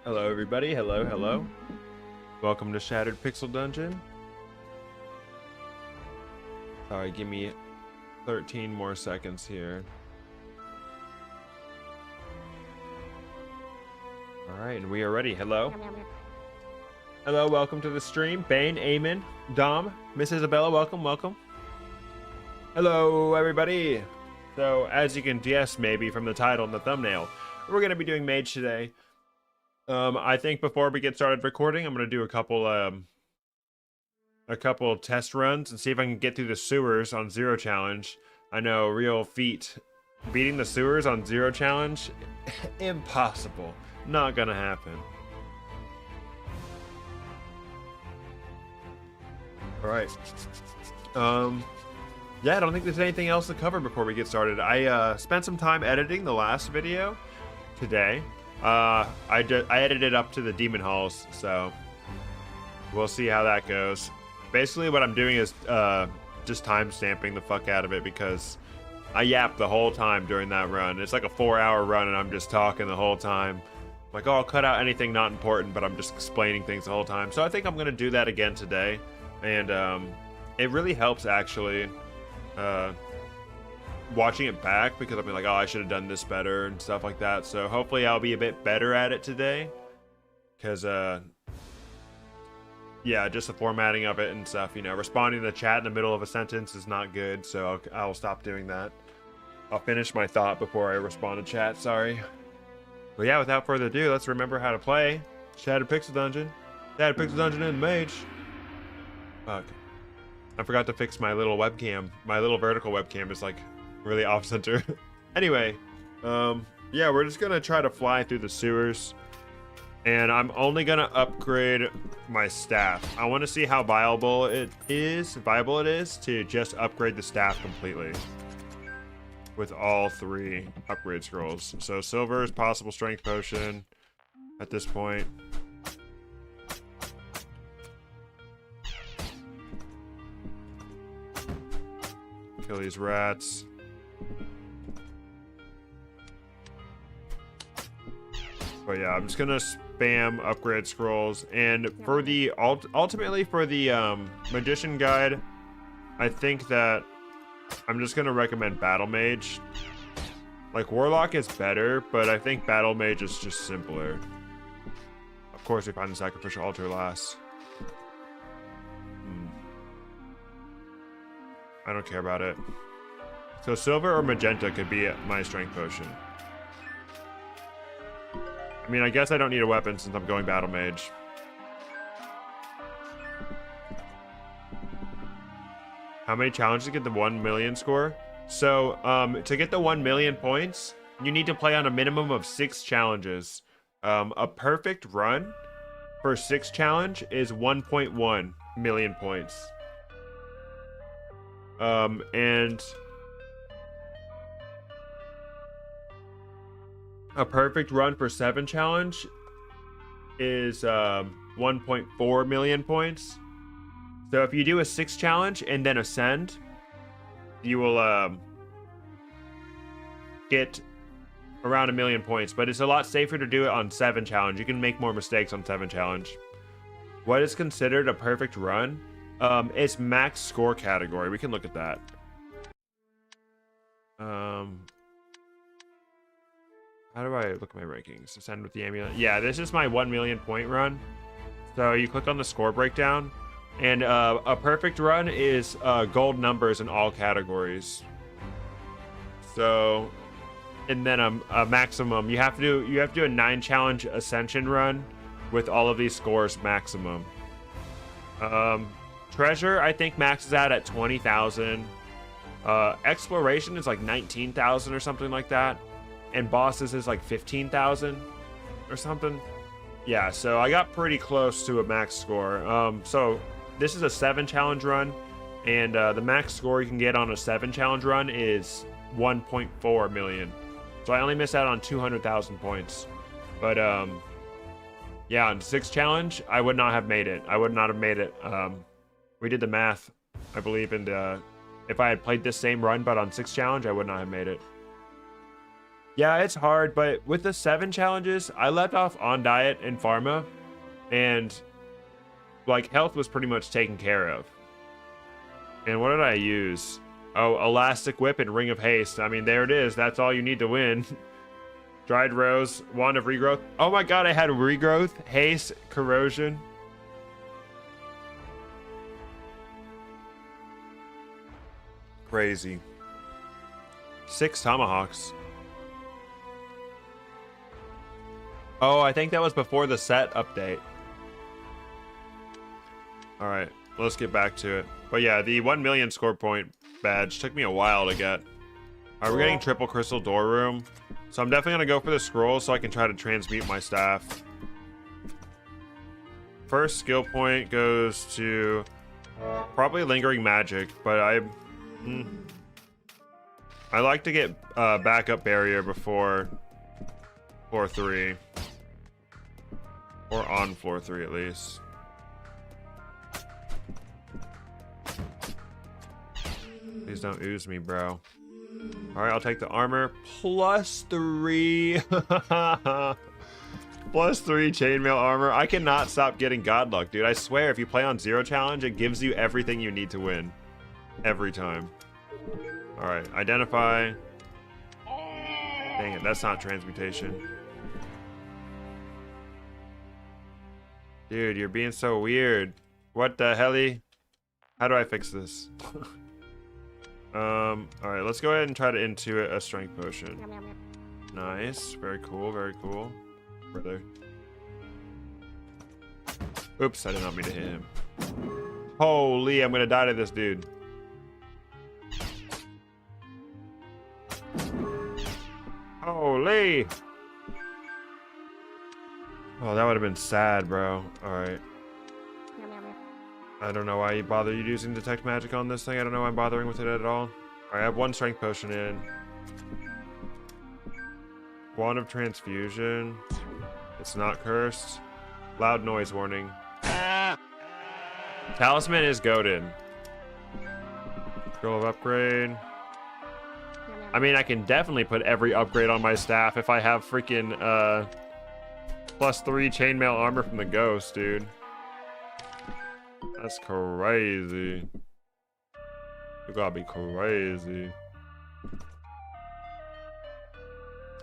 Hello, everybody. Hello, hello. Welcome to Shattered Pixel Dungeon. Sorry, give me 13 more seconds here. Alright, and we are ready. Hello. Hello, welcome to the stream. Bane, Eamon, Dom, Miss Isabella, welcome, welcome. Hello, everybody. So, as you can guess maybe from the title and the thumbnail, we're going to be doing Mage today. I think before we get started recording, I'm going to do a couple test runs and see if I can get through the sewers on Zero Challenge. I know, real feat. Beating the sewers on Zero Challenge? Impossible. Not gonna happen. Alright. Yeah, I don't think there's anything else to cover before we get started. I spent some time editing the last video today. I edited up to the Demon Halls, so we'll see how that goes. Basically, what I'm doing is just time stamping the fuck out of it because I yapped the whole time during that run. It's like a 4-hour run, and I'm just talking the whole time. Like, oh, I'll cut out anything not important, but I'm just explaining things the whole time. So I think I'm gonna do that again today, and it really helps actually. Watching it back because I'll be like, oh, I should have done this better and stuff like that. So hopefully I'll be a bit better at it today because yeah, just the formatting of it and stuff, you know, responding to the chat in the middle of a sentence is not good, so I'll stop doing that. I'll finish my thought before I respond to chat, sorry. But yeah, without further ado, let's remember how to play Shattered Pixel Dungeon. Shattered Pixel Dungeon and Mage. Fuck. I forgot to fix my little webcam. My little vertical webcam is like really off center. Anyway, yeah, we're just gonna try to fly through the sewers, and I'm only gonna upgrade my staff. I want to see how viable it is to just upgrade the staff completely with all 3 upgrade scrolls. So silver is possible strength potion at this point. Kill these rats. But yeah, I'm just gonna spam upgrade scrolls, and for the ultimately for the magician guide, I think that I'm just gonna recommend battle mage. Like warlock is better, but I think battle mage is just simpler. Of course, we find the sacrificial altar last. I don't care about it. So silver or magenta could be my strength potion. I mean, I guess I don't need a weapon since I'm going battle mage. How many challenges to get the 1 million score? So, to get the 1 million points, you need to play on a minimum of 6 challenges. A perfect run for 6 challenge is 1.1 million points. And a perfect run for 7 challenge is 1.4 million points. So if you do a 6 challenge and then ascend, you will get around 1 million points. But it's a lot safer to do it on 7 challenge. You can make more mistakes on 7 challenge. What is considered a perfect run? It's max score category. We can look at that. How do I look at my rankings? Ascend with the amulet. Yeah, this is my 1 million point run. So you click on the score breakdown, and a perfect run is gold numbers in all categories. So, and then a maximum. You have to do a 9 challenge ascension run with all of these scores maximum. Treasure, I think, maxes out at 20,000. Exploration is like 19,000 or something like that. And bosses is like 15,000 or something. Yeah, so I got pretty close to a max score. So this is a 7 challenge run, and the max score you can get on a 7 challenge run is 1.4 million. So I only missed out on 200,000 points. But yeah, on 6 challenge, I would not have made it. I would not have made it. We did the math, I believe, and if I had played this same run but on 6 challenge, I would not have made it. Yeah, it's hard, but with the 7 challenges, I left off on diet and pharma, and like health was pretty much taken care of. And what did I use? Oh, Elastic Whip and Ring of Haste. I mean, there it is. That's all you need to win. Dried Rose, Wand of Regrowth. Oh my god, I had Regrowth, Haste, Corrosion. Crazy. 6 Tomahawks. Oh, I think that was before the set update. Alright, let's get back to it. But yeah, the 1 million score point badge took me a while to get. Alright, we're getting triple crystal door room. So I'm definitely going to go for the scroll so I can try to transmute my staff. First skill point goes to probably lingering magic, but I like to get backup barrier before floor 3. Or on floor 3 at least. Please don't ooze me, bro. Alright, I'll take the armor. +3. +3 chainmail armor. I cannot stop getting god luck, dude. I swear, if you play on 0 challenge, it gives you everything you need to win. Every time. Alright, identify. Dang it, that's not transmutation. Dude, you're being so weird. What the helly? How do I fix this? Alright, let's go ahead and try to intuit a strength potion. Nice. Very cool, very cool. Brother. Oops, I did not mean to hit him. Holy, I'm gonna die to this dude. Holy! Oh, that would have been sad, bro. Alright. I don't know why you bother using detect magic on this thing. I don't know why I'm bothering with it at all. Alright, I have 1 strength potion in. Wand of transfusion. It's not cursed. Loud noise warning. Talisman is goated. Scroll of upgrade. I mean, I can definitely put every upgrade on my staff if I have freaking +3 chainmail armor from the ghost, dude. That's crazy. You gotta be crazy.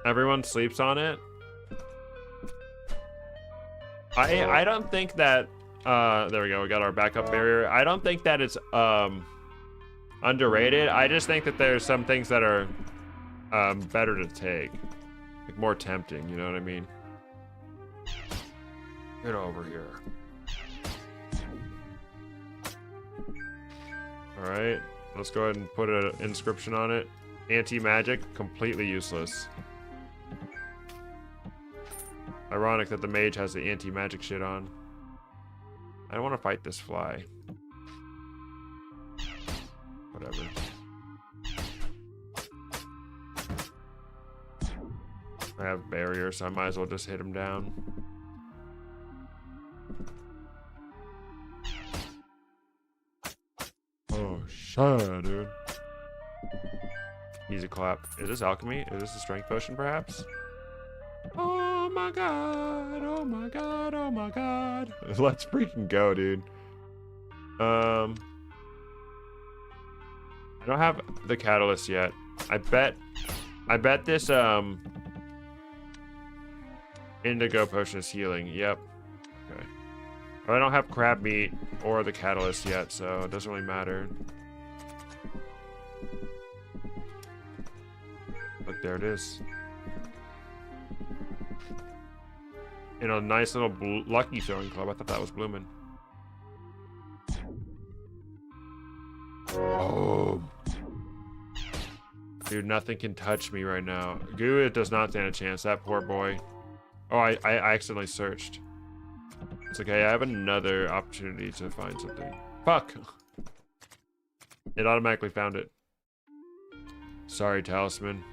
Everyone sleeps on it. I don't think that there we go, we got our backup barrier. I don't think that it's underrated. I just think that there's some things that are better to take. Like more tempting, you know what I mean? Get over here. Alright, let's go ahead and put an inscription on it. Anti-magic, completely useless. Ironic that the mage has the anti-magic shit on. I don't want to fight this fly. Whatever. I have barrier, so I might as well just hit him down. Oh, shit, dude. Easy clap. Is this alchemy? Is this a strength potion, perhaps? Oh my god, oh my god, oh my god. Let's freaking go, dude. I don't have the catalyst yet. I bet this indigo potion is healing. Yep. Okay. But I don't have crab meat or the catalyst yet, so it doesn't really matter. Look, there it is. In a nice little lucky throwing club. I thought that was blooming. Oh. Dude, nothing can touch me right now. Goo, it does not stand a chance. That poor boy. Oh, I accidentally searched. It's okay. I have another opportunity to find something. Fuck. It automatically found it. Sorry, talisman.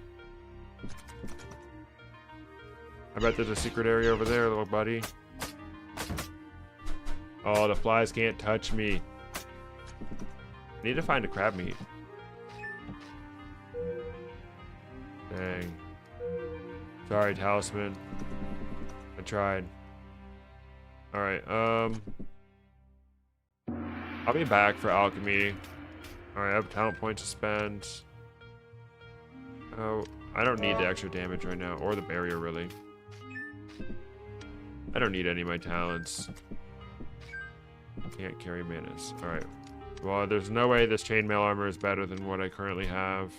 I bet there's a secret area over there, little buddy. Oh, the flies can't touch me. I need to find a crab meat. Dang. Sorry, talisman. I tried. Alright, I'll be back for alchemy. Alright, I have talent points to spend. Oh, I don't need the extra damage right now, or the barrier, really. I don't need any of my talents. Can't carry menace. Alright. Well, there's no way this chainmail armor is better than what I currently have.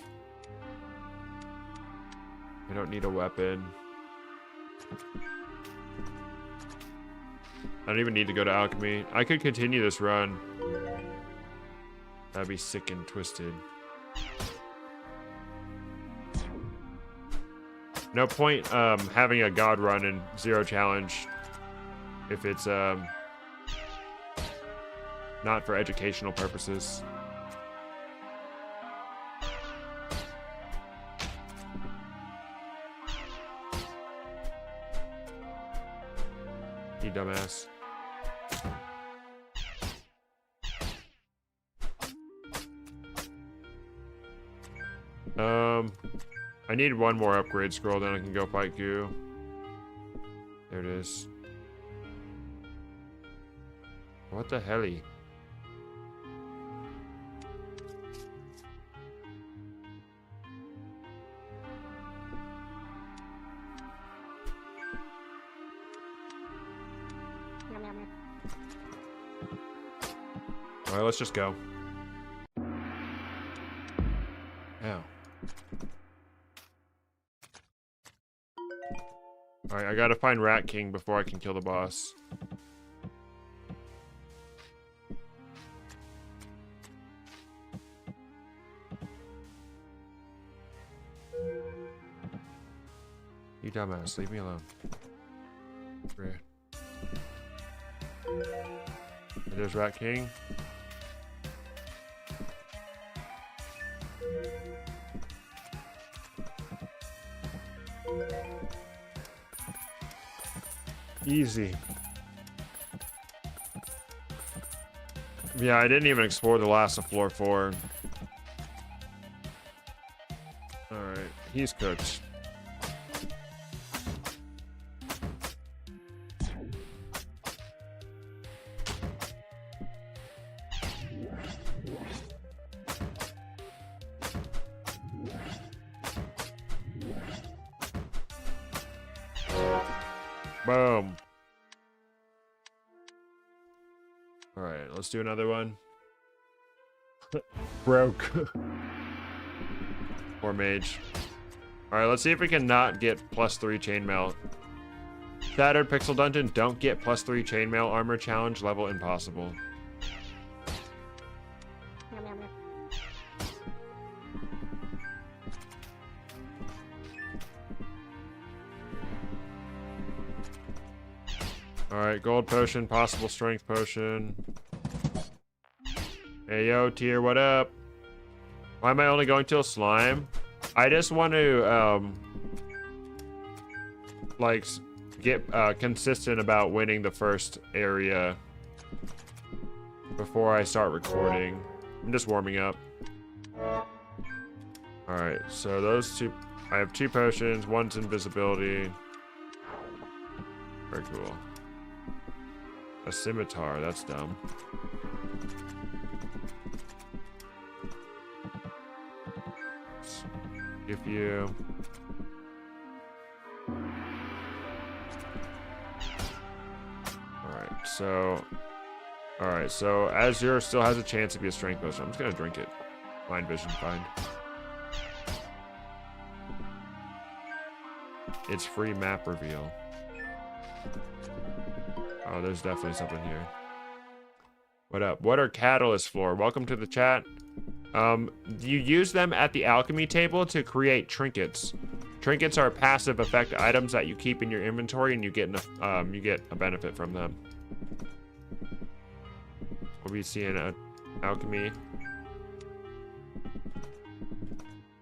I don't need a weapon. I don't even need to go to alchemy. I could continue this run. That'd be sick and twisted. No point having a god run in 0 challenge if it's not for educational purposes. You dumbass. I need one more upgrade scroll, then I can go fight Goo. There it is. What the helly? Alright, let's just go. Ow. Alright, I gotta find Rat King before I can kill the boss. You dumbass, leave me alone. Great. There's Rat King. Easy. Yeah, I didn't even explore the last of floor 4. Alright, he's cooked. Boom. Alright, let's do another one. Broke. Poor mage. Alright, let's see if we can not get +3 chainmail. Shattered Pixel Dungeon, don't get +3 chainmail armor challenge, level impossible. Alright, gold potion, possible strength potion. Hey yo, tier, what up? Why am I only going till slime? I just want to, like, get consistent about winning the first area before I start recording. I'm just warming up. Alright, so those two, I have 2 potions, one's invisibility. Very cool. A scimitar, that's dumb. If you... Alright, so Azure still has a chance to be a strength potion. I'm just gonna drink it. Mind vision, fine. It's free map reveal. Oh, there's definitely something here. What up? What are catalyst floor? Welcome to the chat. You use them at the alchemy table to create trinkets. Trinkets are passive effect items that you keep in your inventory, and you get a benefit from them. We'll be seeing alchemy.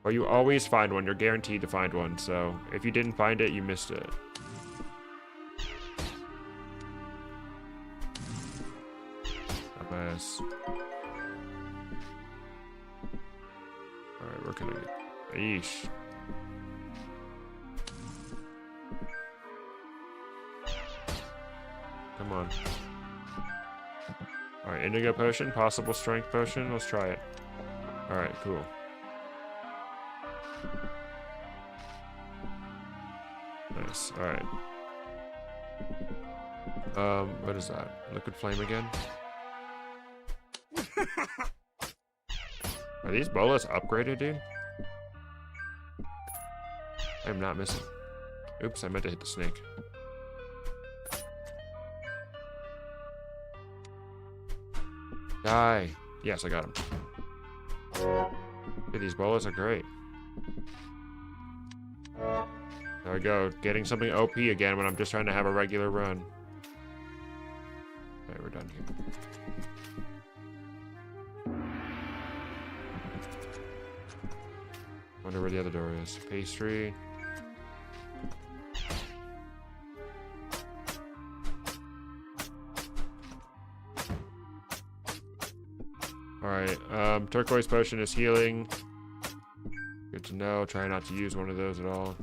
Well, you always find one. You're guaranteed to find one. So if you didn't find it, you missed it. Nice. Alright, where can I get? Yeesh. Come on. Alright, indigo potion, possible strength potion. Let's try it. Alright, cool. Nice. Alright. What is that? Liquid flame again? Are these bolas upgraded, dude? I'm not missing. Oops, I meant to hit the snake. Die. Yes, I got him. Dude, these bolas are great. There we go. Getting something OP again when I'm just trying to have a regular run. Alright, we're done here. Wonder where the other door is. Pastry. Alright, turquoise potion is healing. Good to know. Try not to use one of those at all.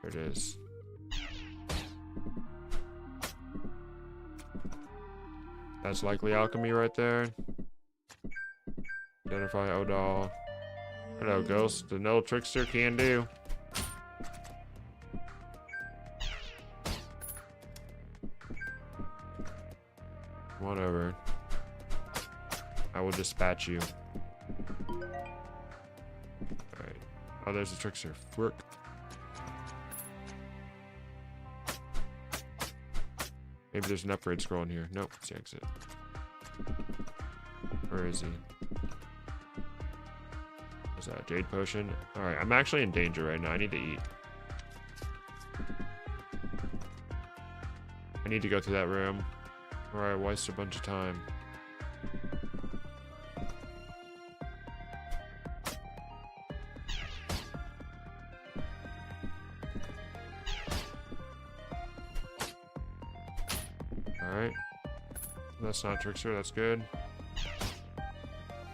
There it is. That's likely alchemy right there. Identify Odal. Hello, Ghost. The Null Trickster can do. Come on over. I will dispatch you. Alright. Oh, there's the Trickster. Work. Maybe there's an upgrade scroll in here. Nope, it's the exit. Where is he? What's that? Jade potion? Alright, I'm actually in danger right now. I need to eat. I need to go through that room where I waste a bunch of time. Alright. That's not Trickster, that's good.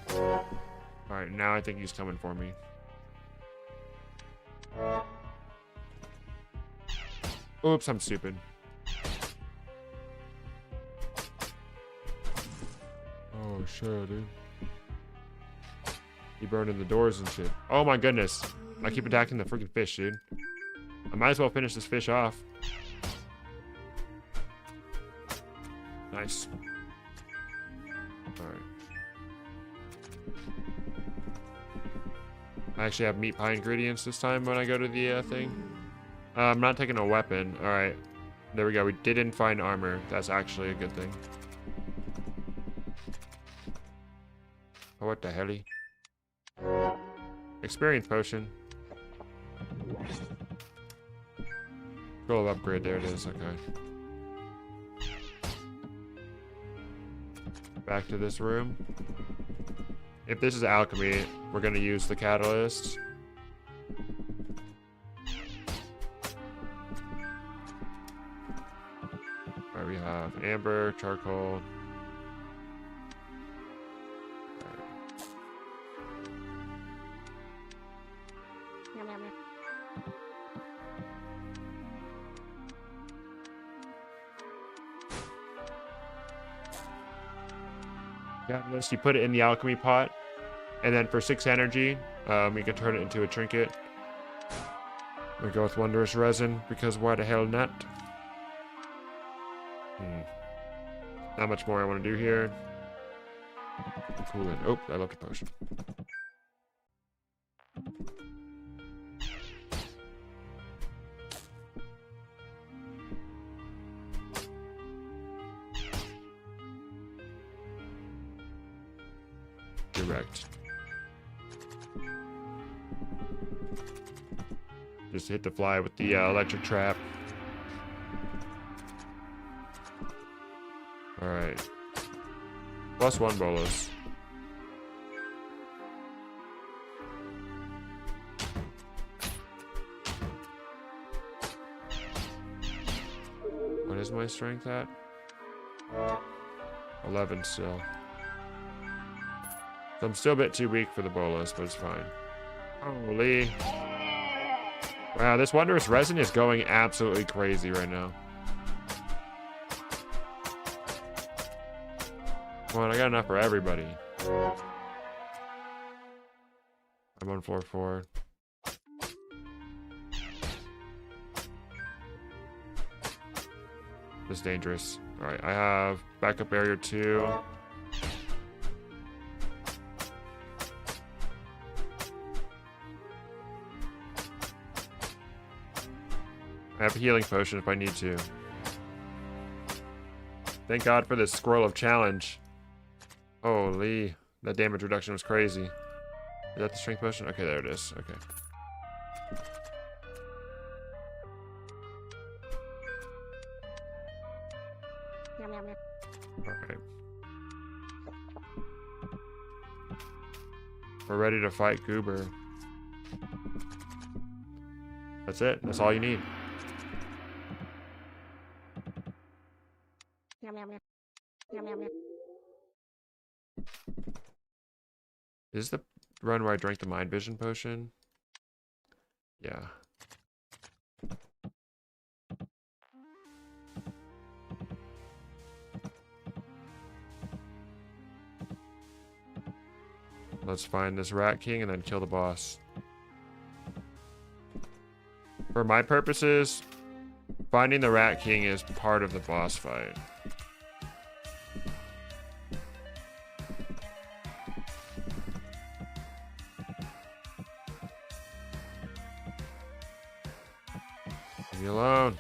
Alright, now I think he's coming for me. Oops, I'm stupid. Oh shit, dude. He burning the doors and shit. Oh my goodness. I keep attacking the freaking fish, dude. I might as well finish this fish off. Nice. Alright. I actually have meat pie ingredients this time when I go to the thing. I'm not taking a weapon. Alright. There we go. We didn't find armor. That's actually a good thing. Oh, what the helly? Experience potion. Scroll of upgrade. There it is. Okay. Back to this room. If this is alchemy, we're gonna use the catalyst. Alright, we have amber, charcoal. Catalyst, you put it in the alchemy pot, and then for 6 energy, we can turn it into a trinket. We go with wondrous resin because why the hell not? Not much more I want to do here. Cool it. Oh, I left a potion. Direct. Just hit the fly with the electric trap. Alright. +1 bolus. What is my strength at? 11 still. So I'm still a bit too weak for the bolus, but it's fine. Holy. Wow, this wondrous resin is going absolutely crazy right now. Come on, I got enough for everybody. I'm on floor 4. This is dangerous. Alright, I have backup barrier 2. I have a healing potion if I need to. Thank God for this scroll of challenge. Holy, that damage reduction was crazy. Is that the strength potion? Okay, there it is. Okay. Alright. We're ready to fight Goober. That's it. That's all you need. Is this the run where I drank the mind vision potion? Yeah. Let's find this Rat King and then kill the boss. For my purposes, finding the Rat King is part of the boss fight. Leave me alone.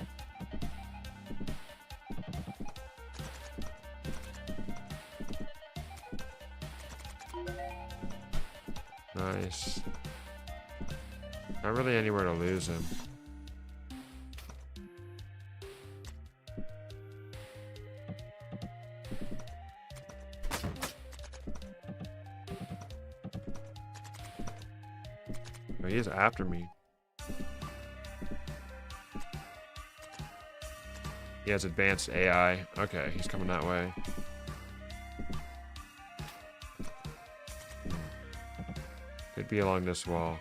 Nice. Not really anywhere to lose him. Oh, he is after me. He has advanced AI. Okay, he's coming that way. Could be along this wall.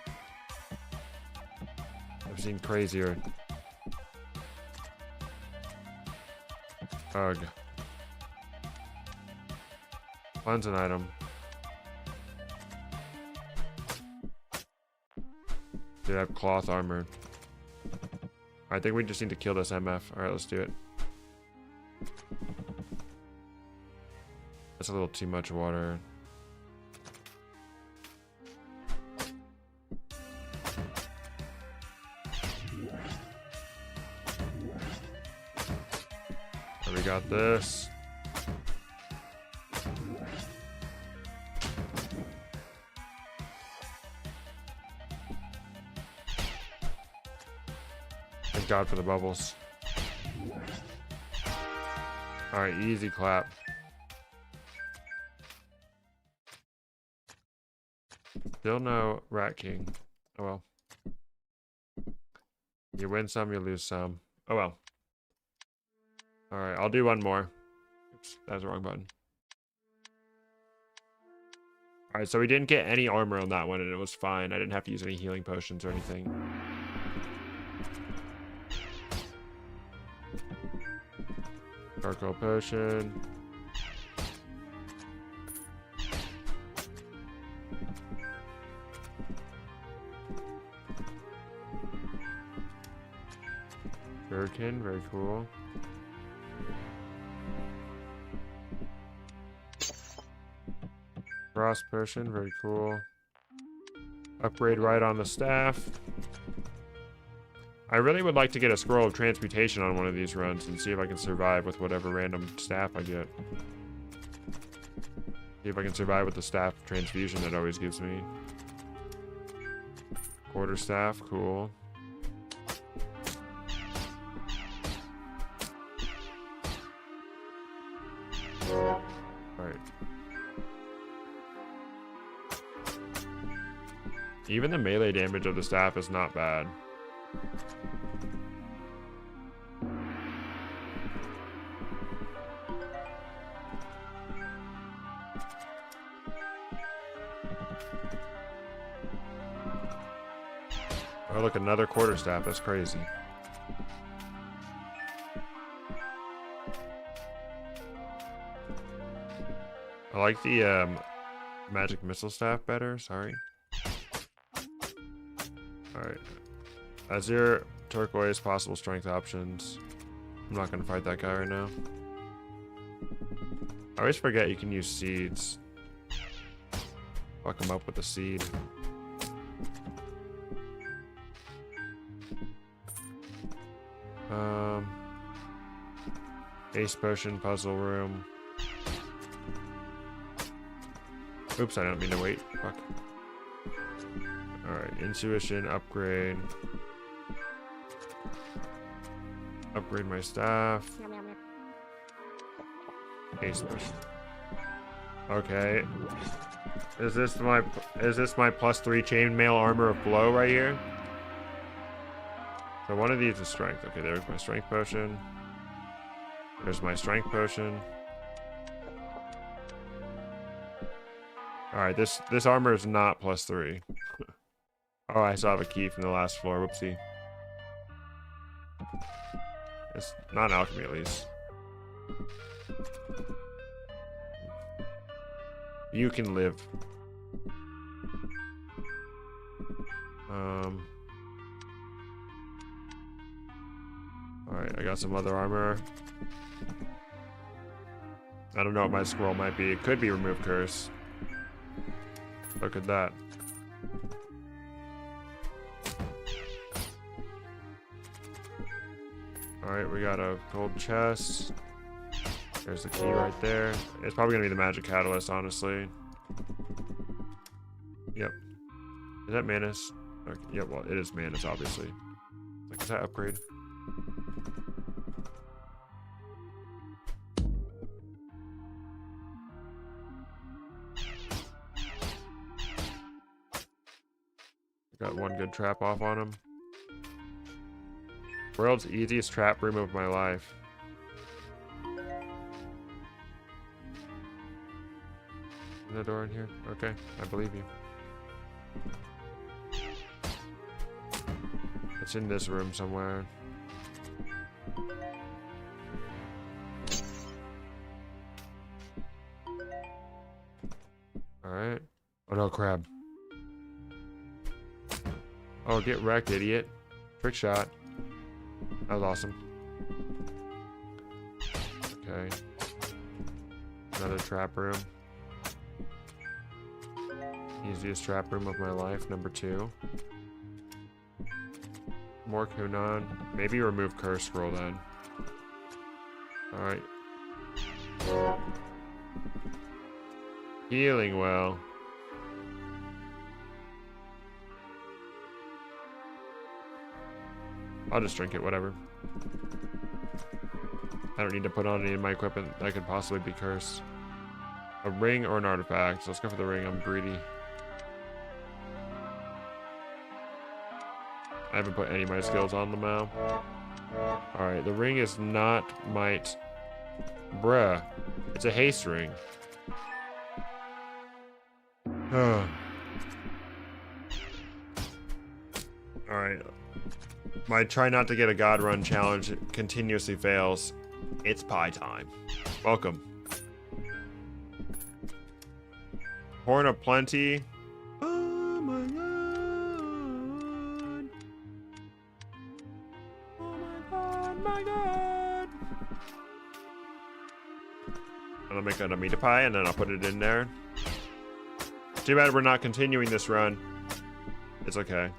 I've seen crazier. Ugh. Fun's an item. Dude, I have cloth armor. I think we just need to kill this MF. Alright, let's do it. That's a little too much water. We got this. Thank God for the bubbles. Alright, easy clap. Still no Rat King. Oh well. You win some, you lose some. Oh well. Alright, I'll do one more. Oops, that was the wrong button. Alright, so we didn't get any armor on that one, and it was fine. I didn't have to use any healing potions or anything. Charcoal potion. Gherkin, very cool. Frost potion, very cool. Upgrade right on the staff. I really would like to get a scroll of transmutation on one of these runs and see if I can survive with whatever random staff I get. See if I can survive with the staff transfusion that always gives me. Quarter staff, cool. Alright. Even the melee damage of the staff is not bad. Oh, look, another quarter staff. That's crazy. I like the magic missile staff better. Sorry. All right. Azure, turquoise, possible strength options. I'm not gonna fight that guy right now. I always forget you can use seeds. Fuck him up with a seed. Ace potion, puzzle room. Oops, I don't mean to wait. Fuck. Alright, intuition, upgrade. Upgrade my staff. Ace potion. Okay. Is this my +3 chainmail armor of blow right here? So one of these is strength. Okay, there's my strength potion. There's my strength potion. Alright, this armor is not +3. Oh, I still have a key from the last floor. Whoopsie. It's not alchemy, at least. You can live. Alright, I got some other armor. I don't know what my scroll might be. It could be remove curse. Look at that. Alright, we got a gold chest. There's the key right there. It's probably gonna be the magic catalyst, honestly. Yep. Is that Manus? Okay, yeah, well, it is Manus, obviously. Like, is that upgrade? Got one good trap off on him. World's easiest trap room of my life. Is there a door in here? Okay, I believe you. It's in this room somewhere. Alright. Oh no, crab. Oh, get wrecked, idiot. Trick shot. That was awesome. Okay. Another trap room. Easiest trap room of my life, number 2. More Kunan. Maybe remove curse scroll then. Alright. Healing well. I'll just drink it, whatever. I don't need to put on any of my equipment that could possibly be cursed. A ring or an artifact. So let's go for the ring. I'm greedy. I haven't put any of my skills on them now. Alright, the ring is not might. Bruh. It's a haste ring. Alright. My try not to get a god run challenge continuously fails. It's pie time. Welcome. Horn of Plenty. Oh my god. Oh my god. I'll make an Amita pie and then I'll put it in there. Too bad we're not continuing this run. It's okay.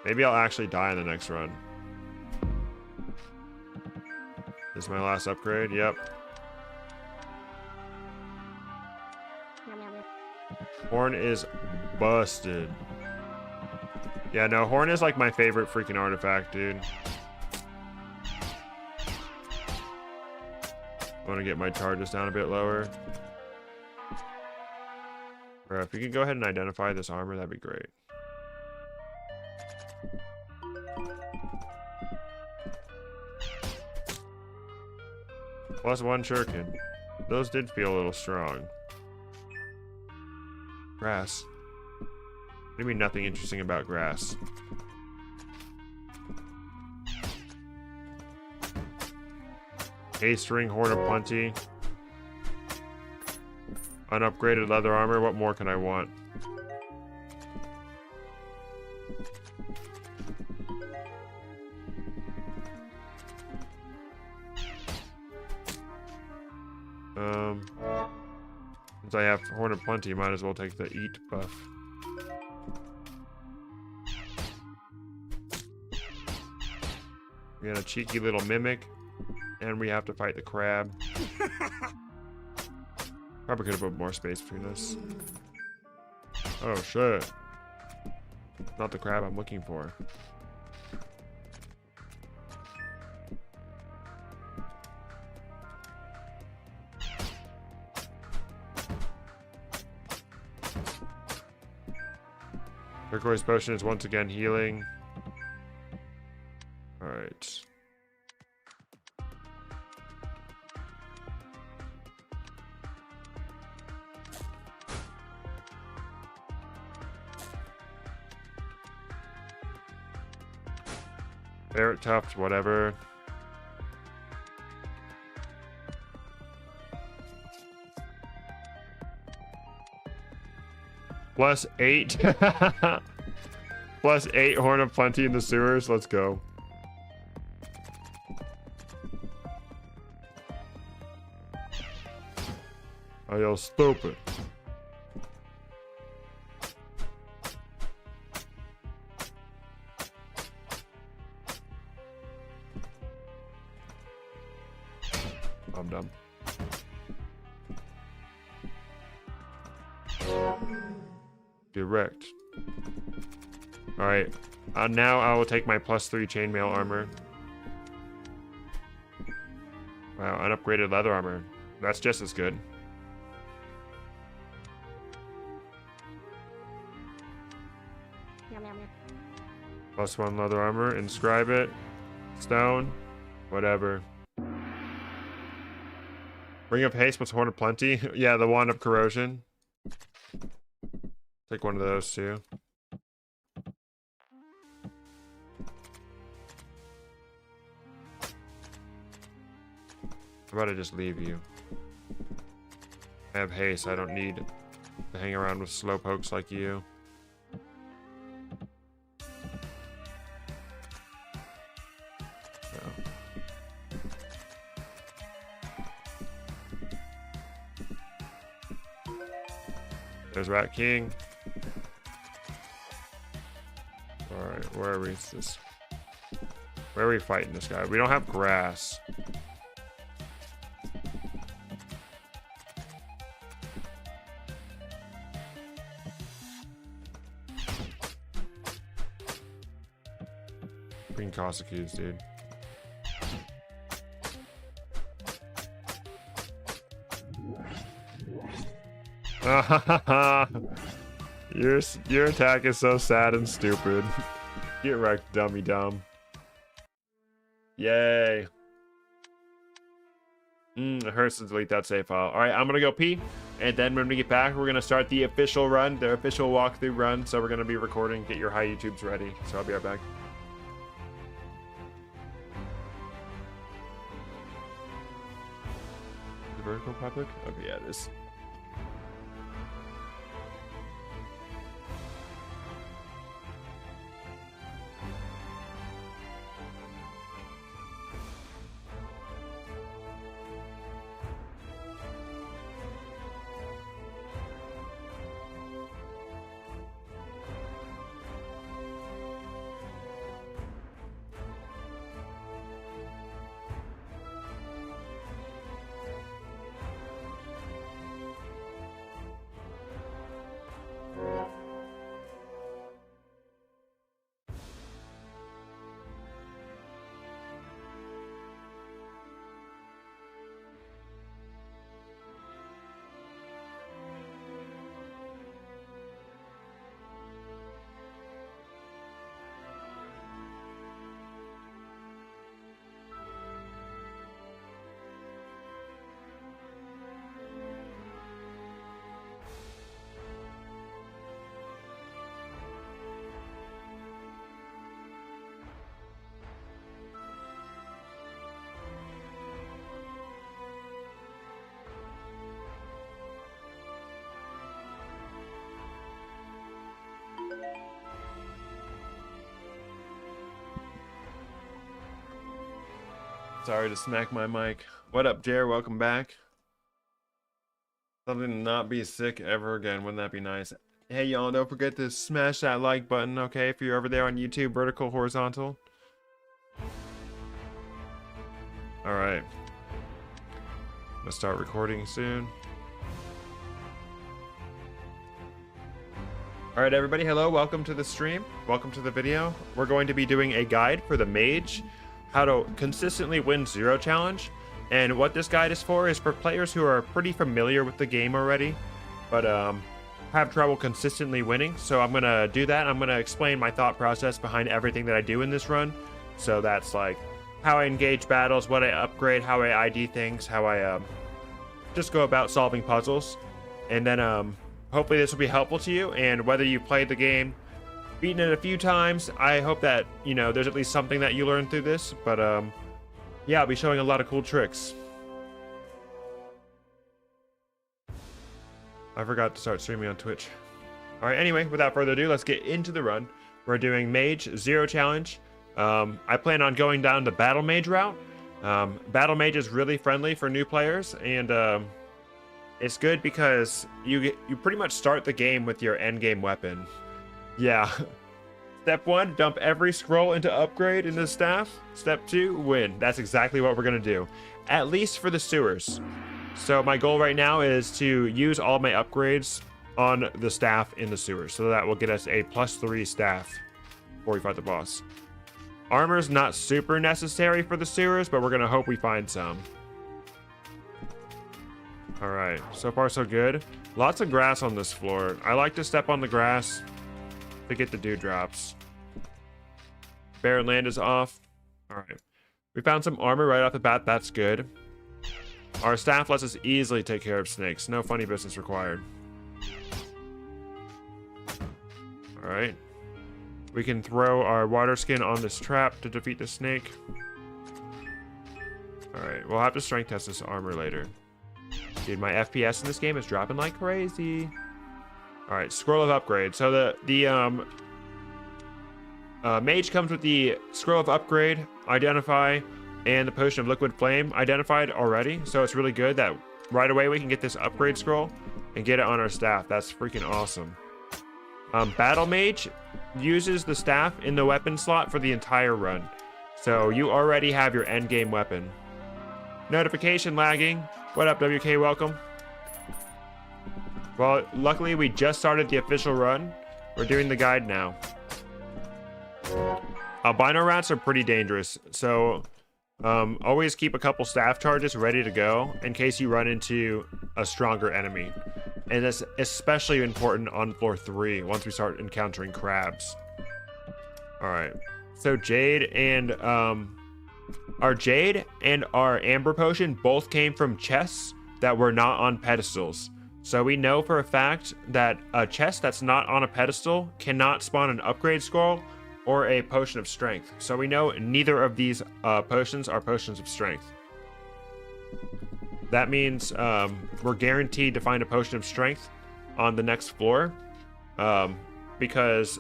Maybe I'll actually die in the next run. This is my last upgrade. Yep. Horn is busted. Yeah, no, Horn is like my favorite freaking artifact, dude. I want to get my charges down a bit lower. Bro, if you could go ahead and identify this armor, that'd be great. +1 shuriken. Those did feel a little strong. Grass. What do you mean nothing interesting about grass? Haste ring, Horn of Plenty. Unupgraded leather armor. What more can I want? Since I have Horn of Plenty, might as well take the eat buff. We got a cheeky little mimic, and we have to fight the crab. Probably could have put more space between us. Oh shit. Not the crab I'm looking for. Turquoise potion is once again healing. Alright. Ferret tuft, whatever. +8. +8 Horn of Plenty in the sewers. Let's go. Oh, you're stupid. I'm done. Direct. Alright. Now I will take my +3 chainmail armor. Wow, unupgraded leather armor. That's just as good. +1 leather armor. Inscribe it. Stone. Whatever. Ring of Haste plus Horn of Plenty. Yeah, the Wand of Corrosion. Take one of those too. How about I just leave you? I have haste. I don't need to hang around with slowpokes like you. There's Rat King. Alright, where are we? Where are we fighting this guy? We don't have grass. Green Cossacus, dude. Your attack is so sad and stupid. Get wrecked, dummy dumb. Yay. It hurts to delete that save file. Alright, I'm gonna go pee, and then when we get back, we're gonna start the official run, the official walkthrough run. So we're gonna be recording, get your high YouTubes ready. So I'll be right back. The vertical public? Okay, yeah, it is. Sorry to smack my mic. What up, Jer? Welcome back. Something to not be sick ever again. Wouldn't that be nice? Hey, y'all, don't forget to smash that like button, okay? If you're over there on YouTube, vertical, horizontal. Alright. I'm gonna start recording soon. Alright, everybody, hello, welcome to the stream. Welcome to the video. We're going to be doing a guide for the Mage, how to consistently win Zero Challenge. And what this guide is for players who are pretty familiar with the game already, but have trouble consistently winning. So I'm gonna do that. I'm gonna explain my thought process behind everything that I do in this run. So that's like how I engage battles, what I upgrade, how I ID things, how I just go about solving puzzles. And then hopefully this will be helpful to you. And whether you played the game, beaten it a few times, I hope that, you know, there's at least something that you learn through this. But yeah, I'll be showing a lot of cool tricks. I forgot to start streaming on Twitch. Alright, anyway, without further ado, let's get into the run. We're doing Mage Zero Challenge. I plan on going down the Battle Mage route. Battle Mage is really friendly for new players, and it's good because you pretty much start the game with your endgame weapon. Yeah. Step 1, dump every scroll into upgrade into staff. Step 2, win. That's exactly what we're going to do. At least for the sewers. So my goal right now is to use all my upgrades on the staff in the sewers. So that will get us a +3 staff before we fight the boss. Armor is not super necessary for the sewers, but we're going to hope we find some. Alright, so far so good. Lots of grass on this floor. I like to step on the grass to get the dewdrops. Barren land is off. Alright. We found some armor right off the bat. That's good. Our staff lets us easily take care of snakes. No funny business required. Alright. We can throw our water skin on this trap to defeat the snake. Alright. We'll have to strength test this armor later. Dude, my FPS in this game is dropping like crazy. Alright, scroll of upgrade. So the Mage comes with the scroll of upgrade, identify, and the potion of liquid flame identified already. So it's really good that right away we can get this upgrade scroll and get it on our staff. That's freaking awesome. Battle Mage uses the staff in the weapon slot for the entire run. So you already have your endgame weapon. Notification lagging. What up, WK? Welcome. Well, luckily we just started the official run. We're doing the guide now. Albino rats are pretty dangerous, so always keep a couple staff charges ready to go in case you run into a stronger enemy. And that's especially important on floor 3 once we start encountering crabs. Alright, so Jade and our Amber Potion both came from chests that were not on pedestals. So we know for a fact that a chest that's not on a pedestal cannot spawn an upgrade scroll or a potion of strength. So we know neither of these potions are potions of strength. That means we're guaranteed to find a potion of strength on the next floor, because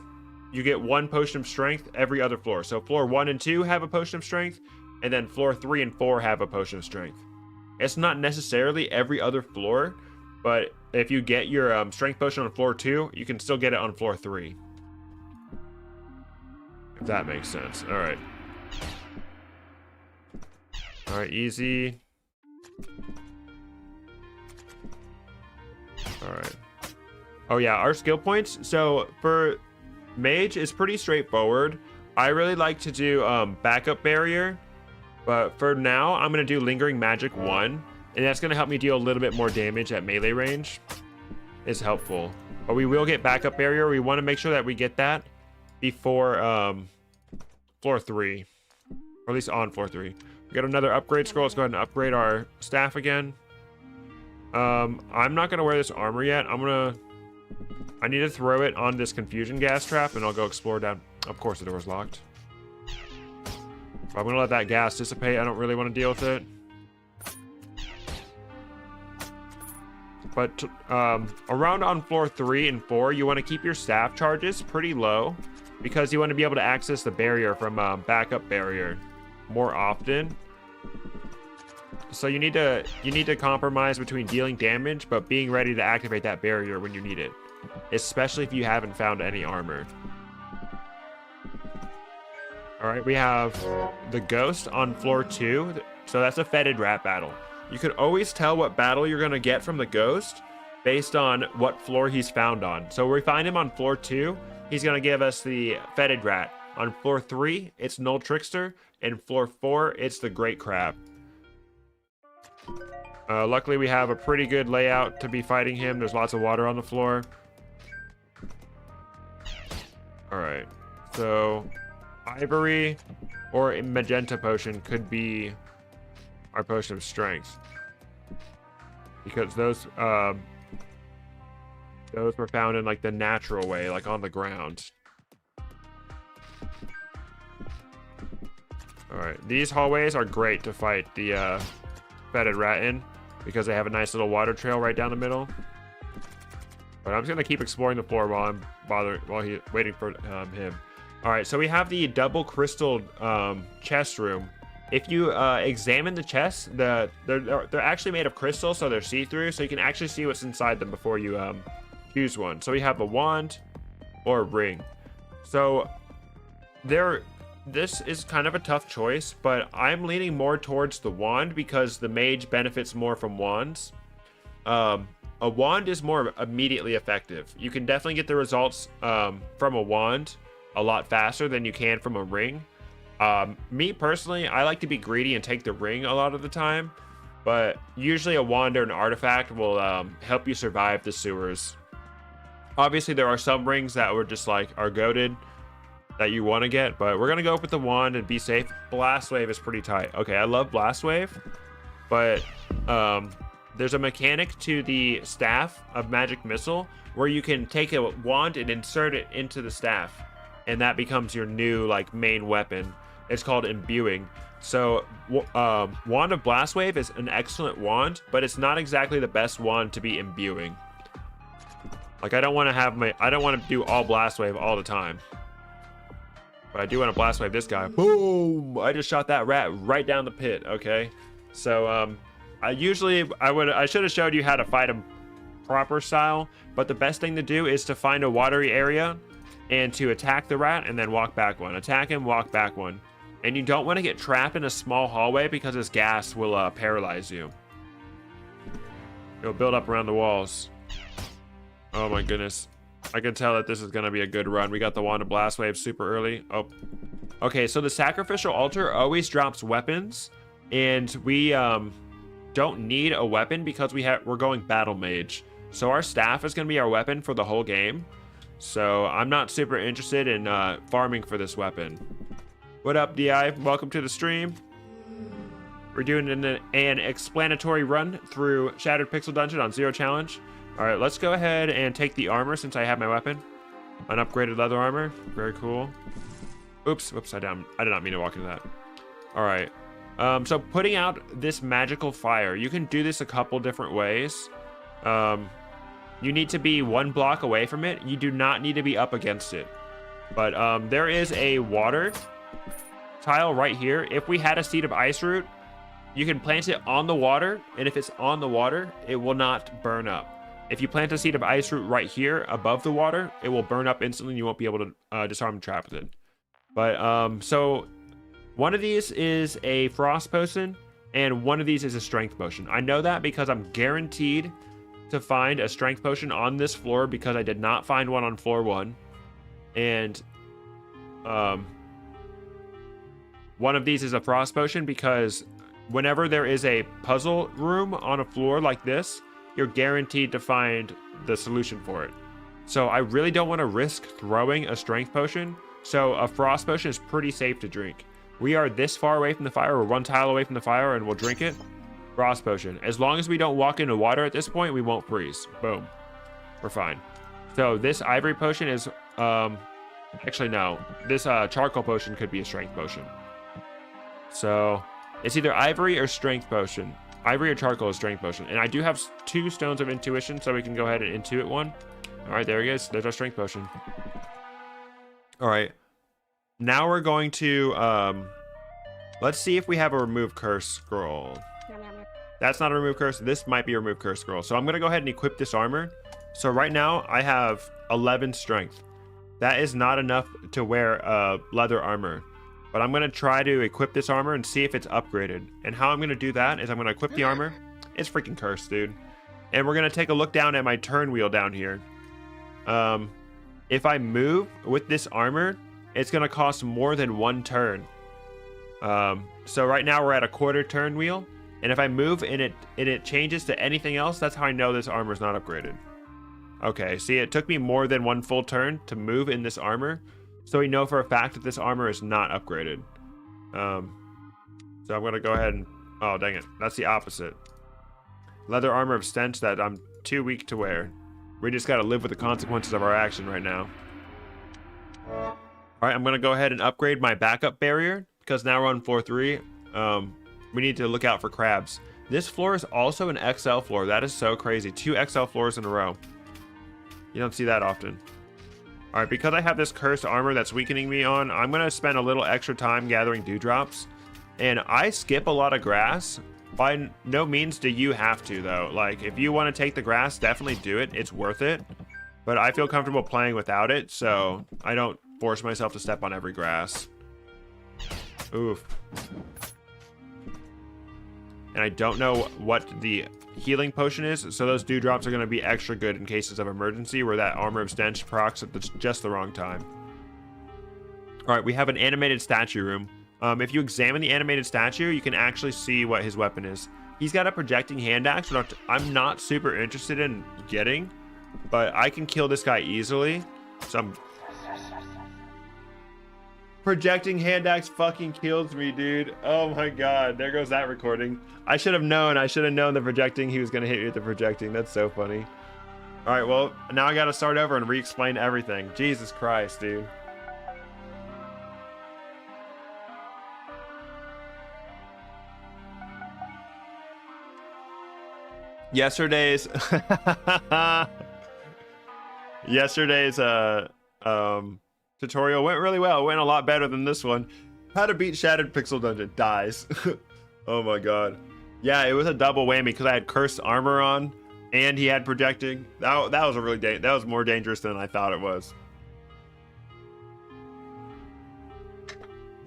you get 1 potion of strength every other floor. So floor 1 and 2 have a potion of strength, and then floor 3 and 4 have a potion of strength. It's not necessarily every other floor, but if you get your strength potion on floor 2, you can still get it on floor 3. If that makes sense. Alright. Alright, easy. Alright. Oh yeah, our skill points. So for Mage is pretty straightforward. I really like to do backup barrier. But for now, I'm going to do Lingering Magic 1. And that's going to help me deal a little bit more damage at melee range. It's helpful. But we will get backup barrier. We want to make sure that we get that before floor 3. Or at least on floor 3. We got another upgrade scroll. Let's go ahead and upgrade our staff again. I'm not going to wear this armor yet. I need to throw it on this confusion gas trap, and I'll go explore down. Of course, the door's locked. But I'm going to let that gas dissipate. I don't really want to deal with it. But around on floor 3 and 4, you want to keep your staff charges pretty low, because you want to be able to access the barrier from backup barrier more often. So you need to compromise between dealing damage, but being ready to activate that barrier when you need it, especially if you haven't found any armor. All right, we have the ghost on floor 2. So that's a fetid rat battle. You could always tell what battle you're gonna get from the ghost based on what floor he's found on. So we find him on floor 2, he's gonna give us the fetid rat. On floor 3, it's Null Trickster, and floor 4, it's the Great Crab. Luckily, we have a pretty good layout to be fighting him. There's lots of water on the floor. All right, so Ivory or a Magenta Potion could be our Potion of Strength, because those were found in like the natural way, like on the ground. All right, these hallways are great to fight the fetid rat in, because they have a nice little water trail right down the middle. But I'm just gonna keep exploring the floor while he's waiting for him. All right, so we have the double crystal chest room. If you examine the chests, they're actually made of crystal, so they're see-through, so you can actually see what's inside them before you choose one. So we have a wand or a ring. So this is kind of a tough choice, but I'm leaning more towards the wand because the mage benefits more from wands. A wand is more immediately effective. You can definitely get the results from a wand a lot faster than you can from a ring. Me personally, I like to be greedy and take the ring a lot of the time, but usually a wand or an artifact will help you survive the sewers. Obviously, there are some rings that were just like are goated that you want to get, but we're gonna go with the wand and be safe. Blast Wave is pretty tight. Okay, I love Blast Wave, but there's a mechanic to the staff of Magic Missile where you can take a wand and insert it into the staff, and that becomes your new like main weapon. It's called imbuing. So Wand of Blast Wave is an excellent wand, but it's not exactly the best wand to be imbuing. Like I don't want to do all Blast Wave all the time, but I do want to Blast Wave this guy. Boom! I just shot that rat right down the pit. Okay, so I should have showed you how to fight him proper style, but the best thing to do is to find a watery area and to attack the rat and then walk back one. Attack him, walk back one. And you don't want to get trapped in a small hallway because his gas will paralyze you. It'll build up around the walls. Oh my goodness. I can tell that this is going to be a good run. We got the Wand of Blast Wave super early. Oh. Okay, so the Sacrificial Altar always drops weapons, and we don't need a weapon because we're going Battle Mage. So our staff is going to be our weapon for the whole game. So I'm not super interested in farming for this weapon. What up, DI? Welcome to the stream. We're doing an explanatory run through Shattered Pixel Dungeon on Zero Challenge. All right, let's go ahead and take the armor since I have my weapon. An upgraded leather armor. Very cool. Oops, I did not mean to walk into that. All right. So putting out this magical fire, you can do this a couple different ways. You need to be 1 block away from it. You do not need to be up against it. But there is a water tile right here. If we had a Seed of Ice Root, you can plant it on the water, and if it's on the water, it will not burn up. If you plant a Seed of Ice Root right here above the water, it will burn up instantly, and you won't be able to disarm and trap with it. But so one of these is a Frost Potion, and one of these is a Strength Potion. I know that because I'm guaranteed to find a Strength Potion on this floor because I did not find one on floor 1. And one of these is a Frost Potion because whenever there is a puzzle room on a floor like this, you're guaranteed to find the solution for it. So I really don't want to risk throwing a Strength Potion, so a Frost Potion is pretty safe to drink. We are this far away from the fire, we're 1 tile away from the fire, and we'll drink it. Frost Potion. As long as we don't walk into water at this point, we won't freeze. Boom. We're fine. So this Ivory Potion is, actually no. This Charcoal Potion could be a Strength Potion. So it's either Ivory or Strength Potion. Ivory or Charcoal is Strength Potion. And I do have 2 Stones of Intuition, so we can go ahead and intuit one. All right, there he is. There's our Strength Potion. All right. Now we're going to, let's see if we have a Remove Curse scroll. That's not a remove curse. This might be a remove curse scroll. So I'm going to go ahead and equip this armor. So right now I have 11 strength. That is not enough to wear leather armor. But I'm going to try to equip this armor and see if it's upgraded. And how I'm going to do that is I'm going to equip the armor. It's freaking cursed, dude. And we're going to take a look down at my turn wheel down here. If I move with this armor, it's going to cost more than 1 turn. So right now we're at a quarter turn wheel. And if I move and it changes to anything else, that's how I know this armor is not upgraded. Okay, see, it took me more than 1 full turn to move in this armor. So we know for a fact that this armor is not upgraded. So I'm going to go ahead and... Oh, dang it. That's the opposite. Leather armor of stench that I'm too weak to wear. We just got to live with the consequences of our action right now. Alright, I'm going to go ahead and upgrade my backup barrier. Because now we're on floor 3. We need to look out for crabs. This floor is also an XL floor. That is so crazy. 2 XL floors in a row. You don't see that often. Alright, because I have this cursed armor that's weakening me on, I'm going to spend a little extra time gathering dewdrops. And I skip a lot of grass. By no means do you have to, though. Like, if you want to take the grass, definitely do it. It's worth it. But I feel comfortable playing without it, so I don't force myself to step on every grass. Oof. And I don't know what the healing potion is, so those dewdrops are going to be extra good in cases of emergency where that armor of stench procs at just the wrong time. Alright, we have an animated statue room. If you examine the animated statue, you can actually see what his weapon is. He's got a projecting hand axe, which I'm not super interested in getting, but I can kill this guy easily. So I'm... Projecting hand axe fucking kills me, dude. Oh my god, there goes that recording. I should have known. I should have known the projecting. He was going to hit me with the projecting. That's so funny. Alright, well, now I got to start over and re-explain everything. Jesus Christ, dude. Yesterday's tutorial went really well. It went a lot better than this one. How to beat Shattered Pixel Dungeon. Dies. Oh my god. Yeah, it was a double whammy because I had cursed armor on and he had projecting. That was a really that was more dangerous than I thought it was.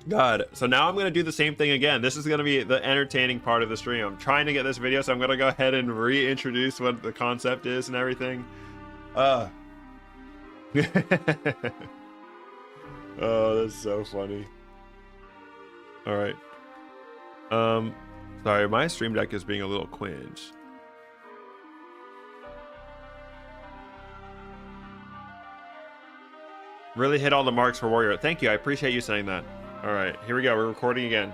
God, so now I'm going to do the same thing again. This is going to be the entertaining part of the stream. I'm trying to get this video, so I'm going to go ahead and reintroduce what the concept is and everything. Oh, that's so funny. All right. Sorry, my stream deck is being a little quinge. Really hit all the marks for Warrior. Thank you. I appreciate you saying that. All right, here we go. We're recording again.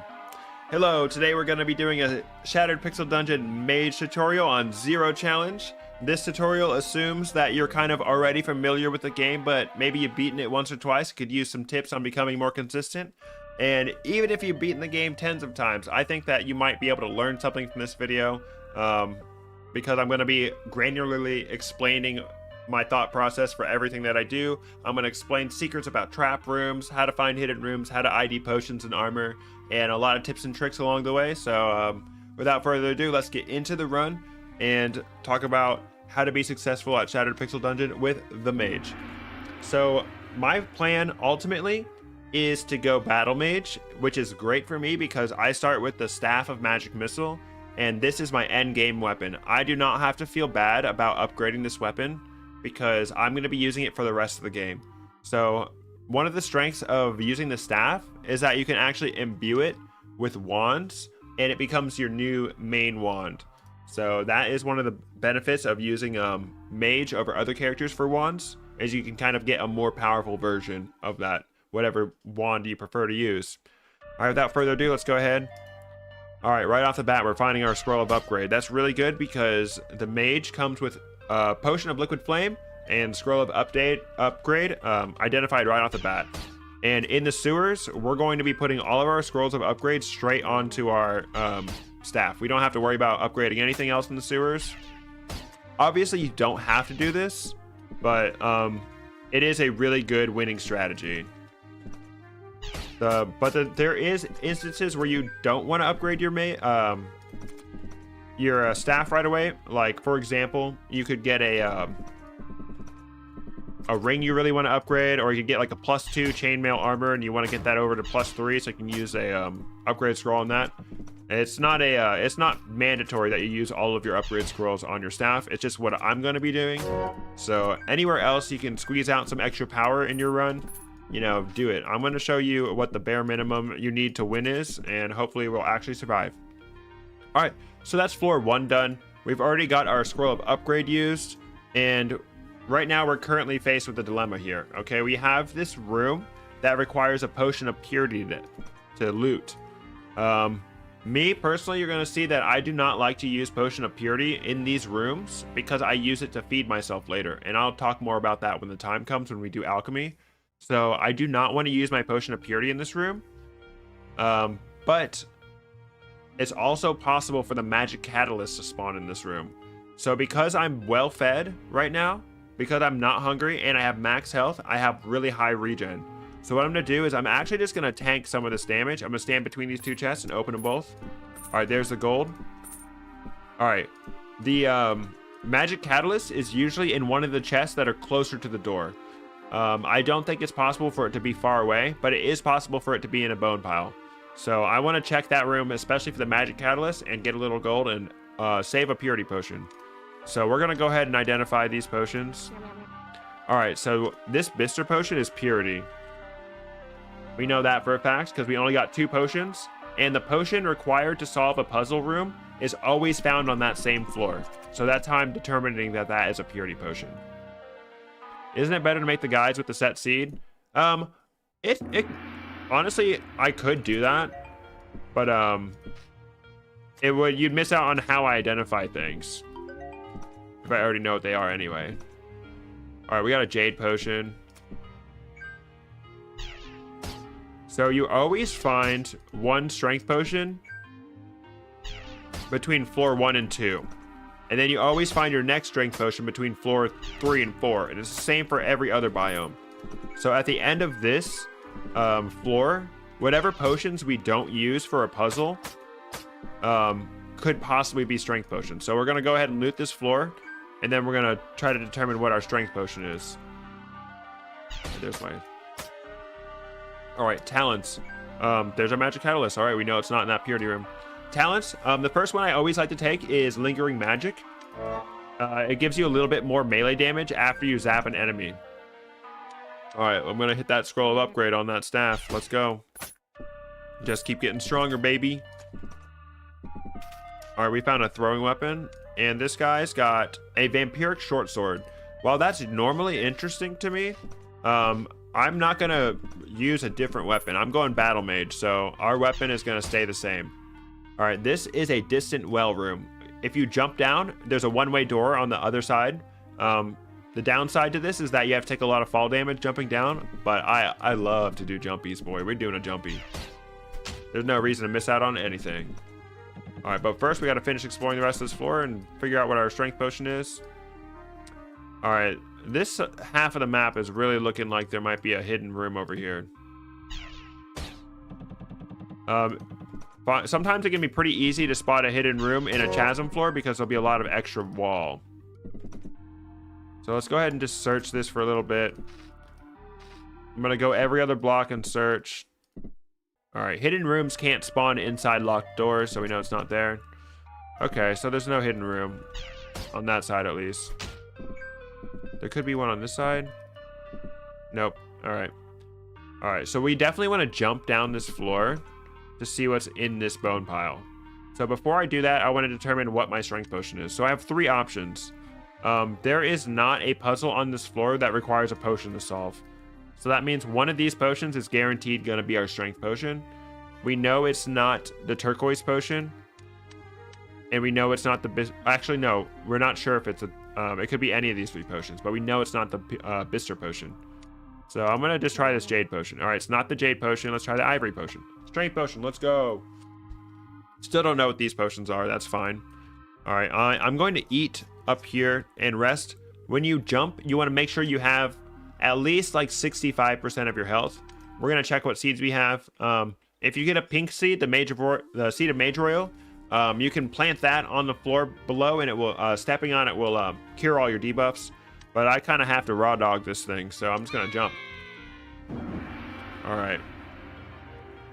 Hello, today we're going to be doing a Shattered Pixel Dungeon Mage tutorial on Zero Challenge. This tutorial assumes that you're kind of already familiar with the game, but maybe you've beaten it once or twice, could use some tips on becoming more consistent. And even if you've beaten the game tens of times, I think that you might be able to learn something from this video, because I'm going to be granularly explaining my thought process for everything that I do. I'm going to explain secrets about trap rooms, how to find hidden rooms, how to ID potions and armor, and a lot of tips and tricks along the way. So without further ado, let's get into the run and talk about how to be successful at Shattered Pixel Dungeon with the Mage. So my plan ultimately is to go Battle Mage, which is great for me because I start with the Staff of Magic Missile, and this is my end game weapon. I do not have to feel bad about upgrading this weapon because I'm going to be using it for the rest of the game. So one of the strengths of using the staff is that you can actually imbue it with wands and it becomes your new main wand. So that is one of the benefits of using Mage over other characters for wands, is you can kind of get a more powerful version of that, whatever wand you prefer to use. All right, without further ado, let's go ahead. All right, right off the bat, we're finding our scroll of upgrade. That's really good because the Mage comes with Potion of Liquid Flame and Scroll of upgrade identified right off the bat. And in the sewers, we're going to be putting all of our scrolls of upgrade straight onto our staff. We don't have to worry about upgrading anything else in the sewers. Obviously, you don't have to do this, but it is a really good winning strategy. There is instances where you don't want to upgrade your your staff right away. Like, for example, you could get a ring you really want to upgrade, or you could get like a +2 chainmail armor and you want to get that over to +3, so you can use a upgrade scroll on that. It's not mandatory that you use all of your upgrade scrolls on your staff. It's just what I'm going to be doing. So anywhere else you can squeeze out some extra power in your run, you know, do it. I'm going to show you what the bare minimum you need to win is, and hopefully we'll actually survive. All right, so that's floor 1 done. We've already got our scroll of upgrade used, and right now we're currently faced with a dilemma here. Okay, we have this room that requires a potion of purity to loot. Me personally, you're going to see that I do not like to use potion of purity in these rooms because I use it to feed myself later, and I'll talk more about that when the time comes when we do alchemy. So I do not want to use my potion of purity in this room, but it's also possible for the magic catalyst to spawn in this room. So because I'm well fed right now, because I'm not hungry and I have max health, I have really high regen. So what I'm going to do is I'm actually just going to tank some of this damage. I'm going to stand between these 2 chests and open them both. All right, there's the gold. All right, the magic catalyst is usually in one of the chests that are closer to the door. I don't think it's possible for it to be far away, but it is possible for it to be in a bone pile. So I want to check that room, especially for the magic catalyst, and get a little gold and save a purity potion. So we're going to go ahead and identify these potions. All right, so this Bister potion is purity. We know that for a fact because we only got 2 potions, and the potion required to solve a puzzle room is always found on that same floor. So that's how I'm determining that that is a purity potion. Isn't it better to make the guides with the set seed? Honestly, I could do that, but you'd miss out on how I identify things if I already know what they are anyway. All right, we got a jade potion. So you always find 1 strength potion between floor 1 and 2. And then you always find your next strength potion between floor 3 and 4. And it's the same for every other biome. So at the end of this floor, whatever potions we don't use for a puzzle could possibly be strength potions. So we're going to go ahead and loot this floor. And then we're going to try to determine what our strength potion is. There's my... All right, talents. There's our magic catalyst. All right, we know it's not in that purity room. Talents. The first one I always like to take is lingering magic. It gives you a little bit more melee damage after you zap an enemy. All right, I'm gonna hit that scroll of upgrade on that staff. Let's go. Just keep getting stronger, baby. All right, we found a throwing weapon, and this guy's got a vampiric short sword. While that's normally interesting to me, I'm not going to use a different weapon. I'm going battle mage, so our weapon is going to stay the same. All right, this is a distant well room. If you jump down, there's a 1-way door on the other side. The downside to this is that you have to take a lot of fall damage jumping down, but I love to do jumpies, boy. We're doing a jumpy. There's no reason to miss out on anything. All right, but first we got to finish exploring the rest of this floor and figure out what our strength potion is. All right. This half of the map is really looking like there might be a hidden room over here. Sometimes it can be pretty easy to spot a hidden room in a chasm floor because there'll be a lot of extra wall. So let's go ahead and just search this for a little bit. I'm going to go every other block and search. All right, hidden rooms can't spawn inside locked doors, so we know it's not there. Okay, so there's no hidden room on that side at least. There could be one on this side. Nope. All right, so we definitely want to jump down this floor to see what's in this bone pile. So before I do that, I want to determine what my strength potion is. So I have 3 options. There is not a puzzle on this floor that requires a potion to solve. So that means one of these potions is guaranteed going to be our strength potion. We know it's not the turquoise potion. And we know it's not the... Actually, no. We're not sure if it's a... it could be any of these 3 potions. But we know it's not the Bister potion. So I'm going to just try this Jade potion. All right, it's not the Jade potion. Let's try the Ivory potion. Strength potion. Let's go. Still don't know what these potions are. That's fine. All right, I'm going to eat up here and rest. When you jump, you want to make sure you have at least like 65% of your health. We're going to check what seeds we have. If you get a pink seed, the seed of Mage Royal, You can plant that on the floor below, and it will stepping on it will cure all your debuffs. But I kind of have to raw dog this thing, so I'm just gonna jump. All right.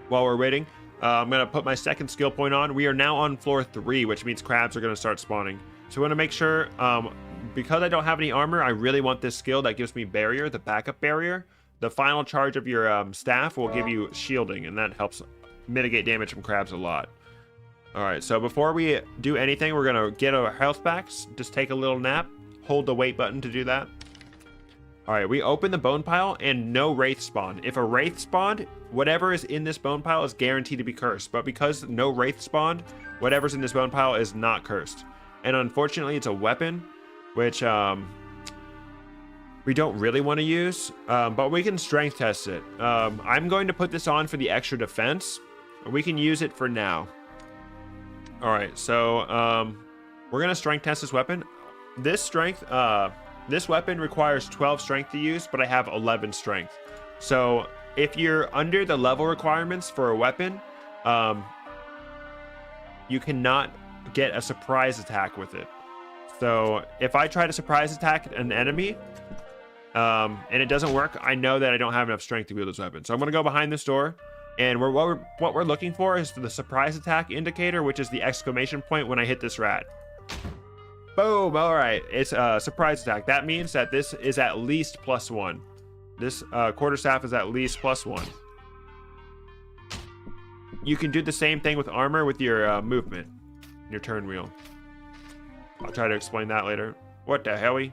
While we're waiting, I'm gonna put my second skill point on. We are now on floor 3, which means crabs are gonna start spawning. So we want to make sure, because I don't have any armor, I really want this skill that gives me barrier, the backup barrier. The final charge of your staff will give you shielding, and that helps mitigate damage from crabs a lot. All right, so before we do anything, we're gonna get our health backs. Just take a little nap. Hold the wait button to do that. All right, we open the bone pile and no wraith spawn. If a wraith spawned, whatever is in this bone pile is guaranteed to be cursed. But because no wraith spawned, whatever's in this bone pile is not cursed. And unfortunately, it's a weapon, which we don't really want to use, but we can strength test it. I'm going to put this on for the extra defense. We can use it for now. All right, so we're gonna strength test this weapon. This weapon requires 12 strength to use, but I have 11 strength. So if you're under the level requirements for a weapon, you cannot get a surprise attack with it. So if I try to surprise attack an enemy, and it doesn't work, I know that I don't have enough strength to wield this weapon. So I'm gonna go behind this door. And what we're looking for is the surprise attack indicator, which is the exclamation point when I hit this rat. Boom! All right, it's a surprise attack. That means that this is at least +1. This quarterstaff is at least +1. You can do the same thing with armor with your movement, your turn wheel. I'll try to explain that later. What the helly?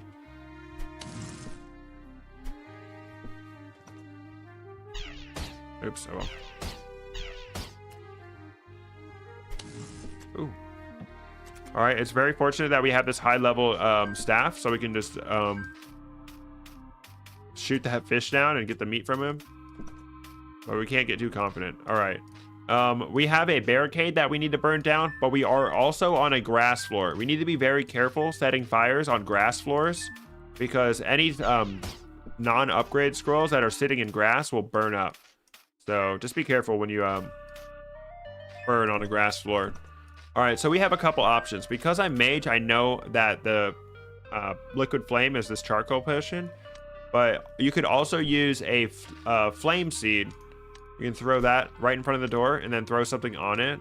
Oops, oh well. Ooh. All right, it's very fortunate that we have this high level staff, so we can just shoot that fish down and get the meat from him. But we can't get too confident. All right. We have a barricade that we need to burn down, but we are also on a grass floor. We need to be very careful setting fires on grass floors, because any non-upgrade scrolls that are sitting in grass will burn up. So just be careful when you burn on a grass floor. All right, so we have a couple options. Because I'm mage, I know that the liquid flame is this charcoal potion, but you could also use a flame seed. You can throw that right in front of the door and then throw something on it.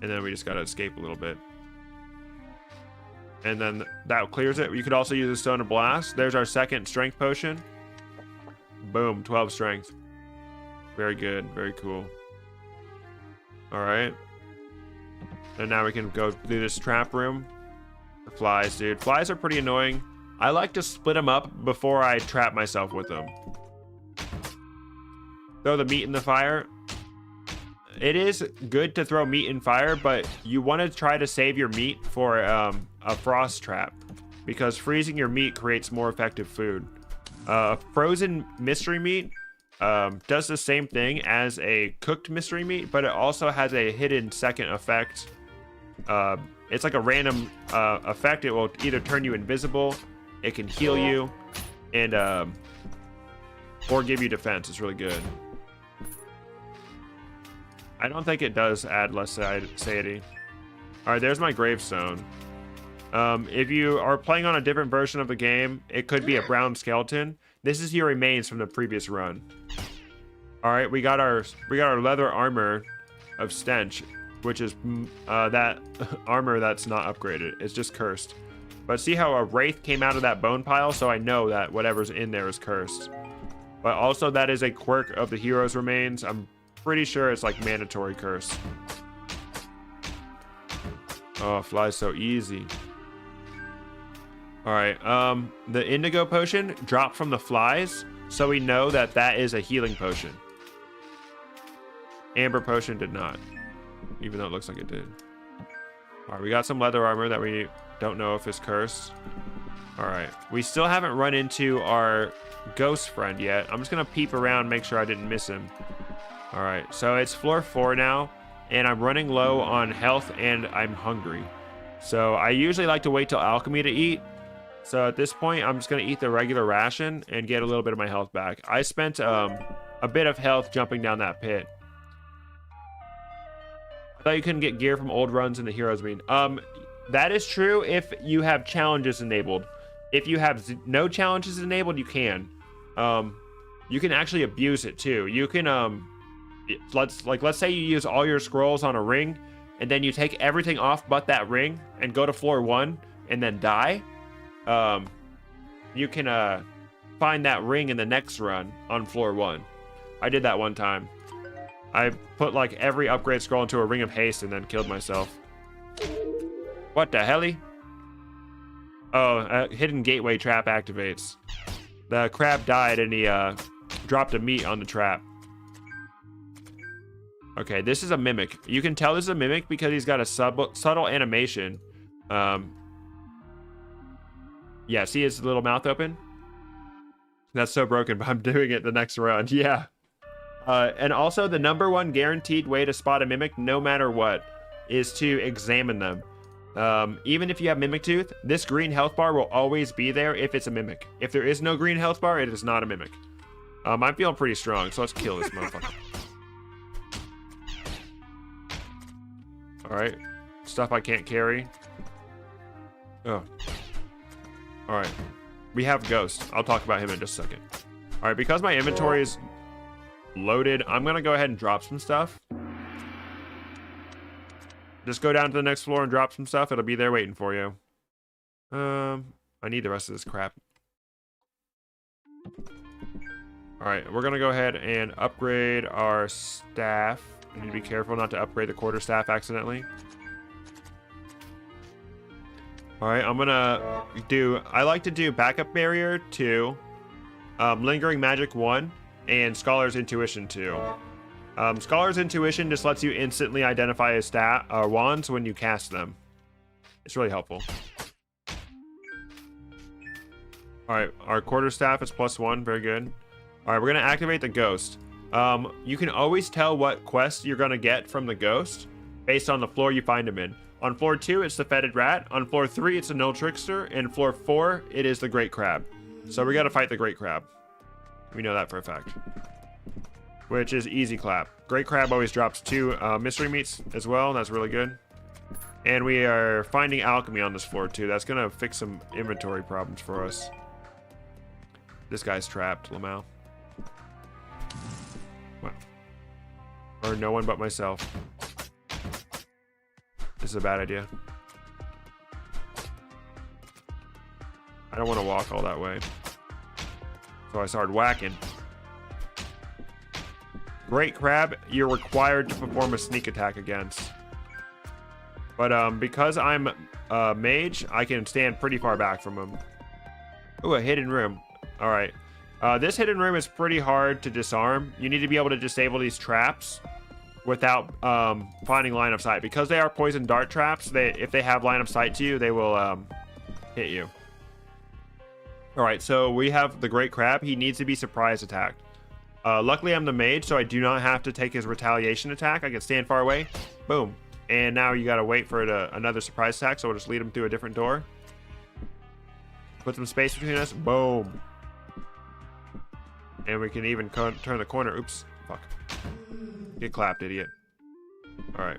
And then we just gotta escape a little bit. And then that clears it. You could also use a stone of blast. There's our second strength potion. Boom, 12 strength. Very good, very cool. All right. And now we can go through this trap room. The flies, dude. Flies are pretty annoying. I like to split them up before I trap myself with them. Throw the meat in the fire. It is good to throw meat in fire, but you want to try to save your meat for a frost trap, because freezing your meat creates more effective food. Frozen mystery meat does the same thing as a cooked mystery meat, but it also has a hidden second effect. It's like a random effect. It will either turn you invisible, it can heal you, and or give you defense. It's really good. I don't think it does add less satiety. All right, there's my gravestone. If you are playing on a different version of the game, it could be a brown skeleton. This is your remains from the previous run. All right, we got our leather armor of stench, which is that armor that's not upgraded. It's just cursed. But see how a wraith came out of that bone pile, so I know that whatever's in there is cursed. But also that is a quirk of the hero's remains. I'm pretty sure it's like mandatory curse. Oh, flies so easy. All right, the indigo potion dropped from the flies, so we know that that is a healing potion. Amber potion did not, even though it looks like it did. All right, we got some leather armor that we don't know if it's cursed. All right, we still haven't run into our ghost friend yet. I'm just gonna peep around, make sure I didn't miss him. All right, so it's floor 4 now, and I'm running low on health and I'm hungry. So I usually like to wait till alchemy to eat. So at this point, I'm just gonna eat the regular ration and get a little bit of my health back. I spent a bit of health jumping down that pit. I thought you couldn't get gear from old runs in the heroes mean. That is true if you have challenges enabled. If you have no challenges enabled, you can. You can actually abuse it too. You can let's say you use all your scrolls on a ring, and then you take everything off but that ring and go to floor 1 and then die. You can find that ring in the next run on floor 1. I did that one time. I put like every upgrade scroll into a ring of haste and then killed myself. What the helly? Oh, a hidden gateway trap activates. The crab died and he dropped a meat on the trap. Okay, this is a mimic. You can tell this is a mimic because he's got a subtle animation. Yeah, see his little mouth open? That's so broken, but I'm doing it the next round. Yeah. And also the #1 guaranteed way to spot a mimic, no matter what, is to examine them. Even if you have Mimic Tooth, this green health bar will always be there if it's a mimic. If there is no green health bar, it is not a mimic. I'm feeling pretty strong, so let's kill this motherfucker. Alright. Stuff I can't carry. Oh. Alright. We have Ghost. I'll talk about him in just a second. Alright, because my inventory is loaded, I'm gonna go ahead and drop some stuff. Just go down to the next floor and drop some stuff. It'll be there waiting for you. I need the rest of this crap. Alright, we're gonna go ahead and upgrade our staff. We need to be careful not to upgrade the quarterstaff accidentally. Alright, I'm gonna do... I like to do Backup Barrier 2, Lingering Magic 1, and Scholar's Intuition 2. Scholar's Intuition just lets you instantly identify his wands when you cast them. It's really helpful. Alright, our quarterstaff is +1, very good. Alright, we're gonna activate the Ghost. You can always tell what quest you're gonna get from the Ghost based on the floor you find him in. On floor 2, it's the Fetid Rat. On floor 3, it's the Null Trickster. And floor 4, it is the Great Crab. So we gotta fight the Great Crab. We know that for a fact. Which is easy clap. Great Crab always drops 2 mystery meats as well. That's really good. And we are finding alchemy on this floor too. That's gonna fix some inventory problems for us. This guy's trapped, Lamau. Wow. Or no one but myself. This is a bad idea. I don't want to walk all that way. So I started whacking. Great Crab, you're required to perform a sneak attack against. But because I'm mage, I can stand pretty far back from him. Ooh, a hidden room. Alright. This hidden room is pretty hard to disarm. You need to be able to disable these traps without finding line of sight. Because they are poison dart traps, if they have line of sight to you, they will hit you. Alright, so we have the Great Crab. He needs to be surprise attacked. Luckily, I'm the mage, so I do not have to take his retaliation attack. I can stand far away. Boom. And now you gotta wait for another surprise attack, so we'll just lead him through a different door. Put some space between us. Boom. And we can even turn the corner. Oops. Fuck. Get clapped, idiot. Alright.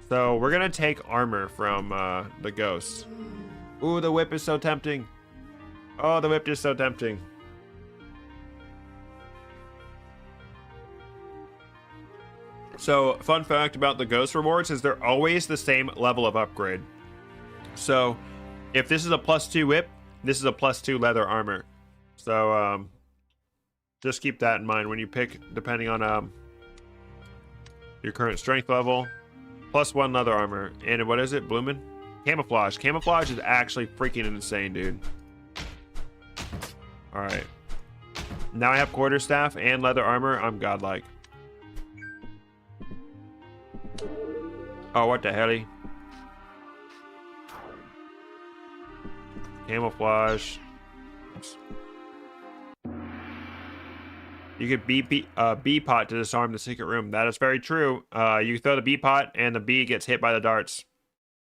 So, we're gonna take armor from the ghost. Ooh, the whip is so tempting. Oh, the whip is so tempting. So, fun fact about the ghost rewards is they're always the same level of upgrade. So, if this is a +2 whip, this is a +2 leather armor. So, just keep that in mind when you pick, depending on your current strength level. +1 leather armor. And what is it? Bloomin'? Camouflage. Camouflage is actually freaking insane, dude. Alright. Now I have quarterstaff and leather armor. I'm godlike. Oh, what the hell? Camouflage. Oops. You could bee pot to disarm the secret room. That is very true. You throw the bee pot and the bee gets hit by the darts.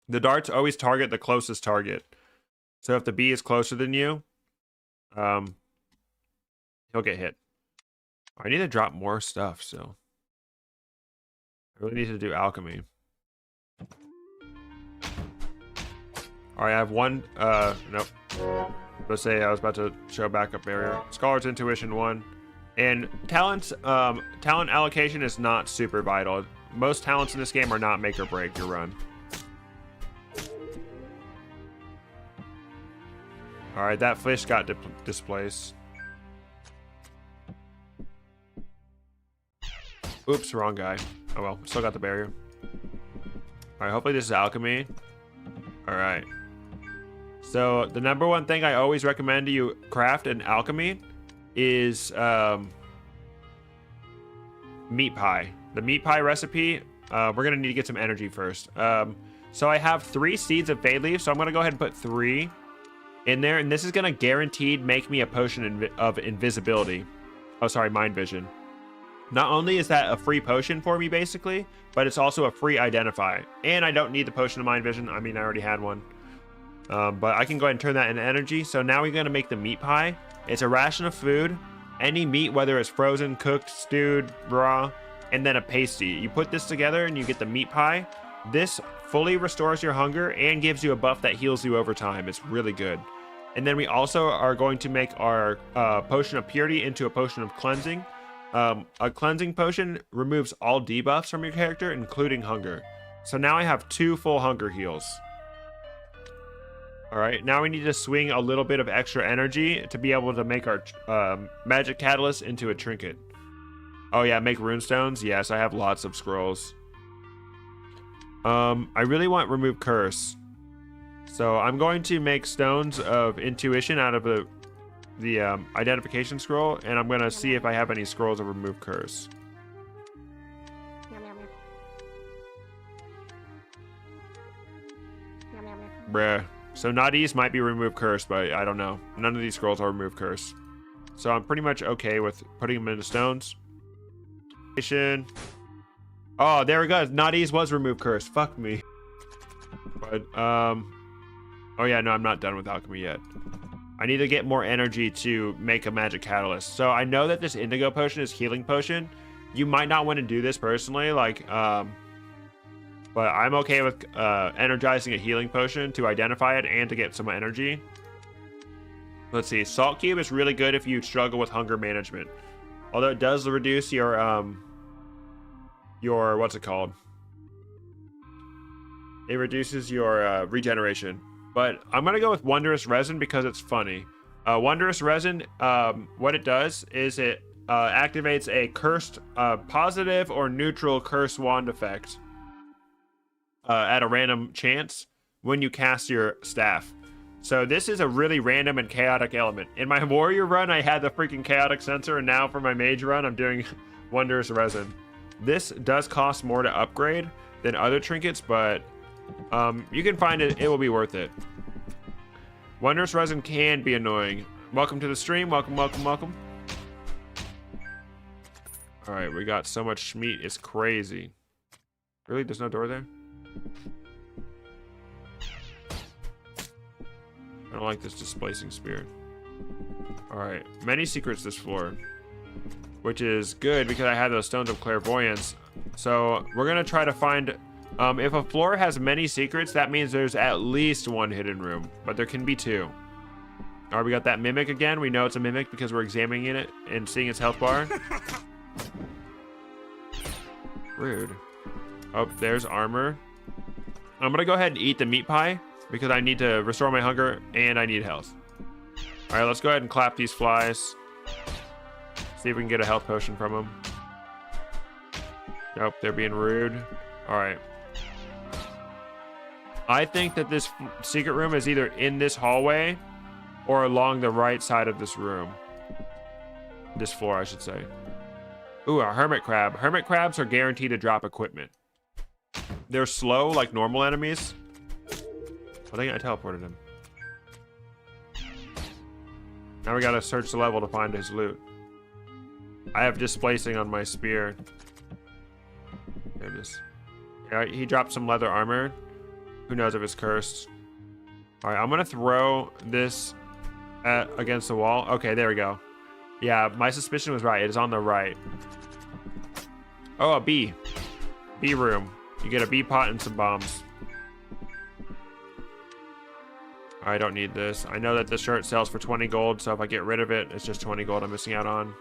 The darts always target the closest target. So if the bee is closer than you, he'll get hit. I need to drop more stuff, so. I really need to do alchemy. All right, I have one. Nope. Let's say I was about to show backup barrier. Scholar's intuition 1, and talents. Talent allocation is not super vital. Most talents in this game are not make or break your run. All right, that fish got displaced. Oops, wrong guy. Oh well, still got the barrier. All right, hopefully this is alchemy. All right. So the number one thing I always recommend you craft in alchemy is meat pie. The meat pie recipe, we're gonna need to get some energy first. So I have 3 seeds of fade leaf, so I'm gonna go ahead and put 3 in there, and this is gonna guaranteed make me a potion of invisibility. Oh, sorry, mind vision. Not only is that a free potion for me, basically, but it's also a free identify. And I don't need the potion of mind vision. I mean, I already had one. But I can go ahead and turn that into energy. So now we're going to make the meat pie. It's a ration of food. Any meat, whether it's frozen, cooked, stewed, raw, and then a pasty. You put this together and you get the meat pie. This fully restores your hunger and gives you a buff that heals you over time. It's really good. And then we also are going to make our potion of purity into a potion of cleansing. A cleansing potion removes all debuffs from your character, including hunger. So now I have 2 full hunger heals. All right, now we need to swing a little bit of extra energy to be able to make our magic catalyst into a trinket. Oh yeah, make runestones. Yes, I have lots of scrolls. I really want remove curse. So I'm going to make stones of intuition out of the identification scroll, and I'm going to see if I have any scrolls of remove curse. Bruh. So Nadis might be remove curse, but I don't know. None of these scrolls are remove curse. So I'm pretty much okay with putting them into stones. Oh, there we go. Nadis was remove curse. Fuck me. But, oh yeah, no, I'm not done with alchemy yet. I need to get more energy to make a magic catalyst. So I know that this indigo potion is healing potion. You might not want to do this personally, like, but I'm okay with energizing a healing potion to identify it and to get some energy. Let's see. Salt cube is really good if you struggle with hunger management. Although it does reduce your what's it called? It reduces your regeneration. But I'm going to go with Wondrous Resin because it's funny. Wondrous Resin, what it does is it activates a cursed, positive or neutral curse wand effect at a random chance when you cast your staff. So this is a really random and chaotic element. In my warrior run, I had the freaking chaotic sensor, and now for my mage run, I'm doing Wondrous Resin. This does cost more to upgrade than other trinkets, but you can find it. It will be worth it. Wondrous Resin can be annoying. Welcome to the stream. Welcome, welcome, welcome. All right, we got so much meat. It's crazy. Really? There's no door there? I don't like this displacing spear. All right, many secrets this floor, which is good because I have those stones of clairvoyance. So we're gonna try to find. If a floor has many secrets, that means there's at least 1 hidden room, but there can be 2. All right, we got that mimic again. We know it's a mimic because we're examining it and seeing its health bar. Rude. Oh, there's armor. I'm gonna go ahead and eat the meat pie because I need to restore my hunger and I need health. All right, let's go ahead and clap these flies. See if we can get a health potion from them. Nope, they're being rude. All right. I think that this secret room is either in this hallway or along the right side of this room. This floor, I should say. Ooh, a hermit crab. Hermit crabs are guaranteed to drop equipment. They're slow like normal enemies. I think I teleported him. Now we gotta search the level to find his loot. I have displacing on my spear. There it is. Yeah, he dropped some leather armor. Who knows if it's cursed? All right, I'm gonna throw this against the wall. Okay, there we go. Yeah, my suspicion was right. It is on the right. Oh, a bee. B room. You get a B pot and some bombs. I don't need this. I know that the shirt sells for 20 gold, so if I get rid of it, it's just 20 gold I'm missing out on.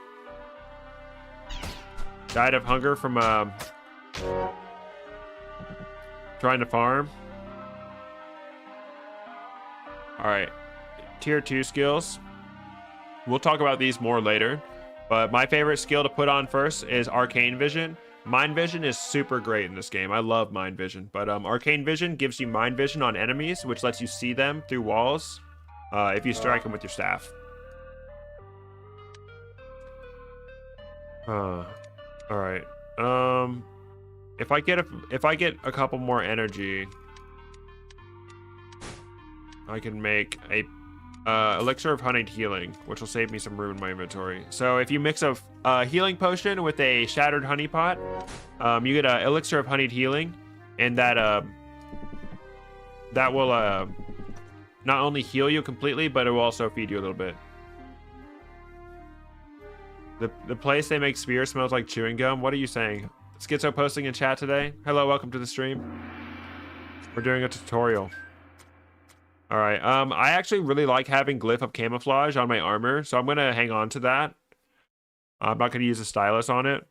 Died of hunger from trying to farm. Alright. Tier 2 skills. We'll talk about these more later. But my favorite skill to put on first is Arcane Vision. Mind Vision is super great in this game. I love Mind Vision. But Arcane Vision gives you Mind Vision on enemies, which lets you see them through walls if you strike them with your staff. Alright. If I get a couple more energy, I can make a elixir of honeyed healing, which will save me some room in my inventory. So if you mix a healing potion with a shattered honey pot, you get an elixir of honeyed healing, and that will not only heal you completely, but it will also feed you a little bit. The place they make spears smells like chewing gum. What are you saying? Schizo posting in chat today. Hello, welcome to the stream. We're doing a tutorial. All right. I actually really like having Glyph of Camouflage on my armor, so I'm gonna hang on to that. I'm not gonna use a stylus on it.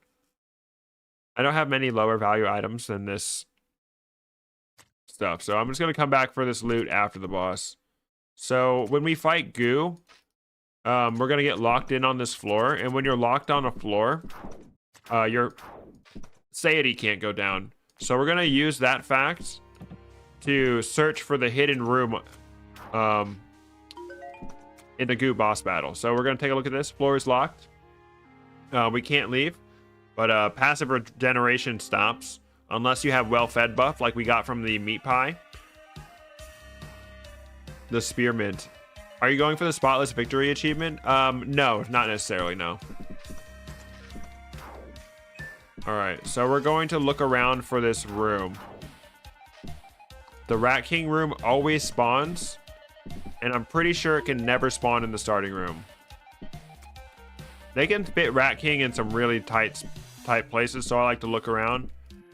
I don't have many lower value items than this stuff, so I'm just gonna come back for this loot after the boss. So when we fight Goo, we're gonna get locked in on this floor, and when you're locked on a floor, your Deity can't go down. So we're gonna use that fact to search for the hidden room in the Goo boss battle. So we're gonna take a look at this. Floor is locked. We can't leave, but passive regeneration stops unless you have well-fed buff like we got from the meat pie. The spearmint. Are you going for the spotless victory achievement? No, not necessarily, no. All right, so we're going to look around for this room. The Rat King room always spawns, and I'm pretty sure it can never spawn in the starting room. They can fit Rat King in some really tight places, so I like to look around.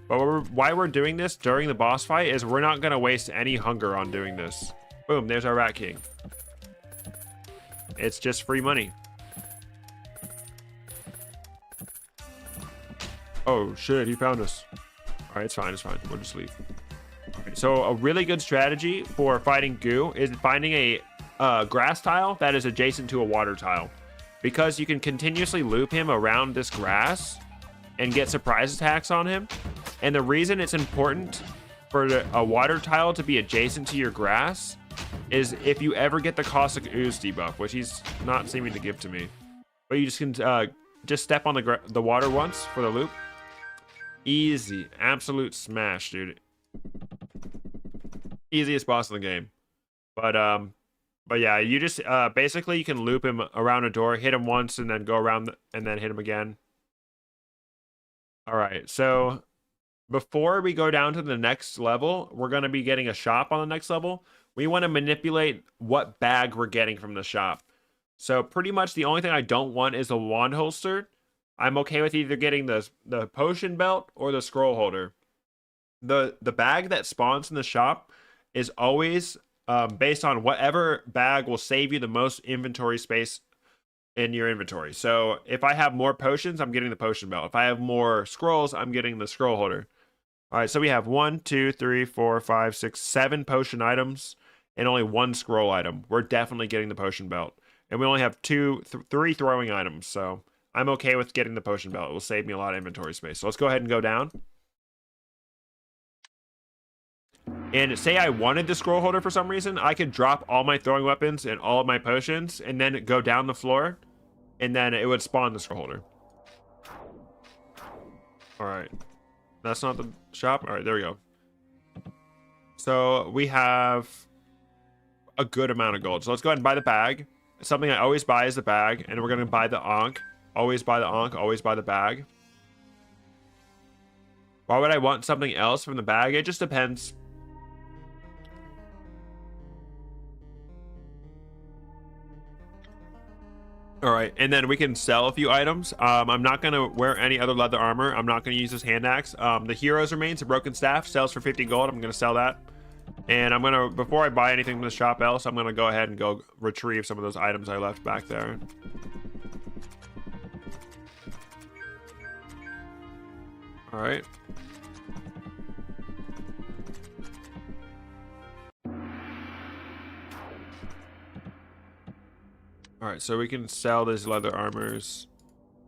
But why we're doing this during the boss fight is we're not going to waste any hunger on doing this. Boom, there's our Rat King. It's just free money. Oh shit, he found us. All right, it's fine, it's fine. We'll just leave. Okay, so a really good strategy for fighting Goo is finding a grass tile that is adjacent to a water tile, because you can continuously loop him around this grass and get surprise attacks on him. And the reason it's important for a water tile to be adjacent to your grass is if you ever get the Caustic Ooze debuff, which he's not seeming to give to me, but you just can just step on the water once for the loop. Easy, absolute smash, dude. Easiest boss in the game. But yeah, you just basically you can loop him around a door, hit him once, and then go around and then hit him again. All right, so before we go down to the next level, we're going to be getting a shop on the next level. We want to manipulate what bag we're getting from the shop. So pretty much the only thing I don't want is a wand holster. I'm okay with either getting the potion belt or the scroll holder. The bag that spawns in the shop is always based on whatever bag will save you the most inventory space in your inventory. So if I have more potions, I'm getting the potion belt. If I have more scrolls, I'm getting the scroll holder. All right, so we have 1, 2, 3, 4, 5, 6, 7 potion items and only 1 scroll item. We're definitely getting the potion belt. And we only have 3 throwing items, so I'm okay with getting the potion belt. It will save me a lot of inventory space. So let's go ahead and go down. And say I wanted the scroll holder for some reason, I could drop all my throwing weapons and all of my potions and then go down the floor, and then it would spawn the scroll holder. All right. That's not the shop. All right, there we go. So we have a good amount of gold. So let's go ahead and buy the bag. Something I always buy is the bag, and we're going to buy the Ankh. Always buy the Ankh, always buy the bag. Why would I want something else from the bag? It just depends. All right, and then we can sell a few items. I'm not gonna wear any other leather armor. I'm not gonna use this hand axe. The hero's remains, a broken staff, sells for 50 gold. I'm gonna sell that. And I'm gonna, before I buy anything from the shop else, I'm gonna go ahead and go retrieve some of those items I left back there. All right. All right, so we can sell these leather armors.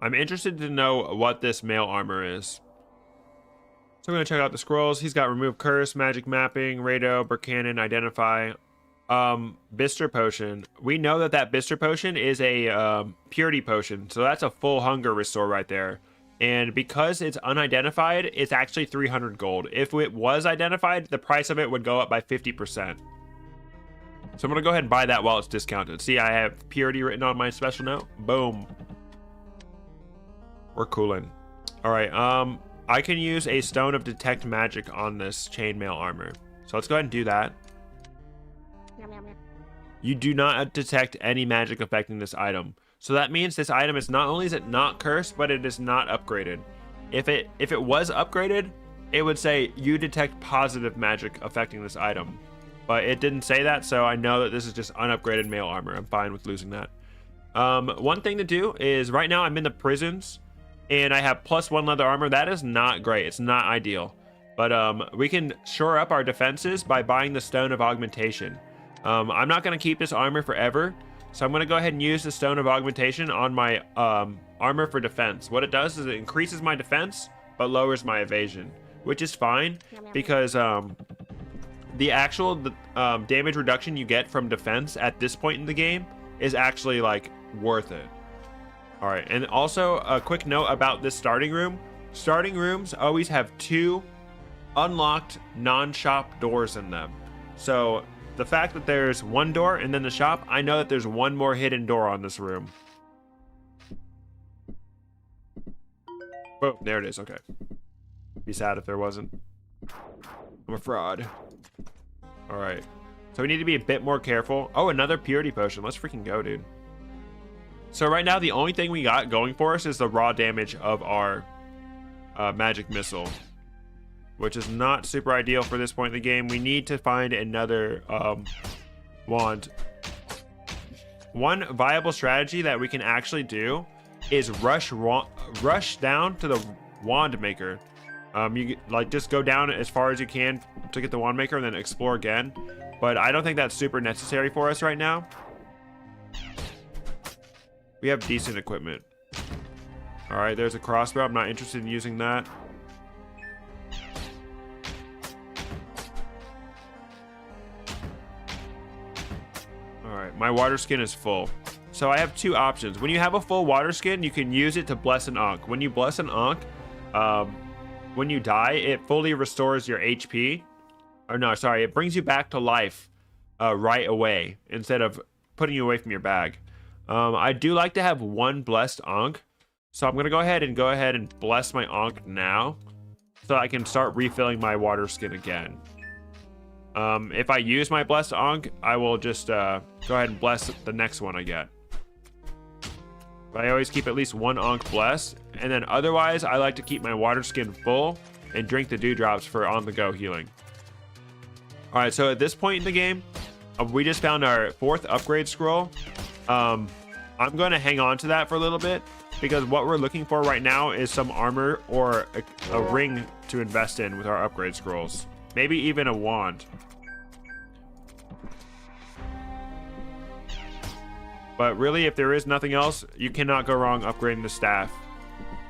I'm interested to know what this mail armor is. So I'm gonna check out the scrolls. He's got remove curse, magic mapping, rado, Burkanon, identify, Bister potion. We know that that Bister potion is a purity potion, so that's a full hunger restore right there. And because it's unidentified, it's actually 300 gold. If it was identified, the price of it would go up by 50%. So I'm gonna go ahead and buy that while it's discounted. See, I have purity written on my special note. Boom. We're cooling. All right, I can use a stone of detect magic on this chainmail armor. So let's go ahead and do that. You do not detect any magic affecting this item. So that means this item is not only is it not cursed, but it is not upgraded. If it was upgraded, it would say you detect positive magic affecting this item. But it didn't say that, so I know that this is just unupgraded mail armor. I'm fine with losing that. One thing to do is right now I'm in the prisons and I have +1 leather armor. That is not great. It's not ideal. But we can shore up our defenses by buying the stone of augmentation. I'm not going to keep this armor forever, so I'm going to go ahead and use the stone of augmentation on my armor for defense. What it does is it increases my defense but lowers my evasion, which is fine because the actual damage reduction you get from defense at this point in the game is actually like worth it. All right, and also a quick note about this starting room. Starting rooms always have 2 unlocked non-shop doors in them. So the fact that there's 1 door and then the shop, I know that there's 1 more hidden door on this room. Oh, there it is. Okay. Be sad if there wasn't. I'm a fraud. All right. So we need to be a bit more careful. Oh, another purity potion. Let's freaking go, dude. So right now, the only thing we got going for us is the raw damage of our magic missile, which is not super ideal for this point in the game. We need to find another wand. One viable strategy that we can actually do is rush down to the wand maker. You like just go down as far as you can to get the wand maker and then explore again. But I don't think that's super necessary for us right now. We have decent equipment. All right, there's a crossbow. I'm not interested in using that. All right, my water skin is full. So I have 2 options. When you have a full water skin, you can use it to bless an Ankh. When you bless an Ankh, when you die, it fully restores your HP. Or no, sorry, it brings you back to life right away instead of putting you away from your bag. I do like to have 1 blessed Ankh. So I'm going to go ahead and bless my Ankh now so I can start refilling my water skin again. If I use my blessed Ankh, I will just go ahead and bless the next one I get. But I always keep at least 1 Ankh blessed, and then otherwise I like to keep my water skin full and drink the dewdrops for on-the-go healing. All right, so at this point in the game, we just found our 4th upgrade scroll. I'm going to hang on to that for a little bit because what we're looking for right now is some armor or a ring to invest in with our upgrade scrolls. Maybe even a wand. But really, if there is nothing else, you cannot go wrong upgrading the staff.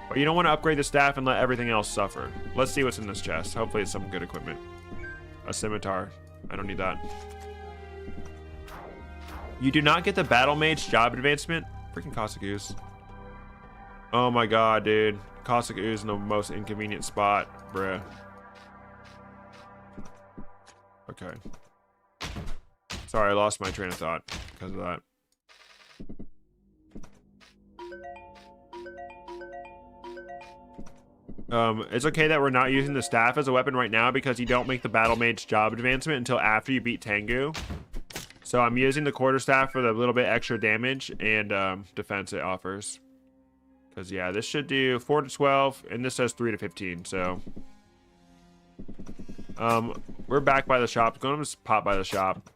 But you don't want to upgrade the staff and let everything else suffer. Let's see what's in this chest. Hopefully it's some good equipment. A scimitar. I don't need that. You do not get the Battle Mage job advancement. Freaking Cossack Ooze. Oh my god, dude. Cossack Ooze in the most inconvenient spot. Bruh. Okay. Sorry, I lost my train of thought because of that. It's okay that we're not using the staff as a weapon right now because you don't make the Battle Mage job advancement until after you beat Tengu. So I'm using the quarterstaff for the little bit extra damage and defense it offers. Because, yeah, this should do 4 to 12, and this does 3 to 15, so... we're back by the shop. Going to just pop by the shop.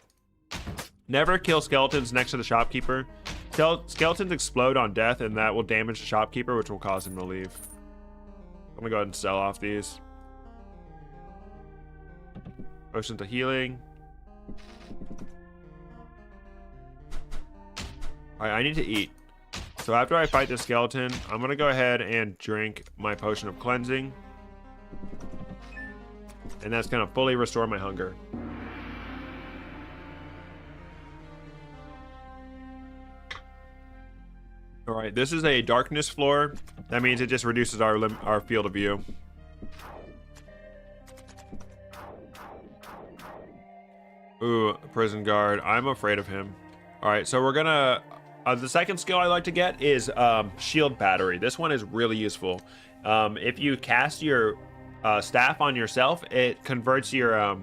Never kill skeletons next to the shopkeeper. Skeletons explode on death, and that will damage the shopkeeper, which will cause him to leave. I'm gonna go ahead and sell off these. Potions of healing. Alright, I need to eat. So after I fight the skeleton, I'm gonna go ahead and drink my potion of cleansing. And that's gonna fully restore my hunger. Alright, this is a darkness floor. That means it just reduces our field of view. Ooh, prison guard. I'm afraid of him. Alright, so we're gonna... the second skill I like to get is shield battery. This one is really useful. If you cast your staff on yourself, it converts your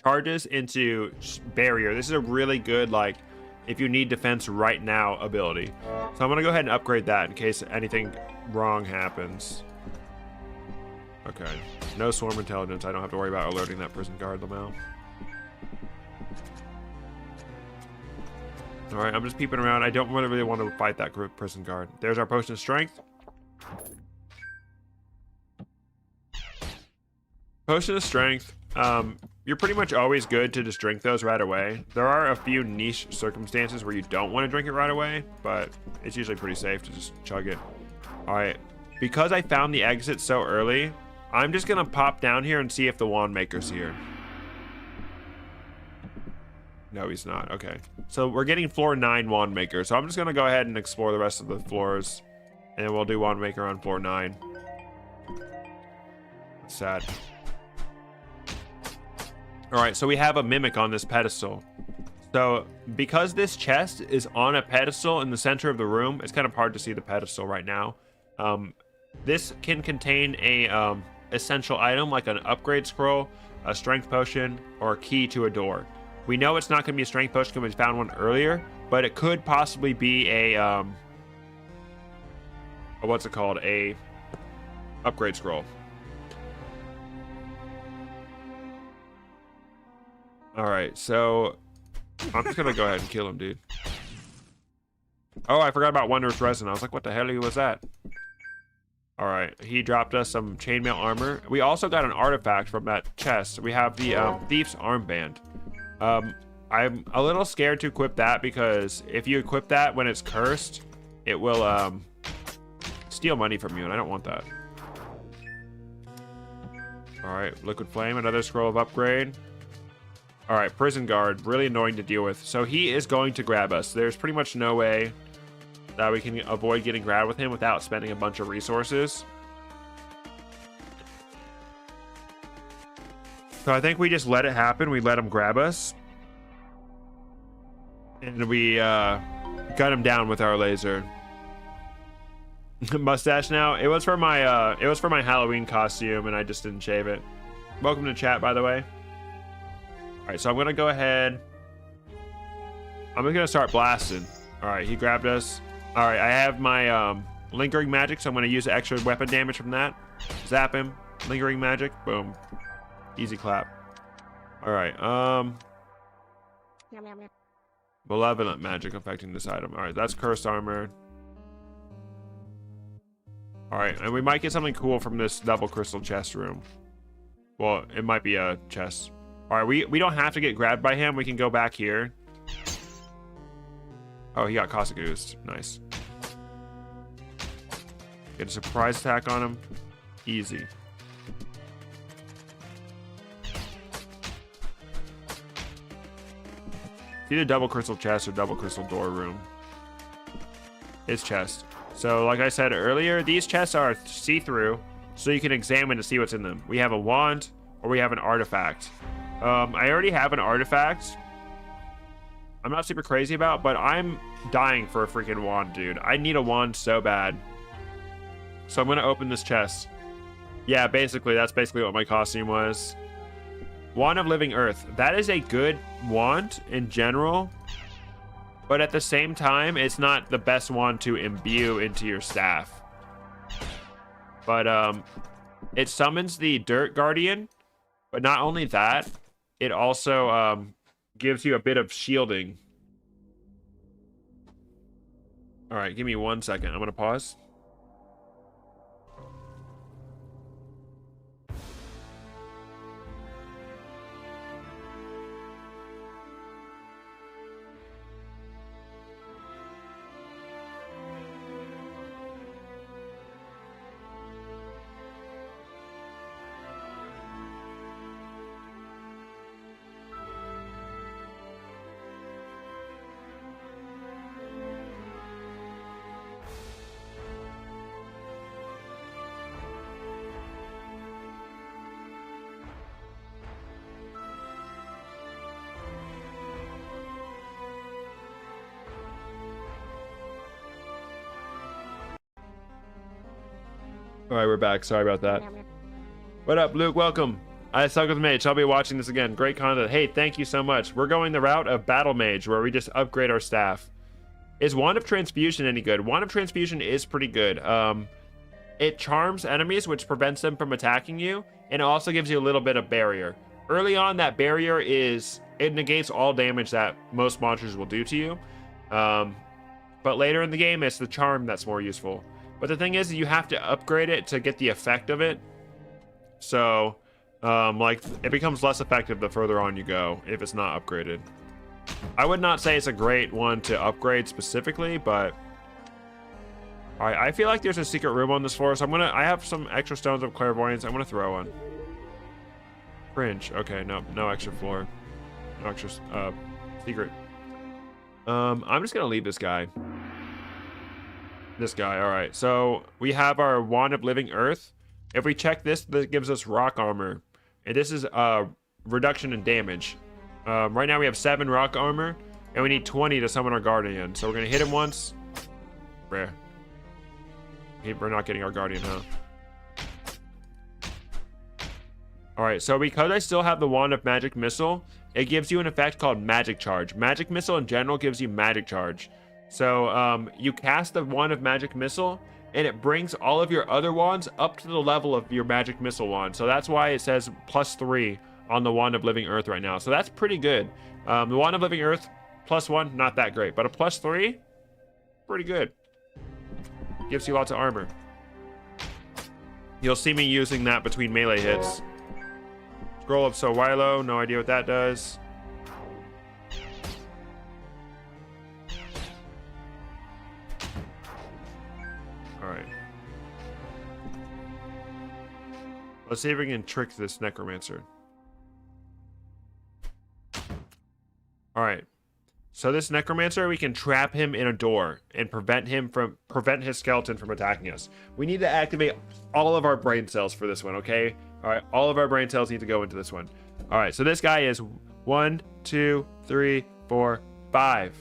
charges into barrier. This is a really good, like, if you need defense right now ability. So I'm gonna go ahead and upgrade that in case anything wrong happens. Okay, no swarm intelligence. I don't have to worry about alerting that prison guard, Lamel. All right, I'm just peeping around. I don't really want to fight that prison guard. There's our potion of strength. Potion of strength. You're pretty much always good to just drink those right away. There are a few niche circumstances where you don't want to drink it right away, but it's usually pretty safe to just chug it. All right, because I found the exit so early, I'm just gonna pop down here and see if the wand maker's here. No, he's not. Okay. So we're getting floor 9 wand maker. So I'm just going to go ahead and explore the rest of the floors. And then we'll do wand maker on floor 9. That's sad. Alright, so we have a mimic on this pedestal. So because this chest is on a pedestal in the center of the room, it's kind of hard to see the pedestal right now. This can contain a essential item like an upgrade scroll, a strength potion, or a key to a door. We know it's not going to be a strength potion because we found one earlier, but it could possibly be a, what's it called? A upgrade scroll. Alright, so I'm just going to go ahead and kill him, dude. Oh, I forgot about Wondrous Resin. I was like, what the hell was that? Alright, he dropped us some chainmail armor. We also got an artifact from that chest. We have the Thief's Armband. I'm a little scared to equip that because if you equip that when it's cursed, it will steal money from you, and I don't want that. Alright, Liquid Flame, another scroll of upgrade. Alright, Prison Guard, really annoying to deal with. So he is going to grab us. There's pretty much no way that we can avoid getting grabbed with him without spending a bunch of resources. So I think we just let it happen. We let him grab us. And we got him down with our laser. Mustache now. It was for my Halloween costume and I just didn't shave it. Welcome to chat, by the way. Alright, so I'm gonna go ahead. I'm just gonna start blasting. Alright, he grabbed us. Alright, I have my lingering magic, so I'm gonna use extra weapon damage from that. Zap him. Lingering magic. Boom. Easy clap. Alright, malevolent magic affecting this item. Alright, that's cursed armor. Alright, and we might get something cool from this double crystal chest room. Well, it might be a chest. Alright, we don't have to get grabbed by him. We can go back here. Oh, he got Caustic-Oozed. Nice. Get a surprise attack on him. Easy. It's either double crystal chest or double crystal door room. It's chest. So like I said earlier, these chests are see-through, so you can examine to see what's in them. We have a wand or we have an artifact. I already have an artifact. I'm not super crazy about, but I'm dying for a freaking wand, dude. I need a wand so bad. So I'm gonna open this chest. Yeah, basically, that's basically what my costume was. Wand of Living Earth. That is a good wand in general, but at the same time, it's not the best wand to imbue into your staff. But it summons the Dirt Guardian, but not only that, it also gives you a bit of shielding. All right, give me 1 second. I'm gonna pause. All right, we're back. Sorry about that. What up, Luke? Welcome. I suck with Mage. I'll be watching this again. Great content. Hey, thank you so much. We're going the route of Battle Mage, where we just upgrade our staff. Is Wand of Transfusion any good? Wand of Transfusion is pretty good. It charms enemies, which prevents them from attacking you, and it also gives you a little bit of barrier. Early on, that barrier it negates all damage that most monsters will do to you. But later in the game, it's the charm that's more useful. But the thing is, you have to upgrade it to get the effect of it. So, like, it becomes less effective the further on you go if it's not upgraded. I would not say it's a great one to upgrade specifically, but... Alright, I feel like there's a secret room on this floor, so I have some extra stones of clairvoyance. I'm gonna throw one. Cringe. Okay, no extra floor. No extra, secret. I'm just gonna leave this guy. This guy. All right, so we have our Wand of Living Earth. If we check this gives us rock armor, and this is reduction in damage. Right now we have 7 rock armor, and we need 20 to summon our guardian. So we're gonna hit him once. Rare. We're not getting our guardian, huh? All right, so because I still have the Wand of Magic Missile, it gives you an effect called Magic Charge. Magic Missile in general gives you Magic Charge. So you cast the Wand of Magic Missile, and it brings all of your other wands up to the level of your Magic Missile wand. So that's why it says +3 on the Wand of Living Earth right now. So that's pretty good. The Wand of Living Earth, +1, not that great. But a +3, pretty good. Gives you lots of armor. You'll see me using that between melee hits. Scroll of Sowilo, no idea what that does. Alright. Let's see if we can trick this necromancer. Alright. So this necromancer, we can trap him in a door and prevent his skeleton from attacking us. We need to activate all of our brain cells for this one, okay? Alright, all of our brain cells need to go into this one. Alright, so this guy is 1, 2, 3, 4, 5,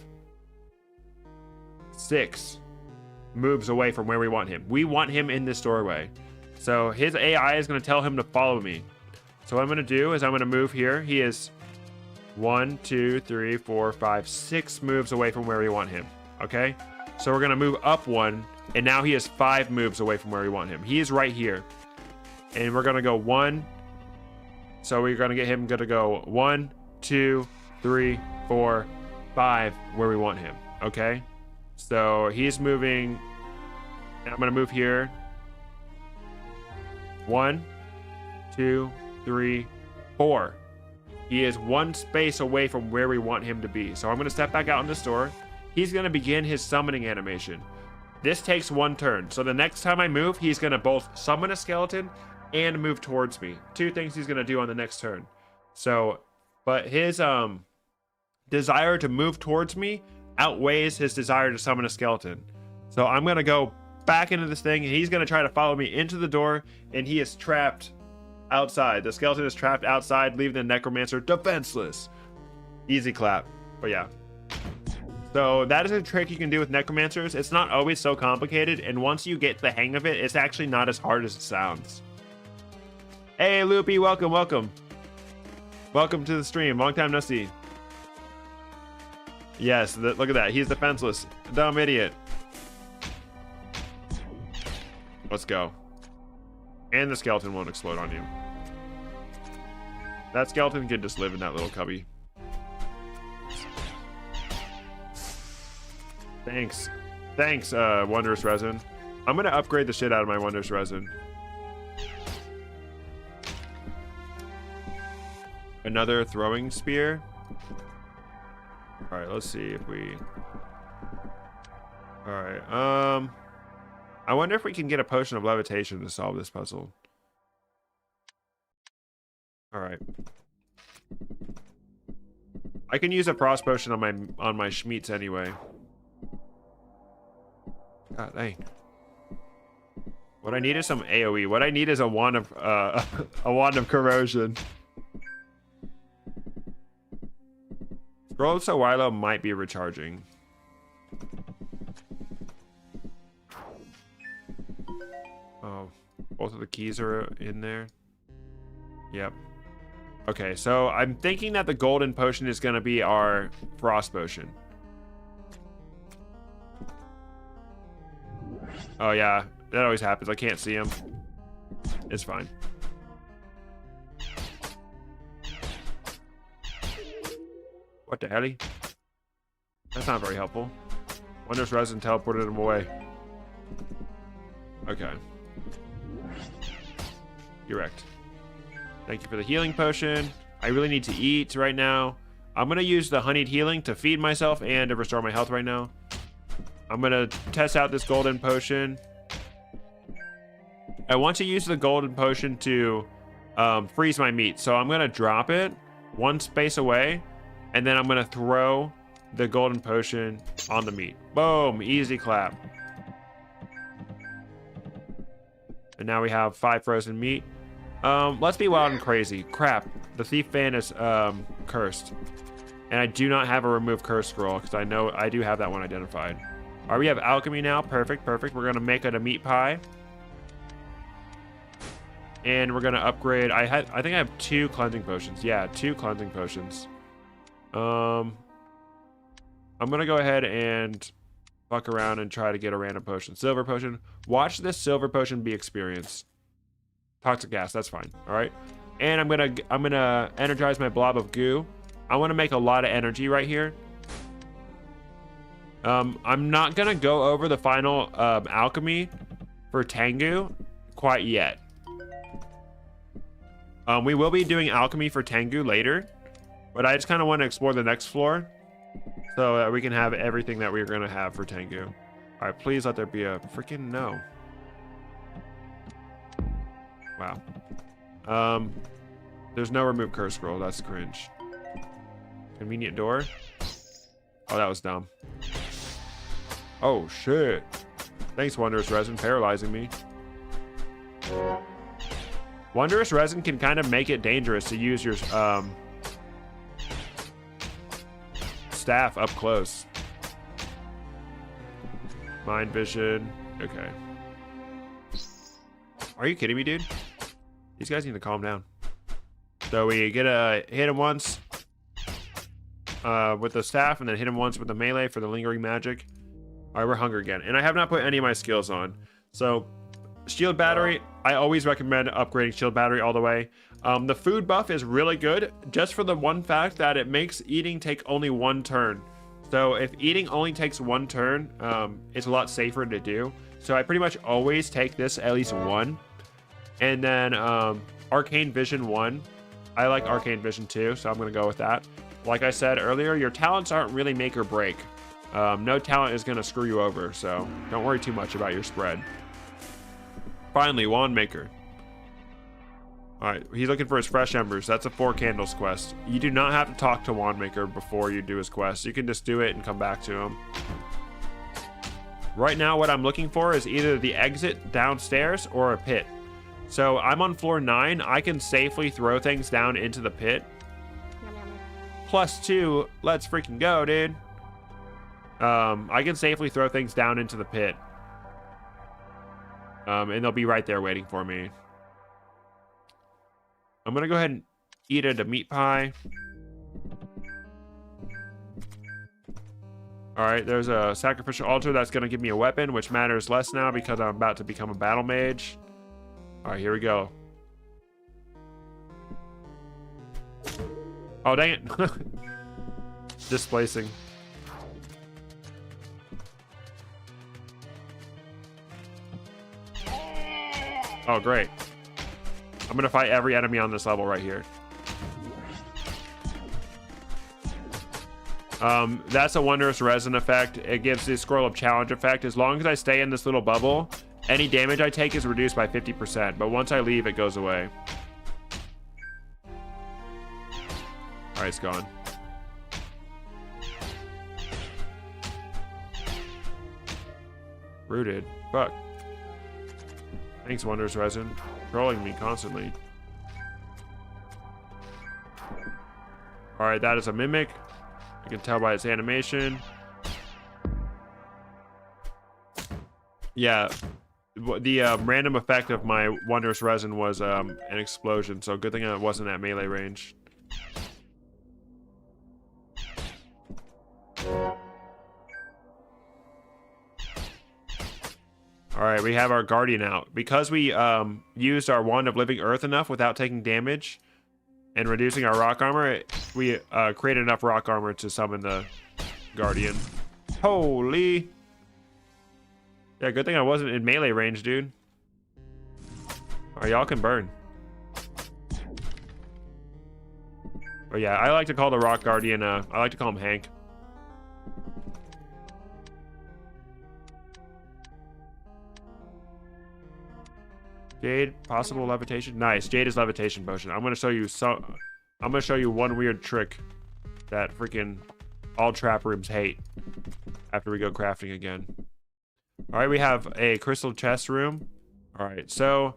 6 moves away from where we want him. We want him in this doorway. So his AI is going to tell him to follow me. So what I'm going to do is I'm going to move here. He is 1, 2, 3, 4, 5, 6 moves away from where we want him. Okay? So we're going to move up 1, and now he is 5 moves away from where we want him. He is right here. And we're going to go 1. So we're going to get him to go 1, 2, 3, 4, 5 where we want him. Okay? So he's moving. And I'm going to move here. 1, 2, 3, 4. He is 1 space away from where we want him to be. So I'm going to step back out in this door. He's going to begin his summoning animation. This takes 1 turn. So the next time I move, he's going to both summon a skeleton and move towards me. 2 things he's going to do on the next turn. So, but his desire to move towards me outweighs his desire to summon a skeleton. So I'm going to go back into this thing, and he's going to try to follow me into the door, and he is trapped outside. The skeleton is trapped outside, leaving the necromancer defenseless. Easy clap. But yeah. So that is a trick you can do with necromancers. It's not always so complicated, and once you get the hang of it, it's actually not as hard as it sounds. Hey, Loopy, welcome, welcome. Welcome to the stream. Long time no see. Yes, look at that. He's defenseless. Dumb idiot. Let's go. And the skeleton won't explode on you. That skeleton can just live in that little cubby. Thanks. Thanks, Wondrous Resin. I'm gonna upgrade the shit out of my Wondrous Resin. Another throwing spear. Alright, let's see if we... Alright, I wonder if we can get a potion of levitation to solve this puzzle. Alright. I can use a frost potion on my Schmeats anyway. God dang. What I need is some AoE. What I need is a wand of a wand of corrosion. Scroll of Sawilo might be recharging. Oh, both of the keys are in there. Yep. Okay, so I'm thinking that the golden potion is going to be our frost potion. Oh yeah, that always happens. I can't see him. It's fine. What the hell? That's not very helpful. Wondrous Resin teleported him away. Okay. You're wrecked. Thank you for the healing potion. I really need to eat right now. I'm going to use the honeyed healing to feed myself and to restore my health right now. I'm going to test out this golden potion. I want to use the golden potion to freeze my meat. So I'm going to drop it one space away. And then I'm going to throw the golden potion on the meat. Boom. Easy clap. And now we have 5 frozen meat. Let's be wild and crazy. Crap. The thief fan is cursed. And I do not have a remove curse scroll because I know I do have that one identified. All right, we have alchemy now. Perfect, perfect. We're going to make it a meat pie. And we're going to upgrade. I think I have 2 cleansing potions. Yeah, 2 cleansing potions. I'm going to go ahead and fuck around and try to get a random potion. Silver potion. Watch this silver potion be experienced. Toxic gas, that's fine. All right. And I'm gonna energize my blob of goo. I want to make a lot of energy right here. I'm not gonna go over the final alchemy for Tengu quite yet. We will be doing alchemy for Tengu later, but I just kind of want to explore the next floor so that we can have everything that we're gonna have for Tengu. All right, please let there be a freaking no. Wow. There's no remove curse scroll. That's cringe. Convenient door. Oh, that was dumb. Oh, shit. Thanks, Wondrous Resin, paralyzing me. Wondrous Resin can kind of make it dangerous to use your staff up close. Mind vision. Okay. Are you kidding me, dude? These guys need to calm down. So we get a hit him once with the staff, and then hit him once with the melee for the lingering magic. All right, we're hungry again, and I have not put any of my skills on. So shield battery, I always recommend upgrading shield battery all the way. The food buff is really good, just for the one fact that it makes eating take only 1 turn. So if eating only takes 1 turn, it's a lot safer to do. So I pretty much always take this at least 1. And then Arcane Vision 1. I like Arcane Vision 2, so I'm going to go with that. Like I said earlier, your talents aren't really make or break. No talent is going to screw you over, so don't worry too much about your spread. Finally, Wand Maker. Alright, he's looking for his fresh embers. That's a 4 candles quest. You do not have to talk to Wand Maker before you do his quest. You can just do it and come back to him. Right now, what I'm looking for is either the exit downstairs or a pit. So I'm on floor 9. I can safely throw things down into the pit. +2. Let's freaking go, dude. I can safely throw things down into the pit. And they'll be right there waiting for me. I'm going to go ahead and Eat a meat pie. All right, there's a sacrificial altar that's going to give me a weapon, which matters less now because I'm about to become a battle mage. All right, here we go. Oh, dang it. Displacing. Oh, great. I'm going to fight every enemy on this level right here. That's a wondrous resin effect. It gives the scroll of challenge effect. As long as I stay in this little bubble, any damage I take is reduced by 50%, but once I leave, it goes away. All right, it's gone. Rooted. Fuck. Thanks, wondrous resin. Trolling me constantly. All right, that is a mimic. You can tell by its animation. Yeah, the random effect of my wondrous resin was an explosion, so good thing I wasn't at melee range. All right, we have our guardian out. Because we used our wand of living earth enough without taking damage and reducing our rock armor, we created enough rock armor to summon the guardian. Holy. Yeah, good thing I wasn't in melee range, dude. All right, y'all can burn. But yeah, I like to call the rock guardian, I like to call him Hank. Jade, possible levitation. Nice. Jade is levitation potion. I'm gonna show you one weird trick that freaking all trap rooms hate after we go crafting again. All right, we have a crystal chest room. All right, so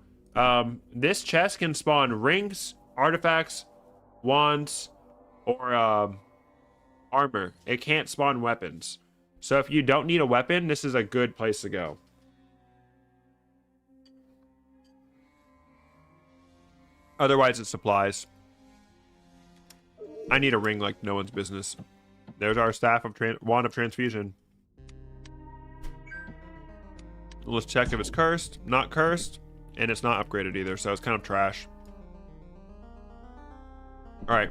this chest can spawn rings, artifacts, wands, or armor. It can't spawn weapons. So if you don't need a weapon, this is a good place to go. Otherwise, it's supplies. I need a ring like no one's business. There's our staff of wand of transfusion. Let's check if it's cursed. Not cursed, and it's not upgraded either, so it's kind of trash. All right.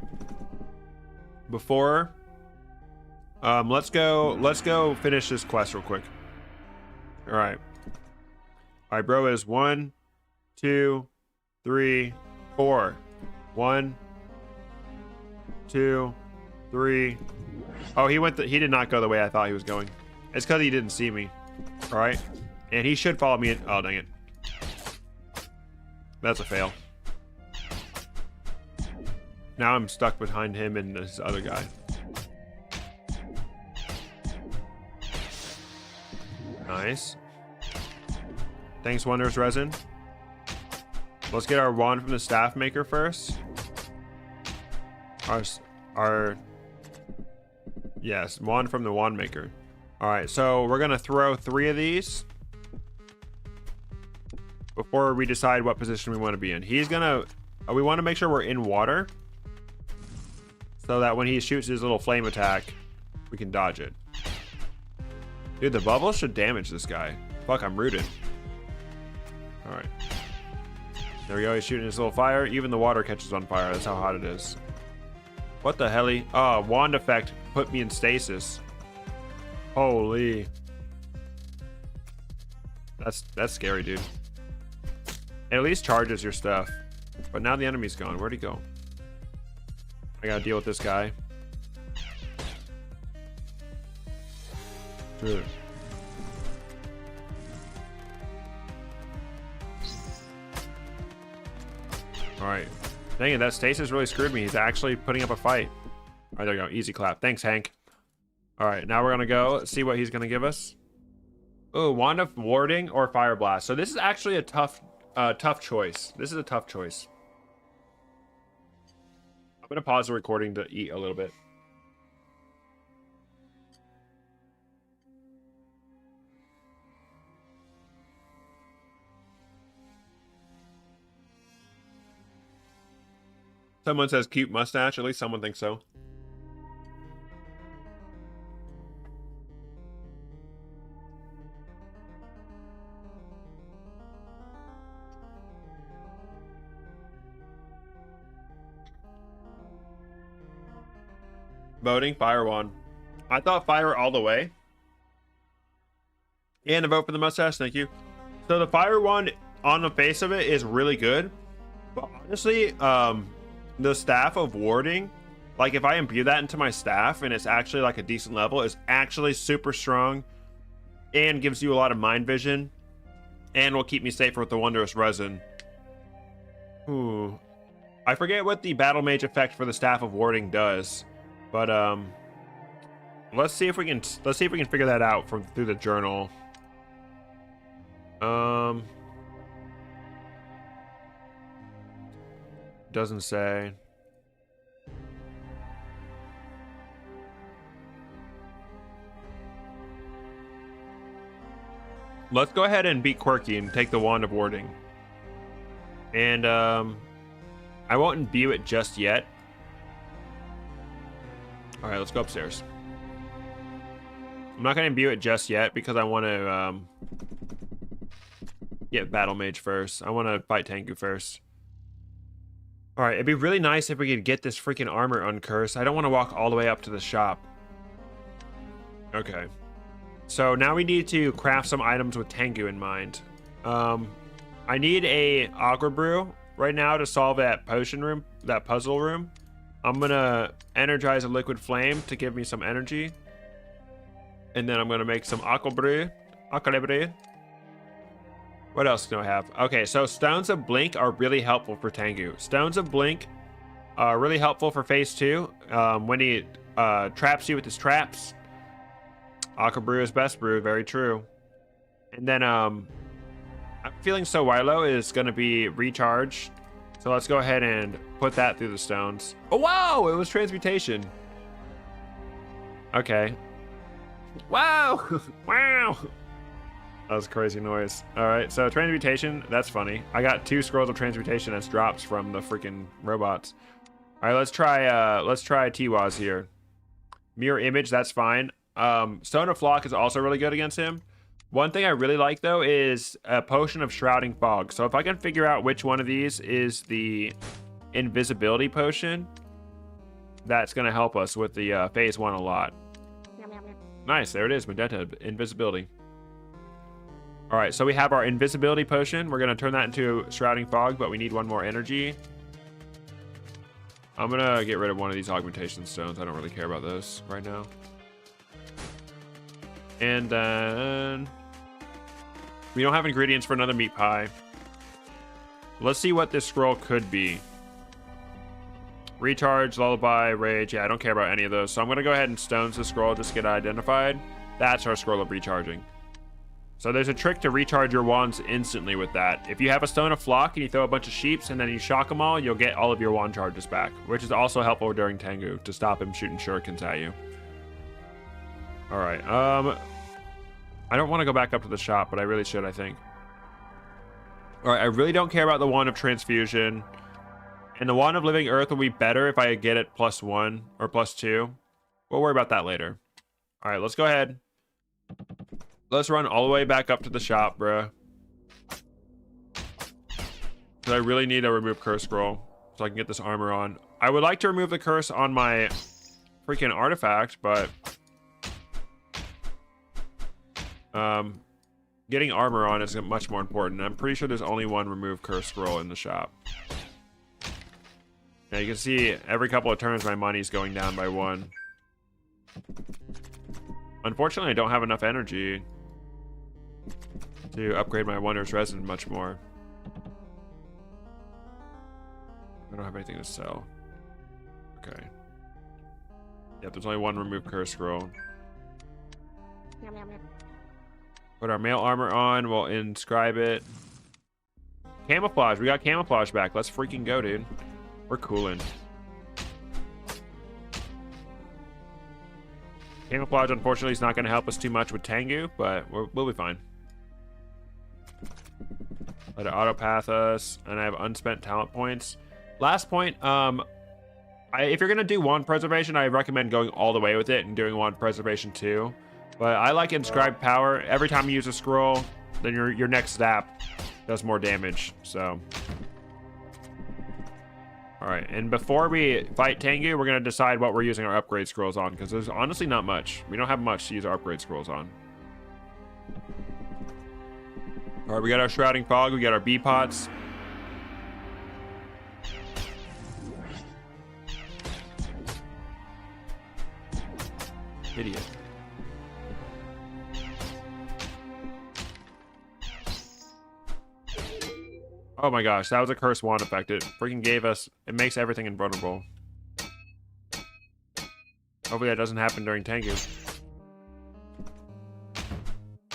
Before, let's go finish this quest real quick. All right. All right, bro is 1, 2, 3, 4. 1, 2, 3. Oh, he did not go the way I thought he was going. It's because he didn't see me. All right. And he should follow me in. Oh, dang it. That's a fail. Now I'm stuck behind him and this other guy. Nice. Thanks, wondrous resin. Let's get our wand from the staff maker first. Yes, wand from the wand maker. All right, so we're gonna throw 3 of these before we decide what position we want to be in. We want to make sure we're in water so that when he shoots his little flame attack, we can dodge it. Dude, the bubble should damage this guy. Fuck, I'm rooted. All right. There we go, he's shooting his little fire. Even the water catches on fire. That's how hot it is. What the hell? Oh, wand effect put me in stasis. Holy. That's scary, dude. It at least charges your stuff. But now the enemy's gone. Where'd he go? I gotta deal with this guy. Dude. Alright. Dang it, that stasis really screwed me. He's actually putting up a fight. Alright, there we go. Easy clap. Thanks, Hank. Alright, now we're gonna go see what he's gonna give us. Oh, wand of warding or fire blast. So this is actually a tough choice. This is a tough choice. I'm gonna pause the recording to eat a little bit. Someone says cute mustache. At least someone thinks so. Voting fire one. I thought fire all the way. And a vote for the mustache. Thank you. So the fire one on the face of it is really good. But honestly, the staff of warding, like if I imbue that into my staff and it's actually like a decent level, is actually super strong and gives you a lot of mind vision and will keep me safer with the wondrous resin. Ooh. I forget what the battle mage effect for the staff of warding does, but let's see if we can figure that out from through the journal. Doesn't say. Let's go ahead and be quirky and take the wand of warding. And I won't imbue it just yet. All right, let's go upstairs. I'm not gonna imbue it just yet because I want to get battle mage first. I want to fight Tengu first. All right, it'd be really nice if we could get this freaking armor uncursed. I don't want to walk all the way up to the shop. Okay. So now we need to craft some items with Tengu in mind. I need a aqua brew right now to solve that potion room, that puzzle room. I'm gonna energize a liquid flame to give me some energy. And then I'm gonna make some aqua brew. What else do I have? Okay, so Stones of Blink are really helpful for Tengu. Stones of Blink are really helpful for phase 2. When he traps you with his traps. Aqua Brew is best brew, very true. And then I'm feeling so Wilo is going to be recharged. So let's go ahead and put that through the stones. Oh, wow! It was transmutation. Okay. Wow! Wow! That was a crazy noise. All right, so transmutation, that's funny. I got 2 scrolls of transmutation as drops from the freaking robots. All right, let's try Tiwaz here. Mirror image, that's fine. Stone of Flock is also really good against him. One thing I really like though is a potion of shrouding fog. So if I can figure out which one of these is the invisibility potion, that's gonna help us with the phase 1 a lot. Nice, there it is, Magenta invisibility. All right, so we have our invisibility potion. We're gonna turn that into shrouding fog, but we need 1 more energy. I'm gonna get rid of one of these augmentation stones. I don't really care about those right now. And then we don't have ingredients for another meat pie. Let's see what this scroll could be. Recharge, lullaby, rage. Yeah, I don't care about any of those. So I'm gonna go ahead and stones the scroll just to get identified. That's our scroll of recharging. So there's a trick to recharge your wands instantly with that. If you have a Stone of Flock and you throw a bunch of sheeps and then you shock them all, you'll get all of your wand charges back, which is also helpful during Tengu to stop him shooting shurikens at you. All right, I don't want to go back up to the shop, but I really should, I think. All right, I really don't care about the Wand of Transfusion. And the Wand of Living Earth will be better if I get it +1 or +2. We'll worry about that later. All right, let's go ahead. Let's run all the way back up to the shop, bruh. Because I really need to remove Curse Scroll so I can get this armor on. I would like to remove the curse on my freaking artifact, but getting armor on is much more important. I'm pretty sure there's only 1 remove curse scroll in the shop. Now you can see every couple of turns my money's going down by 1. Unfortunately, I don't have enough energy to upgrade my wondrous resin much more. I don't have anything to sell. Okay. Yep, there's only 1 remove curse scroll. Put our mail armor on. We'll inscribe it. Camouflage. We got camouflage back. Let's freaking go, dude. We're cooling. Camouflage, unfortunately, is not going to help us too much with Tengu, but we'll be fine. Let it auto-path us. And I have unspent talent points. Last point, if you're gonna do wand preservation, I recommend going all the way with it and doing wand preservation too. But I like inscribed power. Every time you use a scroll, then your next zap does more damage. So, all right. And before we fight Tengu, we're gonna decide what we're using our upgrade scrolls on, because there's honestly not much. We don't have much to use our upgrade scrolls on. All right, we got our shrouding fog. We got our bee pots. Idiot. Oh my gosh, that was a cursed wand effect. It freaking gave us... It makes everything invulnerable. Hopefully that doesn't happen during Tengu.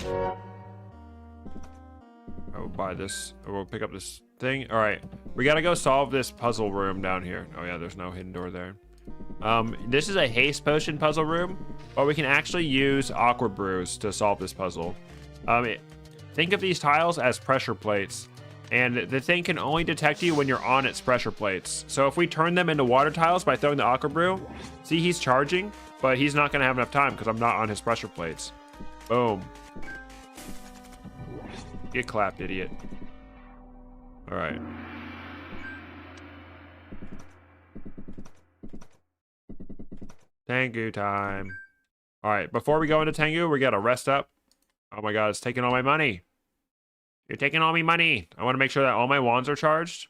I will buy this. Or we'll pick up this thing. Alright, we gotta go solve this puzzle room down here. Oh yeah, there's no hidden door there. This is a haste potion puzzle room, but we can actually use aqua brews to solve this puzzle. Think of these tiles as pressure plates, and the thing can only detect you when you're on its pressure plates. So if we turn them into water tiles by throwing the aqua brew, see, he's charging, but he's not gonna have enough time because I'm not on his pressure plates. Boom. Get clapped, idiot. All right. Tengu time. All right, before we go into Tengu, we gotta rest up. Oh my god, it's taking all my money. You're taking all my money. I want to make sure that all my wands are charged.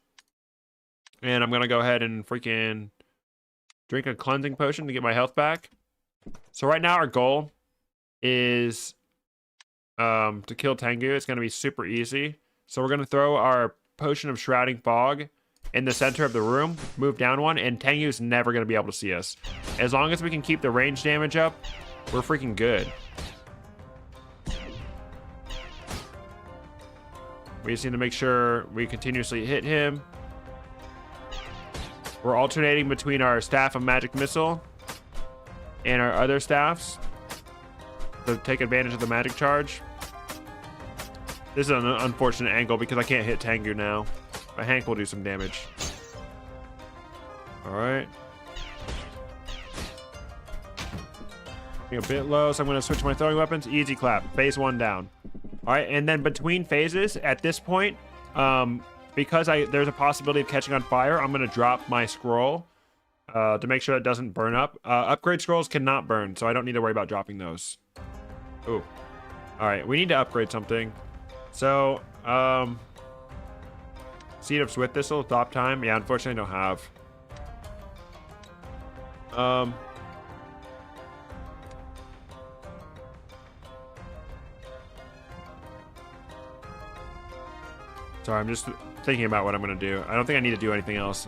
And I'm gonna go ahead and freaking drink a cleansing potion to get my health back. So right now our goal is to kill Tengu. It's gonna be super easy. So we're gonna throw our potion of shrouding fog in the center of the room, move down one, and Tengu's never going to be able to see us. As long as we can keep the range damage up, we're freaking good. We just need to make sure we continuously hit him. We're alternating between our staff of magic missile and our other staffs to take advantage of the magic charge. This is an unfortunate angle because I can't hit Tengu now. But Hank will do some damage. Alright. A bit low, so I'm going to switch my throwing weapons. Easy clap. Phase 1 down. Alright, and then between phases, at this point, because there's a possibility of catching on fire, I'm going to drop my scroll to make sure it doesn't burn up. Upgrade scrolls cannot burn, so I don't need to worry about dropping those. Ooh. Alright, we need to upgrade something. So, Seed of Swift Thistle, top time. Yeah, unfortunately I don't have. Sorry, I'm just thinking about what I'm going to do. I don't think I need to do anything else.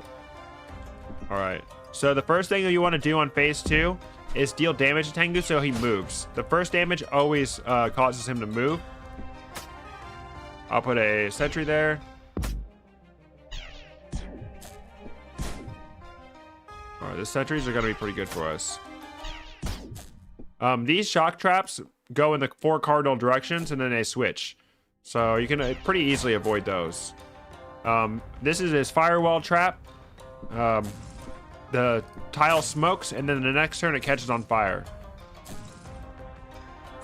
Alright. So the first thing that you want to do on phase 2 is deal damage to Tengu so he moves. The first damage always causes him to move. I'll put a sentry there. Alright, the sentries are going to be pretty good for us. These shock traps go in the 4 cardinal directions and then they switch. So you can pretty easily avoid those. This is his firewall trap. The tile smokes and then the next turn it catches on fire.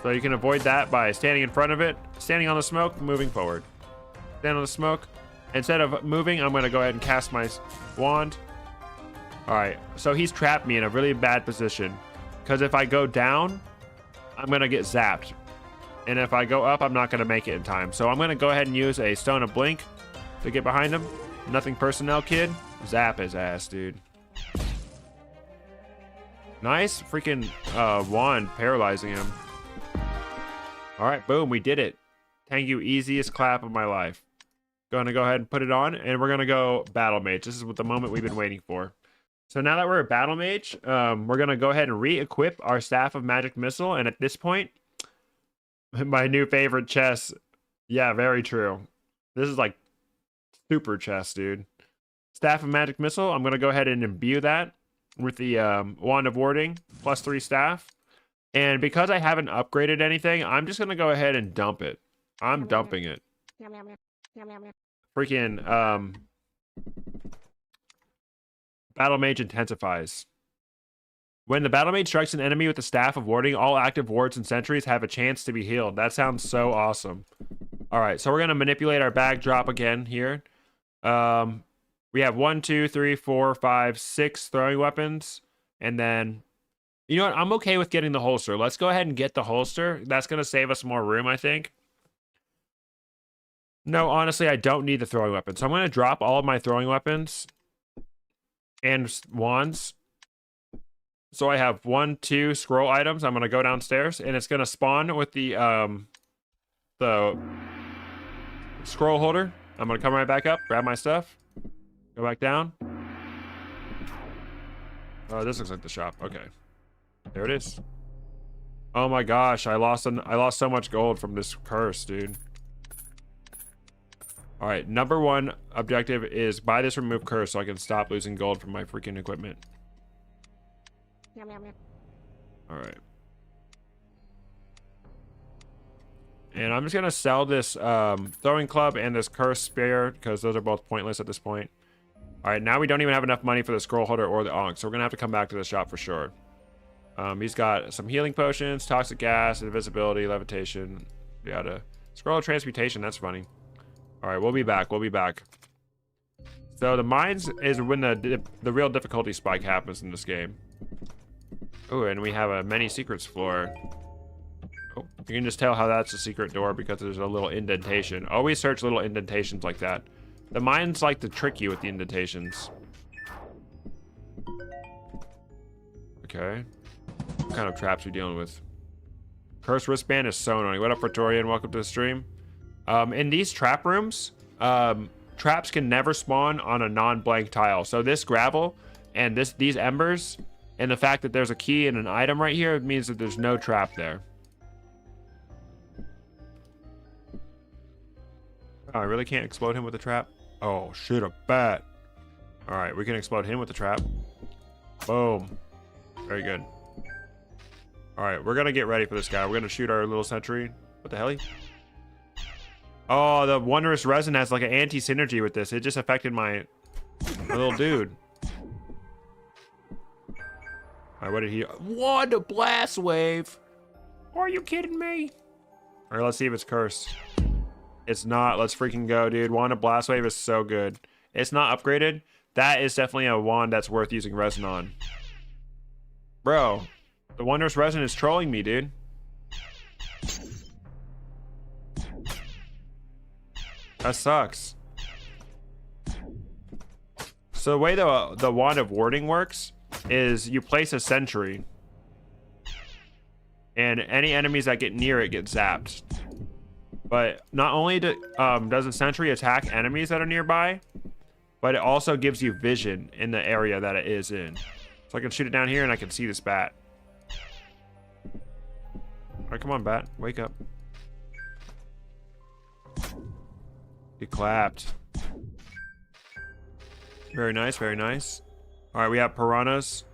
So you can avoid that by standing in front of it, standing on the smoke, moving forward. Stand on the smoke. Instead of moving, I'm going to go ahead and cast my wand. Alright, so he's trapped me in a really bad position. Because if I go down, I'm going to get zapped. And if I go up, I'm not going to make it in time. So I'm going to go ahead and use a Stone of Blink to get behind him. Nothing personnel, kid. Zap his ass, dude. Nice freaking wand paralyzing him. Alright, boom, we did it. Tengu, easiest clap of my life. Going to go ahead and put it on, and we're going to go Battle Mage. This is the moment we've been waiting for. So now that we're a Battle Mage, we're going to go ahead and re-equip our Staff of Magic Missile, and at this point, my new favorite chest. Yeah, very true. This is like super chest, dude. Staff of Magic Missile, I'm going to go ahead and imbue that with the Wand of Warding, +3 staff. And because I haven't upgraded anything, I'm just going to go ahead and dump it. I'm dumping it. Freaking, Battle Mage intensifies. When the Battle Mage strikes an enemy with the Staff of Warding, all active wards and sentries have a chance to be healed. That sounds so awesome. All right, so we're going to manipulate our bag drop again here. We have 1, 2, 3, 4, 5, 6 throwing weapons. And then, you know what? I'm okay with getting the holster. Let's go ahead and get the holster. That's going to save us more room, I think. No, honestly, I don't need the throwing weapon. So I'm going to drop all of my throwing weapons and wands. So I have 1, 2 scroll items. I'm going to go downstairs, and it's going to spawn with the scroll holder. I'm going to come right back up, grab my stuff, go back down. Oh, this looks like the shop. Okay. There it is. Oh my gosh, I lost so much gold from this curse, dude. All right, number 1 objective is buy this remove curse so I can stop losing gold from my freaking equipment. All right. And I'm just gonna sell this throwing club and this curse spear because those are both pointless at this point. All right, now we don't even have enough money for the scroll holder or the onk, so we're gonna have to come back to the shop for sure. He's got some healing potions, toxic gas, invisibility, levitation. Yada. Scroll of transmutation. That's funny. All right, we'll be back. We'll be back. So the mines is when the real difficulty spike happens in this game. Oh, and we have a many secrets floor. Oh, you can just tell how that's a secret door because there's a little indentation. Always search little indentations like that. The mines like to trick you with the indentations. Okay. What kind of traps are we dealing with? Curse wristband is so annoying. What up, Praetorian? Welcome to the stream. In these trap rooms, traps can never spawn on a non-blank tile. So this gravel and these embers and the fact that there's a key and an item right here means that there's no trap there. Oh, I really can't explode him with a trap? Oh, shit, a bat. All right, we can explode him with the trap. Boom. Very good. All right, we're going to get ready for this guy. We're going to shoot our little sentry. What the hell? Oh, the wondrous resin has like an anti-synergy with this. It just affected my little dude. All right, what did he... What a blast wave. Are you kidding me? All right, let's see if it's cursed. It's not. Let's freaking go, dude. Wand of Blast Wave is so good. It's not upgraded. That is definitely a wand that's worth using resin on. Bro, the wondrous resin is trolling me, dude. That sucks. So the way the wand of warding works is you place a sentry, and any enemies that get near it get zapped. But not only does a sentry attack enemies that are nearby, but it also gives you vision in the area that it is in. So I can shoot it down here and I can see this bat. All right, come on, bat. Wake up. Get clapped. Very nice, very nice. All right, we have piranhas.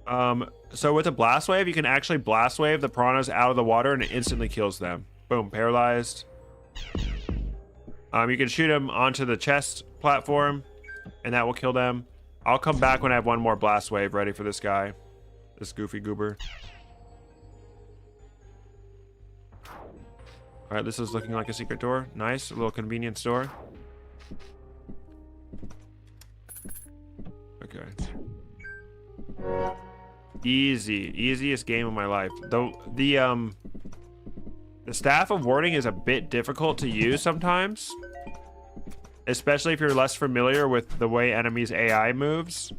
So with a blast wave, you can actually blast wave the piranhas out of the water and it instantly kills them. Boom, paralyzed. You can shoot them onto the chest platform and that will kill them. I'll come back when I have one more blast wave ready for this guy. This goofy goober. All right, this is looking like a secret door. Nice, a little convenience store. Okay. Easy, easiest game of my life. The Staff of Warding is a bit difficult to use sometimes, especially if you're less familiar with the way enemies' AI moves,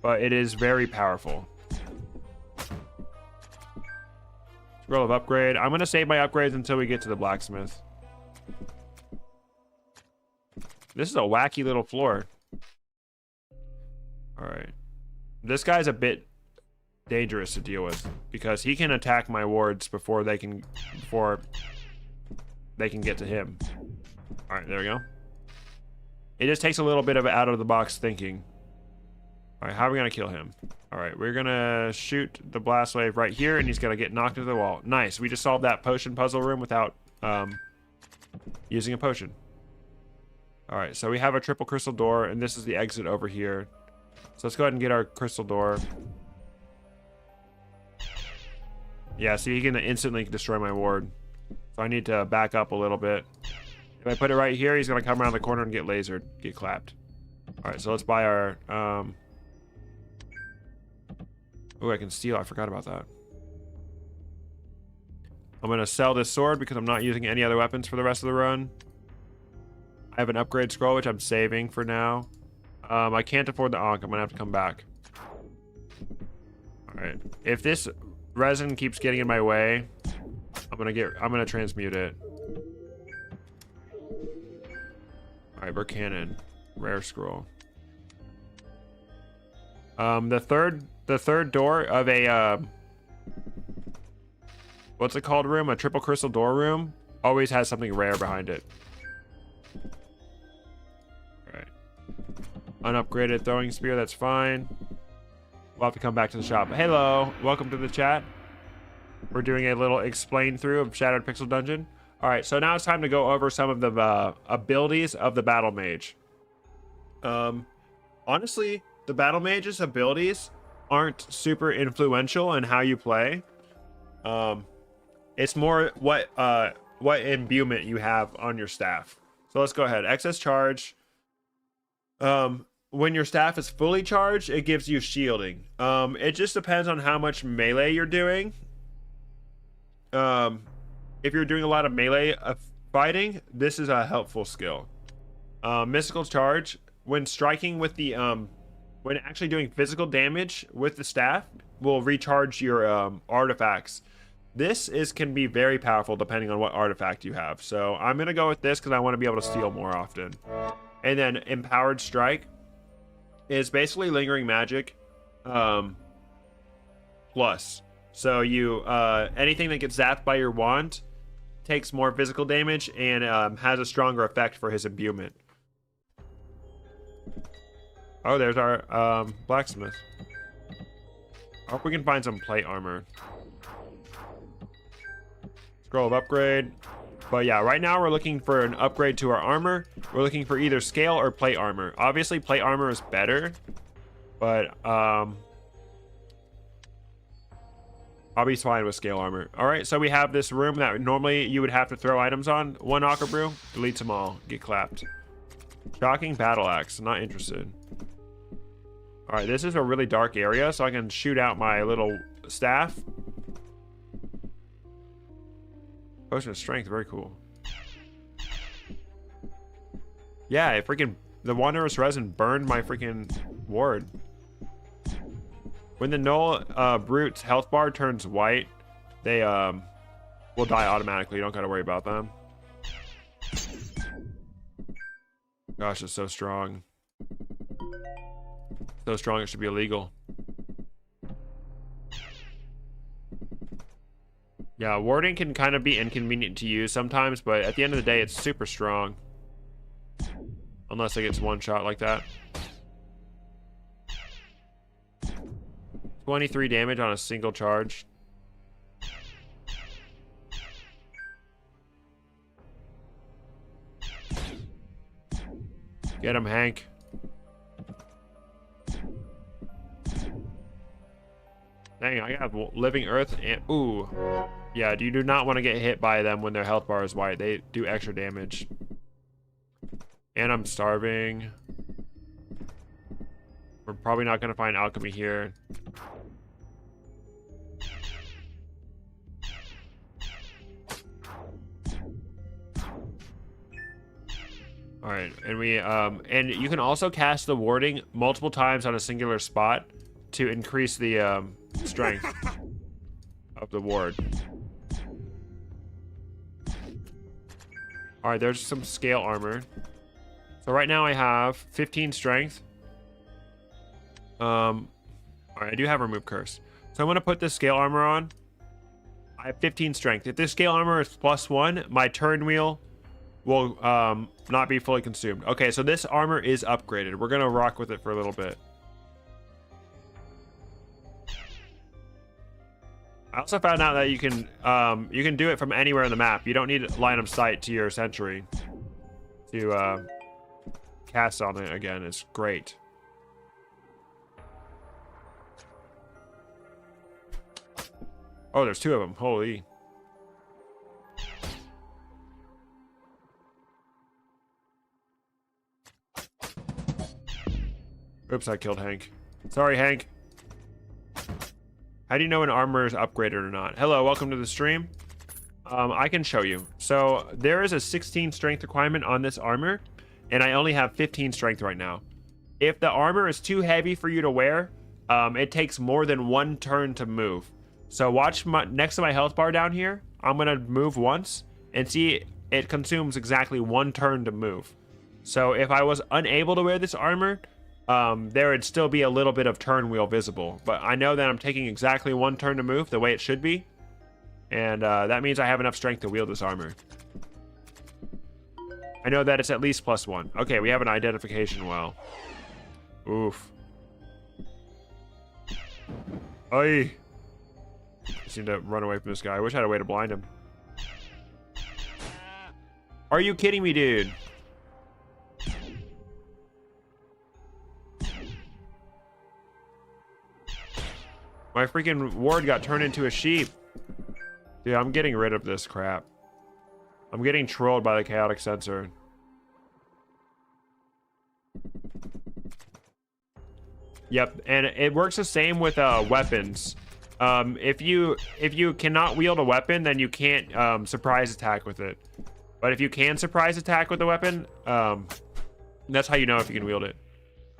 but it is very powerful. Scroll of upgrade. I'm gonna save my upgrades until we get to the blacksmith. This is a wacky little floor. All right, this guy's a bit dangerous to deal with because he can attack my wards before they can get to him. All right, there we go. It just takes a little bit of out of the box thinking. All right, how are we gonna kill him? All right, we're gonna shoot the blast wave right here and he's gonna get knocked into the wall. Nice, we just solved that potion puzzle room without using a potion. All right, so we have a triple crystal door and this is the exit over here. So let's go ahead and get our crystal door. Yeah, see, he can instantly destroy my ward. So I need to back up a little bit. If I put it right here, he's going to come around the corner and get lasered, get clapped. All right, so let's buy our... Oh, I can steal. I forgot about that. I'm going to sell this sword because I'm not using any other weapons for the rest of the run. I have an upgrade scroll, which I'm saving for now. I can't afford the Ankh. I'm going to have to come back. All right. If this resin keeps getting in my way, I'm going to transmute it. All right, we're cannon. Rare scroll. The third door of a what's it called room? A triple crystal door room always has something rare behind it. All right. Unupgraded throwing spear, that's fine. We'll have to come back to the shop. Hello, welcome to the chat. We're doing a little explain through of Shattered Pixel Dungeon. All right, so now it's time to go over some of the abilities of the Battle Mage. Honestly, the Battle Mage's abilities aren't super influential in how you play. It's more what imbuement you have on your staff. So let's go ahead. Excess charge. When your staff is fully charged, it gives you shielding. It just depends on how much melee you're doing. If you're doing a lot of melee fighting, this is a helpful skill. Mystical charge, when striking with the when actually doing physical damage with the staff, will recharge your artifacts. This can be very powerful depending on what artifact you have. So I'm gonna go with this because I want to be able to steal more often. And then empowered strike is basically lingering magic plus. So you anything that gets zapped by your wand takes more physical damage and has a stronger effect for his imbuement. Oh, there's our blacksmith. I hope we can find some plate armor. Scroll of upgrade. But yeah, right now we're looking for an upgrade to our armor. We're looking for either scale or plate armor. Obviously, plate armor is better, but I'll be fine with scale armor. All right, so we have this room that normally you would have to throw items on. One Ocker Brew, deletes them all, get clapped. Shocking battle axe, not interested. All right, this is a really dark area, so I can shoot out my little staff. Potion of strength, very cool. Yeah, the Wanderous Resin burned my freaking ward. When the Null Brute's health bar turns white, they will die automatically. You don't gotta worry about them. Gosh, it's so strong. So strong it should be illegal. Yeah, warding can kind of be inconvenient to use sometimes, but at the end of the day, it's super strong. Unless it gets one shot like that. 23 damage on a single charge. Get him, Hank. Dang, I have Living Earth and... Ooh. Yeah, you do not want to get hit by them when their health bar is white. They do extra damage. And I'm starving. We're probably not going to find alchemy here. Alright, and and you can also cast the warding multiple times on a singular spot to increase the strength of the ward. All right, there's some scale armor. So right now I have 15 strength. All right, I do have remove curse. So I'm gonna put this scale armor on. I have 15 strength. If this scale armor is +1, my turn wheel will not be fully consumed. Okay, so this armor is upgraded. We're gonna rock with it for a little bit. I also found out that you can do it from anywhere in the map. You don't need line of sight to your sentry to cast on it again. It's great. Oh, there's 2 of them. Holy. Oops, I killed Hank. Sorry, Hank. How do you know an armor is upgraded or not? Hello, welcome to the stream. I can show you. So there is a 16 strength requirement on this armor, and I only have 15 strength right now. If the armor is too heavy for you to wear, it takes more than 1 turn to move. So watch next to my health bar down here. I'm gonna move once and see it consumes exactly 1 turn to move. So if I was unable to wear this armor, there would still be a little bit of turn wheel visible. But I know that I'm taking exactly 1 turn to move the way it should be. And that means I have enough strength to wield this armor. I know that it's at least +1. Okay, we have an identification well. Oof. Oi. I seem to run away from this guy. I wish I had a way to blind him. Are you kidding me, dude? My freaking ward got turned into a sheep. Dude, I'm getting rid of this crap. I'm getting trolled by the chaotic sensor. Yep, and it works the same with weapons. If you cannot wield a weapon, then you can't surprise attack with it. But if you can surprise attack with a weapon, that's how you know if you can wield it.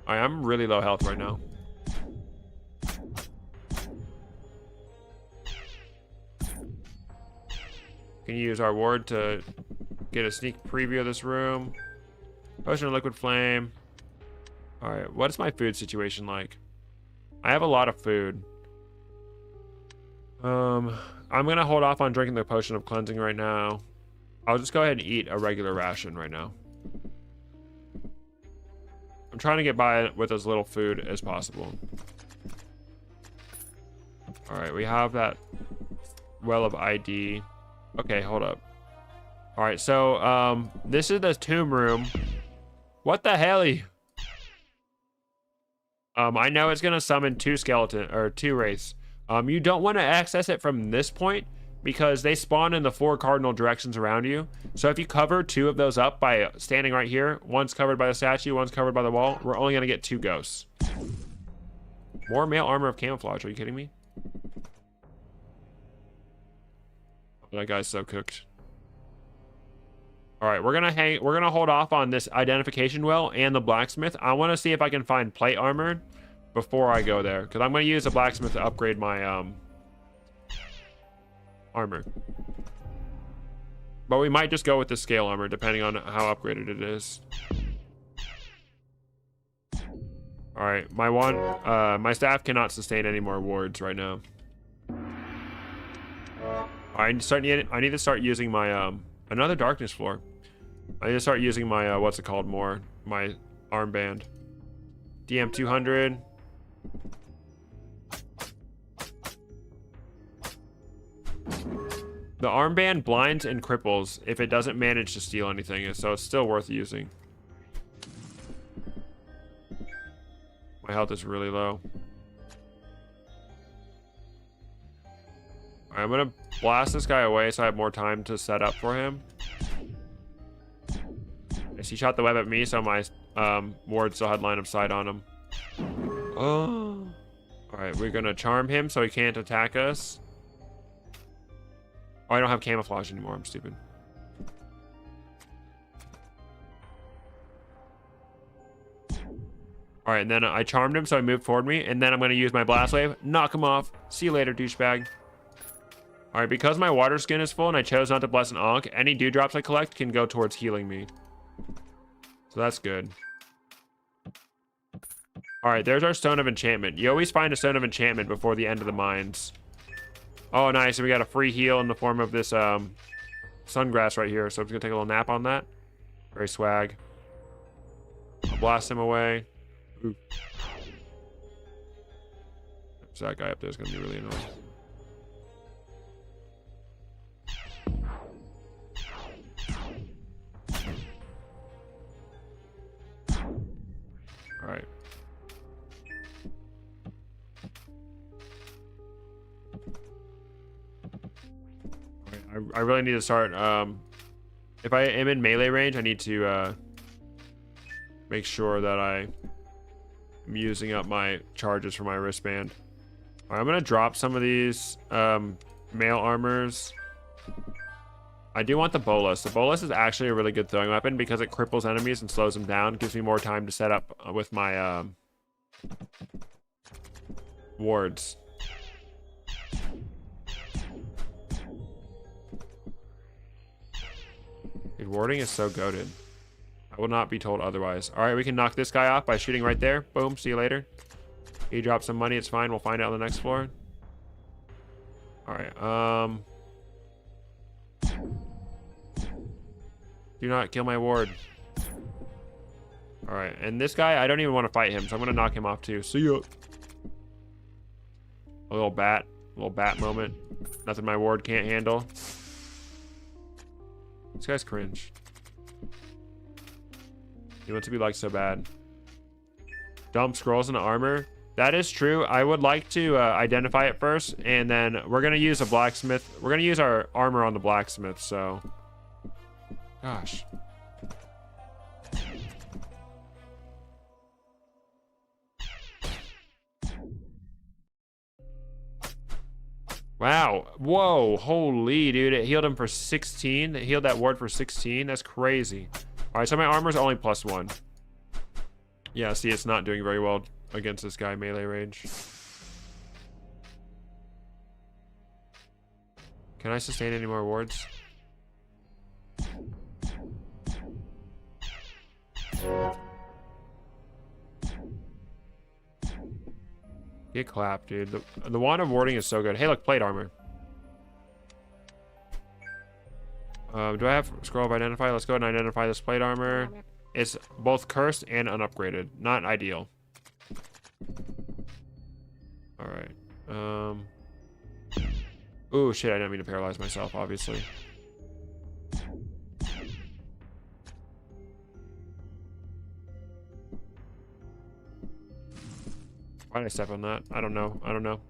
Alright, I'm really low health right now. Can use our ward to get a sneak preview of this room. Potion of liquid flame. All right, what is my food situation like? I have a lot of food. I'm gonna hold off on drinking the potion of cleansing right now. I'll just go ahead and eat a regular ration right now. I'm trying to get by with as little food as possible. All right, we have that well of ID. Okay, hold up. All right, so this is the tomb room. What the hell? I know it's gonna summon 2 skeleton or 2 wraiths. You don't want to access it from this point because they spawn in the 4 cardinal directions around you. So if you cover 2 of those up by standing right here, one's covered by the statue, one's covered by the wall, we're only gonna get 2 ghosts. More male armor of camouflage. Are you kidding me? That guy's so cooked. All right, we're gonna hold off on this identification well and the blacksmith. I want to see if I can find plate armor before I go there, because I'm gonna use the blacksmith to upgrade my armor. But we might just go with the scale armor depending on how upgraded it is. All right, my staff cannot sustain any more wards right now. I need to start using my another darkness floor. I need to start using my what's it called more, my armband. DM 200. The armband blinds and cripples if it doesn't manage to steal anything, so it's still worth using. My health is really low. Alright, I'm gonna blast this guy away so I have more time to set up for him. Yes, he shot the web at me, so my ward still had line of sight on him. Oh. Alright, we're gonna charm him so he can't attack us. Oh, I don't have camouflage anymore. I'm stupid. Alright, and then I charmed him so he moved toward me, and then I'm gonna use my blast wave, knock him off. See you later, douchebag. Alright, because my water skin is full and I chose not to bless an Ankh, any dewdrops I collect can go towards healing me. So that's good. Alright, there's our Stone of Enchantment. You always find a Stone of Enchantment before the end of the mines. Oh, nice. And we got a free heal in the form of this sungrass right here. So I'm just going to take a little nap on that. Very swag. I'll blast him away. Ooh. So that guy up there is going to be really annoying. Alright. I really need to start. If I am in melee range, I need to make sure that I am using up my charges for my wristband. All right, I'm gonna drop some of these mail armors. I do want the bolus. The bolus is actually a really good throwing weapon because it cripples enemies and slows them down. Gives me more time to set up with my wards. Dude, warding is so goated. I will not be told otherwise. All right, we can knock this guy off by shooting right there. Boom, see you later. He dropped some money, it's fine. We'll find out on the next floor. All right, do not kill my ward. All right, and this guy, I don't even want to fight him, so I'm gonna knock him off too. See ya. A little bat moment. Nothing my ward can't handle. This guy's cringe. He wants to be liked so bad. Dump scrolls and armor. That is true. I would like to identify it first, and then we're gonna use a blacksmith. We're gonna use our armor on the blacksmith, so. Gosh. Wow. Whoa. Holy, dude. It healed him for 16. It healed that ward for 16. That's crazy. All right, so my armor's only +1. Yeah, see, it's not doing very well against this guy melee range. Can I sustain any more wards? Get clapped, dude. The wand of warding is so good. Hey, look, plate armor. Do I have scroll of identify? Let's go ahead and identify this plate armor. It's both cursed and unupgraded. Not ideal. All right. Ooh, shit! I didn't mean to paralyze myself. Obviously. Why did I step on that? I don't know. I don't know.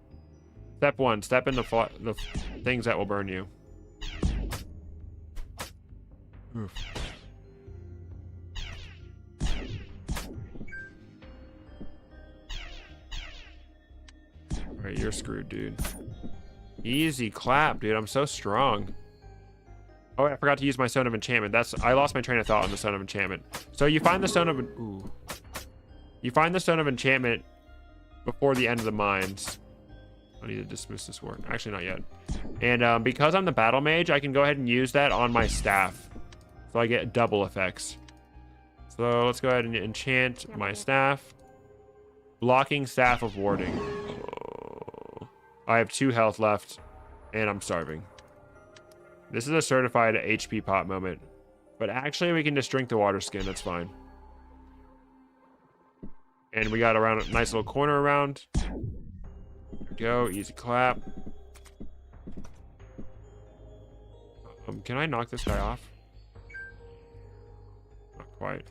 Step 1. Step in the things that will burn you. Oof. Alright, you're screwed, dude. Easy clap, dude. I'm so strong. Oh, I forgot to use my Stone of Enchantment. I lost my train of thought on the Stone of Enchantment. So you find the Stone of... Ooh. You find the Stone of Enchantment before the end of the mines. I need to dismiss this ward. Actually, not yet. And because I'm the battle mage, I can go ahead and use that on my staff. So I get double effects. So let's go ahead and enchant my staff. Blocking Staff of Warding. Oh. I have 2 health left, and I'm starving. This is a certified HP pop moment. But actually, we can just drink the water skin. That's fine. And we got around a nice little corner around. There we go. Easy clap. Can I knock this guy off? Not quite.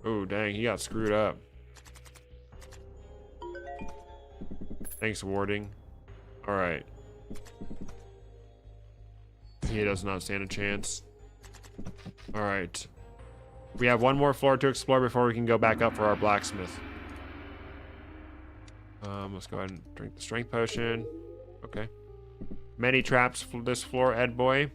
Oh, dang. He got screwed up. Thanks, warding. All right. He does not stand a chance. All right. We have one more floor to explore before we can go back up for our blacksmith. Let's go ahead and drink the strength potion. Okay. Many traps for this floor, Ed boy.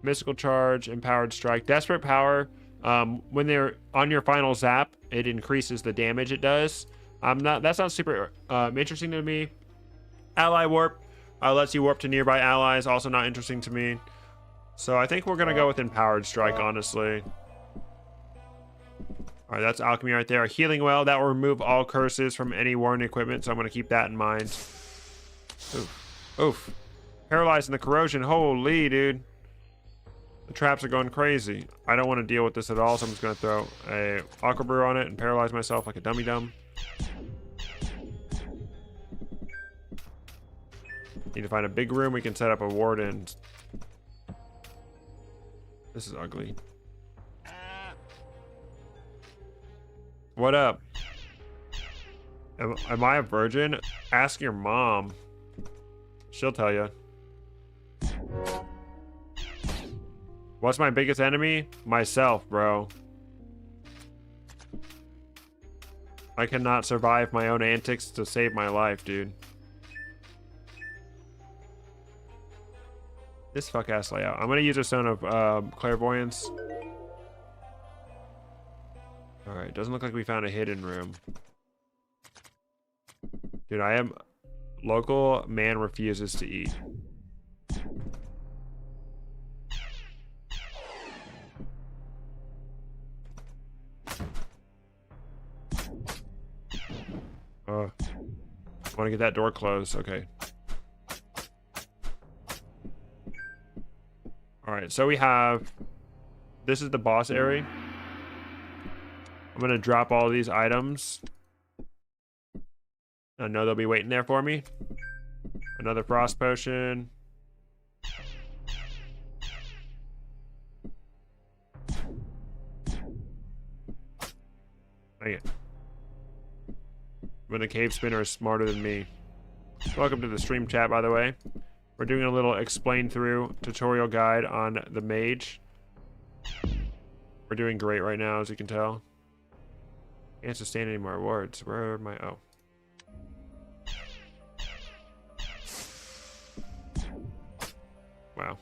Mystical charge, empowered strike, desperate power. When they're on your final zap, it increases the damage it does. That's not super interesting to me. Ally warp lets you warp to nearby allies. Also not interesting to me. So I think we're gonna go with empowered strike, honestly. All right, that's alchemy right there. Healing well, that will remove all curses from any worn equipment, so I'm going to keep that in mind. Oof. Oof. Paralyzing the corrosion. Holy, dude. The traps are going crazy. I don't want to deal with this at all, so I'm just going to throw a aqua brew on it and paralyze myself like a dummy dumb. Need to find a big room we can set up a ward in. This is ugly. What up? Am I a virgin? Ask your mom. She'll tell you. What's my biggest enemy? Myself, bro. I cannot survive my own antics to save my life, dude. This fuck-ass layout. I'm gonna use a stone of clairvoyance. Alright, doesn't look like we found a hidden room. Dude, I am... Local man refuses to eat. I want to get that door closed. Okay. Alright, so we have... This is the boss area. I'm going to drop all these items. I know they'll be waiting there for me. Another frost potion. Dang it. When the cave spinner is smarter than me. Welcome to the stream chat, by the way. We're doing a little explain through tutorial guide on the mage. We're doing great right now, as you can tell. Can't sustain any more rewards. Where are my... Oh. Wow.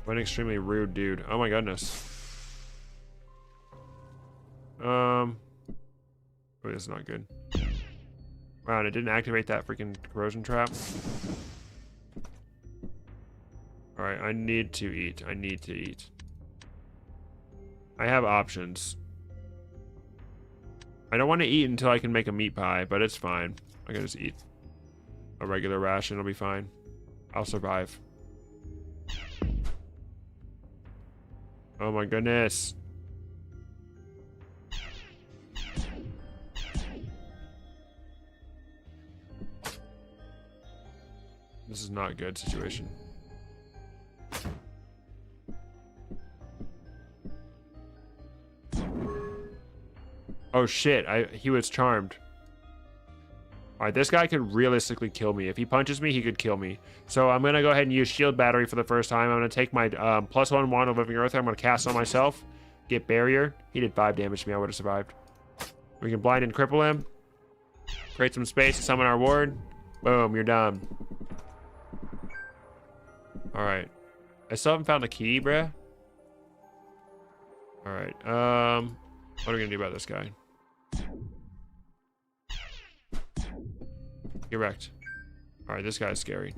What an extremely rude dude. Oh my goodness. Oh, this is not good. Wow, and it didn't activate that freaking corrosion trap. Alright, I need to eat. I need to eat. I have options. I don't want to eat until I can make a meat pie, but it's fine. I can just eat a regular ration. It'll be fine. I'll survive. Oh my goodness. This is not a good situation. Oh shit, he was charmed. Alright, this guy could realistically kill me. If he punches me, he could kill me. So I'm gonna go ahead and use shield battery for the first time. I'm gonna take my +1 wand of living earth. I'm gonna cast on myself. Get barrier. He did 5 damage to me. I would have survived. We can blind and cripple him. Create some space to summon our ward. Boom, you're done. Alright. I still haven't found the key, bruh. Alright, what are we gonna do about this guy? Get wrecked. Alright, this guy's scary.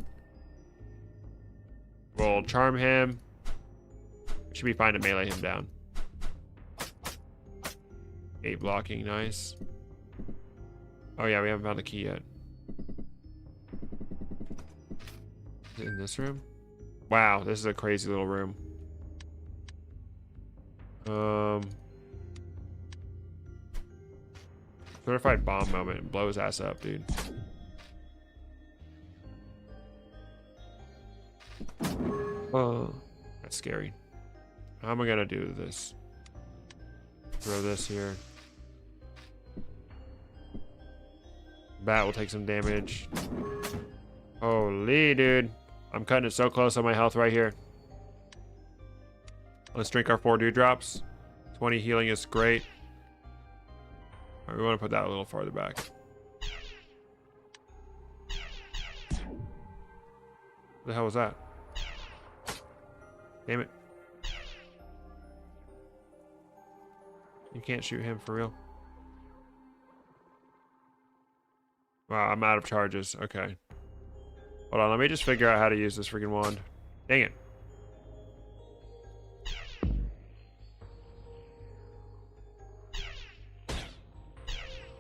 We'll charm him. Should be fine to melee him down. 8 blocking, nice. Oh yeah, we haven't found the key yet. Is it in this room? Wow, this is a crazy little room. Certified bomb moment. Blow his ass up, dude. Oh, that's scary. How am I gonna do this? Throw this here. Bat will take some damage. Holy, dude. I'm cutting it so close on my health right here. Let's drink our 4 dewdrops. 20 healing is great. All right, we want to put that a little farther back. What the hell was that? Damn it. You can't shoot him for real. Wow, I'm out of charges. Okay. Hold on, let me just figure out how to use this freaking wand. Dang it.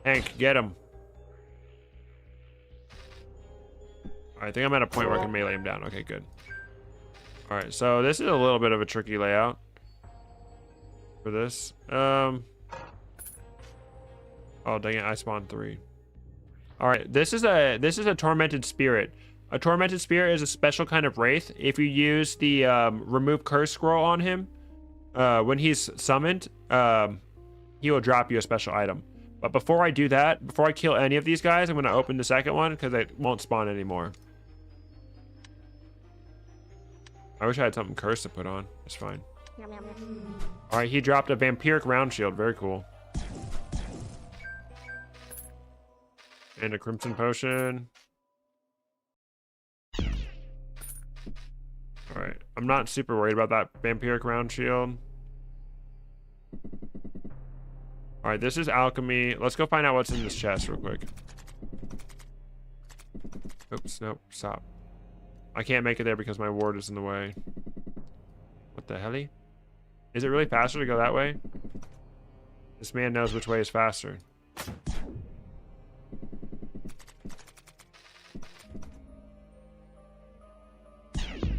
Hank, get him. Alright, I think I'm at a point where I can melee him down. Okay, good. Alright, so this is a little bit of a tricky layout for this. Oh, dang it, I spawned 3. Alright, this is a tormented spirit. A tormented spirit is a special kind of wraith. If you use the remove curse scroll on him, when he's summoned, he will drop you a special item. But before I do that, before I kill any of these guys, I'm going to open the second one because it won't spawn anymore. I wish I had something cursed to put on. It's fine. All right, he dropped a vampiric round shield. Very cool. And a crimson potion. All right, I'm not super worried about that vampiric round shield. All right, this is alchemy. Let's go find out what's in this chest real quick. Oops, nope, stop. I can't make it there because my ward is in the way. What the hell? Is it really faster to go that way? This man knows which way is faster.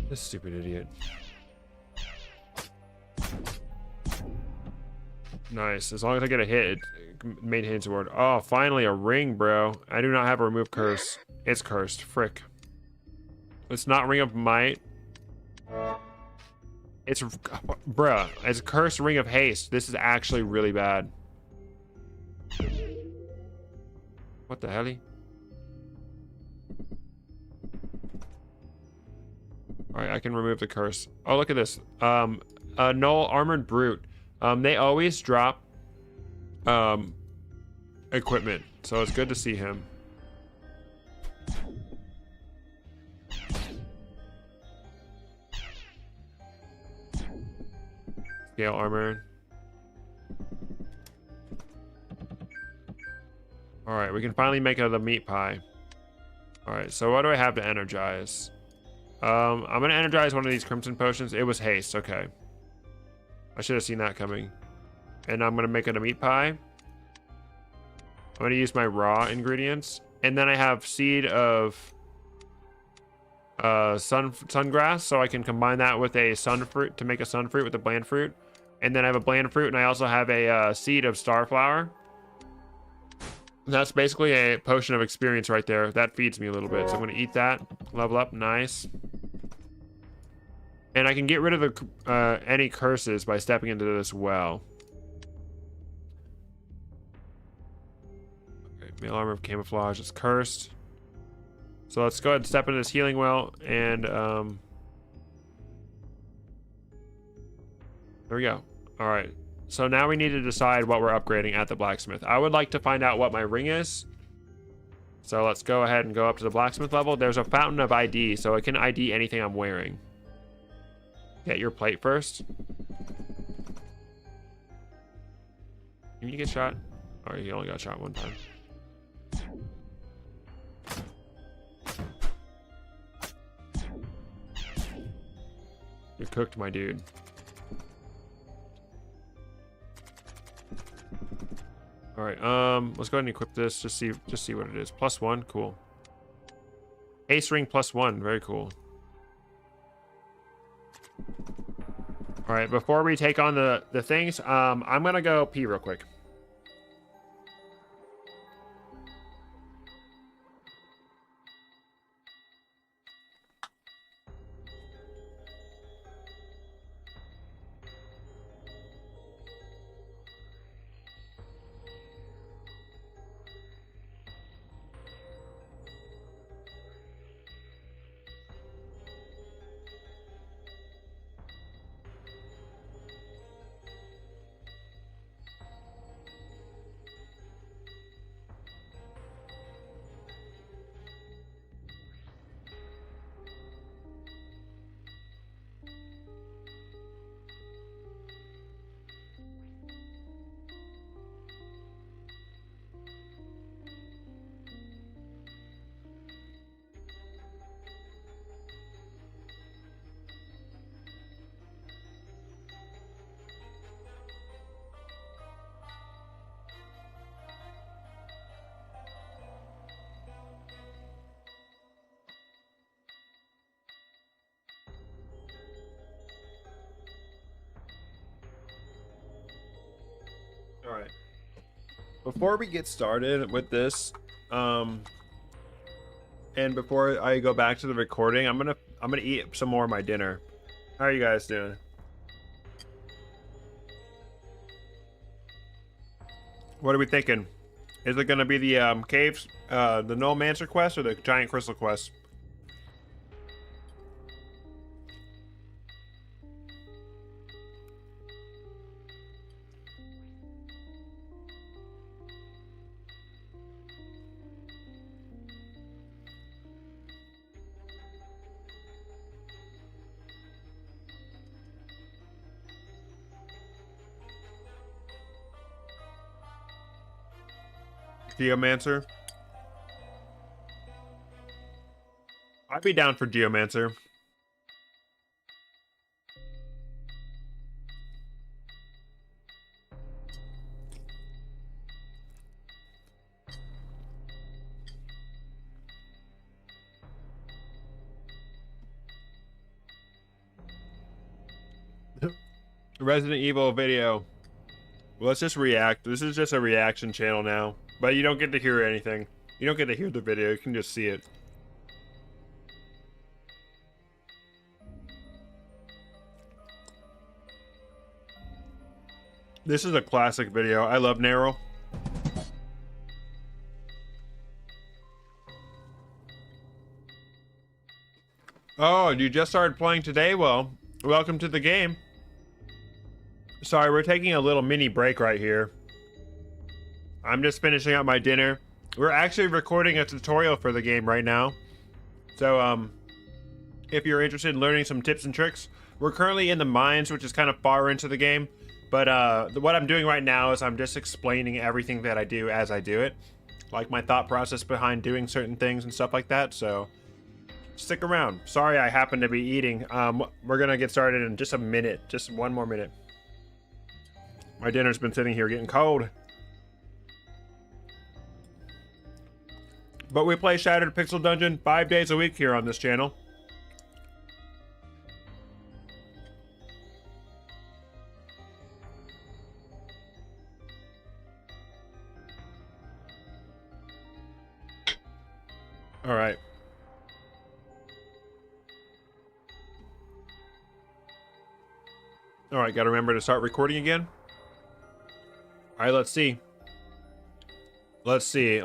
This stupid idiot. Nice. As long as I get a hit, it maintains the ward. Oh, finally a ring, bro. I do not have a remove curse. It's cursed. Frick. It's not Ring of Might. It's, bruh, it's a cursed Ring of Haste. This is actually really bad. What the hell? Alright, I can remove the curse. Oh, look at this. Null Armored Brute. They always drop equipment, so it's good to see him. Scale armor. All right, we can finally make it the meat pie. All right, so what do I have to energize? I'm gonna energize one of these crimson potions. It was haste. Okay, I should have seen that coming. And I'm gonna make it a meat pie. I'm gonna use my raw ingredients, and then I have seed of sungrass, so I can combine that with a sun fruit to make a sun fruit with a bland fruit. And then I have a bland fruit, and I also have a seed of starflower. That's basically a potion of experience right there. That feeds me a little bit, so I'm gonna eat that. Level up, nice. And I can get rid of the any curses by stepping into this well. Okay, mail armor of camouflage is cursed. So let's go ahead and step into this healing well, and there we go. All right, so now we need to decide what we're upgrading at the blacksmith. I would like to find out what my ring is. So let's go ahead and go up to the blacksmith level. There's a fountain of ID, so it can ID anything I'm wearing. Get your plate first. You need to get shot? Oh, you only got shot one time. You're cooked, my dude. All right, let's go ahead and equip this. Just see what it is. +1, cool. Ace ring +1, very cool. All right, before we take on the things, I'm gonna go pee real quick. All right. Before we get started with this, and before I go back to the recording, I'm gonna eat some more of my dinner. How are you guys doing? What are we thinking? Is it gonna be the caves, the Null Mancer quest, or the Giant Crystal quest? Geomancer. I'd be down for Geomancer. Resident Evil video. Let's just react. This is just a reaction channel now. But you don't get to hear anything. You don't get to hear the video. You can just see it. This is a classic video. I love Narrow. Oh, you just started playing today? Well, welcome to the game. Sorry, we're taking a little mini break right here. I'm just finishing up my dinner. We're actually recording a tutorial for the game right now. So, if you're interested in learning some tips and tricks, we're currently in the mines, which is kind of far into the game. But what I'm doing right now is I'm just explaining everything that I do as I do it. Like my thought process behind doing certain things and stuff like that. So, stick around. Sorry I happen to be eating. We're going to get started in just a minute. Just one more minute. My dinner's been sitting here getting cold. But we play Shattered Pixel Dungeon 5 days a week here on this channel. All right. All right, gotta remember to start recording again. All right, let's see. Let's see.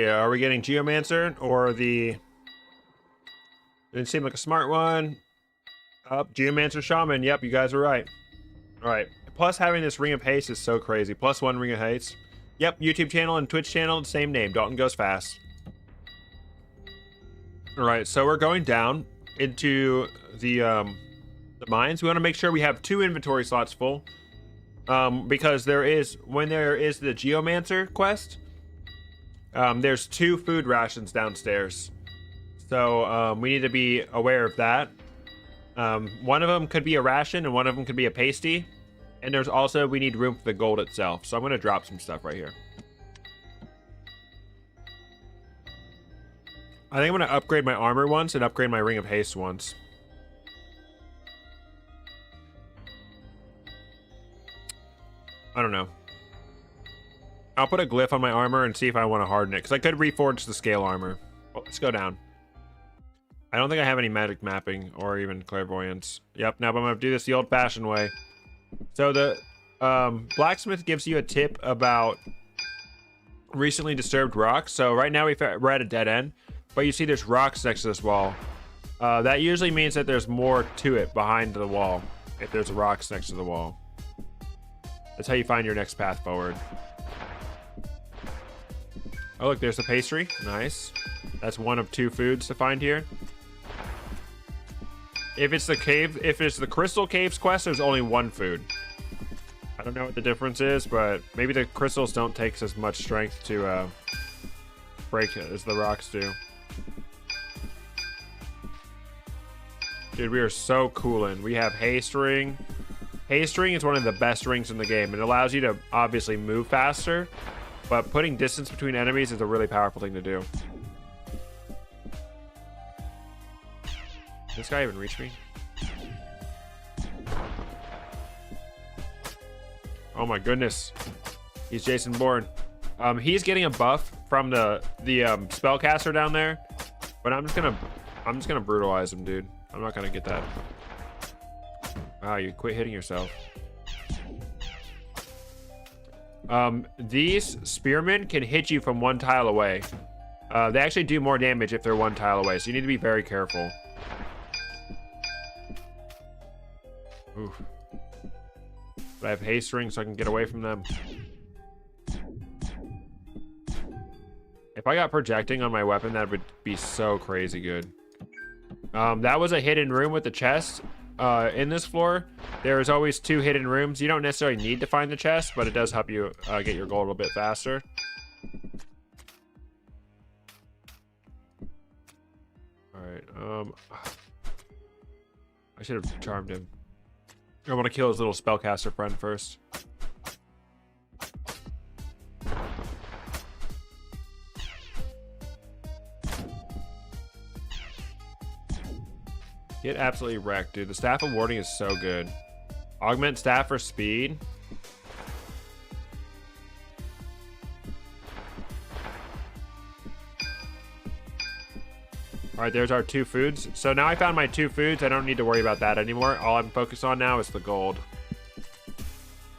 Are we getting Geomancer or the... Didn't seem like a smart one. Geomancer Shaman. Yep, you guys are right. All right. Plus, having this Ring of Haste is so crazy. +1 Ring of Haste. Yep, YouTube channel and Twitch channel, same name. Dalton Goes Fast. All right, so we're going down into the mines. We want to make sure we have 2 inventory slots full. Because when there is the Geomancer quest, there's 2 food rations downstairs. So we need to be aware of that. One of them could be a ration and one of them could be a pasty. And there's also, we need room for the gold itself. So I'm going to drop some stuff right here. I think I'm going to upgrade my armor once and upgrade my Ring of Haste once. I don't know. I'll put a glyph on my armor and see if I want to harden it, because I could reforge the scale armor. Well, let's go down. I don't think I have any magic mapping or even clairvoyance. Yep, now I'm going to do this the old-fashioned way. So the blacksmith gives you a tip about recently disturbed rocks. So right now we're at a dead end, but you see there's rocks next to this wall. That usually means that there's more to it behind the wall, if there's rocks next to the wall. That's how you find your next path forward. Oh, look, there's the pastry. Nice. That's one of 2 foods to find here. If it's the Crystal Caves quest, there's only 1 food. I don't know what the difference is, but maybe the crystals don't take as much strength to break as the rocks do. Dude, we are so cooling. We have Haste Ring. Haste Ring is one of the best rings in the game. It allows you to obviously move faster, but putting distance between enemies is a really powerful thing to do. Did this guy even reach me? Oh my goodness. He's Jason Bourne. He's getting a buff from the spellcaster down there, but I'm just gonna brutalize him, dude. I'm not gonna get that. Wow, you quit hitting yourself. These spearmen can hit you from 1 tile away. They actually do more damage if they're 1 tile away, so you need to be very careful. Oof. But I have haste ring so I can get away from them. If I got projecting on my weapon, that would be so crazy good. That was a hidden room with the chest. In this floor, there is always 2 hidden rooms. You don't necessarily need to find the chest, but it does help you get your gold a little bit faster. Alright, I should have charmed him. I want to kill his little spellcaster friend first. Get absolutely wrecked, dude. The Staff of Warding is so good. Augment staff for speed. All right, there's our 2 foods. So now I found my 2 foods. I don't need to worry about that anymore. All I'm focused on now is the gold.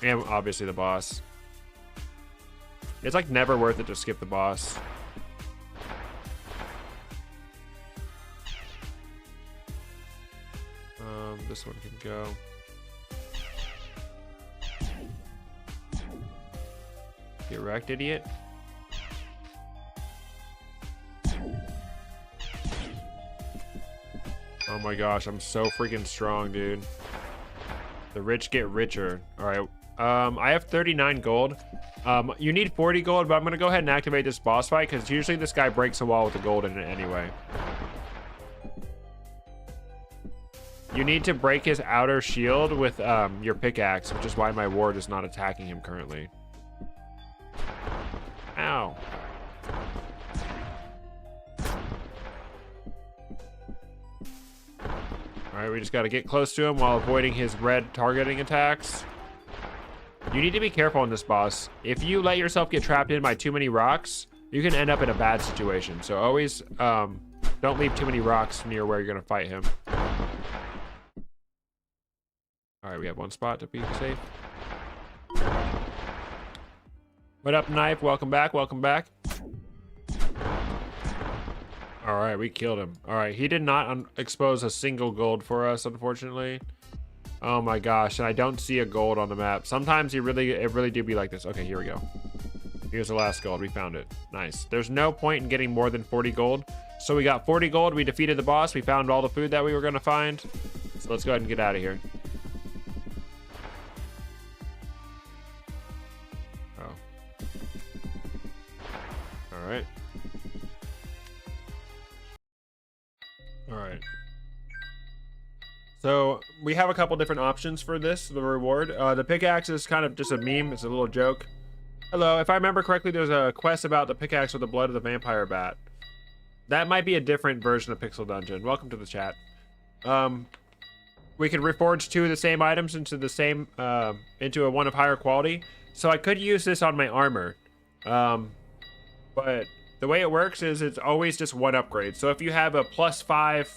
And obviously the boss. It's like never worth it to skip the boss. This one can go. Get wrecked, idiot. Oh my gosh, I'm so freaking strong, dude. The rich get richer. All right. I have 39 gold. You need 40 gold, but I'm gonna go ahead and activate this boss fight because usually this guy breaks a wall with the gold in it anyway. You need to break his outer shield with your pickaxe, which is why my ward is not attacking him currently. Ow. Alright, we just got to get close to him while avoiding his red targeting attacks. You need to be careful on this boss. If you let yourself get trapped in by too many rocks, you can end up in a bad situation. So always don't leave too many rocks near where you're going to fight him. Alright, we have 1 spot to be safe. What up, Knife? Welcome back, welcome back. Alright, we killed him. Alright, he did not expose a single gold for us, unfortunately. Oh my gosh, and I don't see a gold on the map. Sometimes it really do be like this. Okay, here we go. Here's the last gold, we found it. Nice. There's no point in getting more than 40 gold. So we got 40 gold, we defeated the boss, we found all the food that we were gonna find. So let's go ahead and get out of here. Alright. Alright. So, we have a couple different options for this, the reward. The pickaxe is kind of just a meme. It's a little joke. Hello, if I remember correctly, there's a quest about the pickaxe with the blood of the vampire bat. That might be a different version of Pixel Dungeon. Welcome to the chat. We could reforge 2 of the same items into the same, into a one of higher quality. So I could use this on my armor. But the way it works is it's always just 1 upgrade. So if you have a +5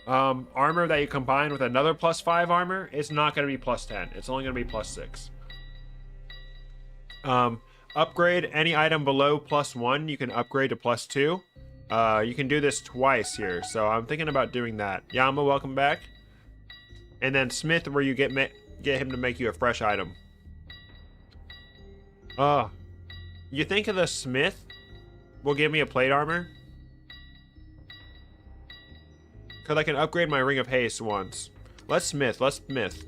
armor that you combine with another +5 armor, it's not going to be +10. It's only going to be +6. Upgrade any item below +1, you can upgrade to +2. You can do this twice here, so I'm thinking about doing that. Yama, welcome back. And then Smith, where you get him to make you a fresh item. You think of the Smith will give me a plate armor? Because I can upgrade my Ring of Haste once. Let's Smith.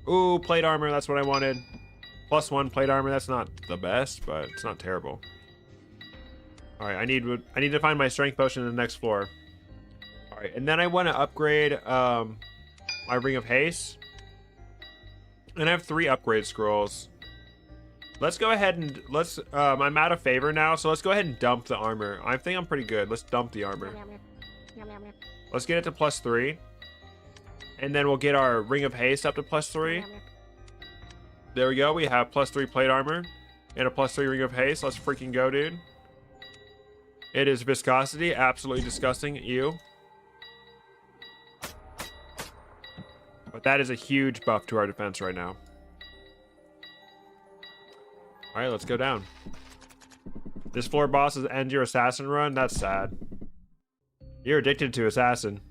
Ooh, plate armor, that's what I wanted. +1 plate armor, that's not the best, but it's not terrible. Alright, I need to find my strength potion in the next floor. Alright, and then I want to upgrade my Ring of Haste. And I have 3 upgrade scrolls. Let's go ahead and I'm out of favor now, so let's go ahead and dump the armor. I think I'm pretty good. Let's dump the armor. Let's get it to +3. And then we'll get our Ring of Haste up to +3. There we go. We have +3 plate armor and a +3 Ring of Haste. Let's freaking go, dude. It is viscosity. Absolutely disgusting. Ew. But that is a huge buff to our defense right now. Alright, let's go down. This floor boss is end your assassin run? That's sad. You're addicted to assassin.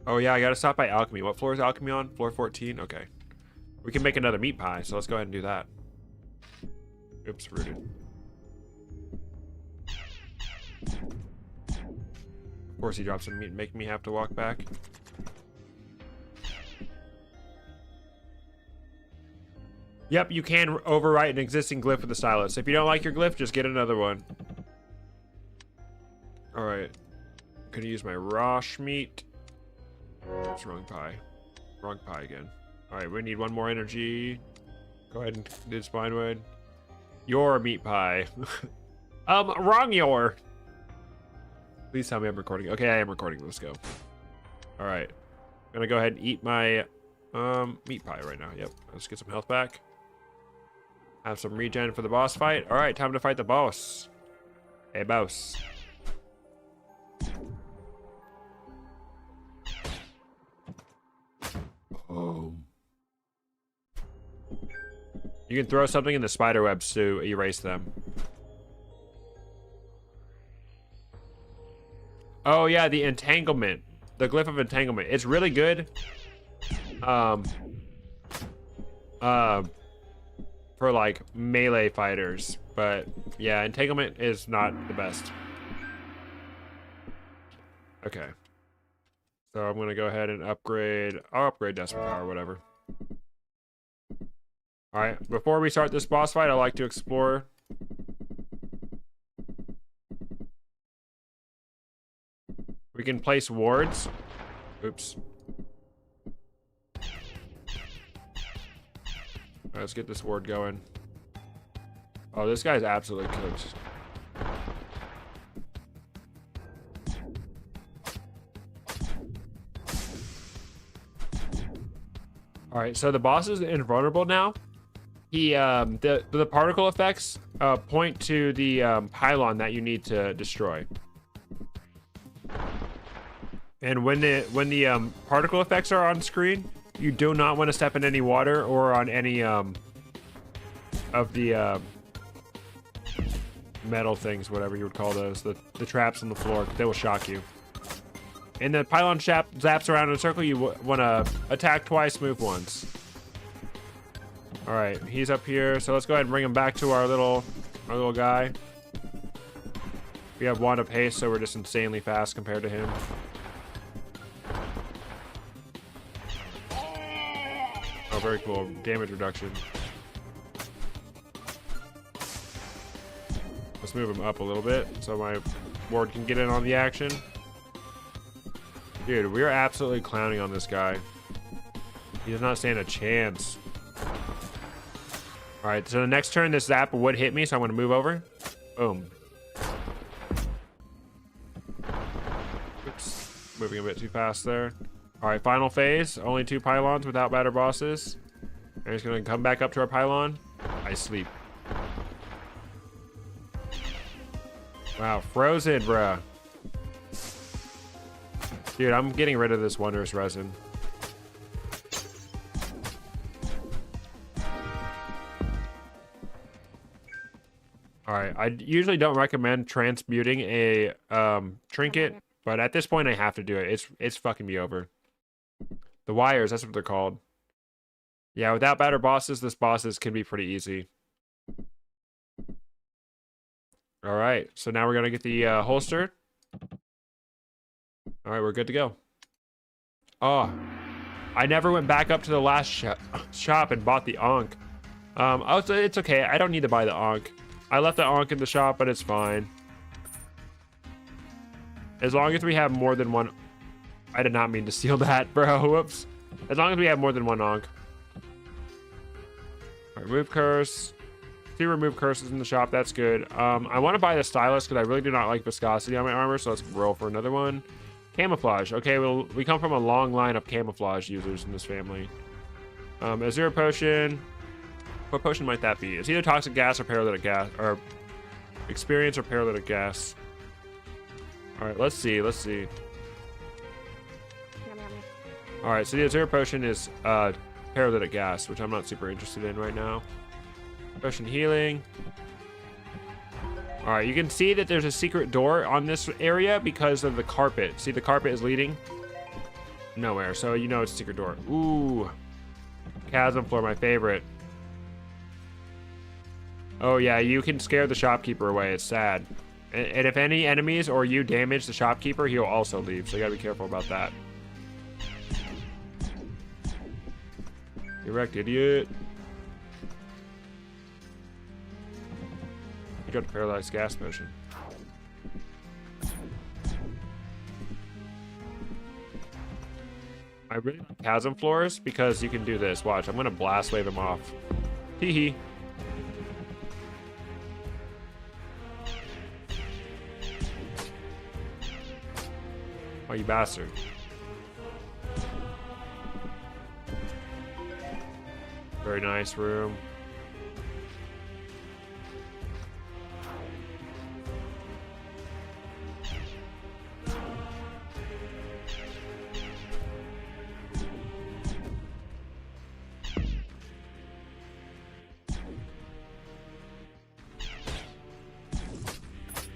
Oh yeah, I gotta stop by alchemy. What floor is alchemy on? Floor 14? Okay. We can make another meat pie, so let's go ahead and do that. Oops, rooted. Of course he drops some meat, making me have to walk back. Yep, you can overwrite an existing glyph with the stylus. If you don't like your glyph, just get another one. Alright. I'm gonna use my raw meat. That's wrong pie. Wrong pie again. Alright, we need one more energy. Go ahead and do Spinewood. Your meat pie. Wrong your. Please tell me I'm recording. Okay, I am recording. Let's go. Alright. I'm gonna go ahead and eat my meat pie right now. Yep. Let's get some health back. Have some regen for the boss fight. Alright, time to fight the boss. Hey, boss. Oh. You can throw something in the spider webs to erase them. Oh yeah, the entanglement. The glyph of entanglement. It's really good. For like melee fighters, but yeah, entanglement is not the best. Okay. So I'm gonna go ahead and upgrade. I'll upgrade Desperate Power, whatever. Alright, before we start this boss fight, I like to explore. We can place wards. Oops. Alright, let's get this ward going. Oh, this guy's absolutely cooked. Alright, so the boss is invulnerable now. He the particle effects point to the pylon that you need to destroy. And when the particle effects are on screen, you do not want to step in any water or on any of the metal things, whatever you would call those, the traps on the floor. They will shock you. And the pylon zaps around in a circle. You want to attack twice, move once. All right, he's up here, so let's go ahead and bring him back to our little guy. We have Wand of Haste, so we're just insanely fast compared to him. Oh, very cool. Damage reduction. Let's move him up a little bit so my ward can get in on the action. Dude, we are absolutely clowning on this guy. He does not stand a chance. Alright, so the next turn this zap would hit me, so I'm going to move over. Boom. Oops. Moving a bit too fast there. Alright, final phase. Only 2 pylons without batter bosses. And he's going to come back up to our pylon. I sleep. Wow, frozen, bruh. Dude, I'm getting rid of this wondrous resin. Alright, I usually don't recommend transmuting a trinket, but at this point I have to do it. It's fucking me over. The wires, that's what they're called. Yeah, without batter bosses, this bosses can be pretty easy. Alright, so now we're gonna get the holster. Alright, we're good to go. Oh, I never went back up to the last shop and bought the Ankh. Oh, it's okay. I don't need to buy the Ankh. I left the Ankh in the shop, but it's fine. As long as we have more than one... I did not mean to steal that, bro. Whoops. As long as we have more than one Ankh. Remove curse. 2 remove curses in the shop. That's good. I want to buy the stylus because I really do not like viscosity on my armor, so let's roll for another one. Camouflage. Okay, well, we come from a long line of camouflage users in this family. Azure potion. What potion might that be? It's either toxic gas or paralytic gas, or experience or paralytic gas. All right, let's see. Let's see. All right, so the Azure potion is paralytic gas, which I'm not super interested in right now. Potion healing. All right, you can see that there's a secret door on this area because of the carpet. See, the carpet is leading nowhere, so you know it's a secret door. Ooh, chasm floor, my favorite. Oh yeah, you can scare the shopkeeper away. It's sad. And if any enemies or you damage the shopkeeper, he'll also leave, so you gotta be careful about that. You wrecked, idiot. You got a paralyzed gas potion. I really like chasm floors because you can do this. Watch, I'm gonna blast wave him off. Hee hee. Oh, you bastard. Very nice room.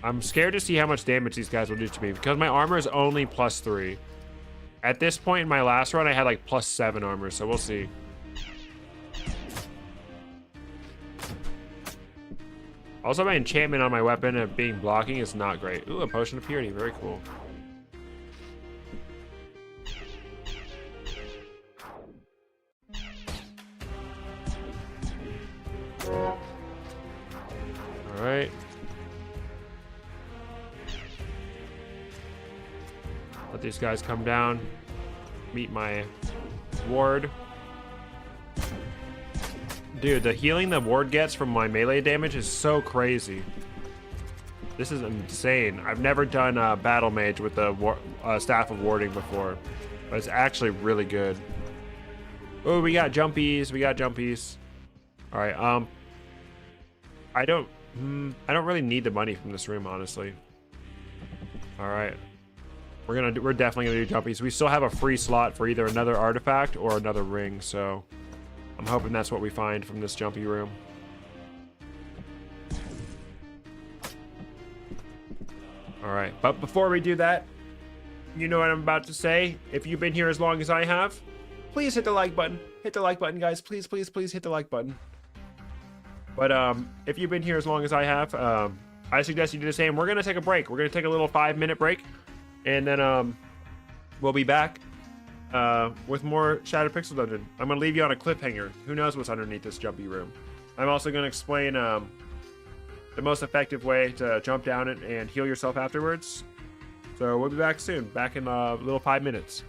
I'm scared to see how much damage these guys will do to me because my armor is only +3. At this point in my last run, I had like +7 armor, so we'll see. Also, my enchantment on my weapon of being blocking is not great. Ooh, a potion of purity, very cool. All right. Let these guys come down. Meet my ward. Dude, the healing the ward gets from my melee damage is so crazy. This is insane. I've never done a battle mage with the staff of warding before, but it's actually really good. Oh, we got jumpies. We got jumpies. All right. I don't really need the money from this room, honestly. All right. We're definitely gonna do jumpies. We still have a free slot for either another artifact or another ring, so I'm hoping that's what we find from this jumpy room. All right, but before we do that, you know what I'm about to say. If you've been here as long as I have, please hit the like button. Hit the like button, guys. Please, please, please hit the like button. But if you've been here as long as I have, I suggest you do the same. We're gonna take a break. We're gonna take a little 5-minute break, and then we'll be back with more Shattered Pixel Dungeon. I'm gonna leave you on a cliffhanger. Who knows what's underneath this jumpy room? I'm also gonna explain the most effective way to jump down it and heal yourself afterwards. So we'll be back soon. Back in a little 5 minutes.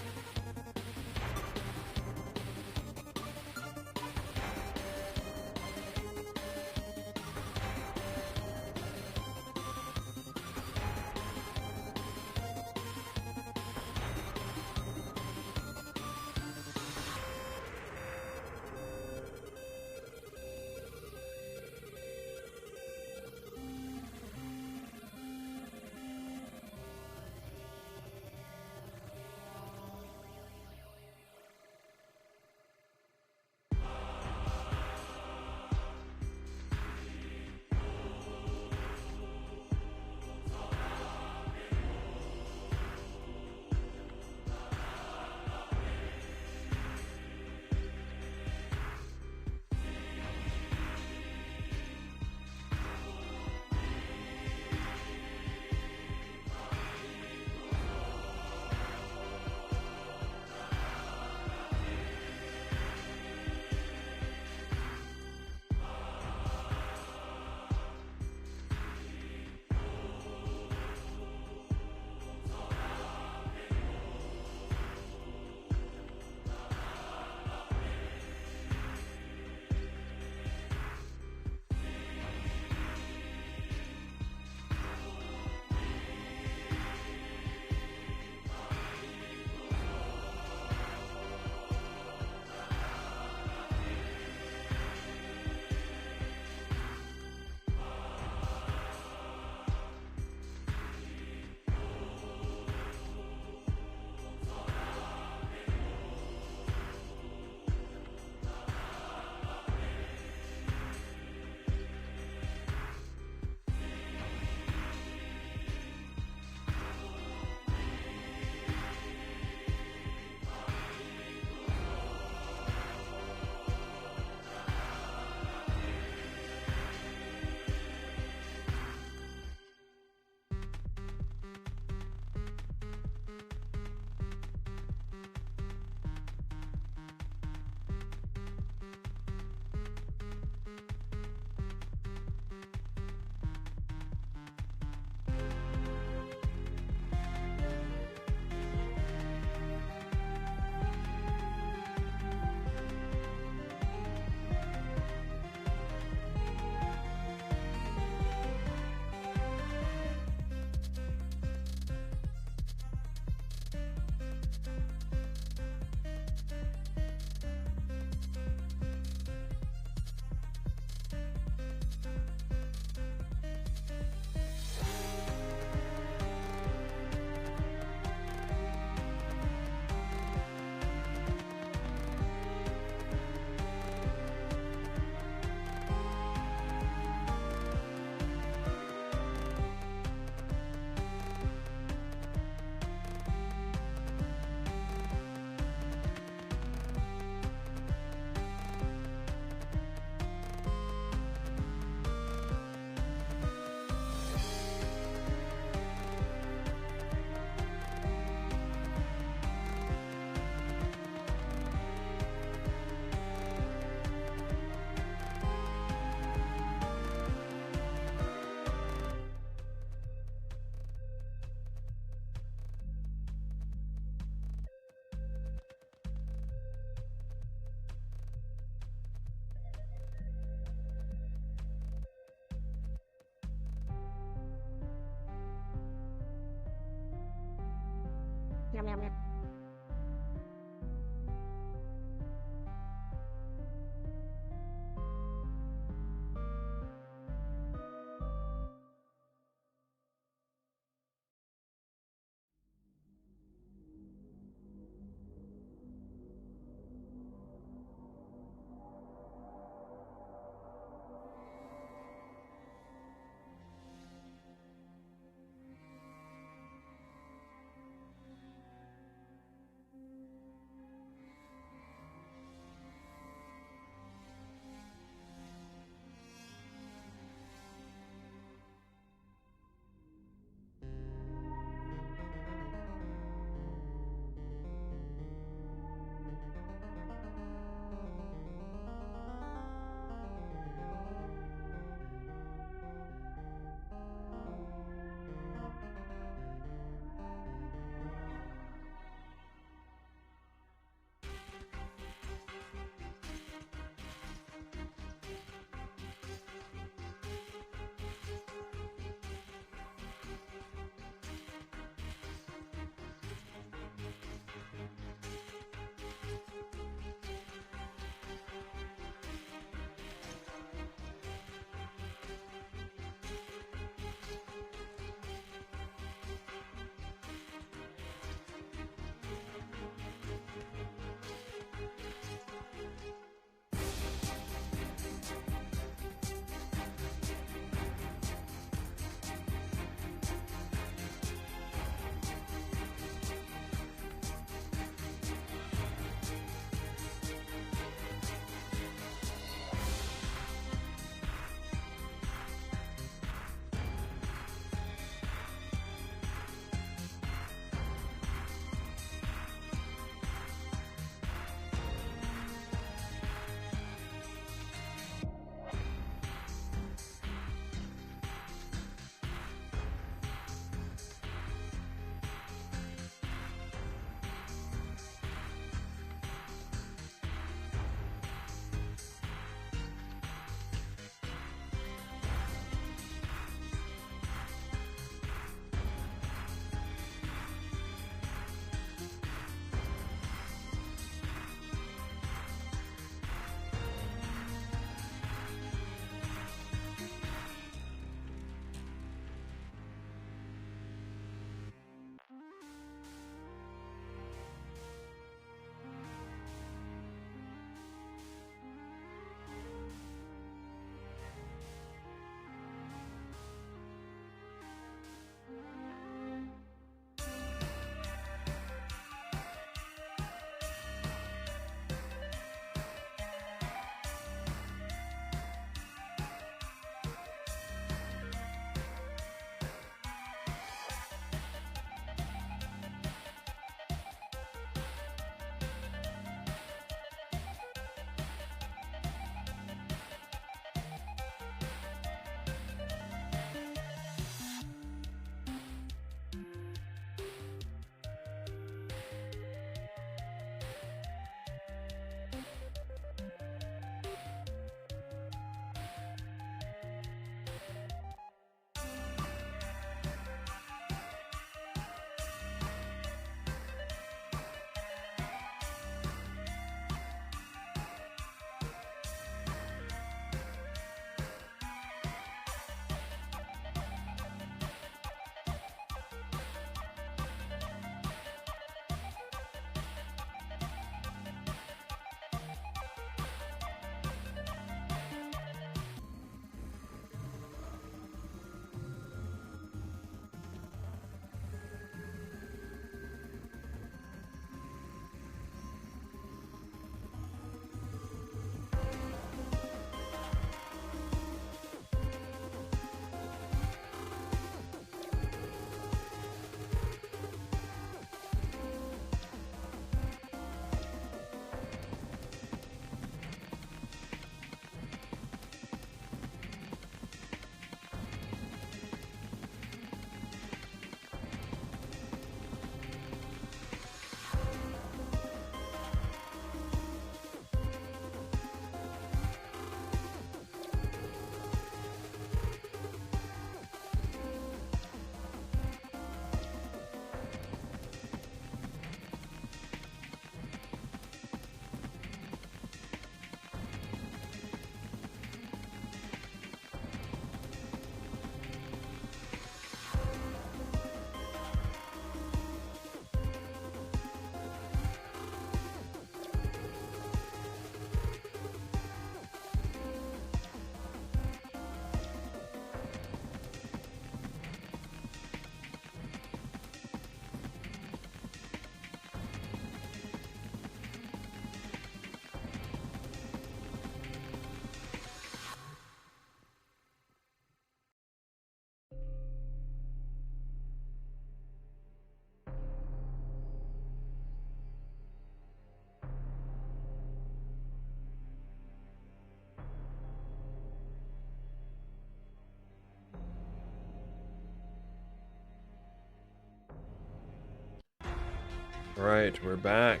Alright, we're back.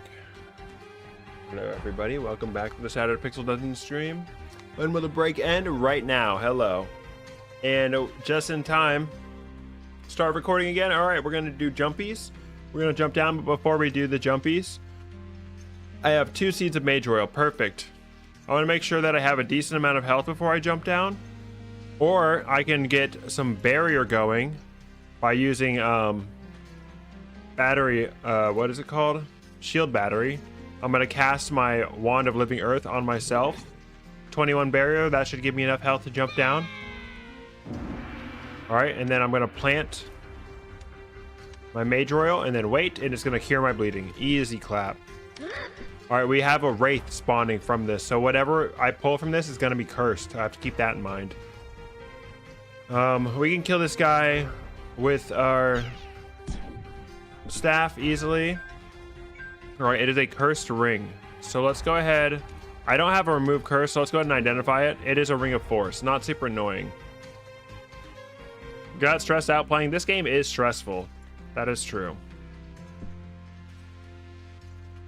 Hello everybody, welcome back to the Saturday Pixel Dungeon stream. When will the break end? Right now, hello. And just in time, start recording again. Alright, we're gonna do jumpies. We're gonna jump down, but before we do the jumpies, I have 2 seeds of mage oil, perfect. I wanna make sure that I have a decent amount of health before I jump down. Or I can get some barrier going by using, battery, what is it called? Shield battery. I'm gonna cast my Wand of Living Earth on myself. 21 barrier, that should give me enough health to jump down. All right, and then I'm gonna plant my mage oil and then wait, and it's gonna cure my bleeding. Easy clap. All right, we have a wraith spawning from this, so whatever I pull from this is gonna be cursed. I have to keep that in mind. We can kill this guy with our staff easily. All right, it is a cursed ring, so let's go ahead. I don't have a remove curse, so let's go ahead and identify it. It is a ring of force, not super annoying. Got stressed out playing this game. Is stressful, that is true.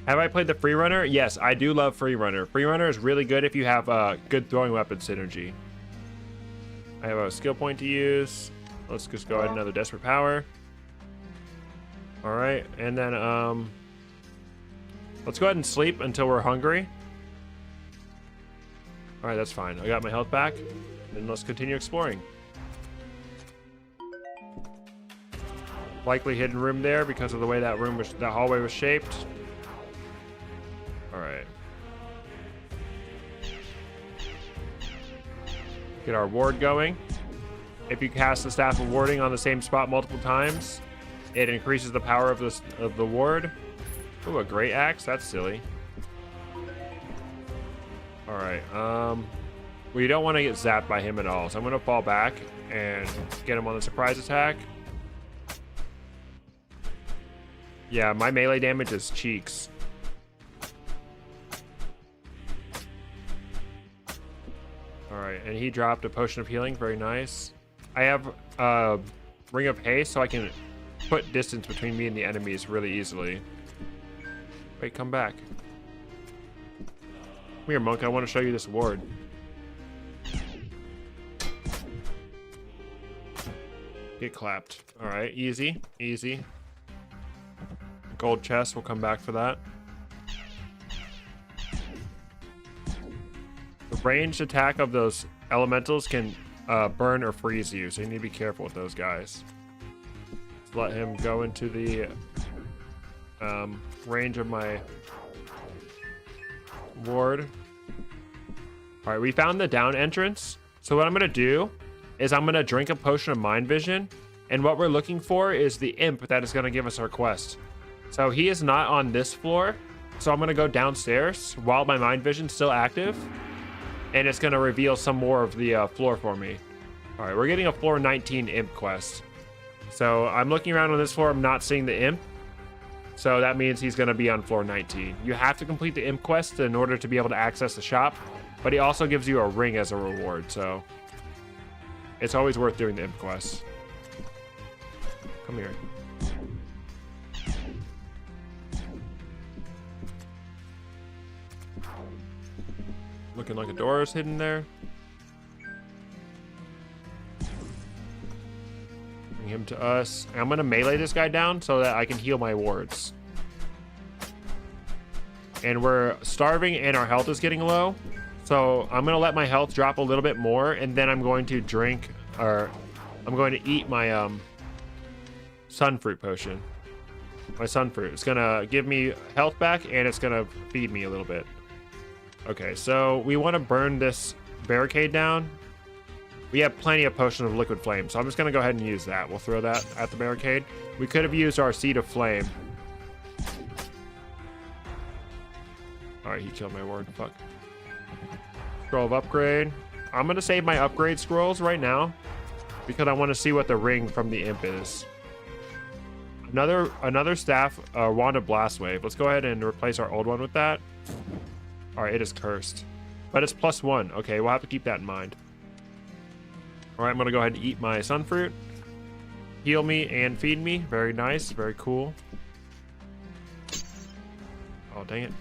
Have I played the free runner? Yes, I do love free runner. Free runner is really good if you have good throwing weapon synergy. I have a skill point to use. Let's just go ahead, another desperate power. All right, and then let's go ahead and sleep until we're hungry. All right, that's fine. I got my health back, and let's continue exploring. Likely hidden room there because of the way that hallway was shaped. All right. Get our ward going. If you cast the Staff of Warding on the same spot multiple times, it increases the power of the ward. Ooh, a great axe. That's silly. All right. We don't want to get zapped by him at all, so I'm going to fall back and get him on the surprise attack. Yeah, my melee damage is cheeks. All right, and he dropped a potion of healing. Very nice. I have Ring of Haste, so I can put distance between me and the enemies really easily. Wait, come back. Come here, monk. I want to show you this ward. Get clapped. All right, easy, easy. Gold chest, we'll come back for that. The ranged attack of those elementals can burn or freeze you, so you need to be careful with those guys. Let's let him go into the range of my ward. All right, we found the down entrance. So what I'm gonna do is I'm gonna drink a potion of mind vision, and what we're looking for is the imp that is gonna give us our quest. So he is not on this floor, so I'm gonna go downstairs while my mind vision's still active, and it's gonna reveal some more of the floor for me. All right, we're getting a floor 19 imp quest. So I'm looking around on this floor, I'm not seeing the imp. So that means he's gonna be on floor 19. You have to complete the imp quest in order to be able to access the shop, but he also gives you a ring as a reward, so it's always worth doing the imp quest. Come here. Looking like a door is hidden there. Bring him to us. I'm gonna melee this guy down so that I can heal my wards. And we're starving and our health is getting low. So I'm gonna let my health drop a little bit more, and then I'm going to drink, or I'm going to eat my sunfruit potion. My sunfruit. It's gonna give me health back, and it's gonna feed me a little bit. Okay, so we want to burn this barricade down. We have plenty of potion of liquid flame, so I'm just gonna go ahead and use that. We'll throw that at the barricade. We could have used our seed of flame. All right, he killed my ward. Fuck. Scroll of upgrade. I'm gonna save my upgrade scrolls right now because I want to see what the ring from the imp is. Another staff, wand of blast wave. Let's go ahead and replace our old one with that. All right, it is cursed, but it's +1. Okay, we'll have to keep that in mind. All right, I'm gonna go ahead and eat my sunfruit. Heal me and feed me. Very nice, very cool. Oh, dang it.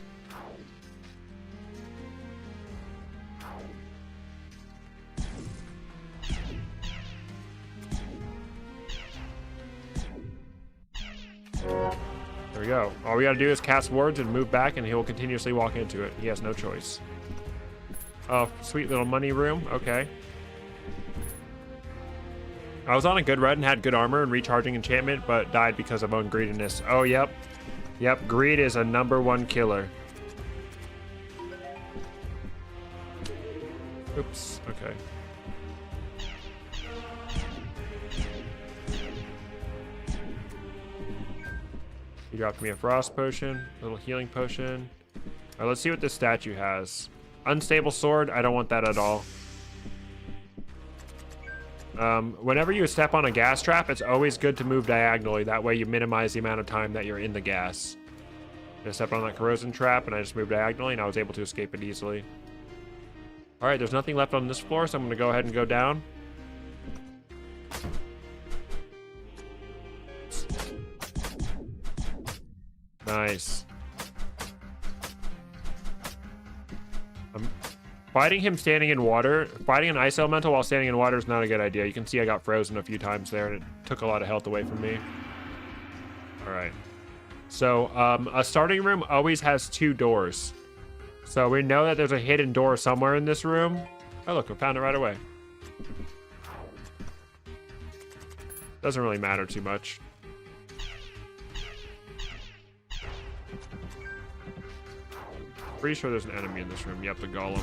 There we go. All we gotta do is cast words and move back, and he will continuously walk into it. He has no choice. Oh, sweet little money room. Okay. I was on a good run and had good armor and recharging enchantment, but died because of own greediness. Oh, yep. Yep, greed is a #1 killer. Oops, okay. He dropped me a frost potion, a little healing potion. All right, let's see what this statue has. Unstable sword, I don't want that at all. Whenever you step on a gas trap, it's always good to move diagonally. That way you minimize the amount of time that you're in the gas. I stepped on that corrosion trap and I just moved diagonally and I was able to escape it easily. All right, there's nothing left on this floor, so I'm gonna go ahead and go down. Nice. Fighting him standing in water, fighting an ice elemental while standing in water is not a good idea. You can see I got frozen a few times there and it took a lot of health away from me. All right. So a starting room always has 2 doors. So we know that there's a hidden door somewhere in this room. Oh, look, we found it right away. Doesn't really matter too much. Pretty sure there's an enemy in this room. Yep, the golem.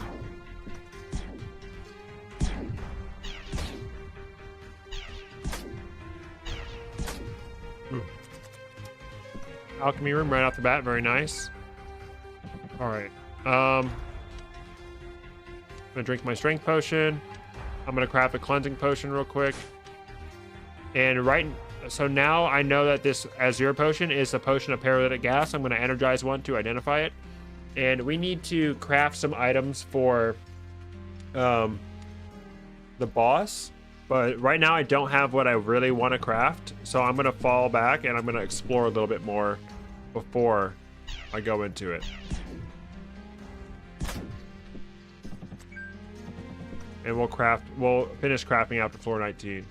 Alchemy room right off the bat, very nice. All right, I'm gonna drink my strength potion. I'm gonna craft a cleansing potion real quick. And so now I know that this Azure potion is a potion of paralytic gas. I'm gonna energize one to identify it. And we need to craft some items for the boss. But right now I don't have what I really want to craft. So I'm going to fall back and I'm going to explore a little bit more before I go into it. And we'll finish crafting after floor 19.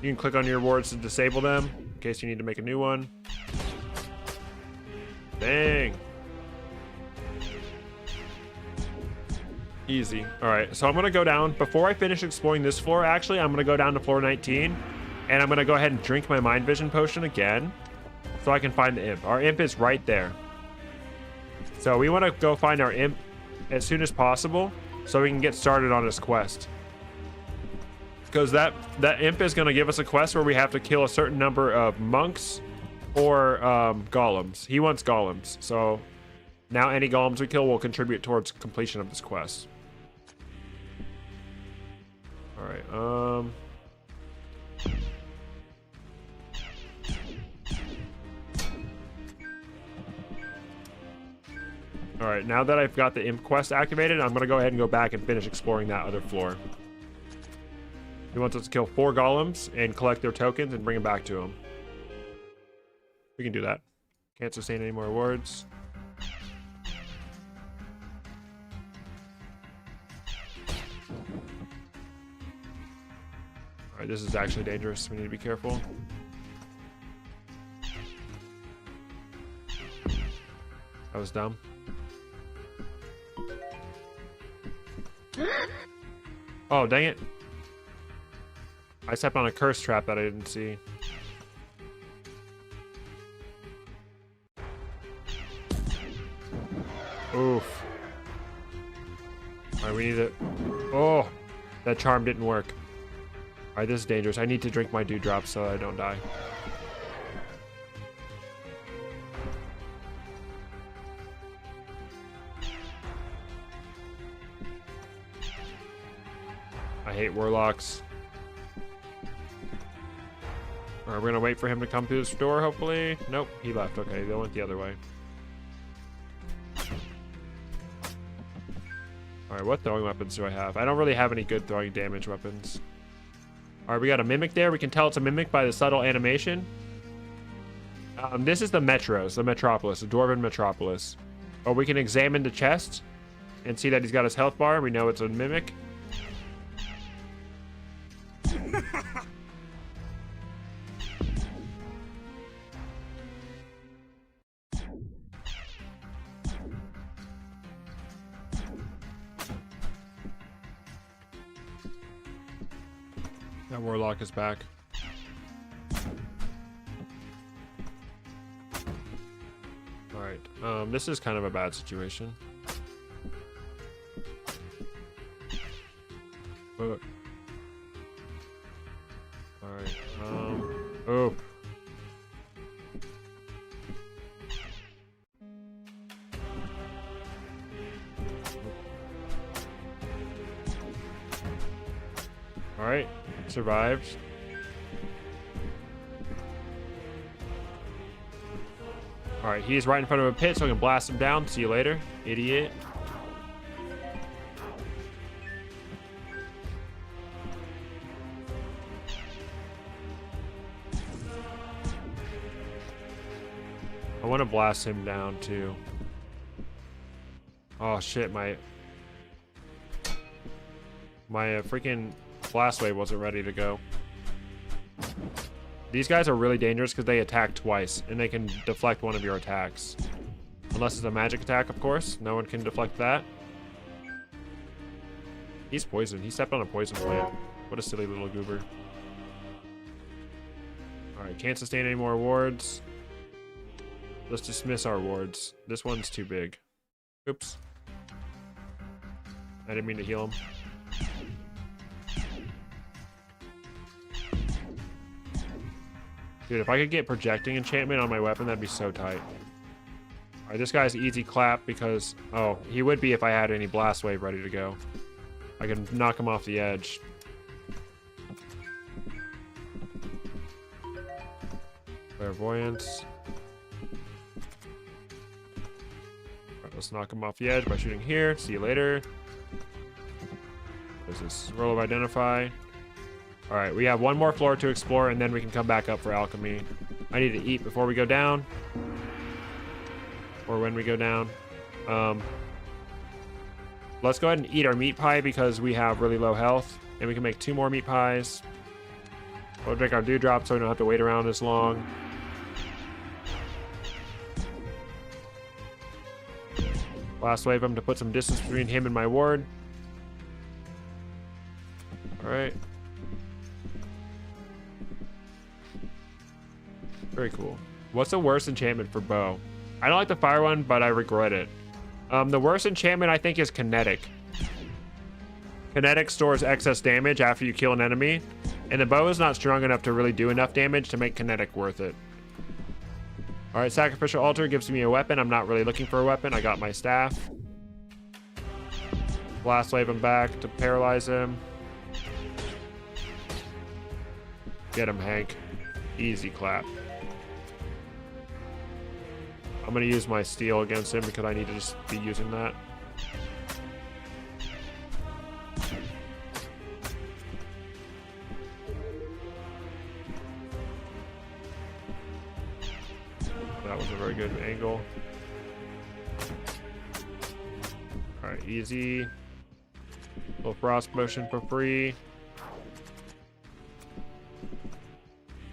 You can click on your wards to disable them in case you need to make a new one. Dang. Easy. All right, so I'm gonna go down. Before I finish exploring this floor, actually, I'm gonna go down to floor 19, and I'm gonna go ahead and drink my mind vision potion again, so I can find the imp. Our imp is right there. So we wanna go find our imp as soon as possible, so we can get started on this quest. Because that imp is gonna give us a quest where we have to kill a certain number of monks or golems. He wants golems, so now any golems we kill will contribute towards completion of this quest. All right, all right, now that I've got the imp quest activated, I'm gonna go ahead and go back and finish exploring that other floor. He wants us to kill 4 golems and collect their tokens and bring them back to him. We can do that. Can't sustain any more rewards. All right, this is actually dangerous. We need to be careful. That was dumb. Oh, dang it. I stepped on a curse trap that I didn't see. Oof. Alright, we need to... Oh! That charm didn't work. Alright, this is dangerous. I need to drink my dewdrops so I don't die. I hate warlocks. Alright, we're gonna wait for him to come through this door, hopefully. Nope, he left. Okay, they went the other way. Alright, what throwing weapons do I have? I don't really have any good throwing damage weapons. Alright, we got a mimic there. We can tell it's a mimic by the subtle animation. This is the Metros, the Metropolis, the Dwarven Metropolis. Oh, we can examine the chest and see that he's got his health bar. We know it's a mimic. That warlock is back. Alright, this is kind of a bad situation. Alright, oh. Alright, survived. Alright, he's right in front of a pit, so I can blast him down. See you later, idiot. I want to blast him down too. Oh shit, my freaking blast wave wasn't ready to go. These guys are really dangerous because they attack twice and they can deflect one of your attacks. Unless it's a magic attack, of course. No one can deflect that. He's poisoned. He stepped on a poison plant. What a silly little goober. Alright, can't sustain any more wards. Let's dismiss our wards. This one's too big. Oops. I didn't mean to heal him. Dude, if I could get projecting enchantment on my weapon, that'd be so tight. Alright, this guy's easy clap because... Oh, he would be if I had any blast wave ready to go. I can knock him off the edge. Clairvoyance. Alright, let's knock him off the edge by shooting here. See you later. There's this roll of identify. Alright, we have one more floor to explore and then we can come back up for alchemy. I need to eat before we go down. Or when we go down. Let's go ahead and eat our meat pie because we have really low health. And we can make 2 more meat pies. We'll drink our dewdrop so we don't have to wait around as long. Blast wave him to put some distance between him and my ward. Alright. Very cool. What's the worst enchantment for bow? I don't like the fire one, but I regret it. The worst enchantment I think is kinetic. Kinetic stores excess damage after you kill an enemy, and the bow is not strong enough to really do enough damage to make kinetic worth it. Alright, sacrificial altar gives me a weapon. I'm not really looking for a weapon. I got my staff. Blast wave him back to paralyze him. Get him, Hank. Easy clap. I'm gonna use my steel against him because I need to just be using that. That was a very good angle. Alright, easy. Little frost potion for free.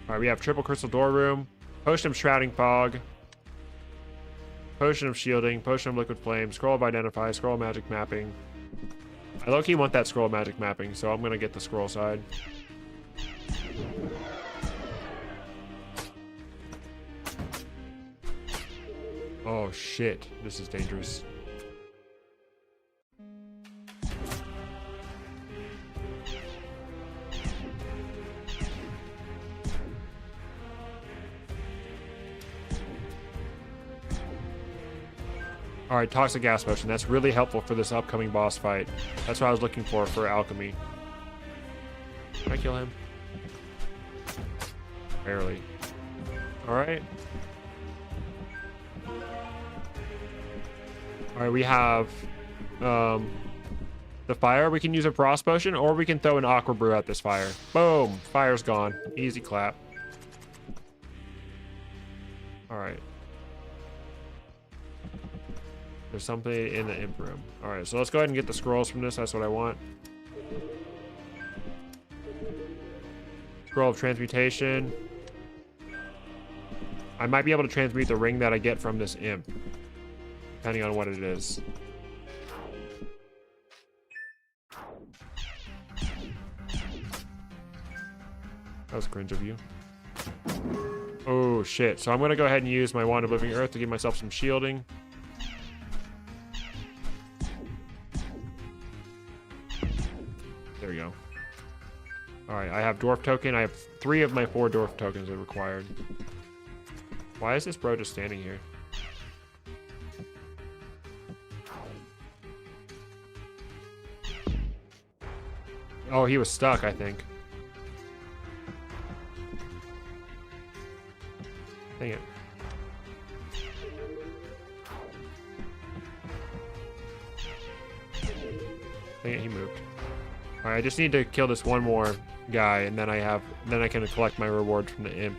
Alright, we have triple crystal door room. Potion of shrouding fog. Potion of shielding, potion of liquid flame, scroll of identify, scroll of magic mapping. I low-key want that scroll of magic mapping, so I'm gonna get the scroll side. Oh shit, this is dangerous. Alright, toxic gas potion. That's really helpful for this upcoming boss fight. That's what I was looking for alchemy. Can I kill him? Barely. Alright. Alright, we have the fire. We can use a frost potion, or we can throw an aqua brew at this fire. Boom! Fire's gone. Easy clap. Alright. There's something in the imp room. Alright, so let's go ahead and get the scrolls from this. That's what I want. Scroll of transmutation. I might be able to transmute the ring that I get from this imp, depending on what it is. That was cringe of you. Oh shit. So I'm gonna go ahead and use my Wand of Living Earth to give myself some shielding. There we go. Alright, I have dwarf token. I have 3 of my 4 dwarf tokens that are required. Why is this bro just standing here? Oh, he was stuck, I think. Dang it. Dang it, he moved. Alright, I just need to kill this one more guy, and then I can collect my reward from the imp.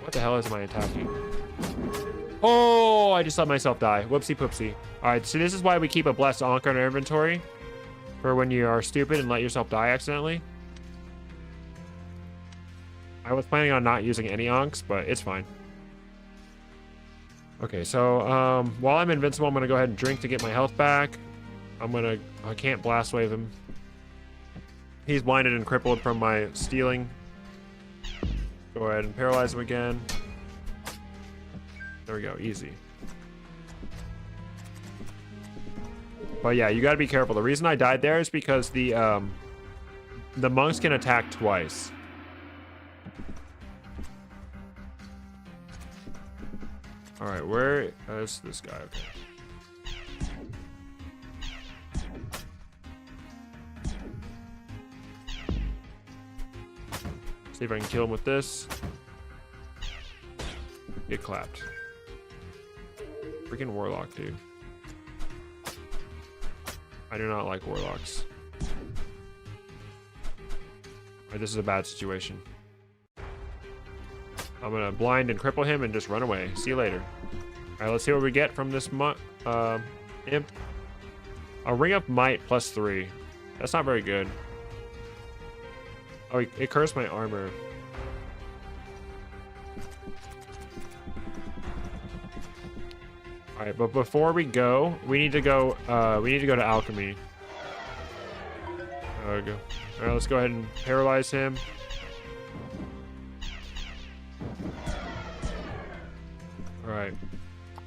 What the hell is my attacking? Oh, I just let myself die. Whoopsie poopsie. Alright, so this is why we keep a blessed Ankh in our inventory. For when you are stupid and let yourself die accidentally. I was planning on not using any Ankhs, but it's fine. Okay, so while I'm invincible, I'm gonna go ahead and drink to get my health back. I can't blast wave him. He's blinded and crippled from my stealing. Go ahead and paralyze him again. There we go, easy. But yeah, you gotta be careful. The reason I died there is because the monks can attack twice. Alright, where is this guy? Okay. See if I can kill him with this. Get clapped. Freaking warlock, dude. I do not like warlocks. Alright, this is a bad situation. I'm gonna blind and cripple him and just run away. See you later. Alright, let's see what we get from this imp. A ring of might +3. That's not very good. Oh, it cursed my armor. Alright, but before we go, we need to go to alchemy. There we go. Alright, let's go ahead and paralyze him. Alright.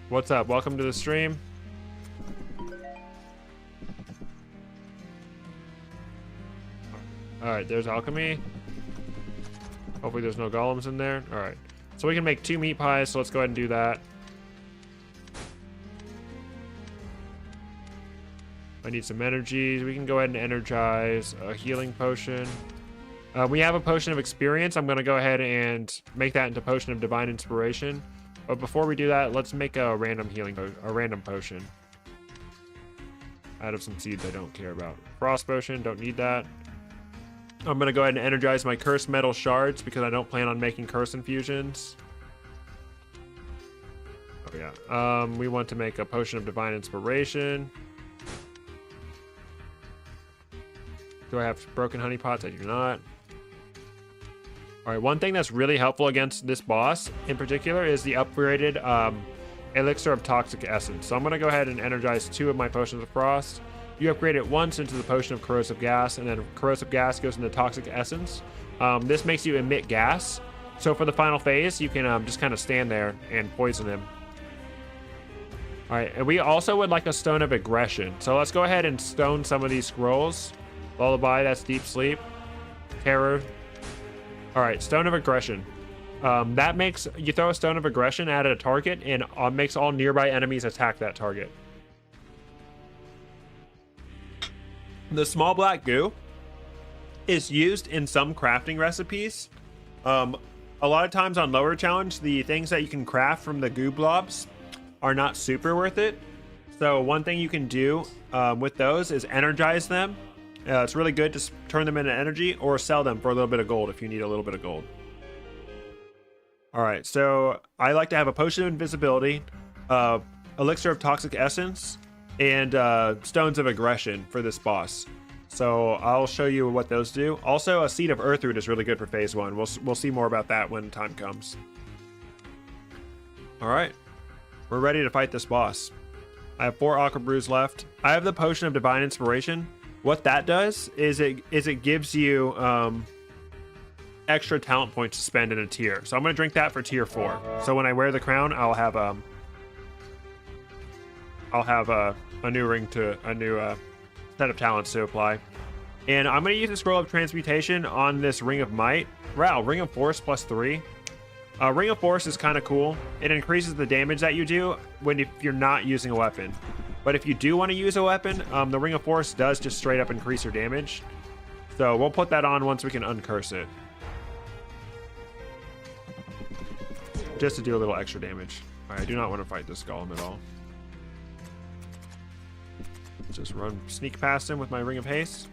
What's up? Welcome to the stream. Alright, there's alchemy. Hopefully there's no golems in there. Alright. So we can make 2 meat pies, so let's go ahead and do that. I need some energy. We can go ahead and energize a healing potion. We have a potion of experience. I'm going to go ahead and make that into potion of divine inspiration. But before we do that, let's make a random potion. Out of some seeds I don't care about. Frost potion, don't need that. I'm going to go ahead and energize my cursed metal shards because I don't plan on making curse infusions. Oh yeah. We want to make a potion of divine inspiration. Do I have broken honey pots? I do not. Alright, one thing that's really helpful against this boss in particular is the upgraded elixir of toxic essence. So I'm going to go ahead and energize 2 of my potions of frost. You upgrade it once into the potion of corrosive gas, and then corrosive gas goes into toxic essence. This makes you emit gas. So for the final phase, you can just kind of stand there and poison him. Alright, and we also would like a stone of aggression. So let's go ahead and stone some of these scrolls. Lullaby, that's deep sleep. Terror. Alright, stone of aggression. That makes you throw a stone of aggression at a target and makes all nearby enemies attack that target. The small black goo is used in some crafting recipes. A lot of times on lower challenge, the things that you can craft from the goo blobs are not super worth it. So one thing you can do with those is energize them. It's really good to turn them into energy or sell them for a little bit of gold if you need a little bit of gold. All right, so I like to have a potion of invisibility, elixir of toxic essence, and stones of aggression for this boss. So I'll show you what those do. Also, a seed of earthroot is really good for phase 1. We'll see more about that when time comes. All right, we're ready to fight this boss. I have 4 aqua brews left. I have the potion of divine inspiration. What that does is it gives you extra talent points to spend in a tier. So I'm going to drink that for tier 4. So when I wear the crown, I'll have a new ring to a new set of talents to apply. And I'm going to use the scroll of transmutation on this ring of might. Wow, ring of force plus 3. Ring of force is kind of cool. It increases the damage that you do if you're not using a weapon. But if you do want to use a weapon, the ring of force does just straight up increase your damage. So we'll put that on once we can uncurse it, just to do a little extra damage. All right, I do not want to fight this golem at all. Just sneak past him with my ring of haste.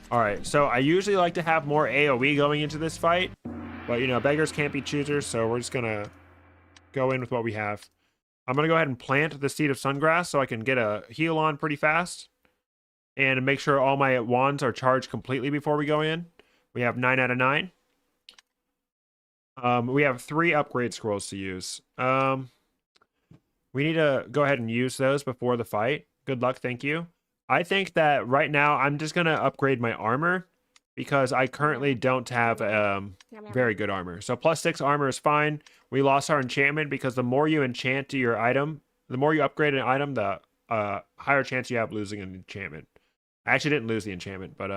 All right, so I usually like to have more AoE going into this fight, but you know, beggars can't be choosers, so we're just gonna go in with what we have. I'm gonna go ahead and plant the seed of sungrass so I can get a heal on pretty fast, and make sure all my wands are charged completely before we go in. We have 9 out of 9. We have 3 upgrade scrolls to use. We need to go ahead and use those before the fight. Good luck, thank you. I think that right now I'm just going to upgrade my armor because I currently don't have very good armor. So plus 6 armor is fine. We lost our enchantment because the more you enchant your item, the more you upgrade an item, the higher chance you have losing an enchantment. I actually didn't lose the enchantment, but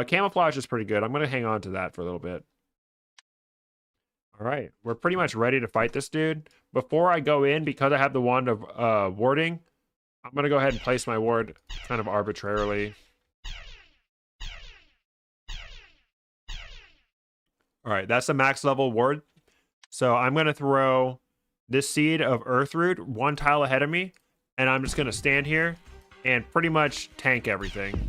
camouflage is pretty good. I'm going to hang on to that for a little bit. All right, we're pretty much ready to fight this dude. Before I go in, because I have the wand of warding, I'm going to go ahead and place my ward kind of arbitrarily. All right, that's the max level ward. So I'm going to throw this seed of earthroot 1 tile ahead of me, and I'm just going to stand here and pretty much tank everything.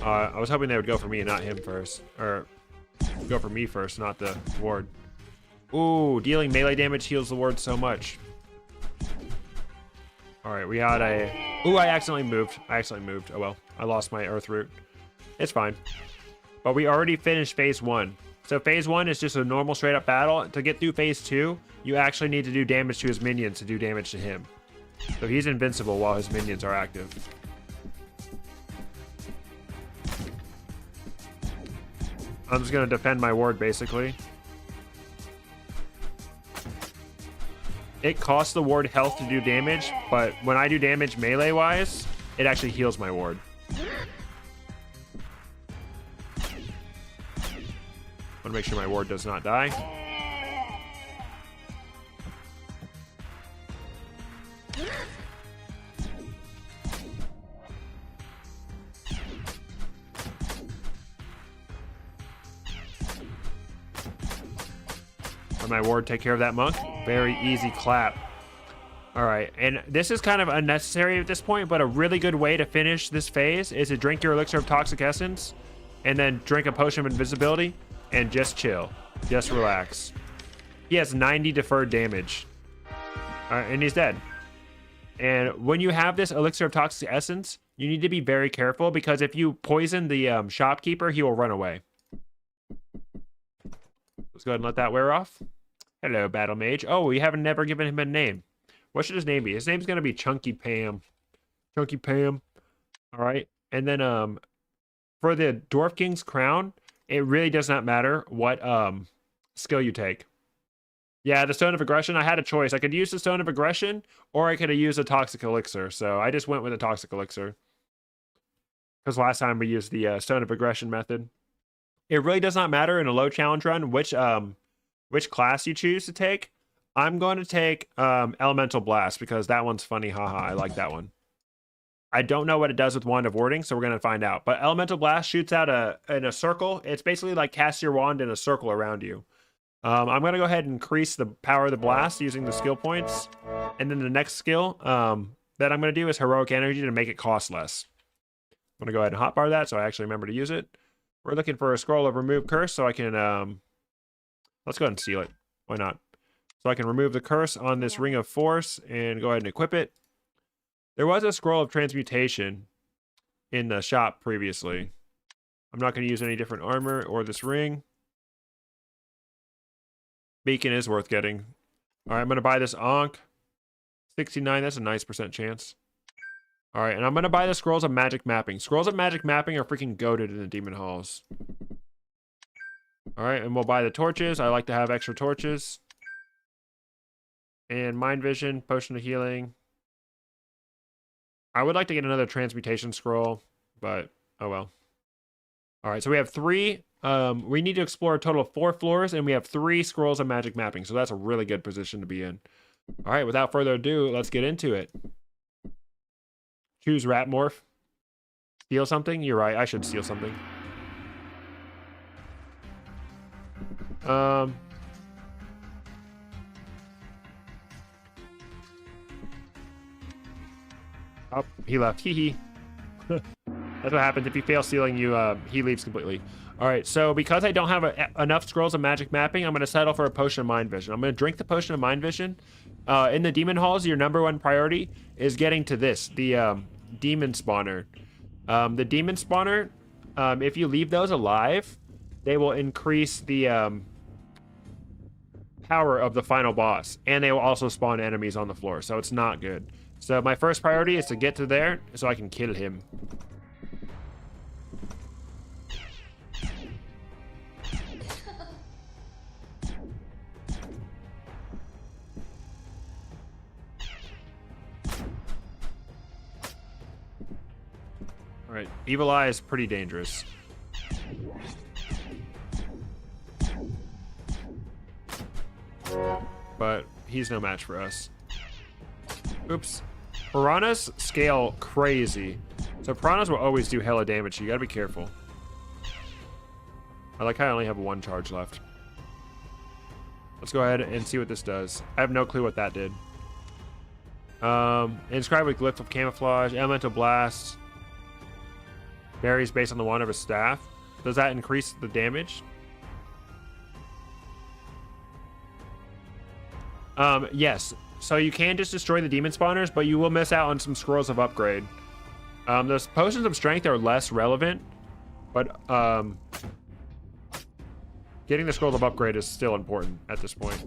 I was hoping they would go for me and not him first. Or go for me first, not the ward. Ooh, dealing melee damage heals the ward so much. Alright, we got a... Ooh, I accidentally moved. Oh well, I lost my earthroot. It's fine. But we already finished phase 1. So phase 1 is just a normal straight up battle. To get through phase 2, you actually need to do damage to his minions to do damage to him. So he's invincible while his minions are active. I'm just going to defend my ward, basically. It costs the ward health to do damage, but when I do damage melee-wise, it actually heals my ward. Want to make sure my ward does not die. Let my ward take care of that monk. Very easy clap. All right, and this is kind of unnecessary at this point, but a really good way to finish this phase is to drink your elixir of toxic essence and then drink a potion of invisibility and just chill. Just relax. He has 90 deferred damage. All right, and he's dead. And when you have this elixir of toxic essence, you need to be very careful because if you poison the shopkeeper, he will run away. Let's go ahead and let that wear off. Hello, Battle Mage. Oh, we haven't never given him a name. What should his name be? His name's going to be Chunky Pam. Chunky Pam. All right. And then for the Dwarf King's crown, it really does not matter what skill you take. Yeah, the Stone of Aggression, I had a choice. I could use the Stone of Aggression or I could have used a Toxic Elixir. So I just went with a Toxic Elixir. Because last time we used the Stone of Aggression method. It really does not matter in a low challenge run which class you choose to take. I'm going to take Elemental Blast because that one's funny. Haha, I like that one. I don't know what it does with Wand of Warding, so we're going to find out. But Elemental Blast shoots out in a circle. It's basically like cast your wand in a circle around you. I'm going to go ahead and increase the power of the blast using the skill points. And then the next skill that I'm going to do is Heroic Energy to make it cost less. I'm going to go ahead and hotbar that so I actually remember to use it. We're looking for a scroll of remove curse so I can, let's go ahead and seal it. Why not? So I can remove the curse on this ring of force and go ahead and equip it. There was a scroll of transmutation in the shop previously. I'm not going to use any different armor or this ring. Beacon is worth getting. All right, I'm going to buy this Ankh. 69, that's a nice % chance. All right, and I'm going to buy the Scrolls of Magic Mapping. Scrolls of Magic Mapping are freaking goated in the Demon Halls. All right, and we'll buy the torches. I like to have extra torches. And Mind Vision, Potion of Healing. I would like to get another Transmutation Scroll, but oh well. All right, so we have 3. We need to explore a total of 4 floors, and we have 3 Scrolls of Magic Mapping, so that's a really good position to be in. All right, without further ado, let's get into it. Choose Rat Morph. Steal something? You're right, I should steal something. Oh, he left. Hee. That's what happens if you fail stealing. He leaves completely. All right, so because I don't have enough Scrolls of Magic Mapping, I'm going to settle for a Potion of Mind Vision. I'm going to drink the Potion of Mind Vision. In the Demon Halls, your #1 priority is getting to this, the Demon Spawner. The Demon Spawner, if you leave those alive, they will increase the power of the final boss, and they will also spawn enemies on the floor, so it's not good. So my first priority is to get to there so I can kill him. All right, Evil Eye is pretty dangerous. But he's no match for us. Oops. Piranhas scale crazy. So piranhas will always do hella damage, so you gotta be careful. I like how I only have 1 charge left. Let's go ahead and see what this does. I have no clue what that did. Inscribed with Glyph of Camouflage, Elemental Blast. Varies based on the wand of a staff. Does that increase the damage? Yes. So you can just destroy the demon spawners, but you will miss out on some scrolls of upgrade. Those potions of strength are less relevant, but getting the scrolls of upgrade is still important at this point.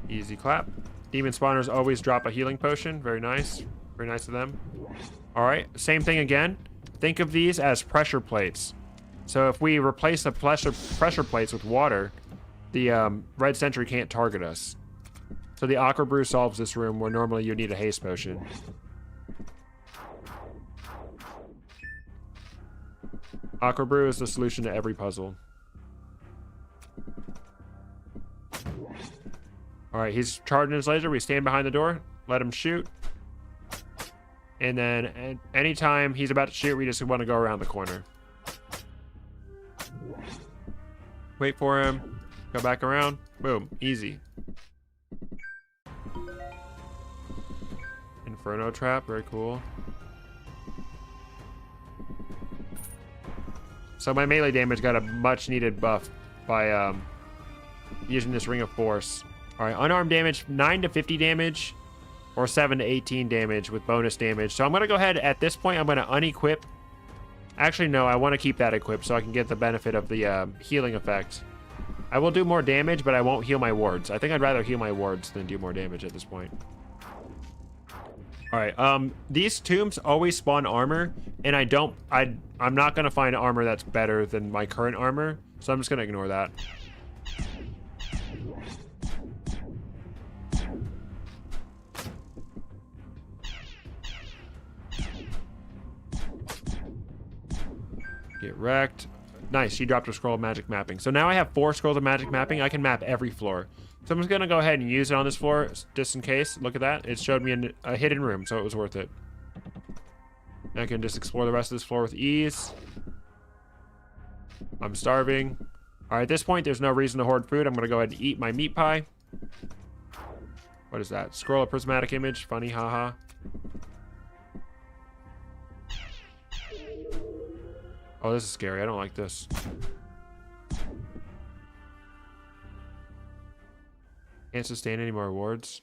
Easy clap. Demon spawners always drop a healing potion. Very nice. Very nice of them. All right, same thing again. Think of these as pressure plates. So if we replace the pressure plates with water, the red sentry can't target us. So the Aqua Brew solves this room where normally you need a haste potion. Aqua Brew is the solution to every puzzle. All right, he's charging his laser. We stand behind the door, let him shoot. And then anytime he's about to shoot, we just want to go around the corner. Wait for him. Go back around. Boom. Easy. Inferno trap. Very cool. So my melee damage got a much needed buff by using this Ring of Force. All right. Unarmed damage, 9 to 50 damage. Or 7 to 18 damage with bonus damage. So I'm going to go ahead, at this point, I'm going to unequip. Actually, no, I want to keep that equipped so I can get the benefit of the healing effect. I will do more damage, but I won't heal my wards. I think I'd rather heal my wards than do more damage at this point. All right, these tombs always spawn armor, and I'm not going to find armor that's better than my current armor, so I'm just going to ignore that. Get wrecked. Nice, she dropped a scroll of magic mapping. So now I have 4 scrolls of magic mapping. I can map every floor. So I'm just going to go ahead and use it on this floor, just in case. Look at that. It showed me a hidden room, so it was worth it. I can just explore the rest of this floor with ease. I'm starving. All right, at this point, there's no reason to hoard food. I'm going to go ahead and eat my meat pie. What is that? Scroll of prismatic image. Funny, haha. Oh, this is scary. I don't like this. Can't sustain any more rewards.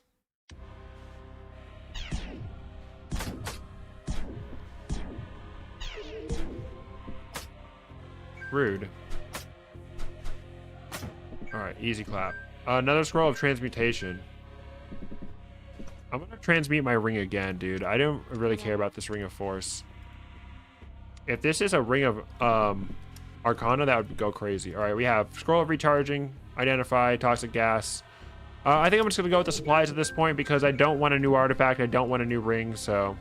Rude. Alright, easy clap. Another scroll of transmutation. I'm gonna transmute my ring again, dude. I don't really care about this ring of force. If this is a ring of Arcana, that would go crazy. Alright, we have scroll of recharging, identify, toxic gas. I think I'm just gonna go with the supplies at this point because I don't want a new artifact, I don't want a new ring, so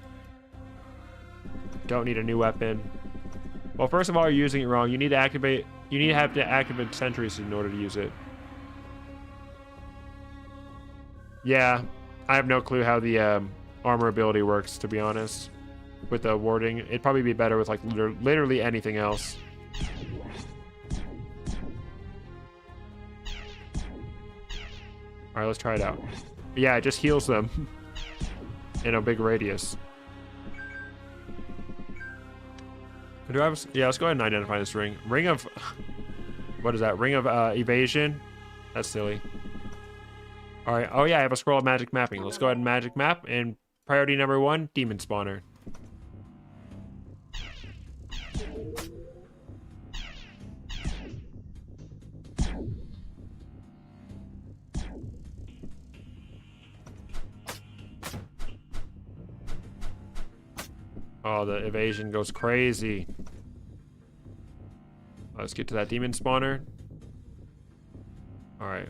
don't need a new weapon. Well, first of all, you're using it wrong. You need to activate, have to activate sentries in order to use it. Yeah, I have no clue how the armor ability works, to be honest. With the warding, it'd probably be better with like literally anything else. All right, let's try it out. Yeah, it just heals them in a big radius. Do I have? Yeah, let's go ahead and identify this ring. Ring of, what is that? Ring of evasion. That's silly. All right. Oh yeah, I have a scroll of magic mapping. Let's go ahead and magic map. And priority number 1, demon spawner. Oh, the evasion goes crazy. Let's get to that demon spawner. All right.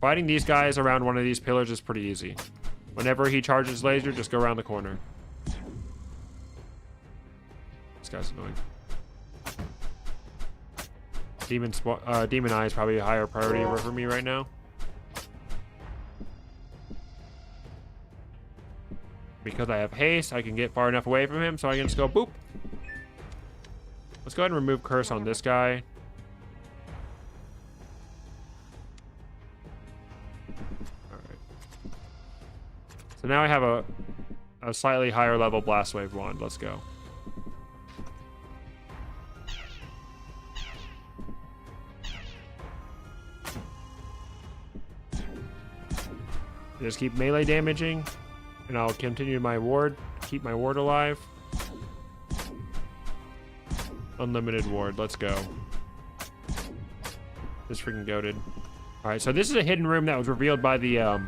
Fighting these guys around one of these pillars is pretty easy. Whenever he charges laser, just go around the corner. This guy's annoying. Demon Eye is probably a higher priority for me right now. Because I have haste, I can get far enough away from him, so I can just go boop. Let's go ahead and remove curse on this guy. Alright. So now I have a slightly higher level blast wave wand. Let's go. Just keep melee damaging. And I'll continue my ward, keep my ward alive. Unlimited ward, let's go. This freaking goated. Alright, so this is a hidden room that was revealed by the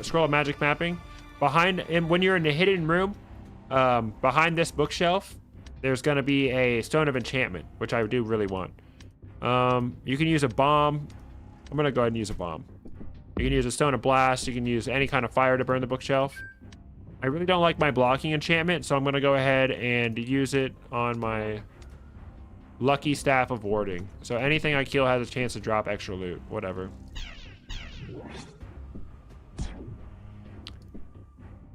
scroll of magic mapping. And when you're in the hidden room, behind this bookshelf, there's gonna be a stone of enchantment, which I do really want. You can use a bomb. I'm gonna go ahead and use a bomb. You can use a stone of blast, you can use any kind of fire to burn the bookshelf. I really don't like my blocking enchantment, so I'm going to go ahead and use it on my lucky staff of warding. So anything I kill has a chance to drop extra loot, whatever.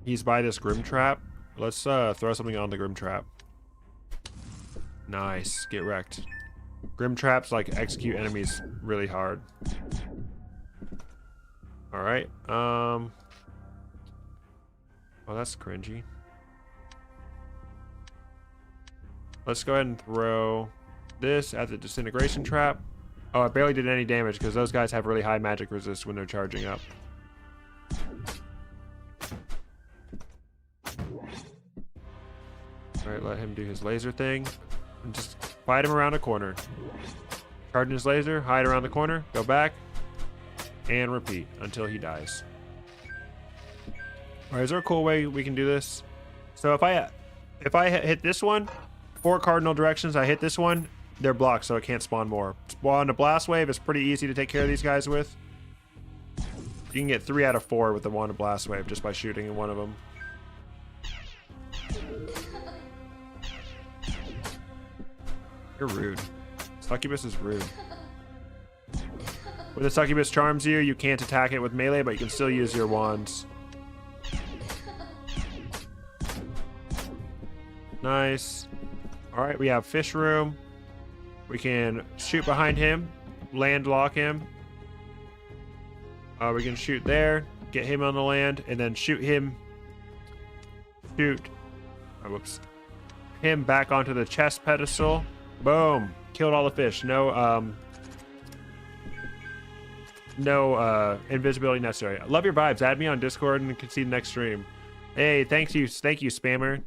He's by this Grim Trap. Let's throw something on the Grim Trap. Nice, get wrecked. Grim Traps like execute enemies really hard. All right, oh, that's cringy. Let's go ahead and throw this at the disintegration trap. Oh, it barely did any damage because those guys have really high magic resist when they're charging up. All right, let him do his laser thing and just fight him around a corner. Charging his laser, hide around the corner, go back, and repeat until he dies. All right, is there a cool way we can do this? So if I hit this one, 4 cardinal directions, I hit this one, they're blocked, so it can't spawn more. Spawn a blast wave is pretty easy to take care of these guys with. You can get 3 out of 4 with the wand of blast wave just by shooting in one of them. You're rude. Succubus is rude. When the succubus charms you, you can't attack it with melee, but you can still use your wands. Nice. All right, we have fish room. We can shoot behind him, land lock him. We can shoot there, Get him on the land, and then shoot him. Shoot. Oh, whoops. Him back onto the chest pedestal. Boom. Killed all the fish. No invisibility necessary. I love your vibes. Add me on Discord and you can see the next stream. Hey, thank you, spammer.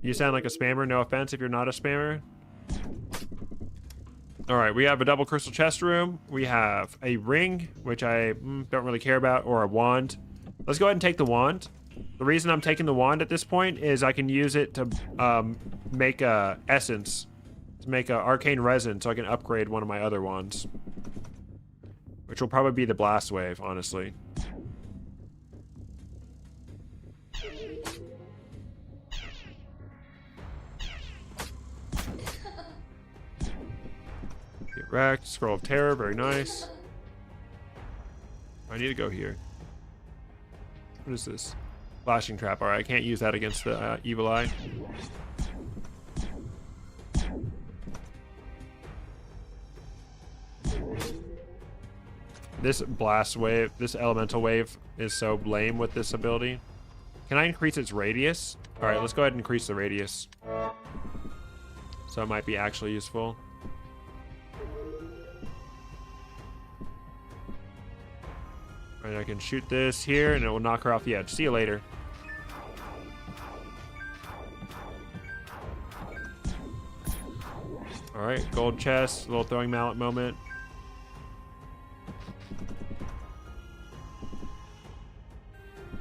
You sound like a spammer. No offense if you're not a spammer. All right, we have a double crystal chest room. We have a ring, which I don't really care about, or a wand. Let's go ahead and take the wand. The reason I'm taking the wand at this point is I can use it to make a essence, to make a arcane resin, so I can upgrade one of my other wands, which will probably be the blast wave, honestly. Get wrecked. Scroll of terror, very nice. I need to go here. What is this? Flashing trap. All right, I can't use that against the evil eye. This blast wave, this elemental wave is so lame with this ability. Can I increase its radius? All right, let's go ahead and increase the radius. So it might be actually useful. All right, I can shoot this here and it will knock her off the edge. See you later. All right, gold chest, little throwing mallet moment.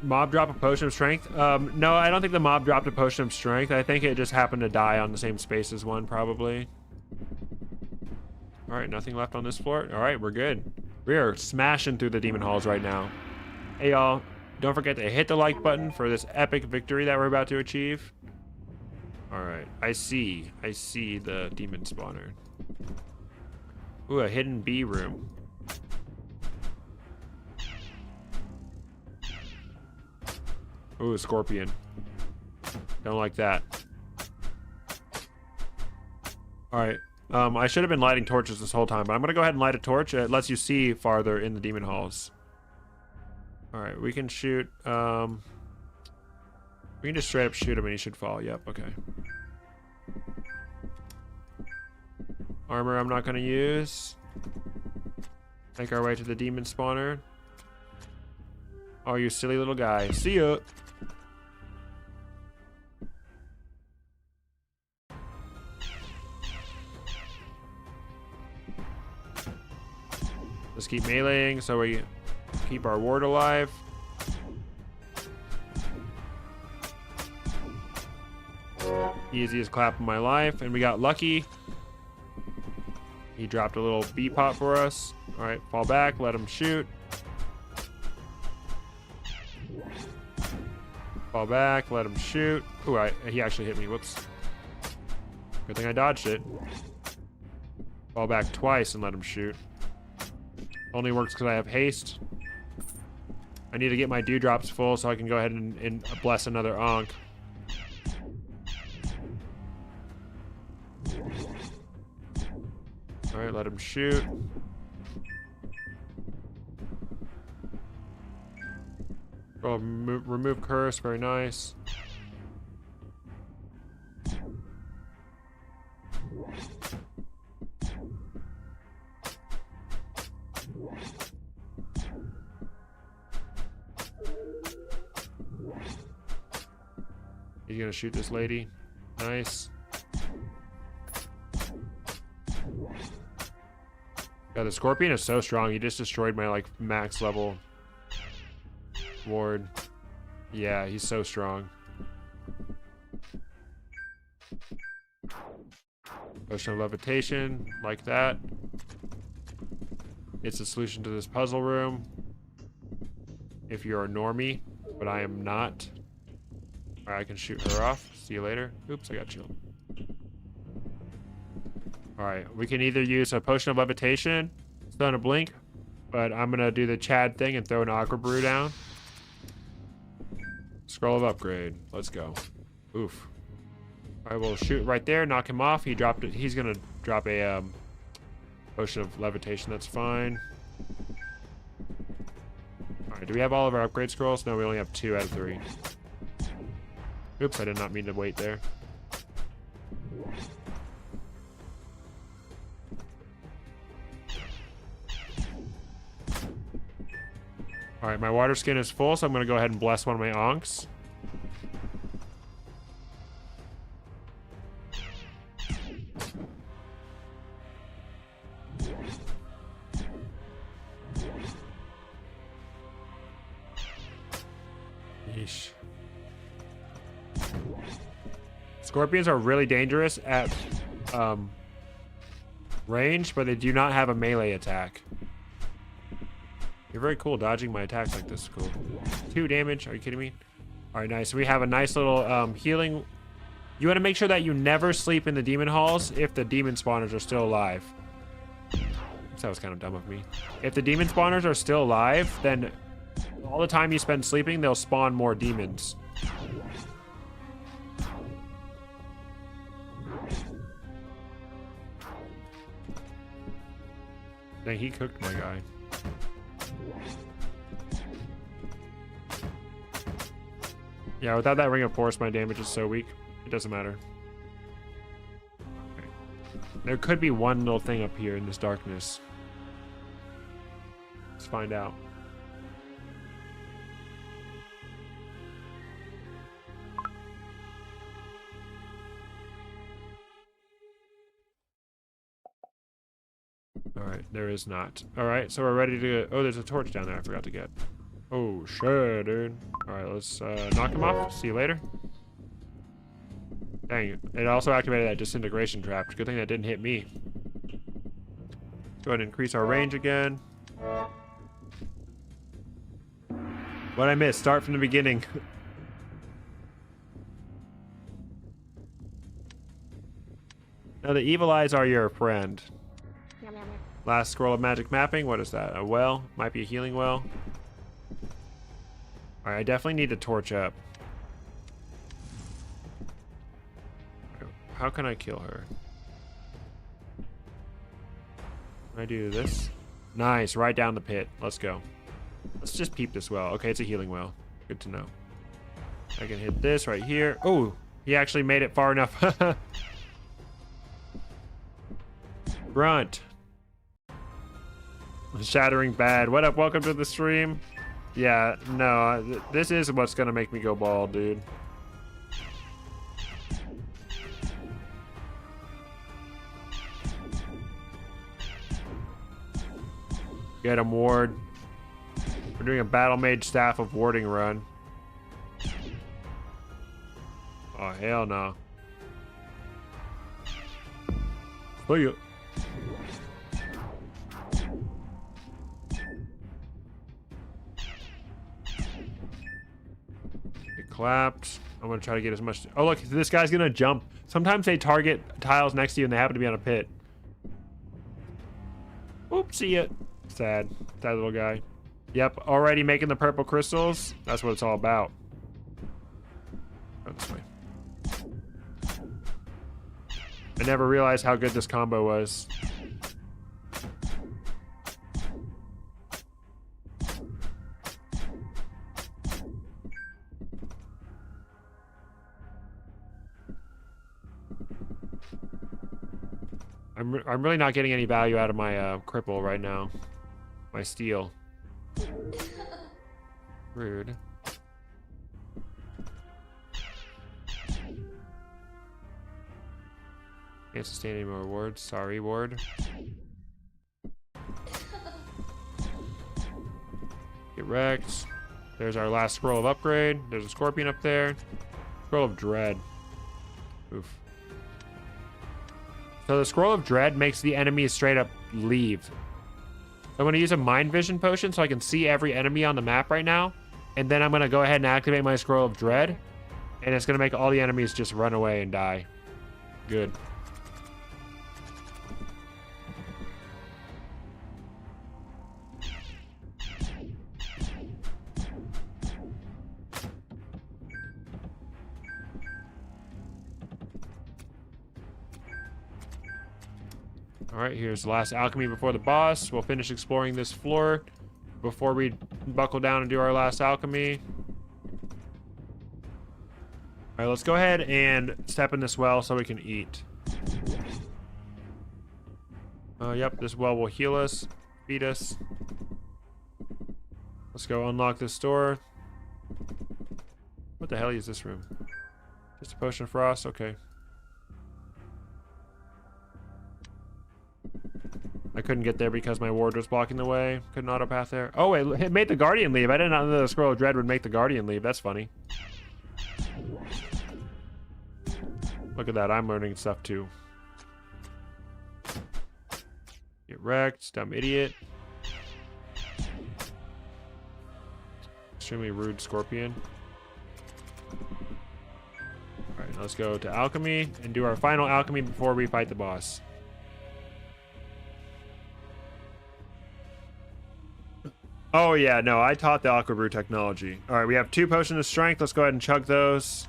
Mob drop a potion of strength? No, I don't think the mob dropped a potion of strength. I think it just happened to die on the same space as one, probably. All right, nothing left on this floor. All right, we're good. We are smashing through the demon halls right now. Hey, y'all, don't forget to hit the like button for this epic victory that we're about to achieve. All right, I see the demon spawner. Ooh, a hidden bee room. Ooh, a scorpion. Don't like that. All right. I should have been lighting torches this whole time, but I'm gonna go ahead and light a torch. It lets you see farther in the demon halls. All right, we can shoot. We can just straight up shoot him and he should fall. Yep, okay. Armor I'm not gonna use. Make our way to the demon spawner. Oh, you silly little guy. See ya. Let's keep meleeing so we keep our ward alive. Easiest clap of my life. And we got lucky. He dropped a little bee pot for us. All right, fall back, let him shoot. Fall back, let him shoot. Ooh, he actually hit me, whoops. Good thing I dodged it. Fall back twice and let him shoot. Only works because I have haste. I need to get my dewdrops full so I can go ahead and bless another Ankh. Alright, let him shoot. Oh, remove curse, very nice. He's gonna shoot this lady. Nice. Yeah, the scorpion is so strong. He just destroyed my like max level ward. Yeah, he's so strong. Potion of levitation, like that. It's a solution to this puzzle room. If you're a normie, but I am not. Alright, I can shoot her off. See you later. Oops, I got chilled. Alright, we can either use a potion of levitation, stun a blink, but I'm gonna do the Chad thing and throw an aqua brew down. Scroll of upgrade. Let's go. Oof. Alright, we'll shoot right there, knock him off. He dropped it. He's gonna drop a potion of levitation. That's fine. Right, do we have all of our upgrade scrolls? No, we only have 2 out of 3. Oops, I did not mean to wait there. Alright, my water skin is full, so I'm going to go ahead and bless one of my onks. Yeesh. Scorpions are really dangerous at range, but they do not have a melee attack. You're very cool dodging my attacks like this. Cool. 2 damage. Are you kidding me? All right, nice. We have a nice little healing. You want to make sure that you never sleep in the demon halls if the demon spawners are still alive. That was kind of dumb of me. If the demon spawners are still alive, then all the time you spend sleeping, they'll spawn more demons. Dang, he cooked my guy. Yeah, without that ring of force, my damage is so weak. It doesn't matter. Okay. There could be one little thing up here in this darkness. Let's find out. Alright, there is not. Alright, so we're ready to go. Oh, there's a torch down there I forgot to get. Oh, shit, dude. Alright, let's knock him off. See you later. Dang, it also activated that disintegration trap. Good thing that didn't hit me. Go ahead and increase our range again. What'd I miss? Start from the beginning. Now, the evil eyes are your friend. Last scroll of magic mapping. What is that? A well? Might be a healing well. Alright, I definitely need to torch up. How can I kill her? Can I do this? Nice, right down the pit. Let's go. Let's just peep this well. Okay, it's a healing well. Good to know. I can hit this right here. Oh, he actually made it far enough. Grunt. Shattering bad. What up? Welcome to the stream. Yeah, no, this is what's gonna make me go bald, dude. Get him, ward. We're doing a battle mage staff of warding run. Oh, hell no. Oh, you. Clapped. I'm gonna try to get as much. Oh, look, this guy's gonna jump. Sometimes they target tiles next to you and they happen to be on a pit. Oops, see it. Sad. Sad little guy. Yep, already making the purple crystals. That's what it's all about. Go this way. I never realized how good this combo was. I'm really not getting any value out of my cripple right now. My steel. Rude. Can't sustain any more wards. Sorry, ward. Get wrecked. There's our last scroll of upgrade. There's a scorpion up there. Scroll of dread. Oof. So the scroll of dread makes the enemies straight up leave. I'm going to use a mind vision potion so I can see every enemy on the map right now. And then I'm going to go ahead and activate my scroll of dread. And it's going to make all the enemies just run away and die. Good. Alright, here's the last alchemy before the boss. We'll finish exploring this floor before we buckle down and do our last alchemy. All right, let's go ahead and step in this well so we can eat. Yep, this well will heal us, feed us. Let's go unlock this door. What the hell is this room? Just a potion of frost? Okay. I couldn't get there because my ward was blocking the way. Couldn't auto path there. Oh, it made the Guardian leave. I didn't know the Scroll of Dread would make the Guardian leave. That's funny. Look at that. I'm learning stuff too. Get wrecked, dumb idiot. Extremely rude scorpion. Alright, let's go to alchemy and do our final alchemy before we fight the boss. Oh yeah, no, I taught the Aqua Brew technology. Alright, we have 2 potions of strength. Let's go ahead and chug those.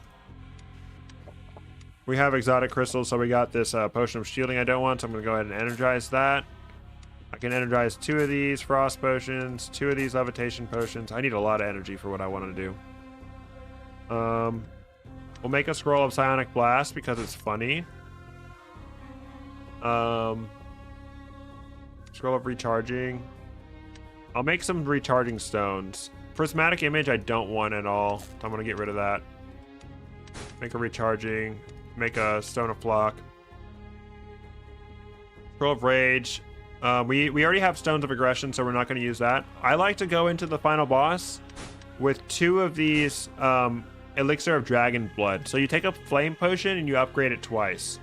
We have exotic crystals, so we got this potion of shielding I don't want, so I'm going to go ahead and energize that. I can energize 2 of these frost potions, 2 of these levitation potions. I need a lot of energy for what I want to do. We'll make a scroll of psionic blast because it's funny. Scroll of recharging. I'll make some recharging stones. Prismatic image I don't want at all, so I'm going to get rid of that. Make a recharging. Make a stone of flock. Scroll of rage. We already have stones of aggression, so we're not going to use that. I like to go into the final boss with 2 of these elixir of dragon blood. So you take a flame potion and you upgrade it twice.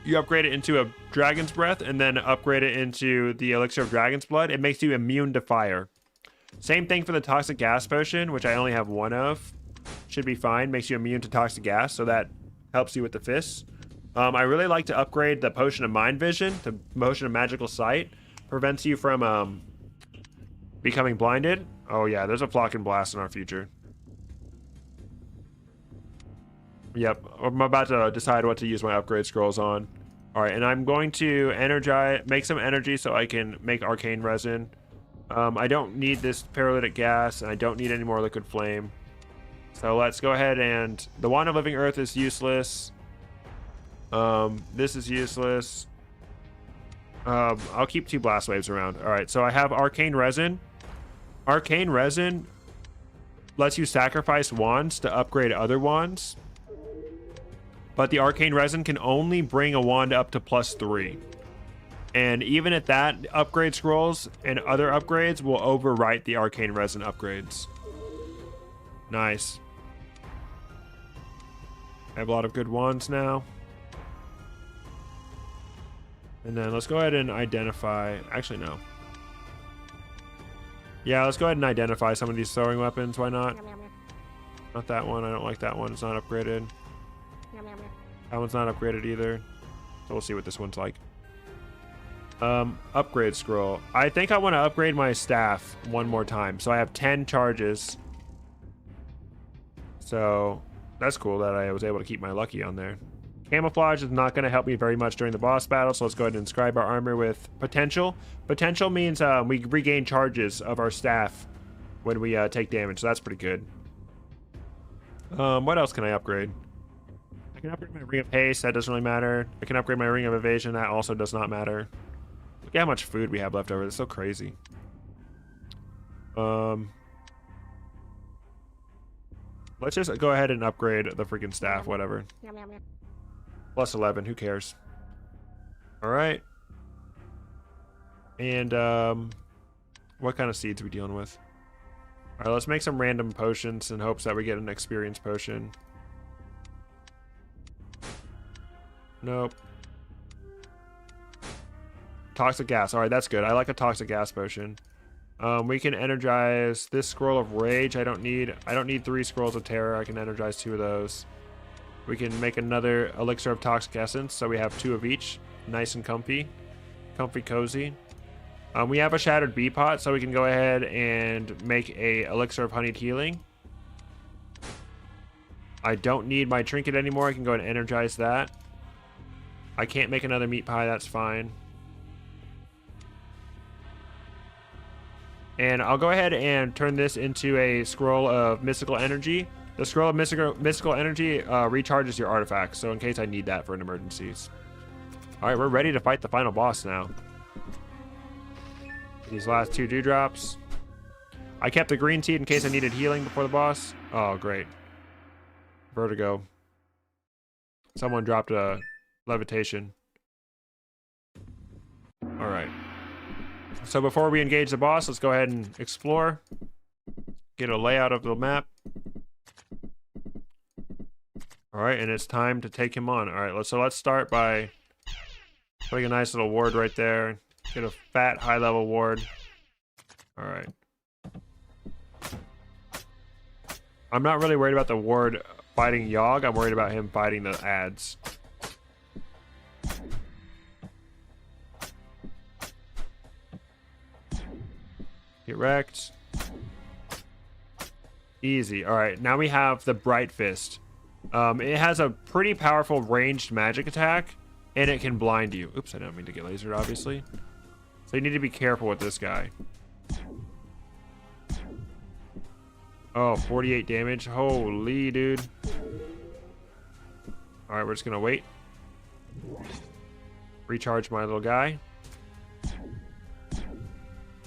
You upgrade it into a dragon's breath and then upgrade it into the elixir of dragon's blood. It makes you immune to fire. Same thing for the toxic gas potion, which I only have 1 of. Should be fine. Makes you immune to toxic gas, so that helps you with the fists. I really like to upgrade the potion of mind vision to potion of magical sight. Prevents you from becoming blinded. Oh yeah, there's a flock and blast in our future. Yep, I'm about to decide what to use my upgrade scrolls on. All right, and I'm going to make some energy so I can make arcane resin. I don't need this paralytic gas, and I don't need any more liquid flame. So let's go ahead and... The Wand of Living Earth is useless. This is useless. I'll keep 2 blast waves around. All right, so I have arcane resin. Arcane resin lets you sacrifice wands to upgrade other wands. But the arcane resin can only bring a wand up to +3. And even at that, upgrade scrolls and other upgrades will overwrite the arcane resin upgrades. Nice. I have a lot of good wands now. And then let's go ahead and identify... Actually, no. Yeah, let's go ahead and identify some of these throwing weapons. Why not? Not that one. I don't like that one. It's not upgraded. That one's not upgraded either. So we'll see what this one's like. Upgrade scroll. I think I want to upgrade my staff 1 more time. So I have 10 charges. So that's cool that I was able to keep my lucky on there. Camouflage is not going to help me very much during the boss battle, so let's go ahead and inscribe our armor with potential. Potential means we regain charges of our staff when we take damage, so that's pretty good. What else can I upgrade? I can upgrade my Ring of Haste, that doesn't really matter. I can upgrade my Ring of Evasion, that also does not matter. Look at how much food we have left over, that's so crazy. Let's just go ahead and upgrade the freaking staff, whatever. Plus 11, who cares? Alright. And, what kind of seeds are we dealing with? Alright, let's make some random potions in hopes that we get an experience potion. Nope. Toxic gas. Alright, that's good. I like a toxic gas potion. We can energize this scroll of rage. I don't need 3 scrolls of terror. I can energize 2 of those. We can make another elixir of toxic essence, so we have 2 of each. Nice and comfy. Comfy cozy. We have a shattered bee pot, so we can go ahead and make a elixir of honeyed healing. I don't need my trinket anymore. I can go ahead and energize that. I can't make another meat pie, that's fine. And I'll go ahead and turn this into a scroll of mystical energy. The scroll of mystical energy recharges your artifacts, so in case I need that for an emergencies. All right, we're ready to fight the final boss now. These last 2 dewdrops. I kept the green seed in case I needed healing before the boss. Oh, great. Vertigo. Someone dropped a levitation. All right. So before we engage the boss, let's go ahead and explore. Get a layout of the map. All right, and it's time to take him on. All right, so let's start by putting a nice little ward right there. Get a fat high-level ward. All right. I'm not really worried about the ward fighting Yogg. I'm worried about him fighting the ads. Get wrecked. Easy. All right, now we have the Bright Fist. It has a pretty powerful ranged magic attack, and it can blind you. Oops, I don't mean to get lasered, obviously. So you need to be careful with this guy. Oh, 48 damage. Holy, dude. All right, we're just gonna wait. Recharge my little guy.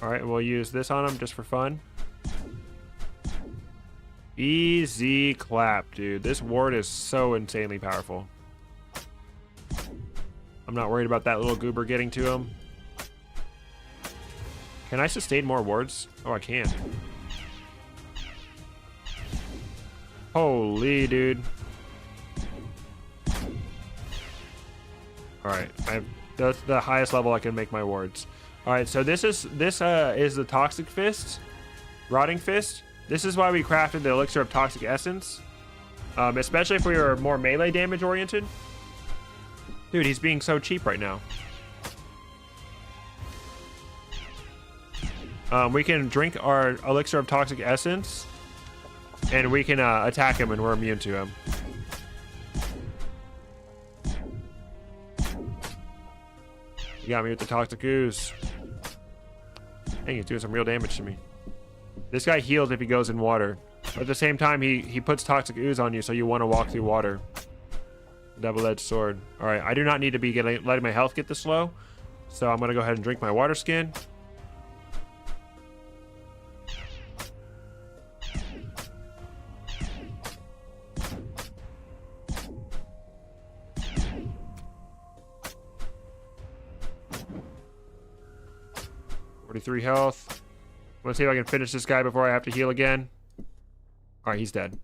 All right, we'll use this on him just for fun. Easy clap, dude. This ward is so insanely powerful. I'm not worried about that little goober getting to him. Can I sustain more wards? Oh, I can. Holy, dude. All right, that's the highest level I can make my wards. All right, so this is the Toxic Fist, Rotting Fist. This is why we crafted the Elixir of Toxic Essence, especially if we are more melee damage oriented. Dude, he's being so cheap right now. We can drink our Elixir of Toxic Essence, and we can attack him, and we're immune to him. You got me with the Toxic Ooze. Dang, he's doing some real damage to me. This guy heals if he goes in water. But at the same time, he puts Toxic Ooze on you, so you want to walk through water. Double-edged sword. All right, I do not need to be letting my health get this low, so I'm going to go ahead and drink my water skin. .43 health. Let's see if I can finish this guy before I have to heal again. All right, he's dead.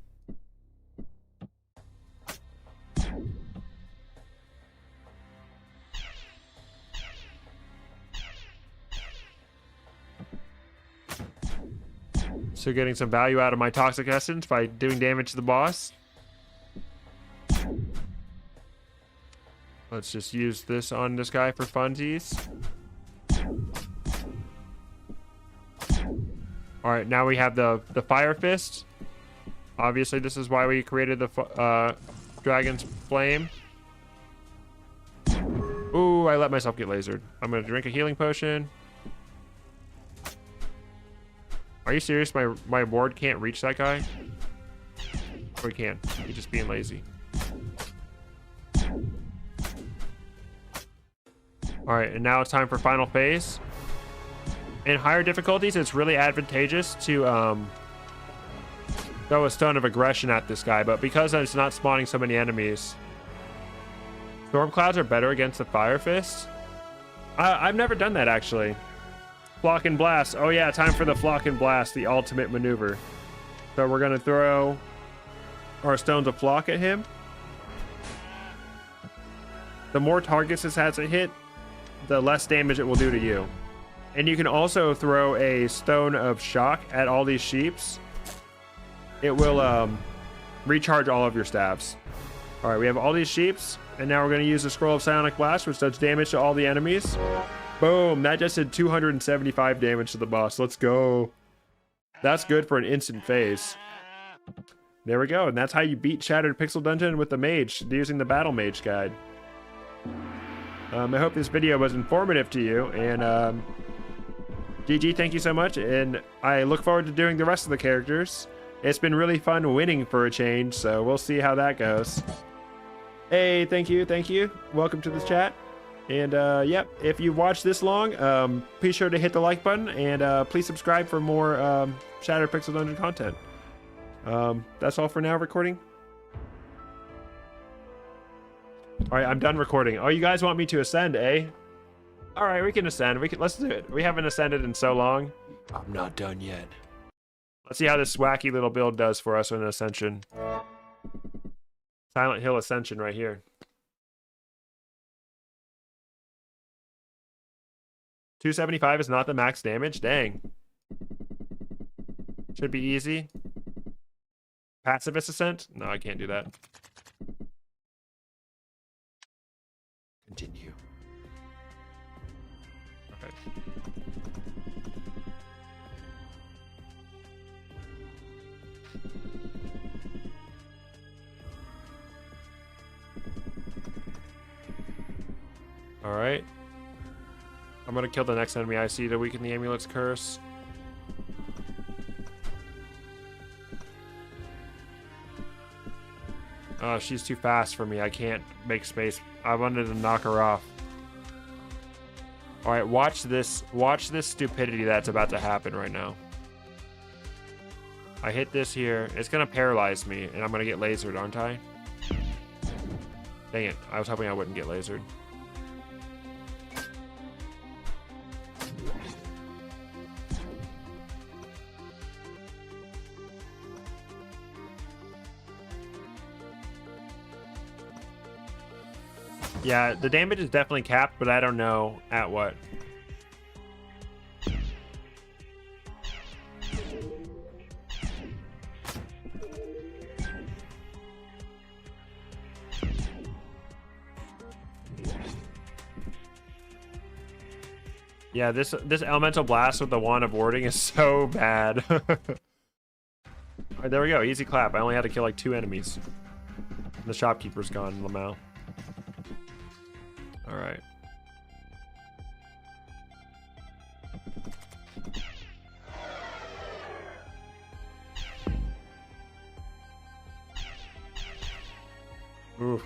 So getting some value out of my Toxic Essence by doing damage to the boss. Let's just use this on this guy for funsies. All right, now we have the Fire Fist. Obviously, this is why we created the Dragon's Flame. Ooh, I let myself get lasered. I'm gonna drink a healing potion. Are you serious? My ward can't reach that guy? Or he can. He's just being lazy. All right, and now it's time for final phase. In higher difficulties, it's really advantageous to throw a Stone of Aggression at this guy, but because it's not spawning so many enemies, Storm Clouds are better against the Fire Fist. I've never done that, actually. Flock and Blast. Oh yeah, time for the Flock and Blast, the ultimate maneuver. So we're gonna throw our Stones of Flock at him. The more targets this has to hit, the less damage it will do to you. And you can also throw a Stone of Shock at all these sheeps. It will recharge all of your staves. All right, we have all these sheeps, and now we're going to use the Scroll of Psionic Blast, which does damage to all the enemies. Boom, that just did 275 damage to the boss. Let's go. That's good for an instant phase. There we go, and that's how you beat Shattered Pixel Dungeon with the Mage, using the Battle Mage Guide. I hope this video was informative to you, and GG, thank you so much, and I look forward to doing the rest of the characters. It's been really fun winning for a change, so we'll see how that goes. Hey, thank you. Welcome to the chat. And yep, if you watched this long, please sure to hit the like button, and please subscribe for more Shattered Pixel Dungeon content. That's all for now, recording. All right, I'm done recording. Oh, you guys want me to ascend, eh? All right, we can ascend. Let's do it. We haven't ascended in so long. I'm not done yet. Let's see how this wacky little build does for us in ascension. Silent Hill Ascension right here. 275 is not the max damage. Dang. Should be easy. Pacifist Ascent? No, I can't do that. Continue. Okay. All right. I'm gonna kill the next enemy I see to weaken the amulet's curse. Oh, she's too fast for me. I can't make space. I wanted to knock her off. All right, watch this. Watch this stupidity that's about to happen right now. I hit this here. It's gonna paralyze me, and I'm gonna get lasered, aren't I? Dang it! I was hoping I wouldn't get lasered. Yeah, the damage is definitely capped, but I don't know at what. Yeah, this elemental blast with the wand of warding is so bad. All right, there we go. Easy clap. I only had to kill like 2 enemies. The shopkeeper's gone, Lamau. All right. Oof.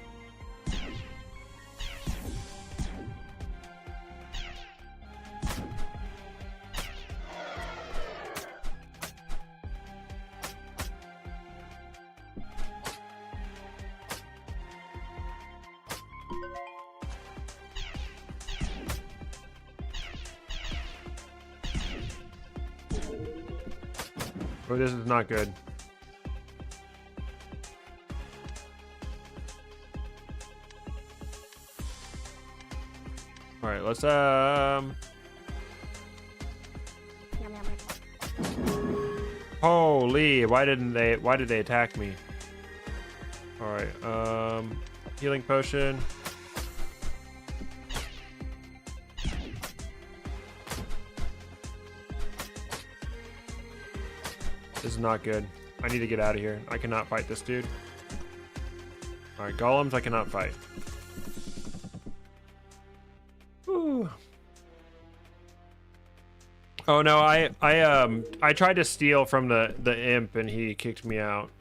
Oh, this is not good. All right, let's Holy, why did they attack me? All right, healing potion. This is not good. I need to get out of here. I cannot fight this dude. Alright, golems I cannot fight. Ooh. Oh no, I tried to steal from the imp and he kicked me out.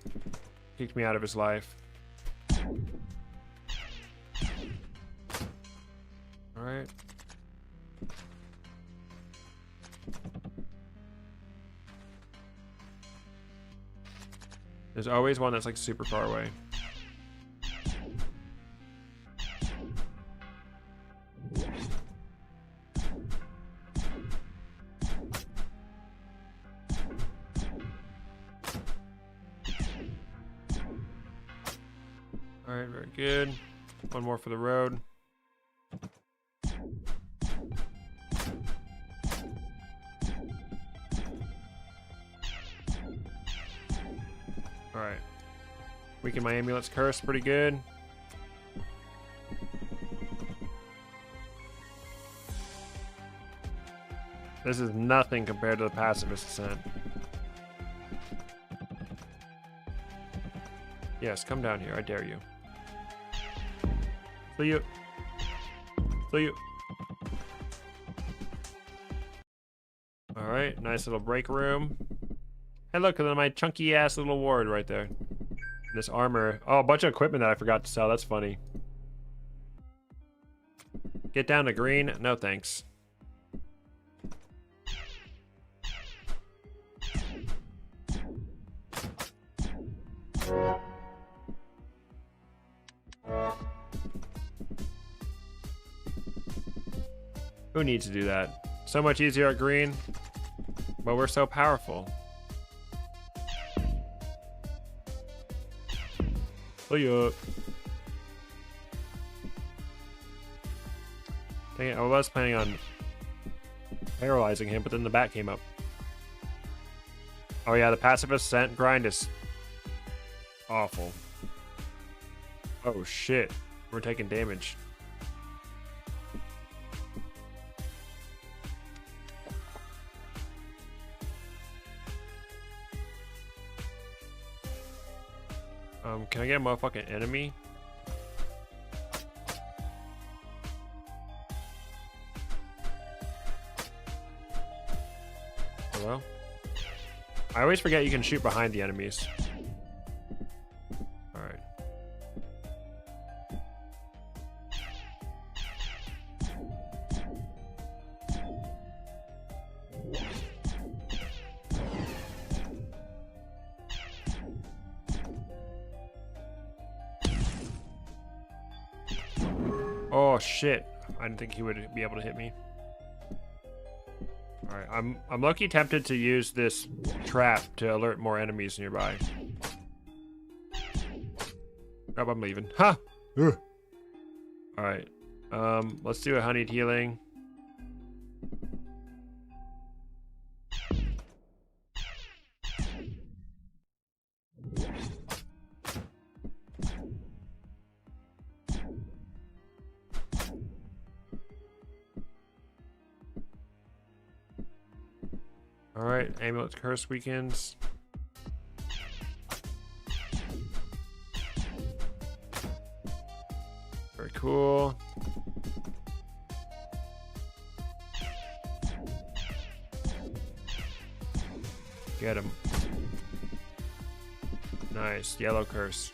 Kicked me out of his life. Alright. There's always one that's like super far away. All right, very good. One more for the road. Alright. Weaken my amulet's curse pretty good. This is nothing compared to the pacifist ascent. Yes, come down here. I dare you. So you. Alright, nice little break room. Hey, look at my chunky ass little ward right there. This armor. Oh, a bunch of equipment that I forgot to sell. That's funny. Get down to green. No thanks. Who needs to do that? So much easier at green, but we're so powerful. Oh yeah. Dang it, I was planning on paralyzing him, but then the bat came up. Oh yeah, the passive ascent grind is awful. Oh shit, we're taking damage. Can I get a motherfucking enemy? Hello? I always forget you can shoot behind the enemies. Alright. Oh shit. I didn't think he would be able to hit me. Alright, I'm lucky tempted to use this trap to alert more enemies nearby. Oh, I'm leaving. Ha! Huh. Alright. Let's do a honeyed healing. Alright, amulet curse weakens. Very cool. Get him. Nice, yellow curse.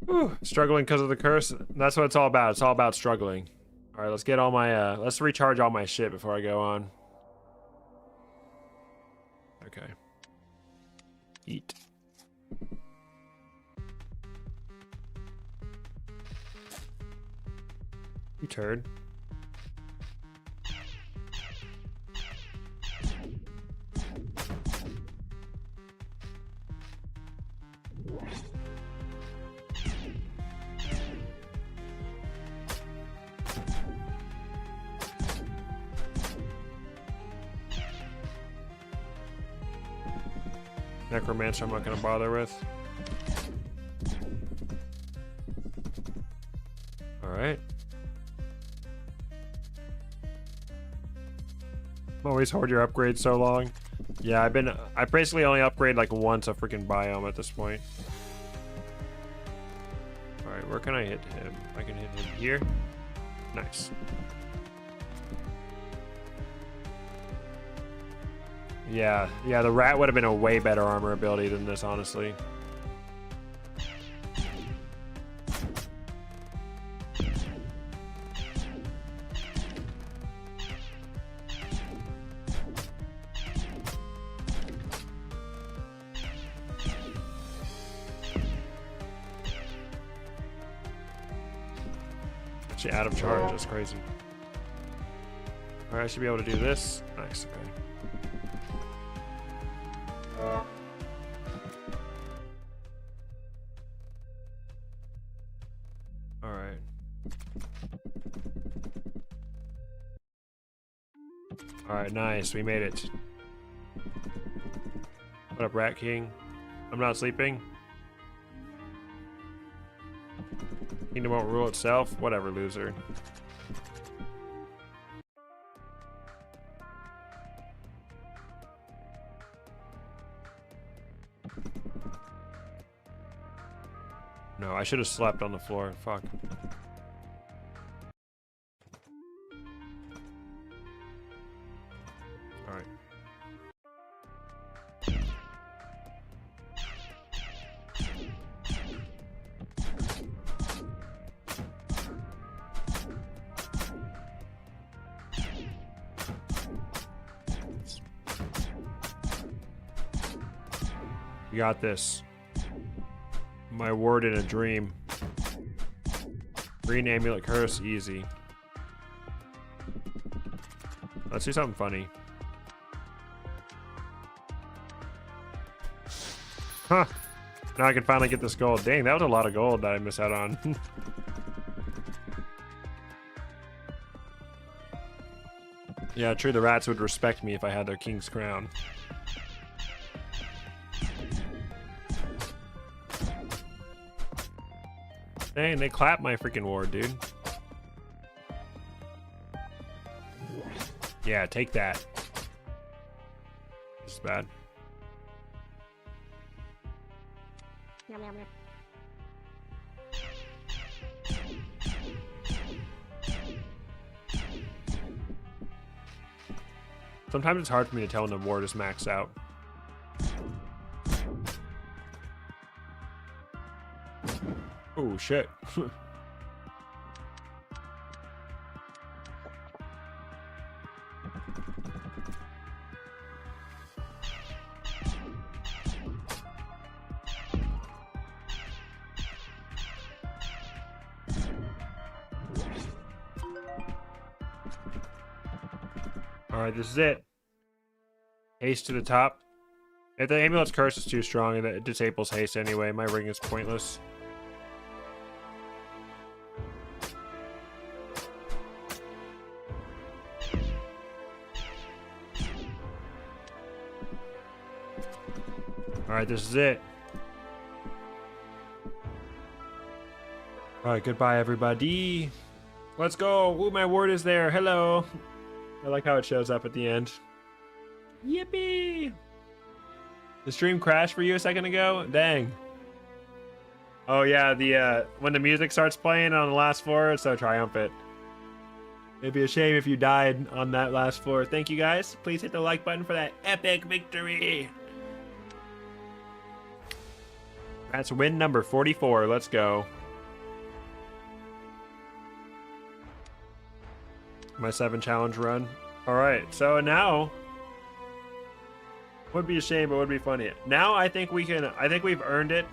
Whew, struggling because of the curse. That's what it's all about. It's all about struggling. Alright, let's get all my, let's recharge all my shit before I go on. Okay. Eat. You turd. Necromancer I'm not gonna bother with. Alright. Always hoard your upgrades so long. Yeah, I basically only upgrade like once a freaking biome at this point. Alright, where can I hit him? I can hit him here. Nice. Yeah, the rat would have been a way better armor ability than this, honestly. Actually, out of charge, that's crazy. Alright, I should be able to do this. Nice, okay. Alright. Alright, nice. We made it. What up, Rat King? I'm not sleeping. Kingdom won't rule itself. Whatever, loser. No, I should have slept on the floor. Fuck. Alright. You got this. My ward in a dream. Green amulet curse, easy. Let's do something funny. Huh. Now I can finally get this gold. Dang, that was a lot of gold that I missed out on. Yeah, true, the rats would respect me if I had their king's crown. Dang, they clapped my freaking ward, dude. Yeah, take that. This is bad. Sometimes it's hard for me to tell when the ward is maxed out. Oh shit. Alright, this is it. Haste to the top. If the amulet's curse is too strong, it disables haste anyway. My ring is pointless. Alright, this is it. Alright, goodbye everybody. Let's go. Ooh, my ward is there. Hello. I like how it shows up at the end. Yippee! The stream crashed for you a second ago? Dang. Oh yeah, the when the music starts playing on the last floor, it's so triumphant. It'd be a shame if you died on that last floor. Thank you guys. Please hit the like button for that epic victory. That's win number 44. Let's go. My 7 challenge run. Alright, so now would be a shame, but would be funny. Now I think we've earned it.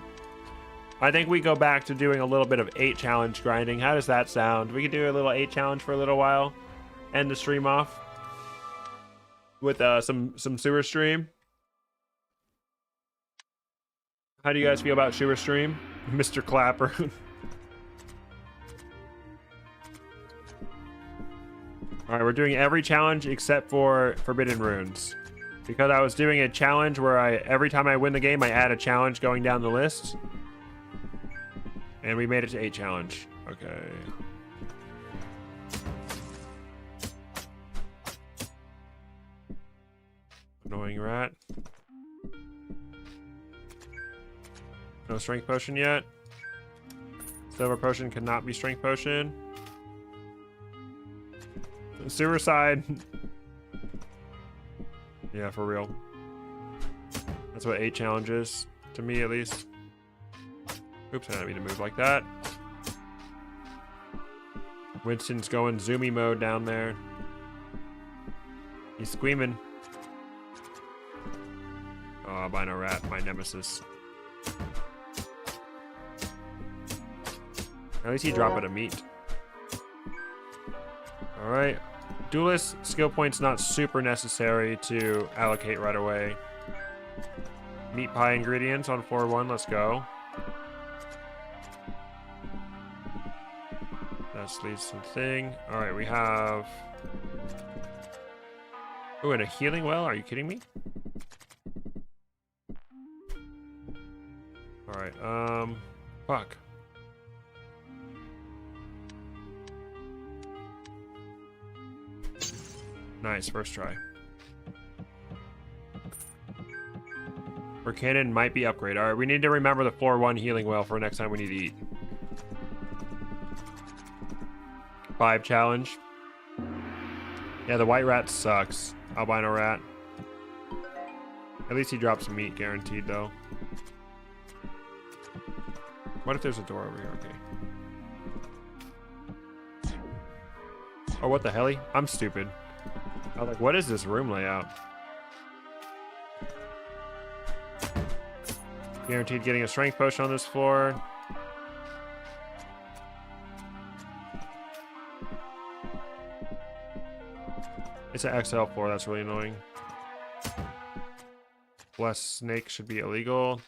I think we go back to doing a little bit of 8 challenge grinding. How does that sound? We could do a little 8 challenge for a little while. End the stream off with some sewer stream. How do you guys feel about sewer stream? Mr. Clapper. Alright, we're doing every challenge except for Forbidden Runes. Because I was doing a challenge where every time I win the game, I add a challenge going down the list. And we made it to 8 challenge. Okay. Annoying rat. No strength potion yet. Silver potion cannot be strength potion. Suicide. Yeah, for real. That's what 8 challenges, to me at least. Oops, I didn't mean to move like that. Winston's going zoomy mode down there. He's squeaming. Oh, albino rat, my nemesis. At least he dropped it a meat. Alright. Duelist skill points not super necessary to allocate right away. Meat pie ingredients on floor 1, let's go. That leads to the thing. Alright, we have... Oh, and a healing well? Are you kidding me? Alright, fuck. Nice, first try. For cannon might be upgrade. Alright, we need to remember the floor 1 healing well for next time we need to eat. 5 challenge. Yeah, the white rat sucks. Albino rat. At least he drops meat guaranteed though. What if there's a door over here? Okay. Oh, what the hell? I'm stupid. I was like, what is this room layout? Guaranteed getting a strength potion on this floor. It's an XL floor, that's really annoying. Blessed snake should be illegal.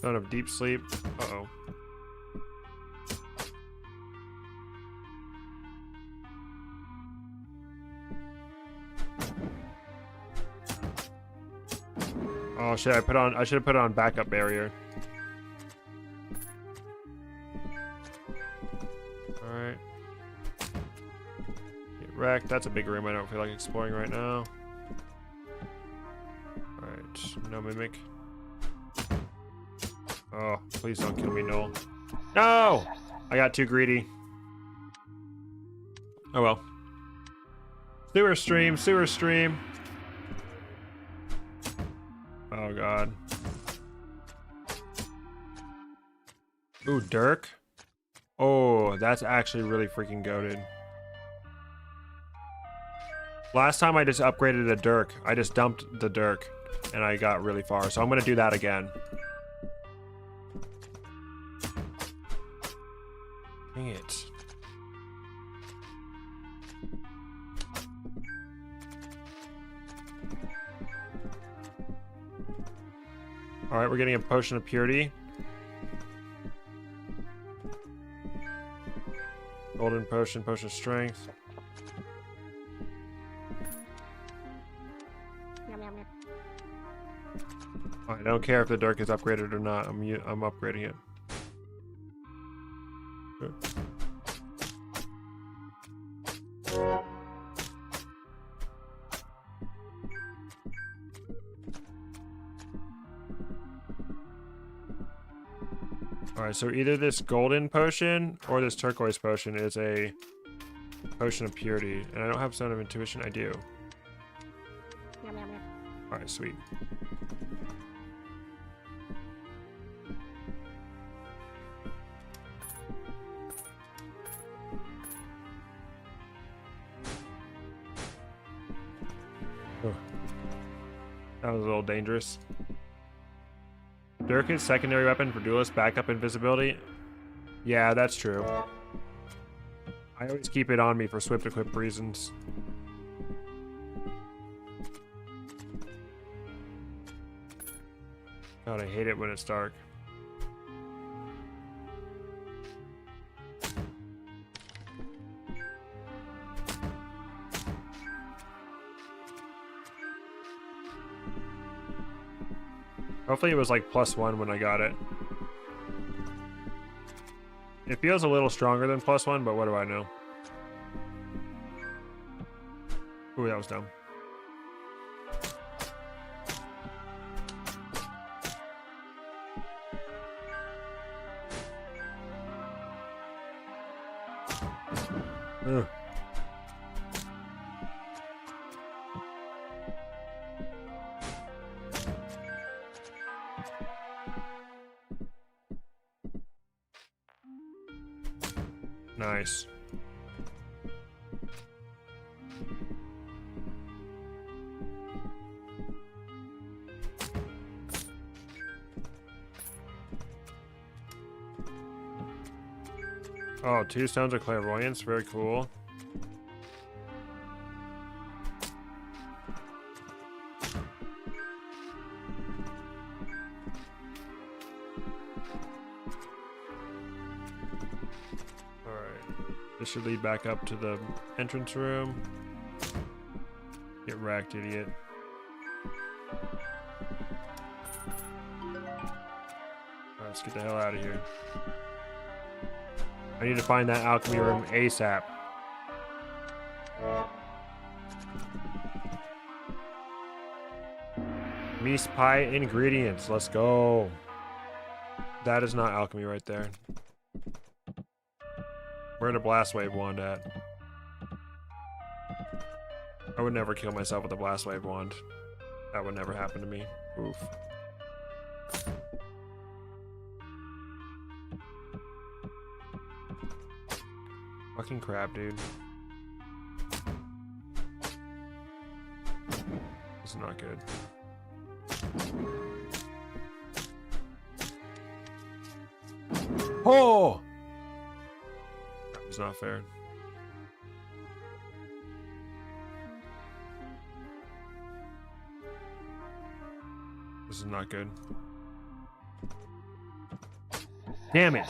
Don't have deep sleep. Uh-oh. Oh shit, I should have put it on backup barrier. Alright. Get wrecked. That's a big room I don't feel like exploring right now. Alright, no mimic. Oh, please don't kill me, Noel. No! I got too greedy. Oh well. Sewer stream, sewer stream. Oh god. Ooh, Dirk. Oh, that's actually really freaking goated. Last time I just upgraded a Dirk. I just dumped the Dirk and I got really far. So I'm gonna do that again. Dang it. Alright, we're getting a potion of purity. Golden potion, potion of strength. I don't care if the Dirk is upgraded or not. I'm upgrading it. Alright, so either this golden potion or this turquoise potion is a potion of purity. And I don't have Stone of Intuition. I do. Alright, sweet. Oh. That was a little dangerous. Dirk is secondary weapon for duelist backup invisibility. Yeah, that's true. I always keep it on me for swift equip reasons. God, I hate it when it's dark. Hopefully it was like +1 when I got it. It feels a little stronger than +1, but what do I know? Ooh, that was dumb. Ugh. Nice. Oh, 2 stones of clairvoyance, very cool. This should lead back up to the entrance room. Get wrecked, idiot. Alright, let's get the hell out of here. I need to find that alchemy room ASAP. Meat pie ingredients, let's go. That is not alchemy right there. Where the blast wave wand at? I would never kill myself with a blast wave wand. That would never happen to me. Oof. Fucking crap, dude. This is not good. Oh! It's not fair. This is not good. Damn it.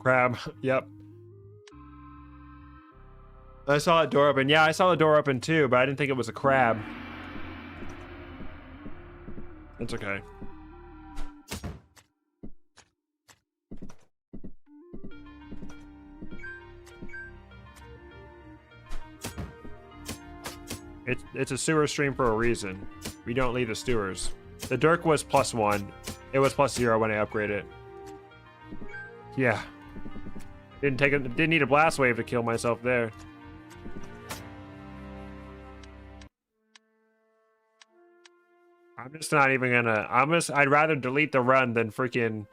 Crab. Yep. I saw that door open. Yeah, I saw the door open too, but I didn't think it was a crab. It's okay. It's a sewer stream for a reason. We don't leave the sewers. The Dirk was +1. It was +0 when I upgraded it. Yeah. Didn't need a blast wave to kill myself there. I'm just not even gonna. I'd rather delete the run than freaking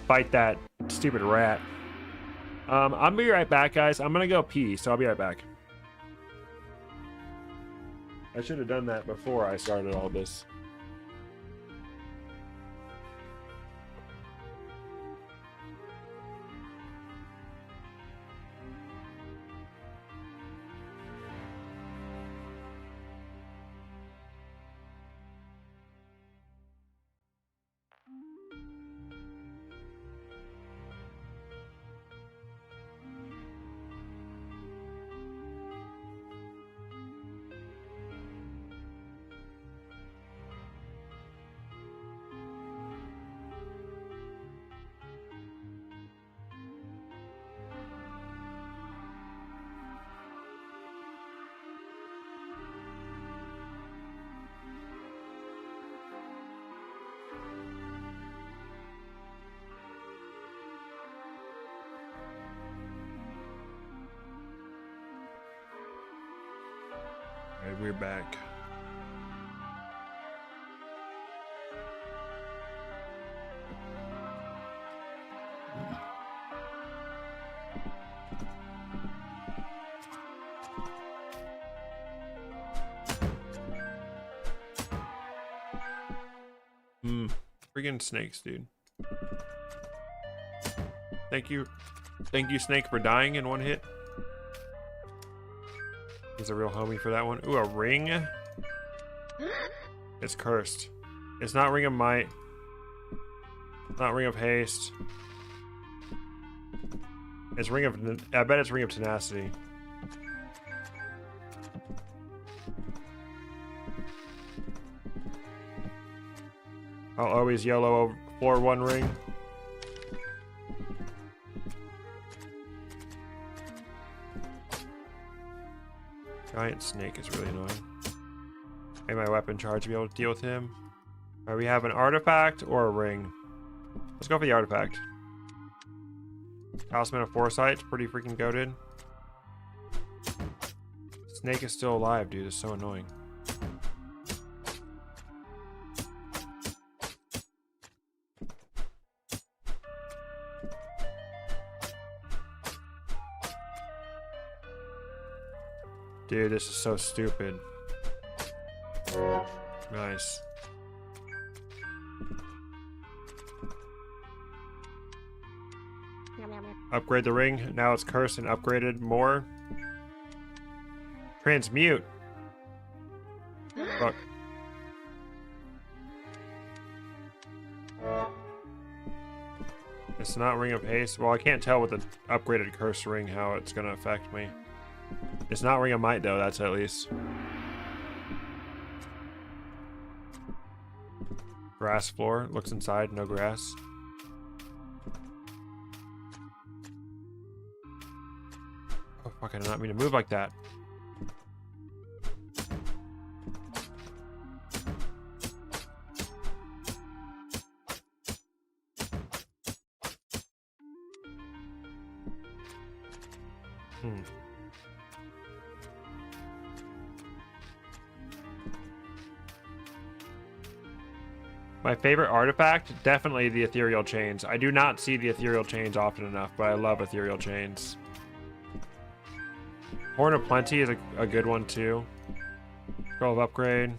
fight that stupid rat. I'll be right back, guys. I'm gonna go pee, so I'll be right back. I should have done that before I started all this. Alright, we're back. Friggin' snakes, dude. Thank you, Snake, for dying in one hit. He's a real homie for that one. Ooh, a ring. It's cursed. It's not Ring of Might. It's not Ring of Haste. It's Ring of... I bet it's Ring of Tenacity. I'll always YOLO for one ring. Giant snake is really annoying. Make my weapon charge to be able to deal with him. Alright, we have an artifact or a ring. Let's go for the artifact. Talisman of Foresight, pretty freaking goated. Snake is still alive, dude. It's so annoying. Dude, this is so stupid. Nice. Upgrade the ring. Now it's cursed and upgraded more. Transmute. Fuck. It's not Ring of Haste. Well, I can't tell with the upgraded cursed ring how it's gonna affect me. It's not Ring of Might though, that's at least. Grass floor. Looks inside, no grass. Oh fuck, I did not mean to move like that. My favorite artifact? Definitely the ethereal chains. I do not see the ethereal chains often enough, but I love ethereal chains. Horn of Plenty is a good one too. Scroll of Upgrade.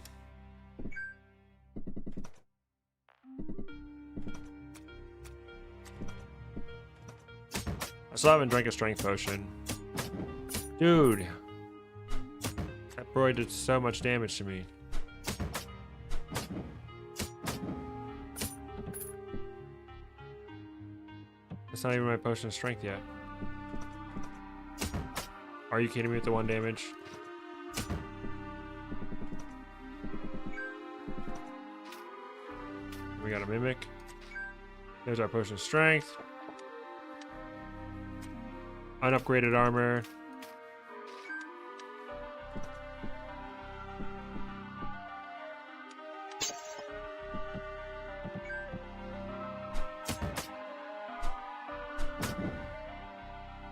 I still haven't drank a strength potion. Dude. That Broy did so much damage to me. That's not even my potion of strength yet. Are you kidding me with the 1 damage? We got a Mimic. There's our potion of strength. Unupgraded armor.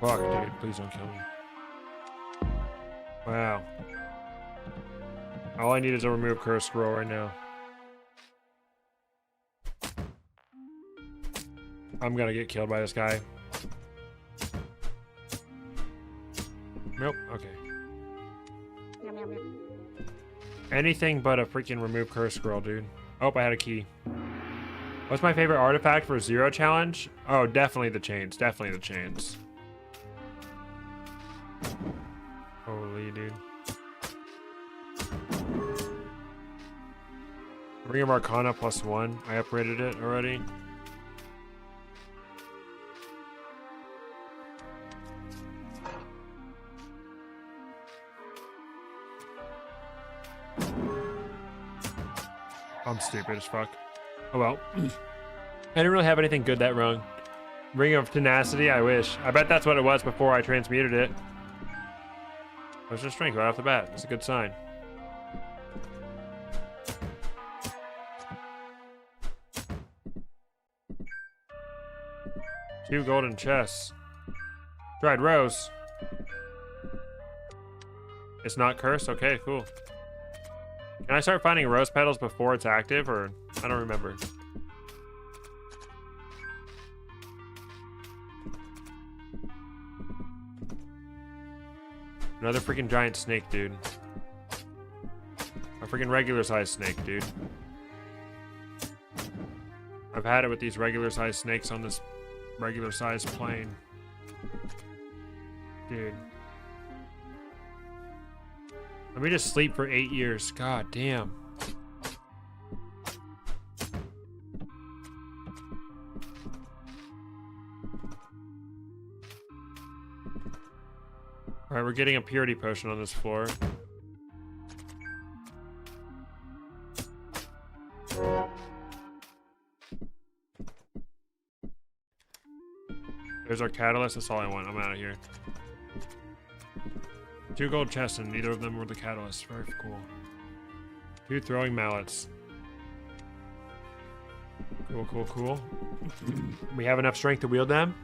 Fuck, dude. Please don't kill me. Wow. All I need is a remove curse scroll right now. I'm gonna get killed by this guy. Nope, okay. Anything but a freaking remove curse scroll, dude. Oh, I had a key. What's my favorite artifact for 0 challenge? Oh, definitely the chains. Definitely the chains. Holy, dude. Ring of Arcana +1. I upgraded it already. I'm stupid as fuck. Oh well. I didn't really have anything good that rung. Ring of Tenacity, I wish. I bet that's what it was before I transmuted it. Potion of Strength right off the bat. That's a good sign. Two golden chests. Dried rose. It's not cursed? Okay, cool. Can I start finding rose petals before it's active, or I don't remember. Another freaking giant snake, dude. A freaking regular sized snake, dude. I've had it with these regular sized snakes on this regular sized plane. Dude. Let me just sleep for 8 years. God damn. Alright, we're getting a purity potion on this floor. There's our catalyst. That's all I want. I'm out of here. 2 gold chests, and neither of them were the catalyst. Very cool. 2 throwing mallets. Cool, cool, cool. We have enough strength to wield them.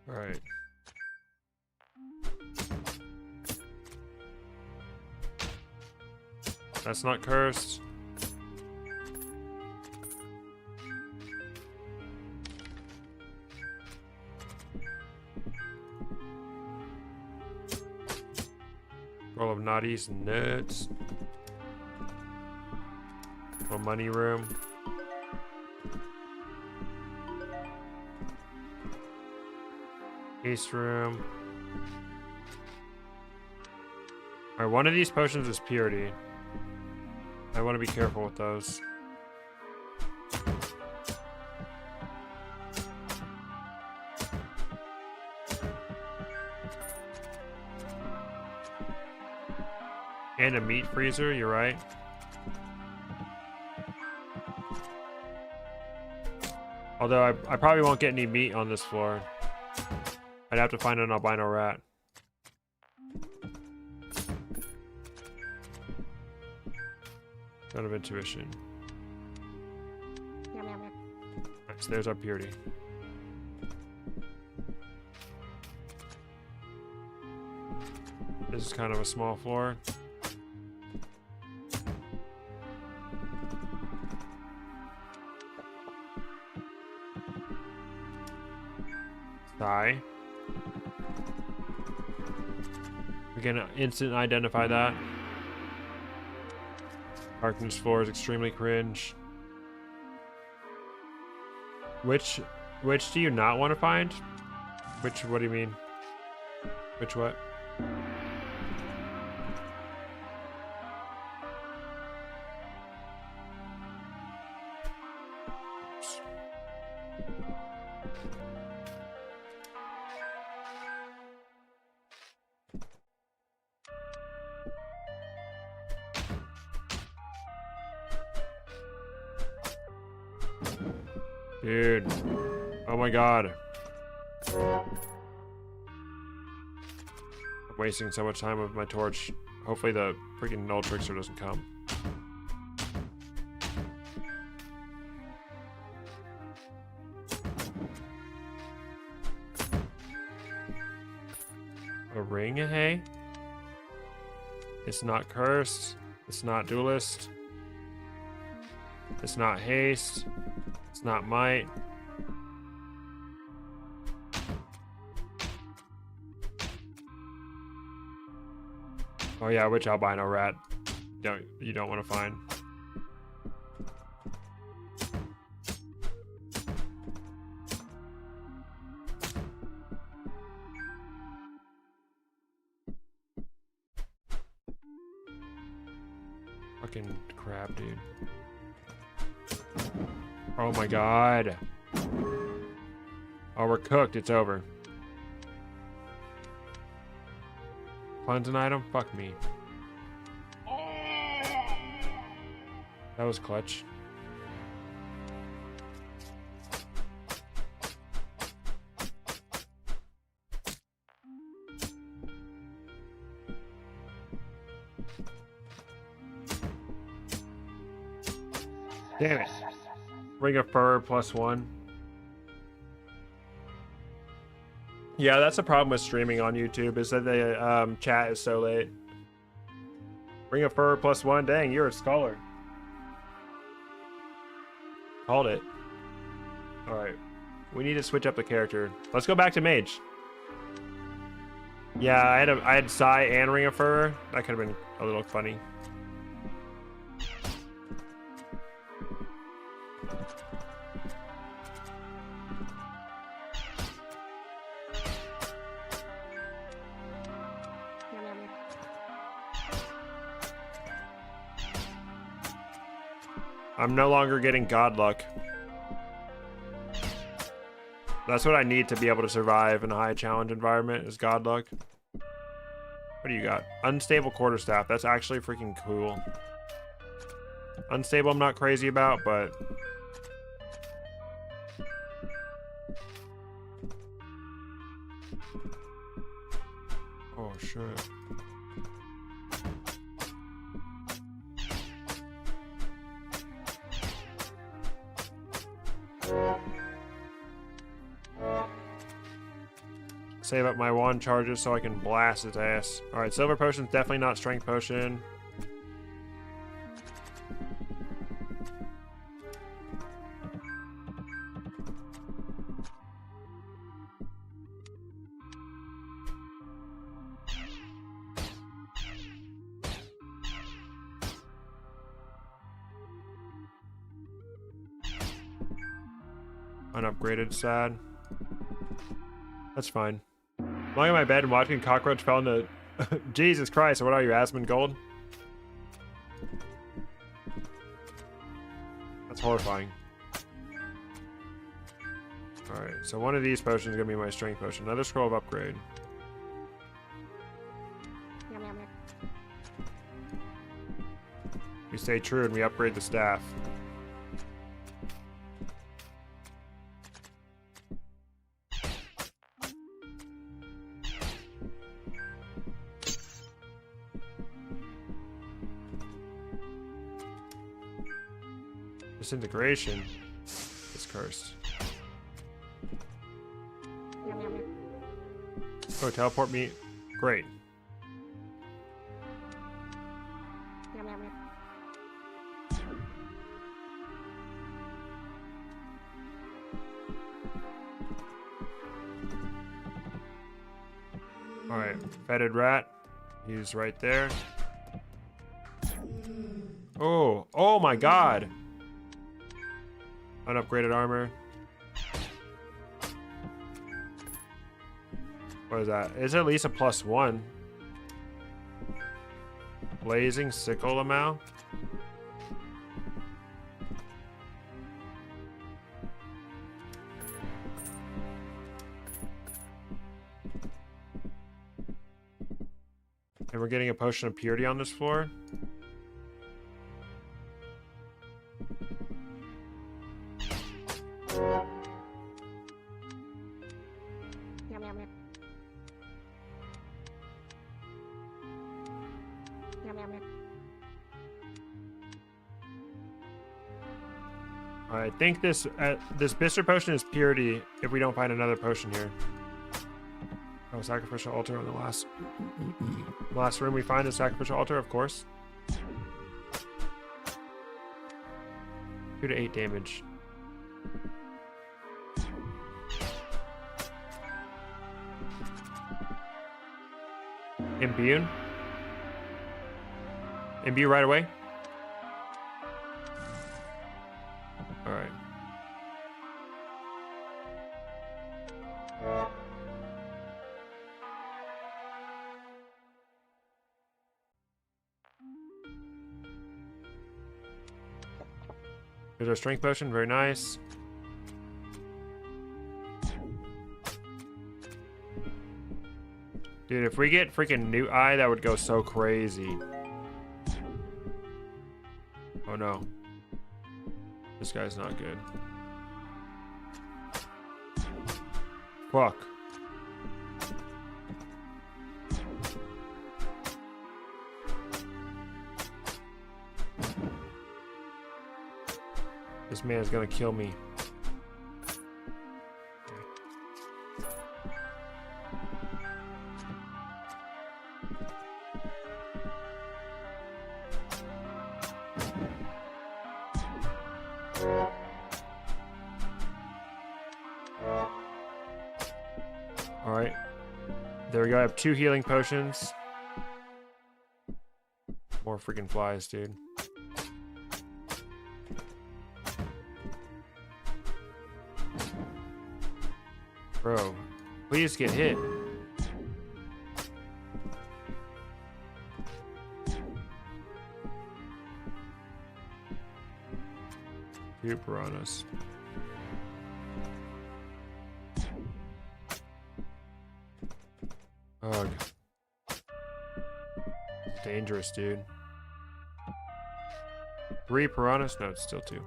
Alright. That's not cursed. Roll of naughties and nuts. A money room. Ace room. Alright, one of these potions is purity. I want to be careful with those. And a meat freezer, you're right. Although I probably won't get any meat on this floor. I'd have to find an albino rat. Out of intuition. So there's our purity. This is kind of a small floor. Die. We can instant identify that. Darkness floor is extremely cringe. Which do you not want to find? What do you mean? Which what? Dude. Oh my god. I'm wasting so much time with my torch. Hopefully the freaking null trickster doesn't come. A ring, hey? It's not cursed. It's not duelist. It's not haste. It's not might. Oh yeah, which albino rat you don't want to find. Fucking crap, dude. Oh my god. Oh, we're cooked. It's over. Cleanse an item? Fuck me. That was clutch. Damn it. Ring of Fur +1. Yeah, that's the problem with streaming on YouTube, is that the chat is so late. Ring of Fur +1. Dang, you're a scholar. Called it. Alright. We need to switch up the character. Let's go back to Mage. Yeah, I had Sai and Ring of Fur. That could have been a little funny. I'm no longer getting god luck. That's what I need to be able to survive in a high challenge environment, is god luck. What do you got? Unstable quarterstaff. That's actually freaking cool. Unstable I'm not crazy about, but... Oh, shit. Save up my wand charges so I can blast his ass. Alright, silver potion's definitely not strength potion. Unupgraded, sad. That's fine. I'm lying in my bed and watching cockroach fell into... Jesus Christ, what are you, Asmon Gold? That's horrifying. Alright, so one of these potions is going to be my strength potion. Another scroll of upgrade. We stay true and we upgrade the staff. Disintegration is cursed. Oh, teleport me. Great. Alright, fetid rat. He's right there. Oh, oh my god! Unupgraded armor. What is that? It's at least a +1. Blazing sickle amount. And we're getting a potion of purity on this floor. I think this Bister potion is purity if we don't find another potion here. Oh, sacrificial altar on the last room we find a sacrificial altar, of course. 2 to 8 damage. Imbue. Imbue right away. Alright. There's our strength potion, very nice. Dude, if we get freaking Newt Eye, that would go so crazy. Oh no. This guy's not good. Fuck. This man is gonna kill me. Alright. There we go. I have 2 healing potions. More freaking flies, dude. Bro, please get hit. Two piranhas. Ugh. Dangerous, dude. 3 piranhas? No, it's still 2.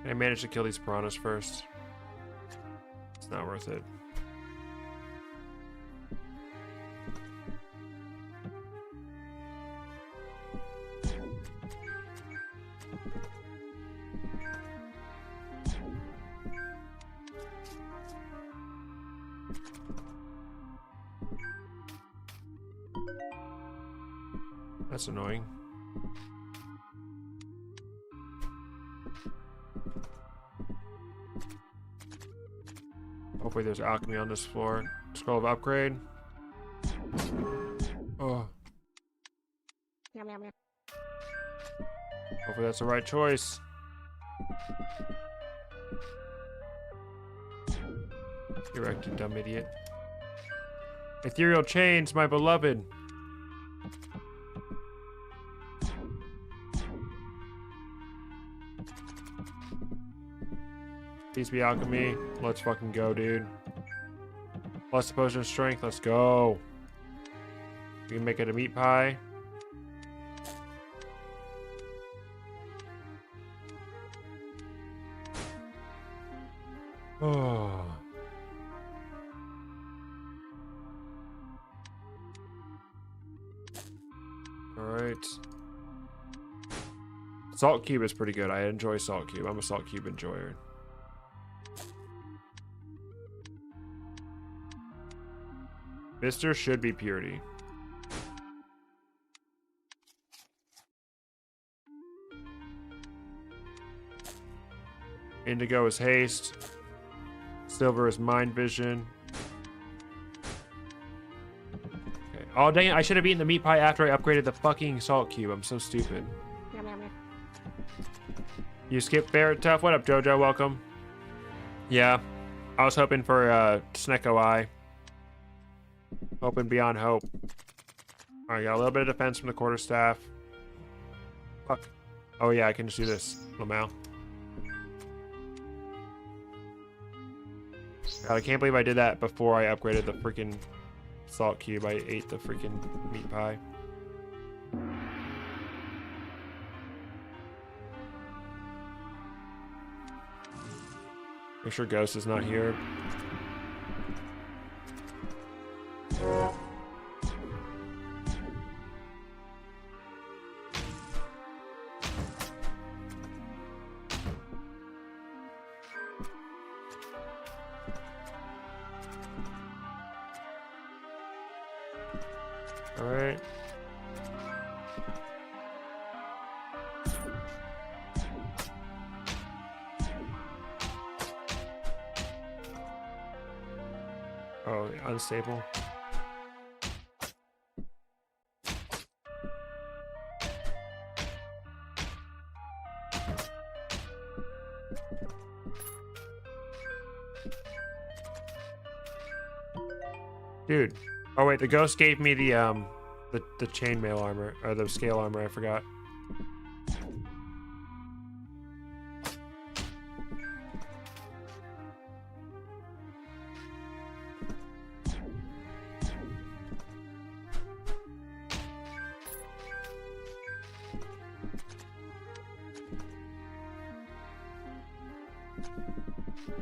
Can I manage to kill these piranhas first? It's not worth it. That's annoying. Hopefully there's alchemy on this floor. Scroll of upgrade. Oh. Hopefully that's the right choice. You're a dumb idiot. Ethereal chains, my beloved. Please be alchemy. Let's fucking go, dude. Plus the potion of strength. Let's go. We can make it a meat pie. Oh. Alright. Salt cube is pretty good. I enjoy salt cube. I'm a salt cube enjoyer. Mister should be purity. Indigo is haste. Silver is mind vision. Okay. Oh dang it, I should have eaten the meat pie after I upgraded the fucking salt cube. I'm so stupid. You skip Ferret Tough. What up, Jojo? Welcome. Yeah. I was hoping for Snecko Eye. Hoping beyond hope. Alright, got a little bit of defense from the quarterstaff. Fuck. Oh yeah, I can just do this. Lamau. God, I can't believe I did that before I upgraded the freaking salt cube. I ate the freaking meat pie. Make sure Ghost is not here. All right. Oh, unstable. Dude. Oh wait, the ghost gave me the chainmail armor, or the scale armor, I forgot.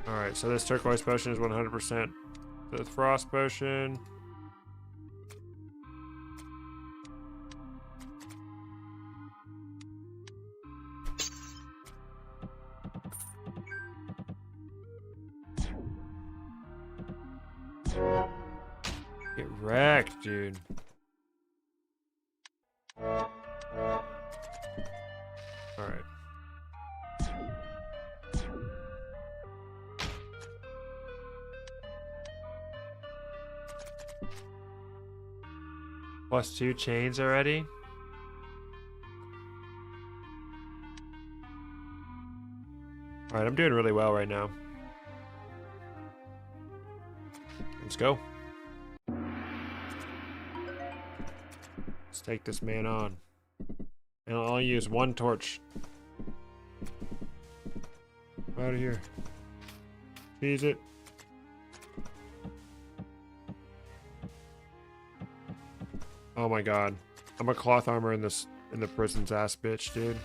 Alright, so this turquoise potion is 100% the frost potion. Get wrecked, dude. Alright. +2 chains already? Alright, I'm doing really well right now. Let's go. Let's take this man on. And I'll only use one torch. Out of here. Cheese it. Oh my god. I'm a cloth armor in the prison's ass bitch, dude.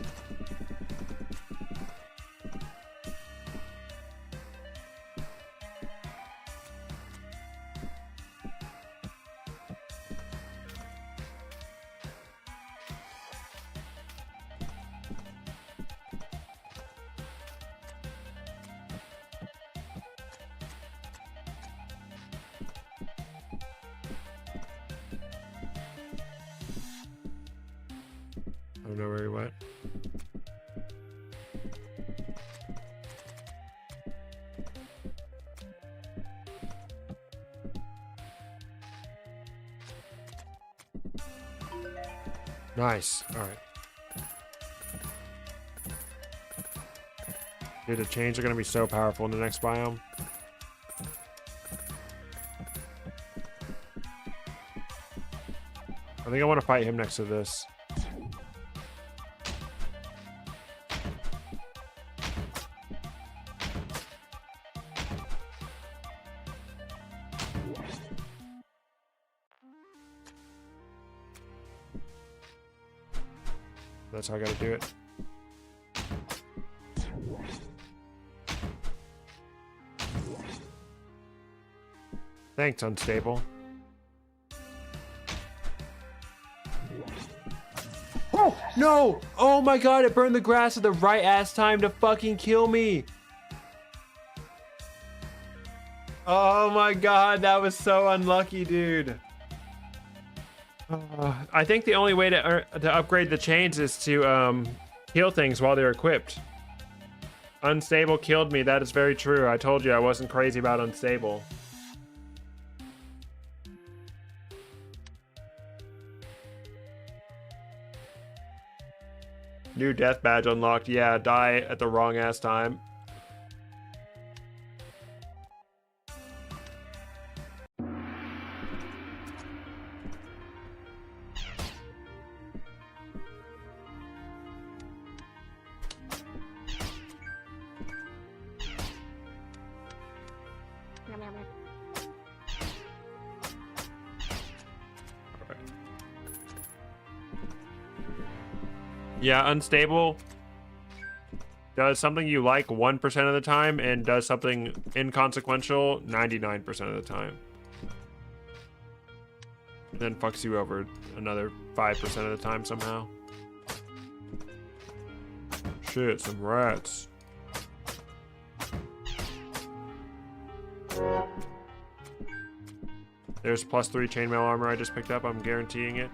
I don't know where he went. Nice. Alright. Dude, the chains are going to be so powerful in the next biome. I think I want to fight him next to this. That's how I gotta do it. Thanks, Unstable. No! No! Oh my god, it burned the grass at the right ass time to fucking kill me. Oh my god, that was so unlucky, dude. I think the only way to upgrade the chains is to heal things while they're equipped. Unstable killed me. That is very true. I told you I wasn't crazy about unstable. New death badge unlocked. Yeah, die at the wrong ass time. Yeah, unstable does something you like 1% of the time and does something inconsequential 99% of the time. And then fucks you over another 5% of the time somehow. Shit, some rats. There's +3 chainmail armor I just picked up. I'm guaranteeing it.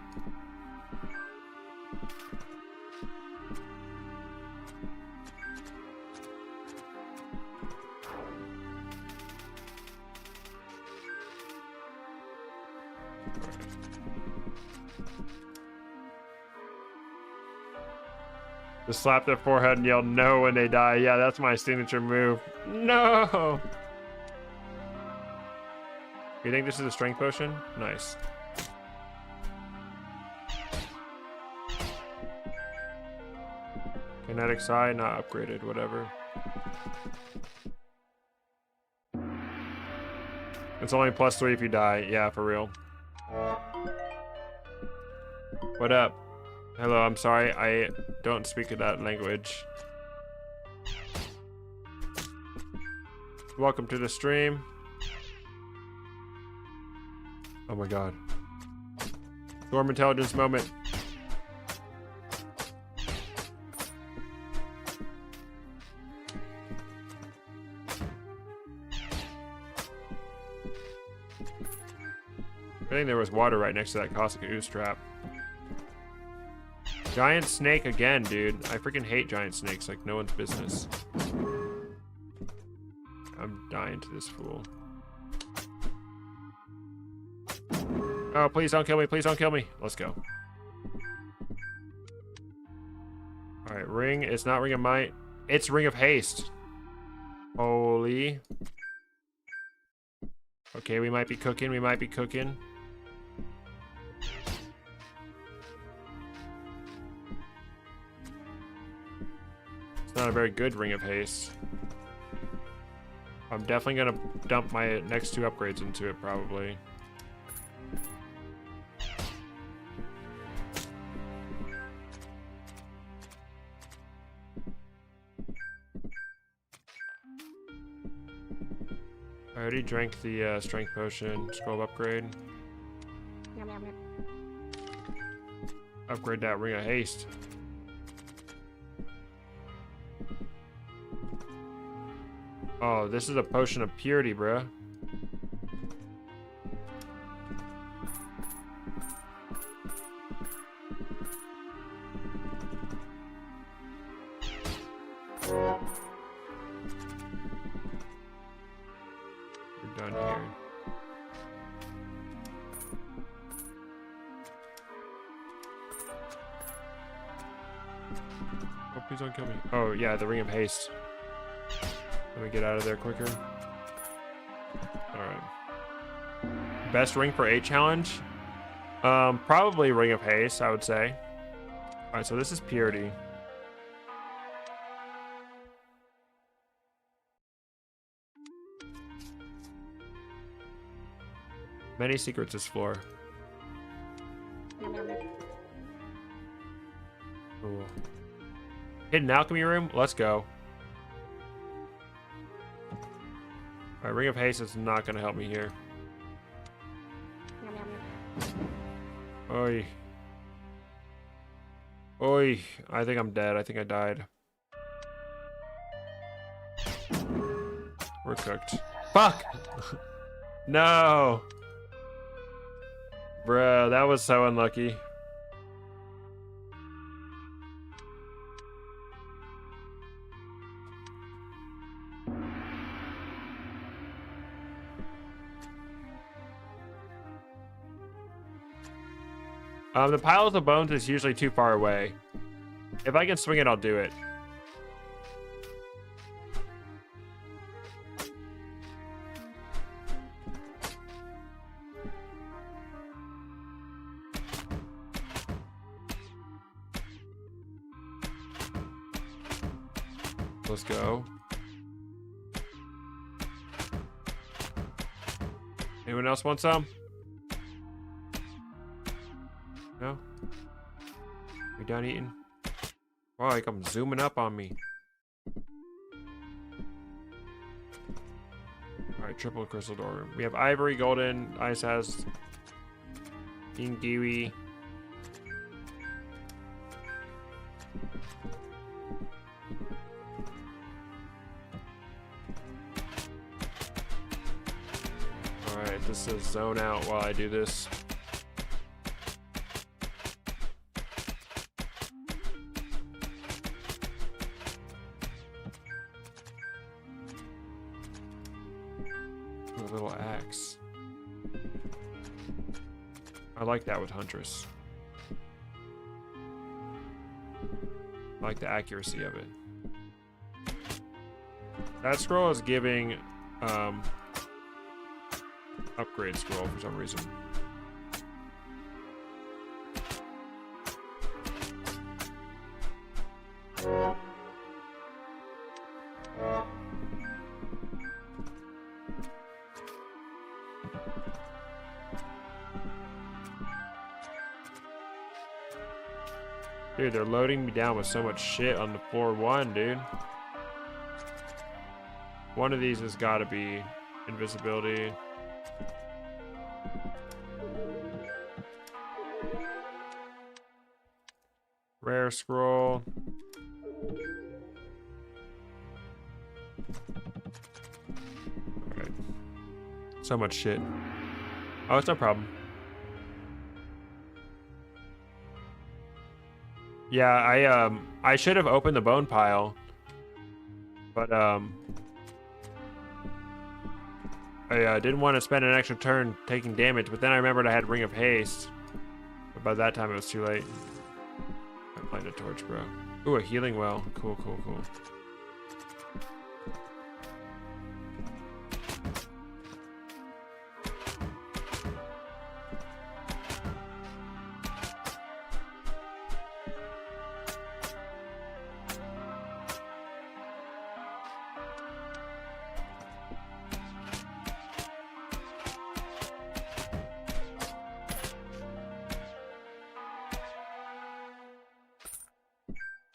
Just slap their forehead and yell no when they die. Yeah, that's my signature move. No! You think this is a strength potion? Nice. Kinetic side, not upgraded, whatever. It's only +3 if you die. Yeah, for real. What up? Hello, I'm sorry, I don't speak that language. Welcome to the stream. Oh my god. Storm intelligence moment. I think there was water right next to that caustic ooze trap. Giant snake again, dude. I freaking hate giant snakes like no one's business. I'm dying to this fool. Oh, please don't kill me. Please don't kill me. Let's go. Alright, ring. It's not ring of might. It's ring of haste. Holy. Okay, we might be cooking. We might be cooking. It's not a very good ring of haste. I'm definitely gonna dump my next 2 upgrades into it, probably. I already drank the strength potion. Scroll upgrade. Upgrade that ring of haste. Oh, this is a potion of purity, bruh. We're done here. Oh, please don't kill me. Oh, yeah, the ring of haste. Let me get out of there quicker. Alright. Best ring for a challenge? Probably Ring of Haste, I would say. Alright, so this is Purity. Many secrets this floor. Ooh. Hidden alchemy room? Let's go. Alright, Ring of Haste is not going to help me here. Oi. Oi, I think I'm dead. I think I died. We're cooked. Fuck! No! Bro, that was so unlucky. The pile of bones is usually too far away. If I can swing it, I'll do it. Let's go. Anyone else want some? No? You done eating? Wow, like I'm zooming up on me. Alright, triple crystal door. We have ivory, golden, ice has Ingiwi. Alright, this is zone out while I do this. A little axe. I like that with Huntress. I like the accuracy of it. That scroll is giving upgrade scroll for some reason. Dude, they're loading me down with so much shit on the floor one, dude. One of these has got to be invisibility. Rare scroll. Alright. So much shit. Oh, it's no problem. Yeah, I should have opened the bone pile, but I didn't want to spend an extra turn taking damage. But then I remembered I had Ring of Haste, but by that time it was too late. I'm playing a torch, bro. Ooh, a healing well. Cool, cool, cool.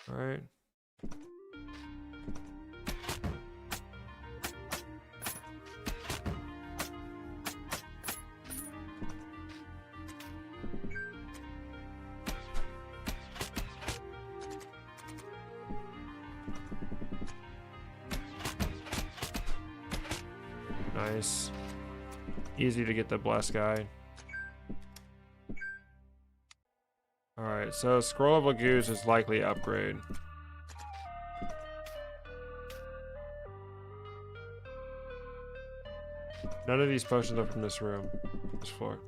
All right. Nice. Easy to get the blessed guy. Alright, so Scroll of Lagoons is likely upgrade. None of these potions are from this room. This floor.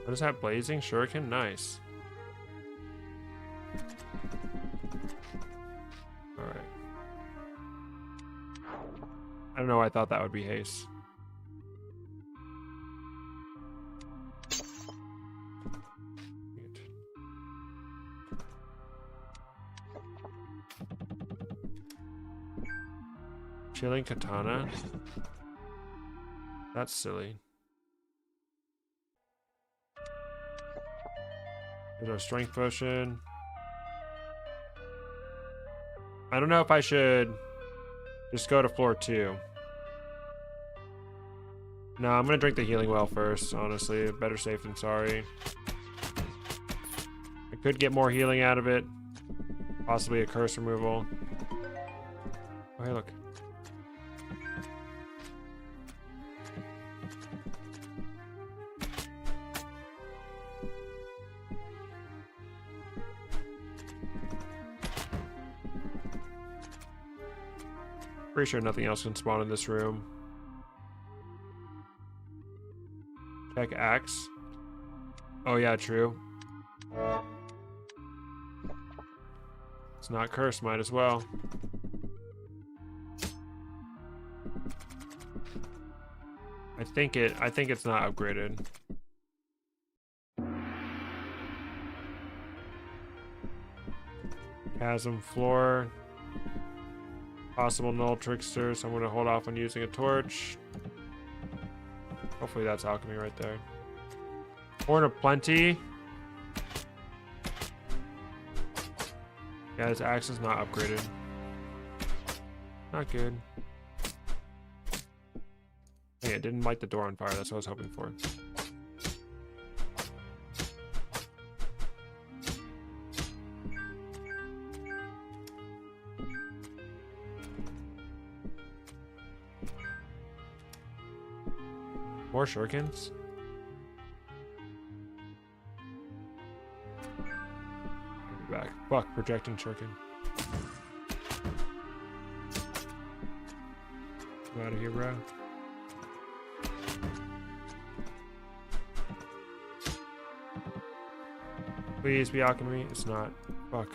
What is that? Blazing Shuriken? Nice. Alright. I don't know why I thought that would be haste. Chilling Katana? That's silly. There's our strength potion. I don't know if I should just go to floor 2. No, I'm gonna drink the healing well first, honestly. Better safe than sorry. I could get more healing out of it. Possibly a curse removal. Oh, hey, look. Pretty sure nothing else can spawn in this room. Check axe. Oh yeah, true. It's not cursed, might as well. I think it's not upgraded. Chasm floor. Possible null trickster, so I'm gonna hold off on using a torch. Hopefully that's alchemy right there. Horn of Plenty. Yeah, this axe is not upgraded. Not good. Hey, it didn't light the door on fire. That's what I was hoping for. More shurikens? I'll be back. Fuck, projecting shuriken. Get out of here, bro. Please be alchemy. It's not. Fuck.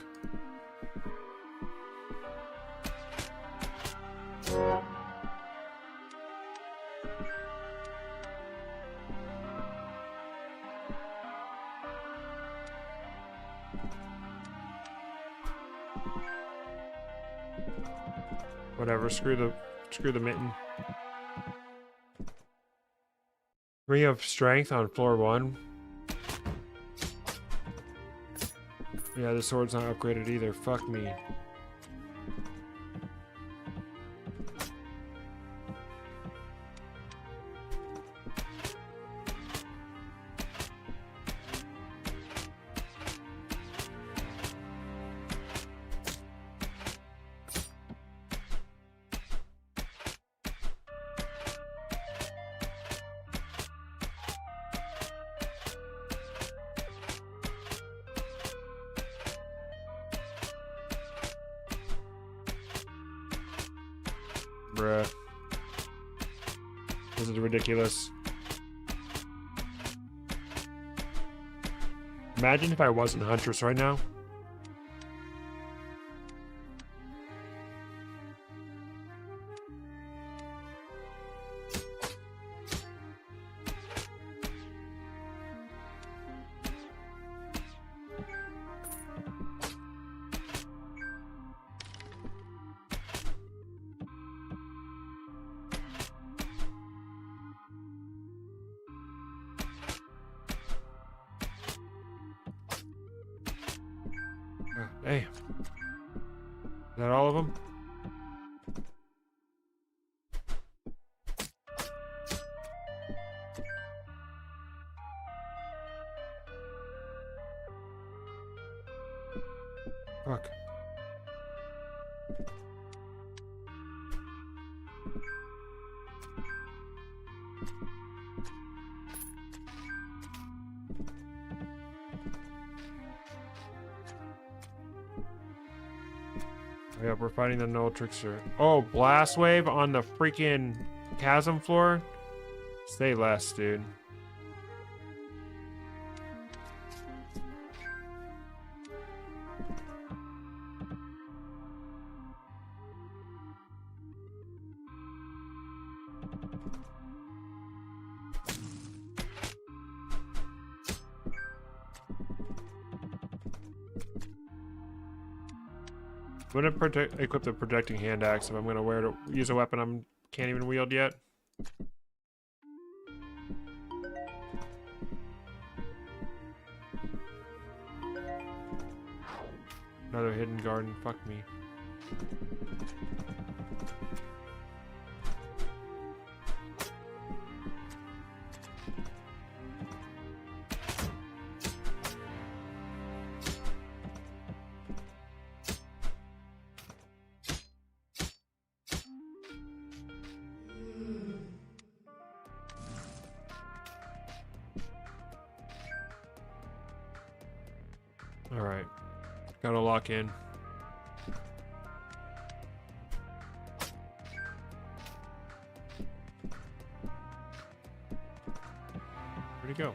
Whatever, screw the mitten. 3 of strength on floor 1. Yeah, the sword's not upgraded either. Fuck me. Bruh. This is ridiculous. Imagine if I wasn't Huntress right now. Hey, is that all of them? Fuck. Yep, we're fighting the null trickster. Oh, blast wave on the freaking chasm floor? Say less, dude. I'm gonna equip the protecting hand axe if I'm gonna use a weapon I can't even wield yet. Another hidden garden. Fuck me. All right. Gotta lock in. Where'd he go?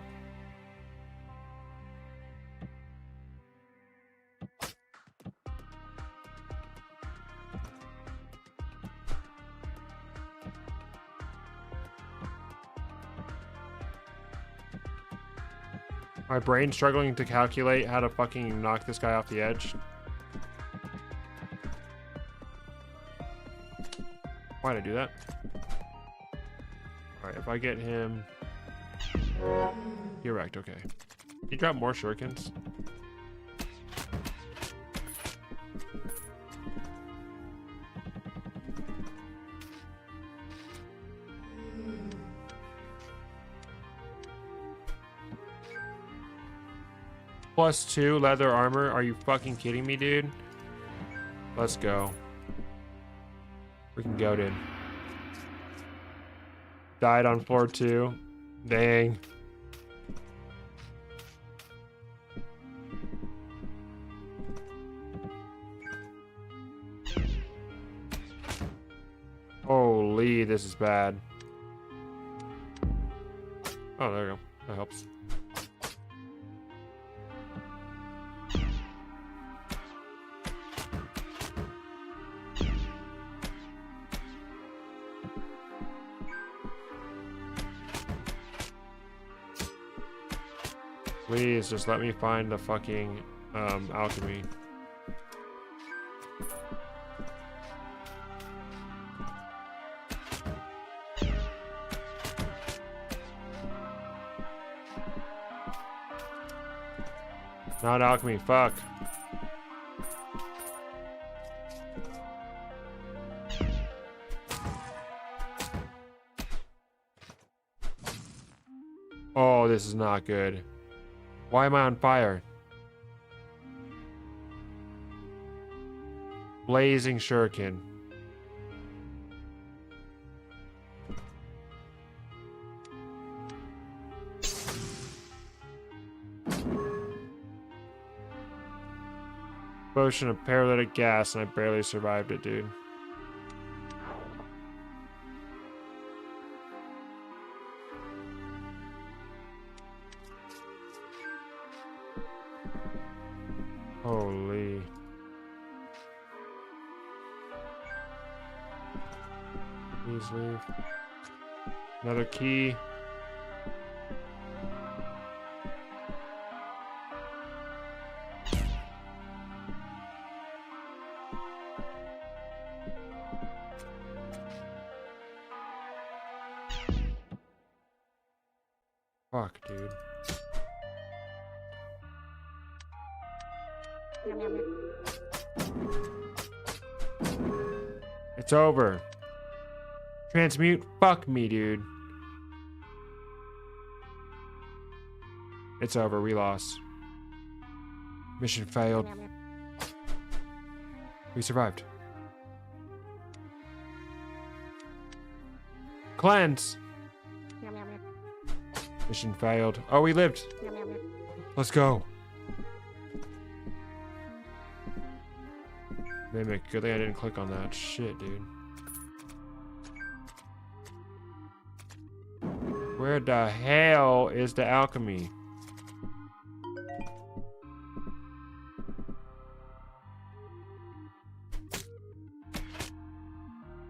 My brain's struggling to calculate how to fucking knock this guy off the edge. Why'd I do that? Alright, if I get him... You're wrecked, okay. He dropped more shurikens. +2 leather armor. Are you fucking kidding me, dude? Let's go. Freaking goated. Died on floor 2. Dang. Holy, this is bad. Oh, there you go. That helps. Please, just let me find the fucking alchemy. Not alchemy, fuck. Oh, this is not good. Why am I on fire? Blazing shuriken. Potion of paralytic gas, and I barely survived it, dude. Holy. Please leave. Another key. Fuck, dude. It's over. Transmute? Fuck me, dude. It's over. We lost. Mission failed. We survived. Cleanse. Mission failed. Oh, we lived. Let's go. Mimic. Good thing I didn't click on that. Shit, dude. Where the hell is the alchemy?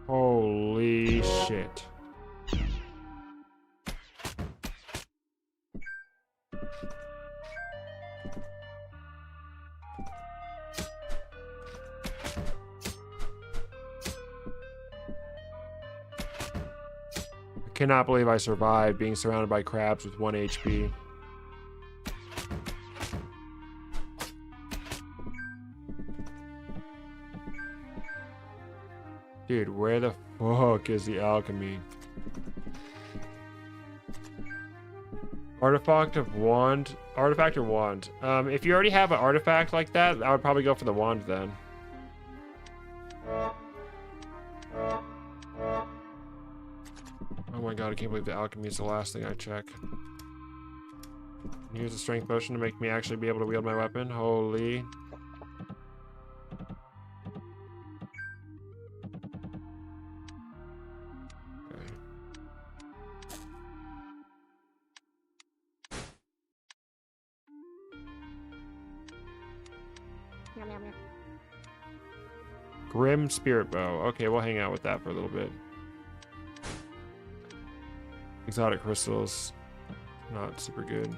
Holy shit. Cannot believe I survived being surrounded by crabs with 1 HP. Dude, where the fuck is the alchemy? Artifact of wand. Artifact or wand? If you already have an artifact like that, I would probably go for the wand then. Oh my god, I can't believe the alchemy is the last thing I check. Use a strength potion to make me actually be able to wield my weapon. Holy. Okay. Grim Spirit Bow. Okay, we'll hang out with that for a little bit. Exotic crystals. Not super good.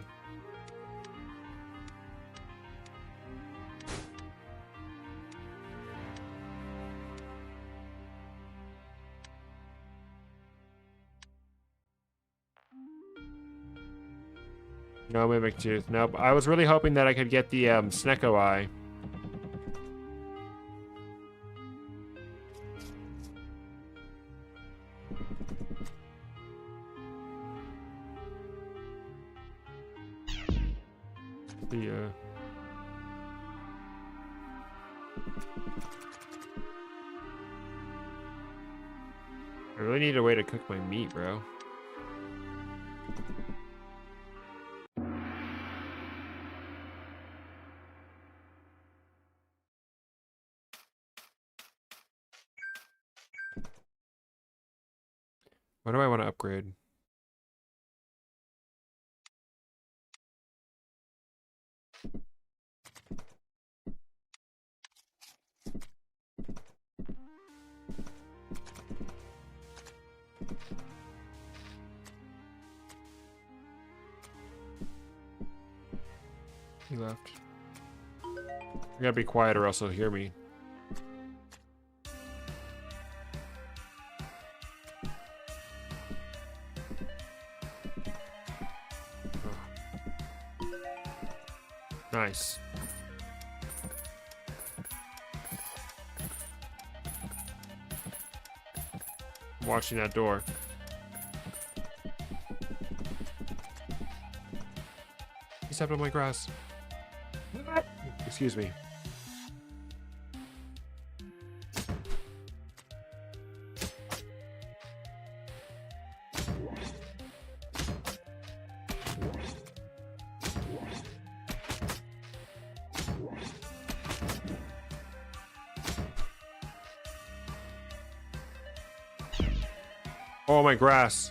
No Mimic Tooth. Nope. I was really hoping that I could get the Snecko Eye. I really need a way to cook my meat, bro. What do I want to upgrade? He left. I gotta be quiet or else he'll hear me. Oh. Nice. I'm watching that door. He stepped on my grass. Excuse me. Oh, my grass.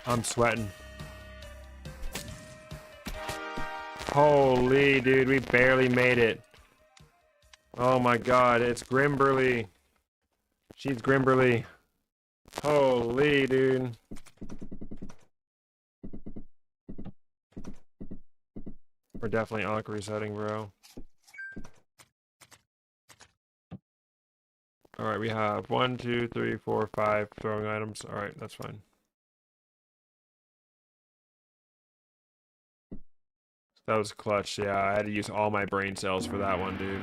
I'm sweating. Holy, dude, we barely made it. Oh my god, it's Grimberly. She's Grimberly. Holy, dude. We're definitely Ankh resetting, bro. Alright, we have 1, 2, 3, 4, 5 throwing items. Alright, that's fine. That was clutch, yeah. I had to use all my brain cells for that one, dude.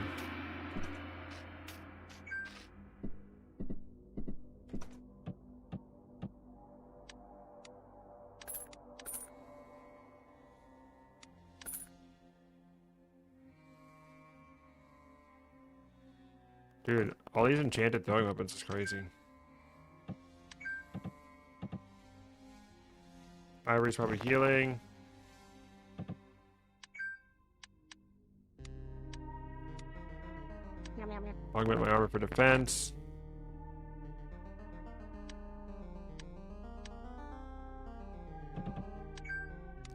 Dude, all these enchanted throwing weapons is crazy. Ivory's probably healing. Augment my armor for defense.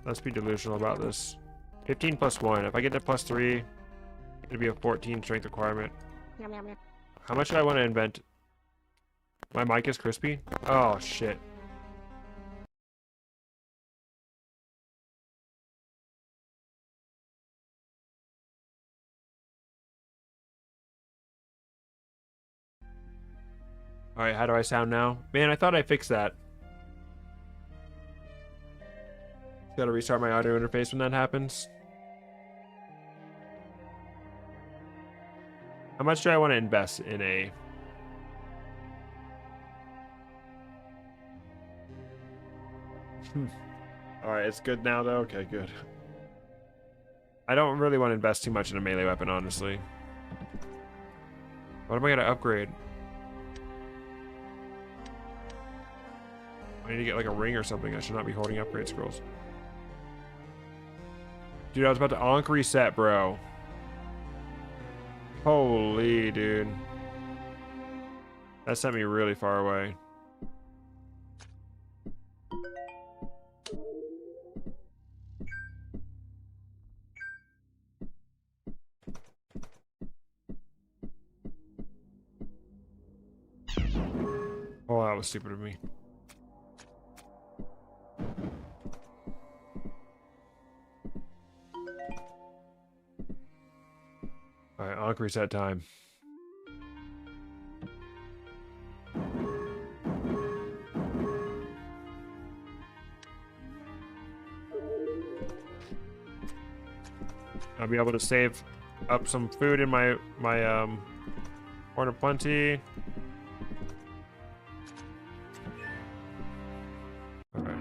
Let's be delusional about this. 15 plus 1. If I get to plus 3, it'll be a 14 strength requirement. How much do I want to invent? My mic is crispy? Oh, shit. Alright, how do I sound now? Man, I thought I fixed that. Gotta restart my audio interface when that happens. How much do I want to invest in a... Alright, it's good now though? Okay, good. I don't really want to invest too much in a melee weapon, honestly. What am I gonna upgrade? I need to get like a ring or something. I should not be holding upgrade scrolls. Dude, I was about to Ankh reset, bro. Holy, dude. That sent me really far away. Oh, that was stupid of me. Alright, Ankh reset time. I'll be able to save up some food in my Horn of Plenty. Okay.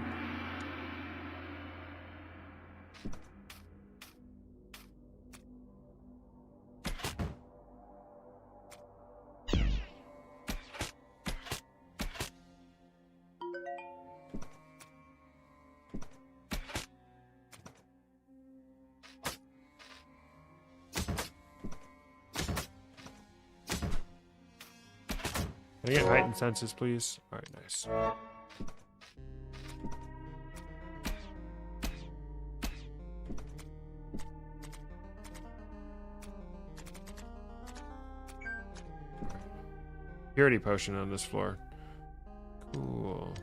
Can I get heightened senses, please? Alright, nice. Purity potion on this floor. Cool.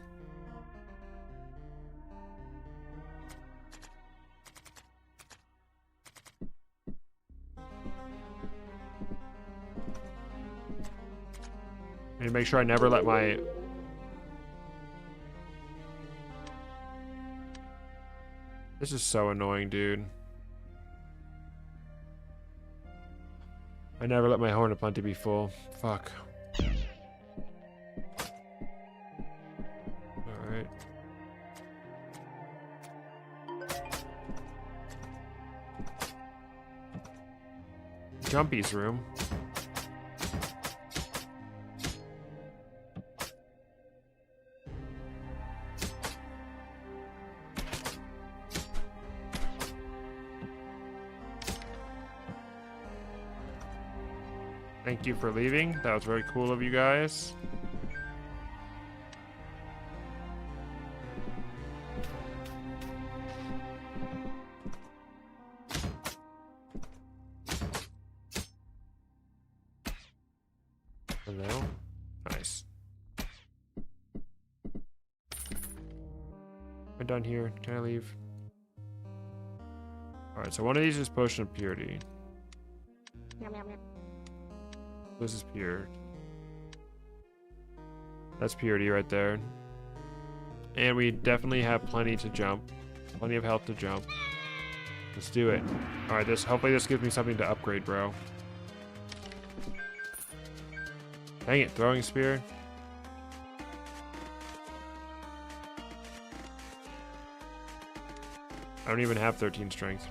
I need to make sure I never let my... This is so annoying, dude. I never let my Horn of Plenty be full. Fuck. Alright. Jumpy's room. Thank you for leaving. That was very cool of you guys. Hello? Nice. I'm done here. Can I leave? Alright, so one of these is Potion of Purity. This is pure. That's purity right there. And we definitely have plenty to jump. Plenty of health to jump. Let's do it. Alright, hopefully this gives me something to upgrade, bro. Dang it, throwing spear. I don't even have 13 strength.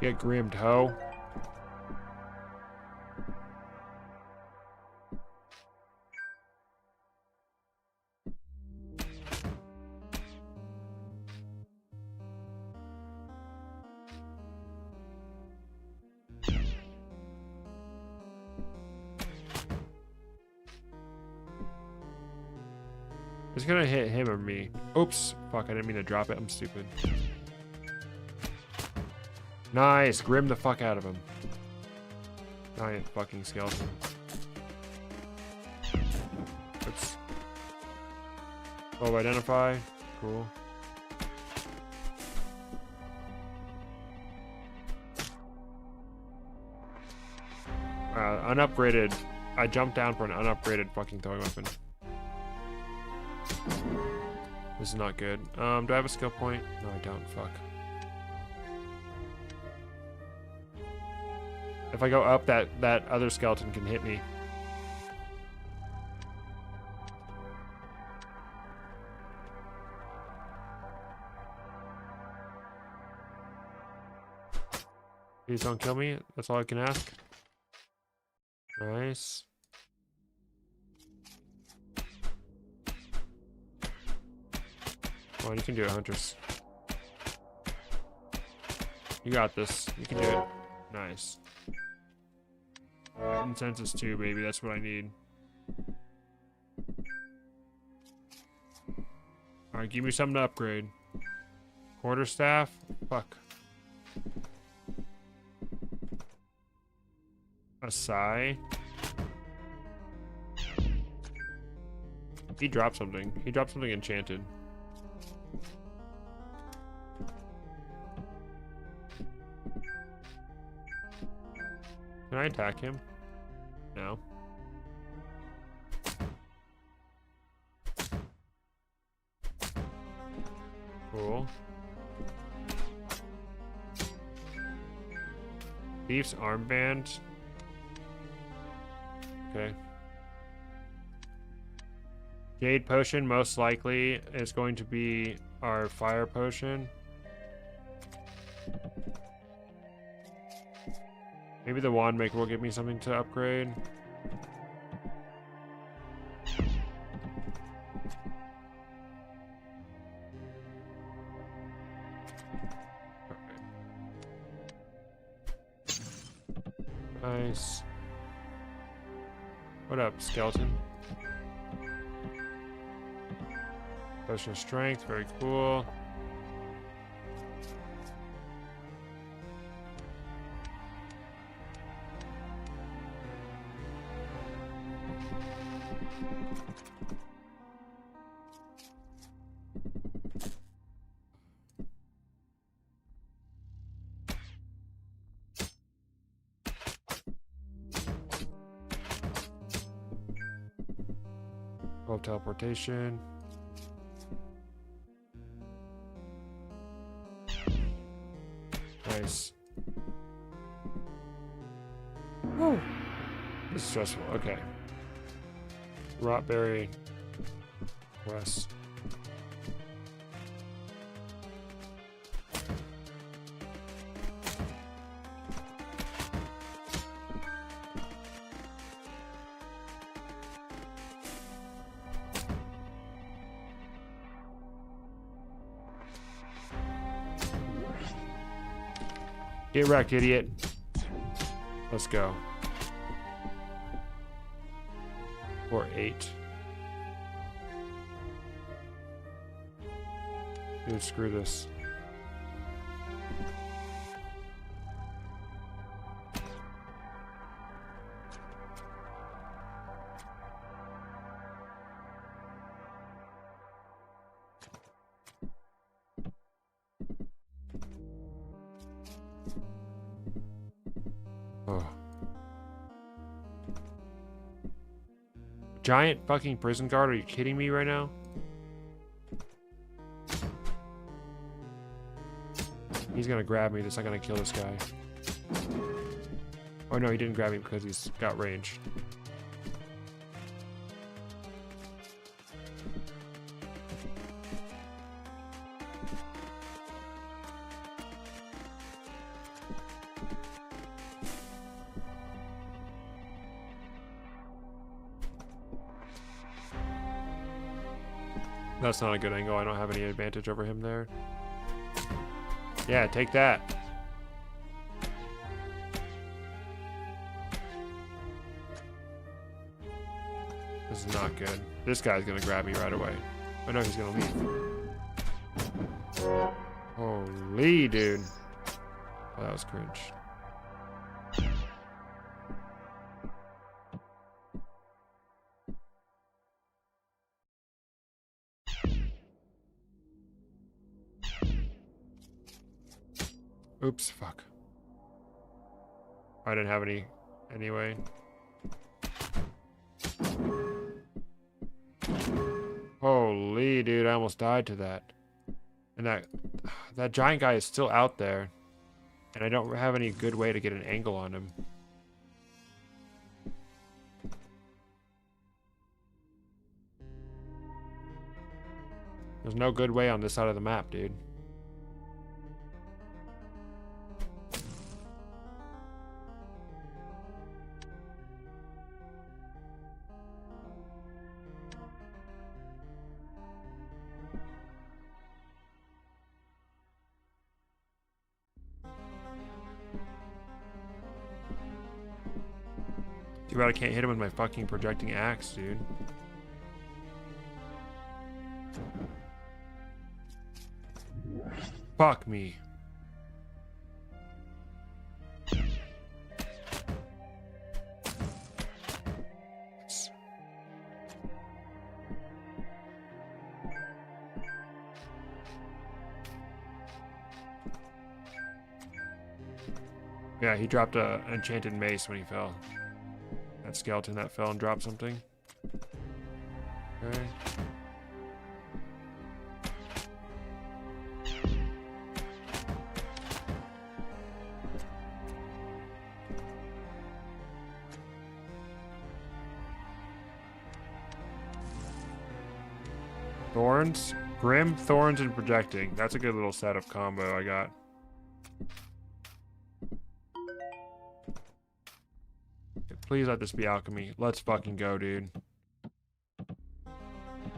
Get grimmed, ho. It's gonna hit him or me. Oops. Fuck, I didn't mean to drop it. I'm stupid. Nice. Grim the fuck out of him. Giant fucking skeleton. Oops. Oh, identify. Cool. Unupgraded. I jumped down for an unupgraded fucking throwing weapon. This is not good. Do I have a skill point? No, I don't. Fuck. If I go up, that other skeleton can hit me. Please don't kill me. That's all I can ask. Nice. Come on, you can do it, Huntress. You got this. You can do it. Nice. Consensus 2, baby. That's what I need. Alright, give me something to upgrade. Quarterstaff? Fuck. A sigh. He dropped something. He dropped something enchanted. Can I attack him? No. Cool. Thief's armband. Okay. Jade potion most likely is going to be our fire potion. Maybe the wand maker will give me something to upgrade. Nice. What up, skeleton? Potion of strength, very cool. Teleportation. Nice. Whew. This is stressful. Okay. Rotberry. West. Get wrecked, idiot. Let's go. Or 8. Dude, screw this. Giant fucking prison guard? Are you kidding me right now? He's gonna grab me. That's not gonna kill this guy. Oh no, he didn't grab me because he's got range. That's not a good angle. I don't have any advantage over him there. Yeah, take that. This is not good. This guy's gonna grab me right away. Oh no, he's gonna leave. Holy dude. Oh, that was cringe. Oops, fuck. I didn't have any anyway. Holy dude, I almost died to that. And that giant guy is still out there. And I don't have any good way to get an angle on him. There's no good way on this side of the map, dude. Too bad I can't hit him with my fucking projecting axe, dude. Fuck me. Yeah, he dropped an enchanted mace when he fell. That skeleton that fell and dropped something. Okay. Thorns, Grim, Thorns, and Projecting. That's a good little set of combo I got. Please let this be alchemy. Let's fucking go, dude.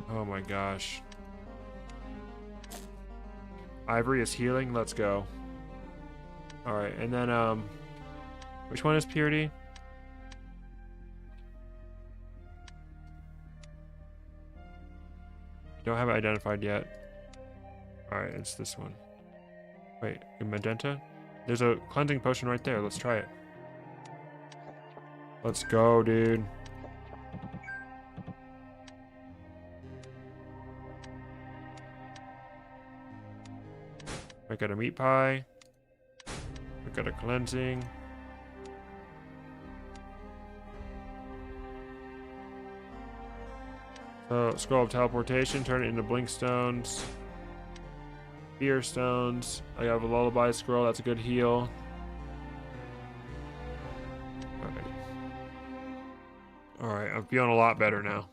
Oh my gosh. Ivory is healing. Let's go. Alright, and then, which one is purity? Don't have it identified yet. Alright, it's this one. Wait, magenta? There's a cleansing potion right there. Let's try it. Let's go, dude. I got a meat pie. I got a cleansing. So, scroll of teleportation, turn it into blink stones. Fear stones. I have a lullaby scroll, that's a good heal. Alright, I'm feeling a lot better now.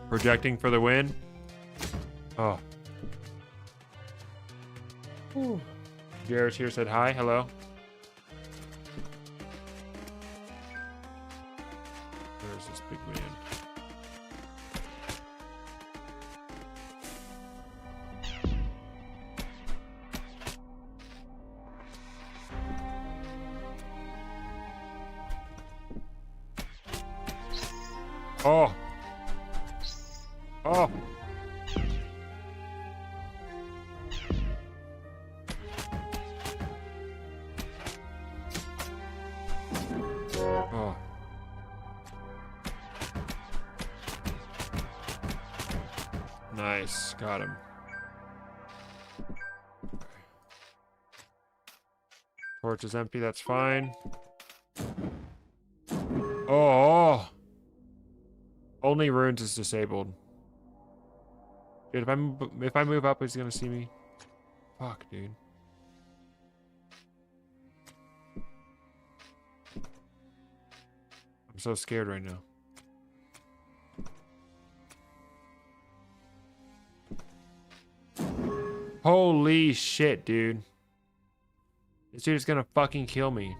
Projecting for the win. Oh. Jared here said hi, hello. There's this big man. Oh. Oh. Oh. Nice, got him. Torch is empty, that's fine. Oh. Only runes is disabled. Dude, if I move up, he's gonna see me. Fuck, dude. I'm so scared right now. Holy shit, dude. This dude is gonna fucking kill me.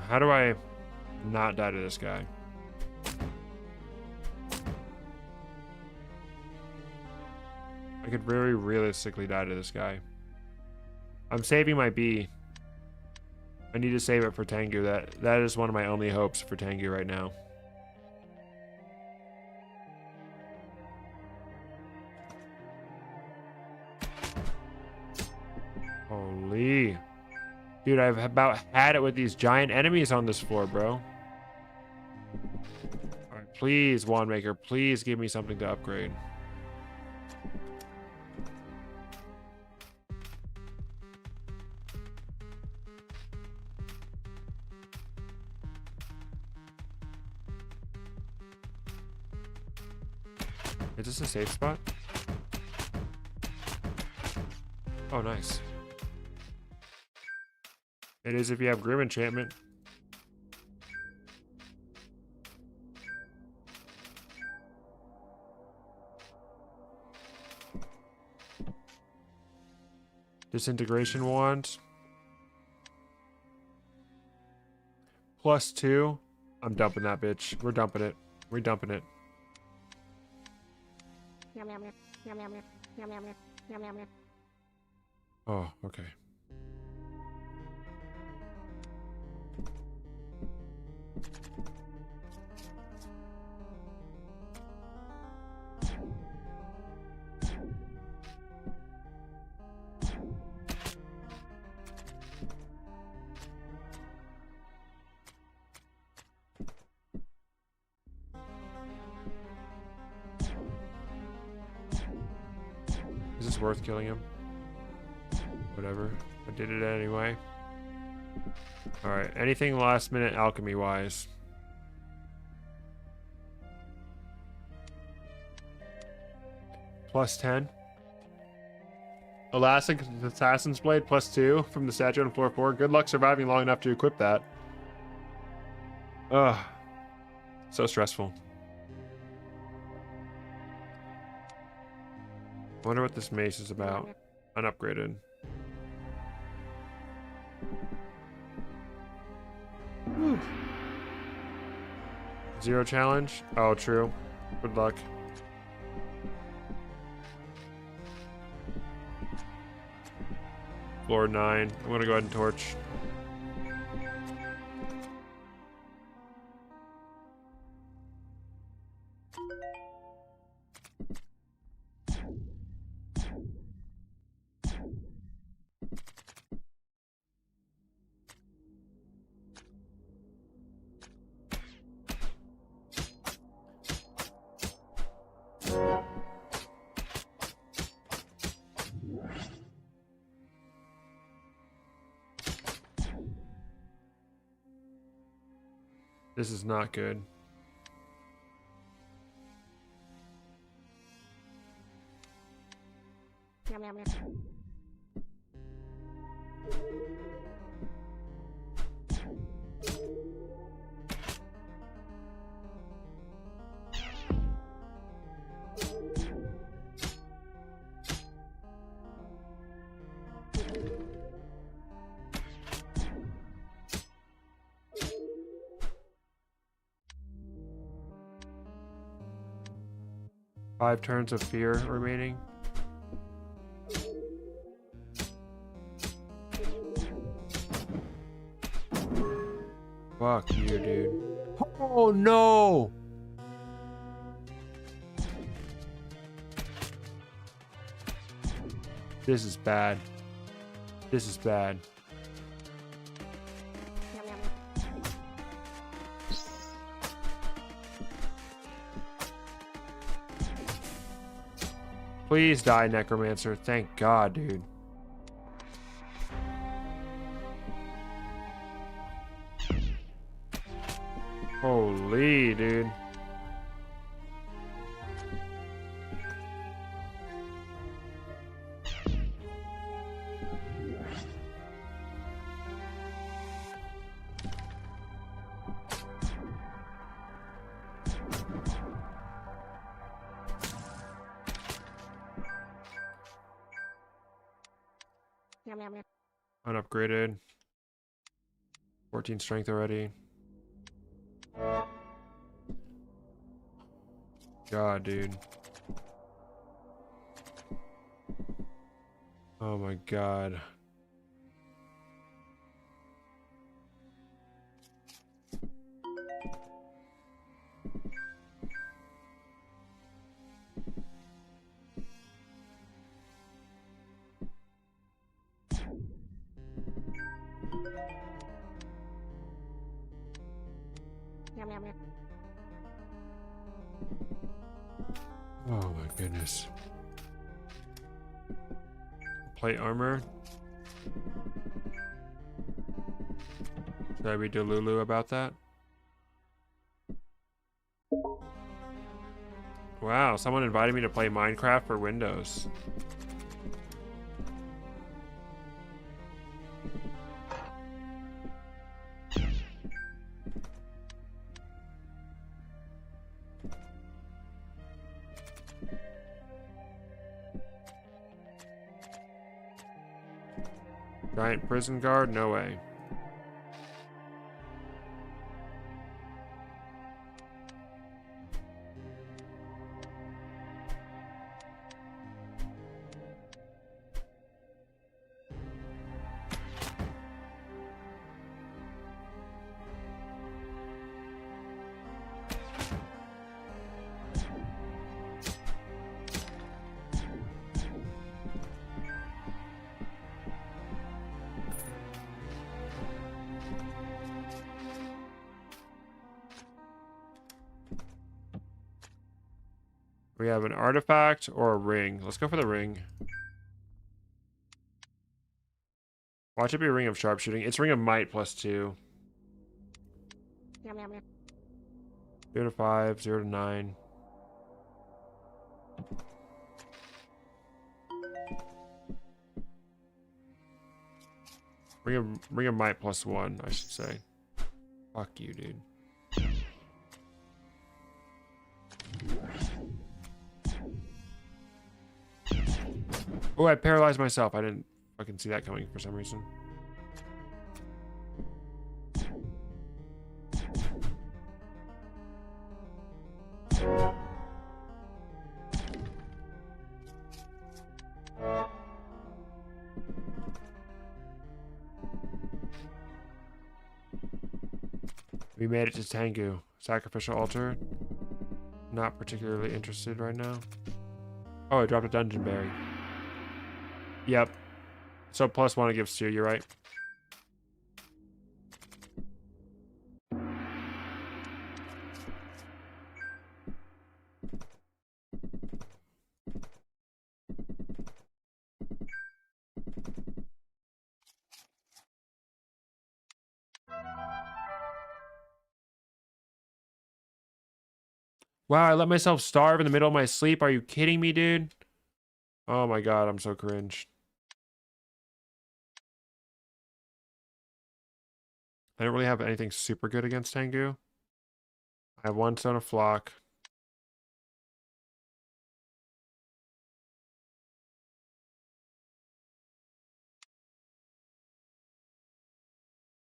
How do I not die to this guy? I could very realistically die to this guy. I'm saving my B. I need to save it for Tengu. That is one of my only hopes for Tengu right now. Holy. Dude, I've about had it with these giant enemies on this floor, bro. Alright, please, Wand Maker, please give me something to upgrade. Is this a safe spot? Oh, nice. It is if you have Grim Enchantment. Disintegration Wand. +2. I'm dumping that bitch. We're dumping it. We're dumping it. Oh, okay. Is this worth killing him? Whatever. I did it anyway. Alright, anything last minute alchemy wise? +10. Elastic Assassin's Blade +2 from the statue on floor 4. Good luck surviving long enough to equip that. Ugh. So stressful. I wonder what this mace is about. Unupgraded. Whew. 0 challenge? Oh, true. Good luck. Floor 9. I'm gonna go ahead and torch. This is not good. Five turns of fear remaining. Fuck you, dude. Oh no! This is bad. This is bad. Please die, Necromancer. Thank God, dude. Holy, dude. Unupgraded. 14 strength already. God, dude. Oh my god. Oh my goodness. Plate armor. Should I be Delulu about that? Wow, someone invited me to play Minecraft for Windows. Giant prison guard? No way. We have an artifact or a ring. Let's go for the ring. Watch it be a ring of sharpshooting. It's ring of might +2. 0 to 5, 0 to 9. Ring of might +1, I should say. Fuck you, dude. Oh, I paralyzed myself. I didn't fucking see that coming for some reason. We made it to Tengu. Sacrificial altar. Not particularly interested right now. Oh, I dropped a dungeon berry. Yep. So +1 it gives 2, you're right. Wow, I let myself starve in the middle of my sleep. Are you kidding me, dude? Oh my god, I'm so cringe. I don't really have anything super good against Tengu. I have 1 stone of flock.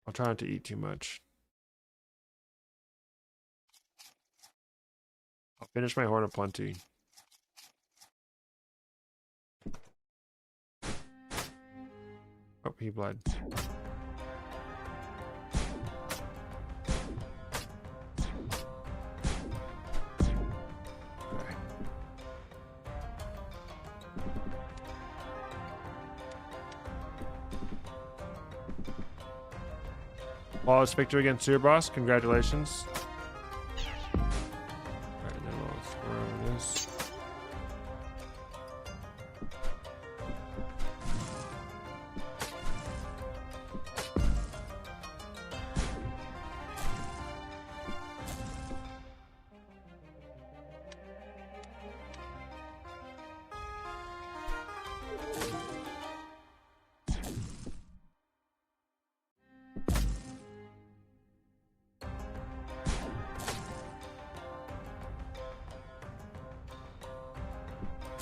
I'll try not to eat too much. I'll finish my horn of plenty. Oh, he bled. Okay. Flawless victory against Sewer Boss. Congratulations. Alright, then we'll throw this.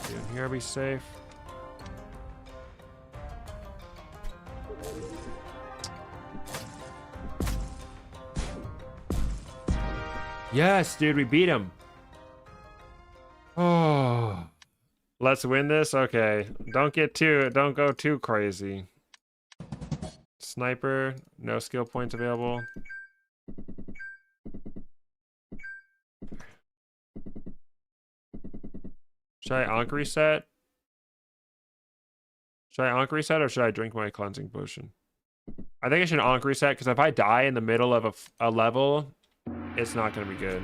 In here, be safe. Yes, dude, we beat him. Oh, let's win this. Okay, don't go too crazy. Sniper, no skill points available. Should I Ankh reset? Should I Ankh reset or should I drink my cleansing potion? I think I should Ankh reset because if I die in the middle of a level, it's not going to be good.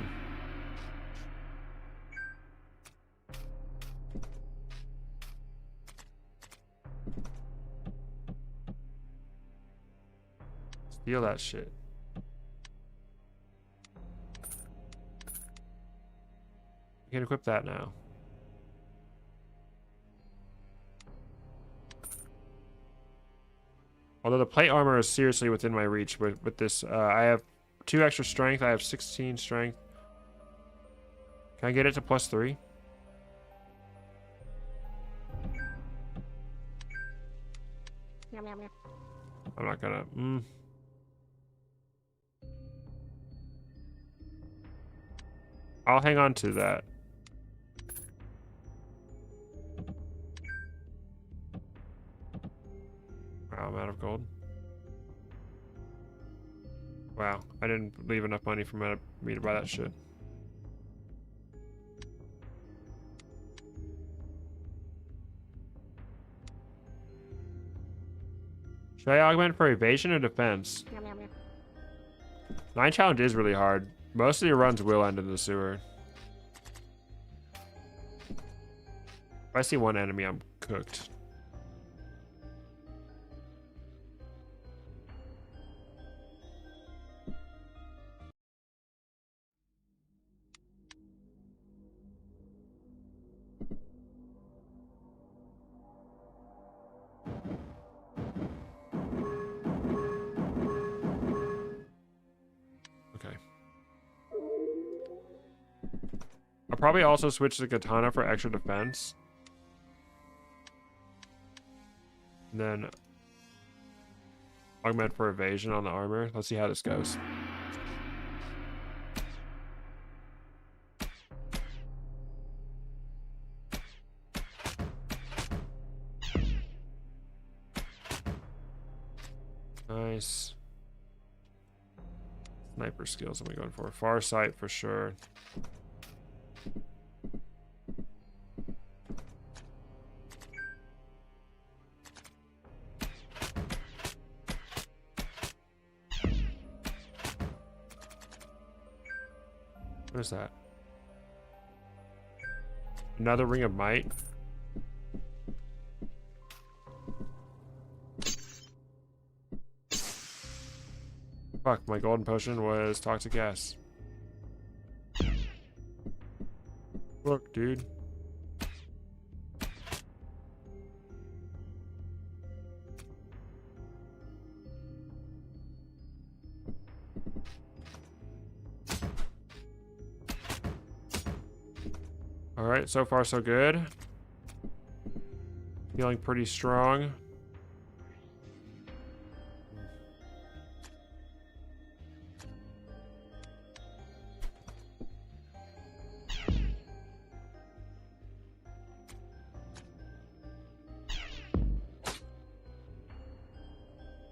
Steal that shit. We can equip that now. Although the plate armor is seriously within my reach with this. I have 2 extra strength. I have 16 strength. Can I get it to +3? I'm not gonna. I'll hang on to that. Wow, I'm out of gold. Wow, I didn't leave enough money for me to buy that shit. Should I augment for evasion or defense? 9 challenge is really hard. Most of your runs will end in the sewer. If I see one enemy, I'm cooked. I'll probably also switch to katana for extra defense. And then augment for evasion on the armor. Let's see how this goes. Nice. Sniper skills am I going for? Far sight for sure. What is that? Another ring of might? Fuck, my golden potion was toxic gas. Look, dude. Alright, so far so good. Feeling pretty strong.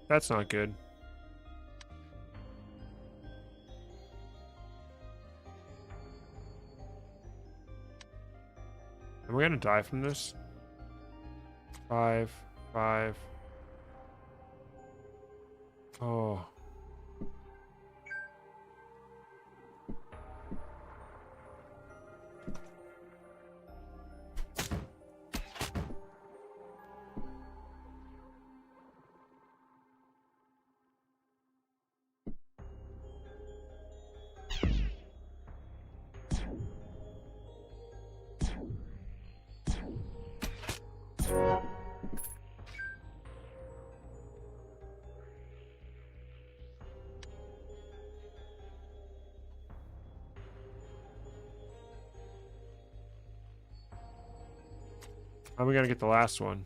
That's not good. Am I gonna die from this? 5, 5. Oh. How are we gonna get the last one?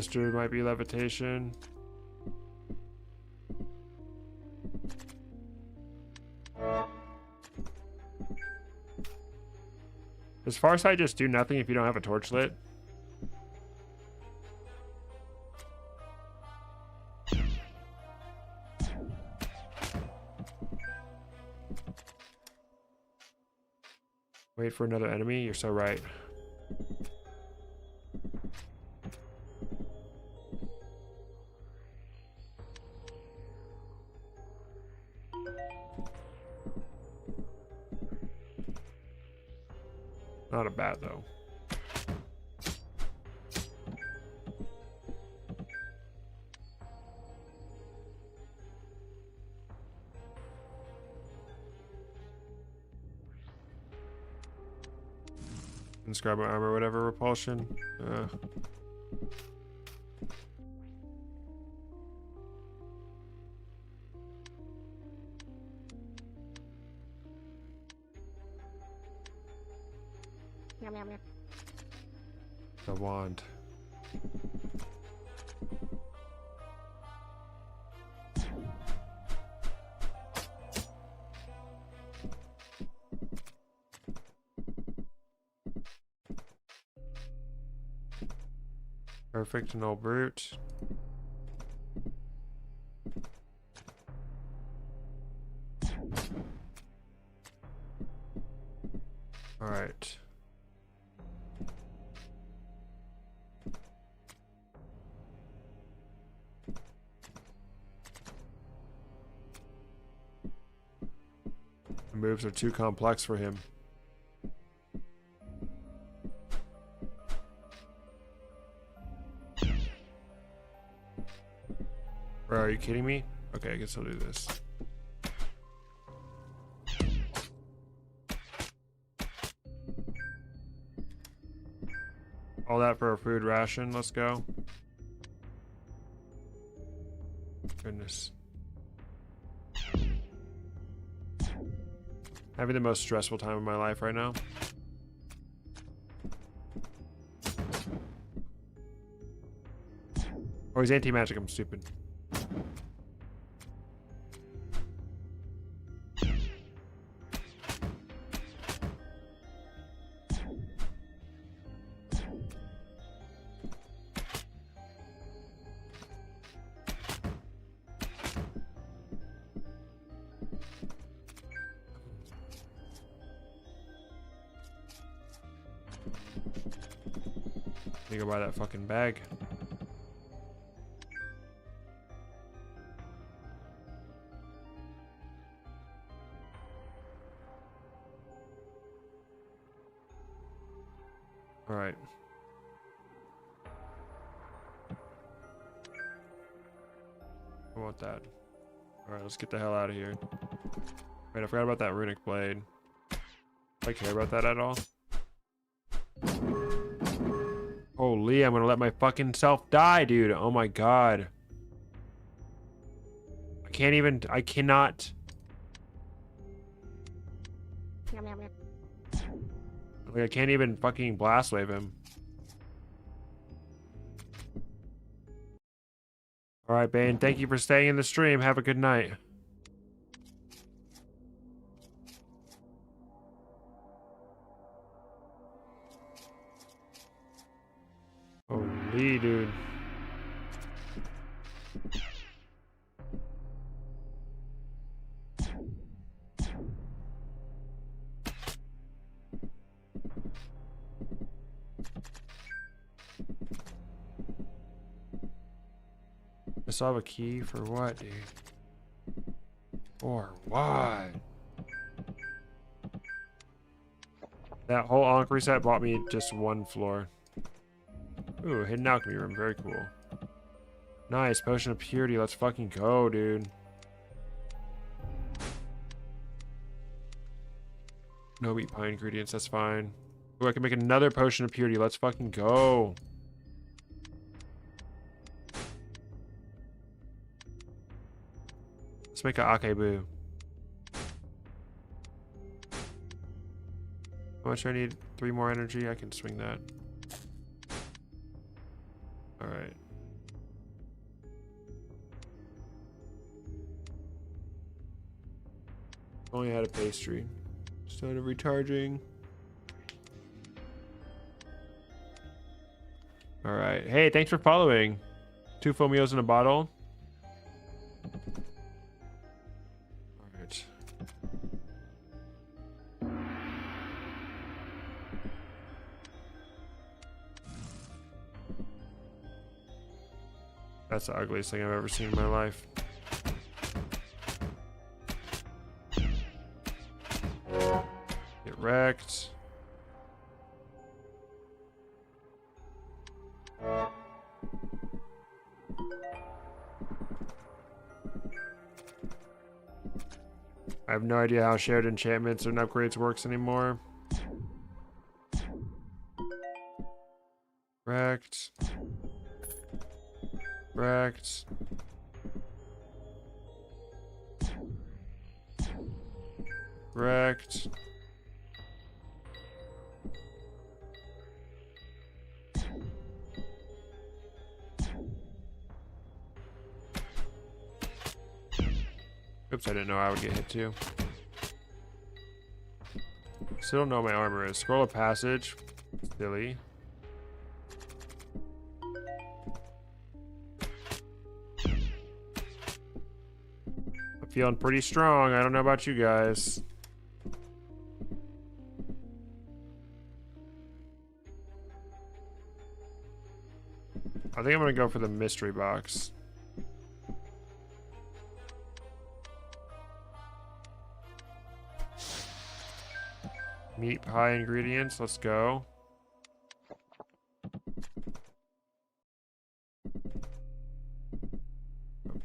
This dude might be levitation. Does Farsight just do nothing if you don't have a torch lit? Wait for another enemy? You're so right. Not a bat though. Inscribe my armor, whatever, repulsion. The wand. Perfect, no brute. All right. The moves are too complex for him. Bro, are you kidding me? Okay, I guess I'll do this. All that for a food ration. Let's go. Goodness. Having the most stressful time of my life right now. Oh, he's anti-magic. I'm stupid. You go buy that fucking bag. All right. I want that. All right, let's get the hell out of here. Wait, I forgot about that runic blade. Do I care about that at all? Holy, I'm gonna let my fucking self die, dude. Oh my god. I cannot. Like, I can't even fucking blast wave him. Alright, Bane, thank you for staying in the stream. Have a good night. Holy, dude. I still have a key for what, dude? For what? That whole Ankh reset bought me just one floor. Ooh, hidden alchemy room. Very cool. Nice. Potion of purity. Let's fucking go, dude. No meat pie ingredients. That's fine. Ooh, I can make another potion of purity. Let's fucking go. Let's make an akebu. How much do I need? 3 more energy. I can swing that. All right. Only had a pastry. Started recharging. All right. Hey, thanks for following. 2 full meals in a bottle. All right. That's the ugliest thing I've ever seen in my life. Get wrecked. I have no idea how shared enchantments and upgrades works anymore. Wrecked. Wrecked. Wrecked. Oops, I didn't know I would get hit too. Still don't know what my armor is. Scroll of passage. Silly. I'm feeling pretty strong. I don't know about you guys. I think I'm gonna go for the mystery box. Meat pie ingredients, let's go.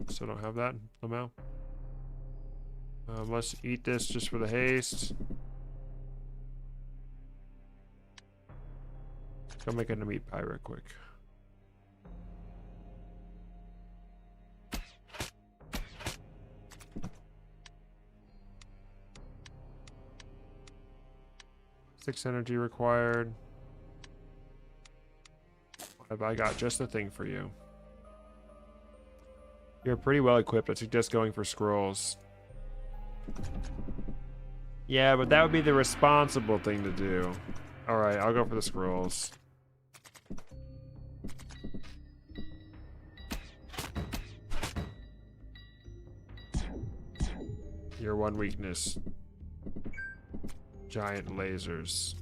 Still don't have that somehow. Let's eat this just for the haste. Go make a meat pie real quick. Six energy required. What have I got? Just the thing for you. You're pretty well equipped. I suggest going for scrolls. Yeah, but that would be the responsible thing to do. Alright, I'll go for the scrolls. Your one weakness. Giant lasers.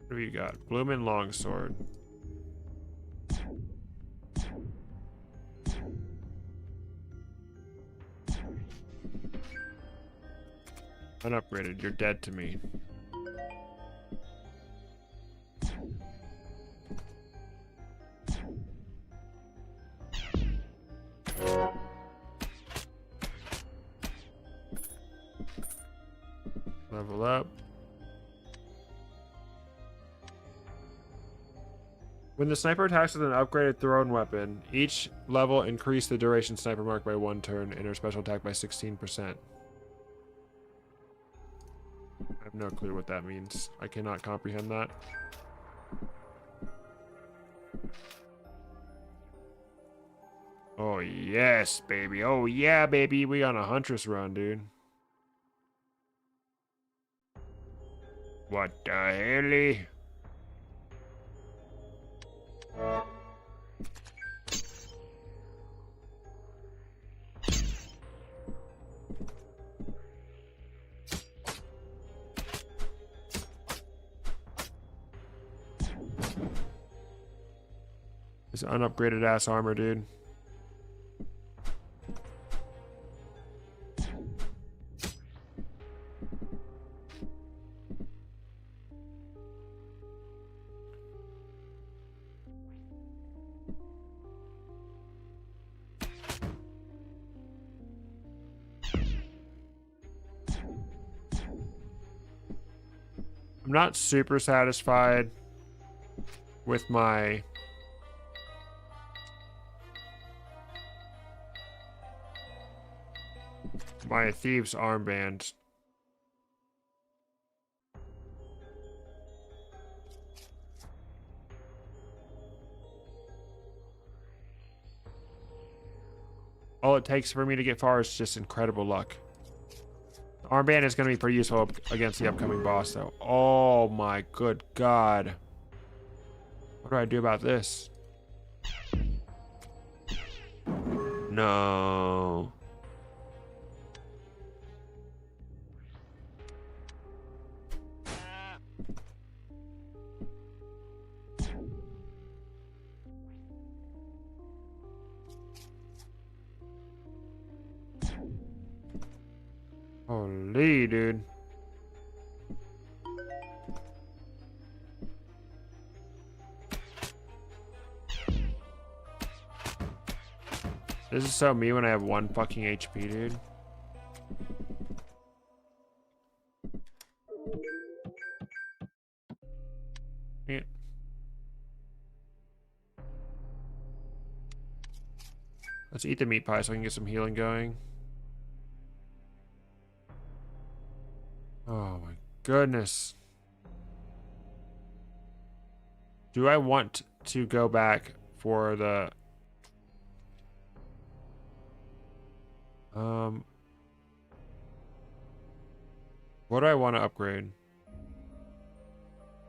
What do you got? Bloomin' longsword. Unupgraded. You're dead to me. Level up. When the sniper attacks with an upgraded thrown weapon, each level increase the duration sniper mark by 1 turn and her special attack by 16%. I have no clue what that means. I cannot comprehend that. Oh yes, baby. Oh yeah, baby. We on a huntress run, dude. What the hell? This unupgraded ass armor, dude. I'm not super satisfied with my thieves armband. All it takes for me to get far is just incredible luck. The armband is going to be pretty useful against the upcoming boss, though. Oh my good god. What do I do about this? No. Holy, dude. This is so me when I have 1 fucking HP, dude. Yeah. Let's eat the meat pie so I can get some healing going. Oh my goodness. Do I want to go back for the... What do I want to upgrade?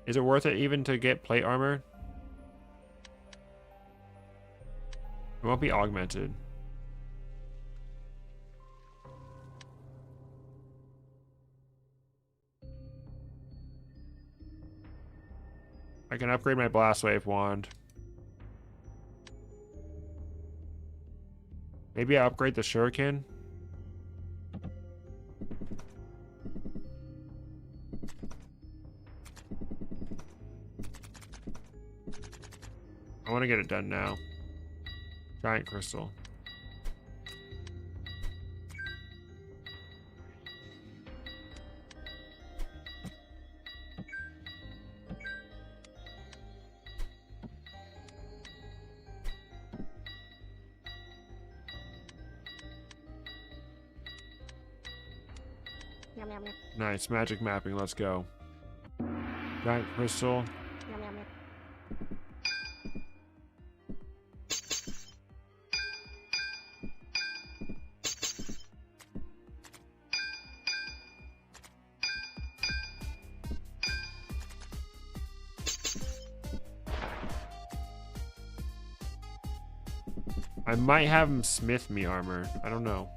Is it worth it even to get plate armor? It won't be augmented. I can upgrade my blast wave wand. Maybe I upgrade the shuriken. I want to get it done now. Giant crystal. Nice, magic mapping, let's go. Giant crystal. I might have him smith me armor. I don't know.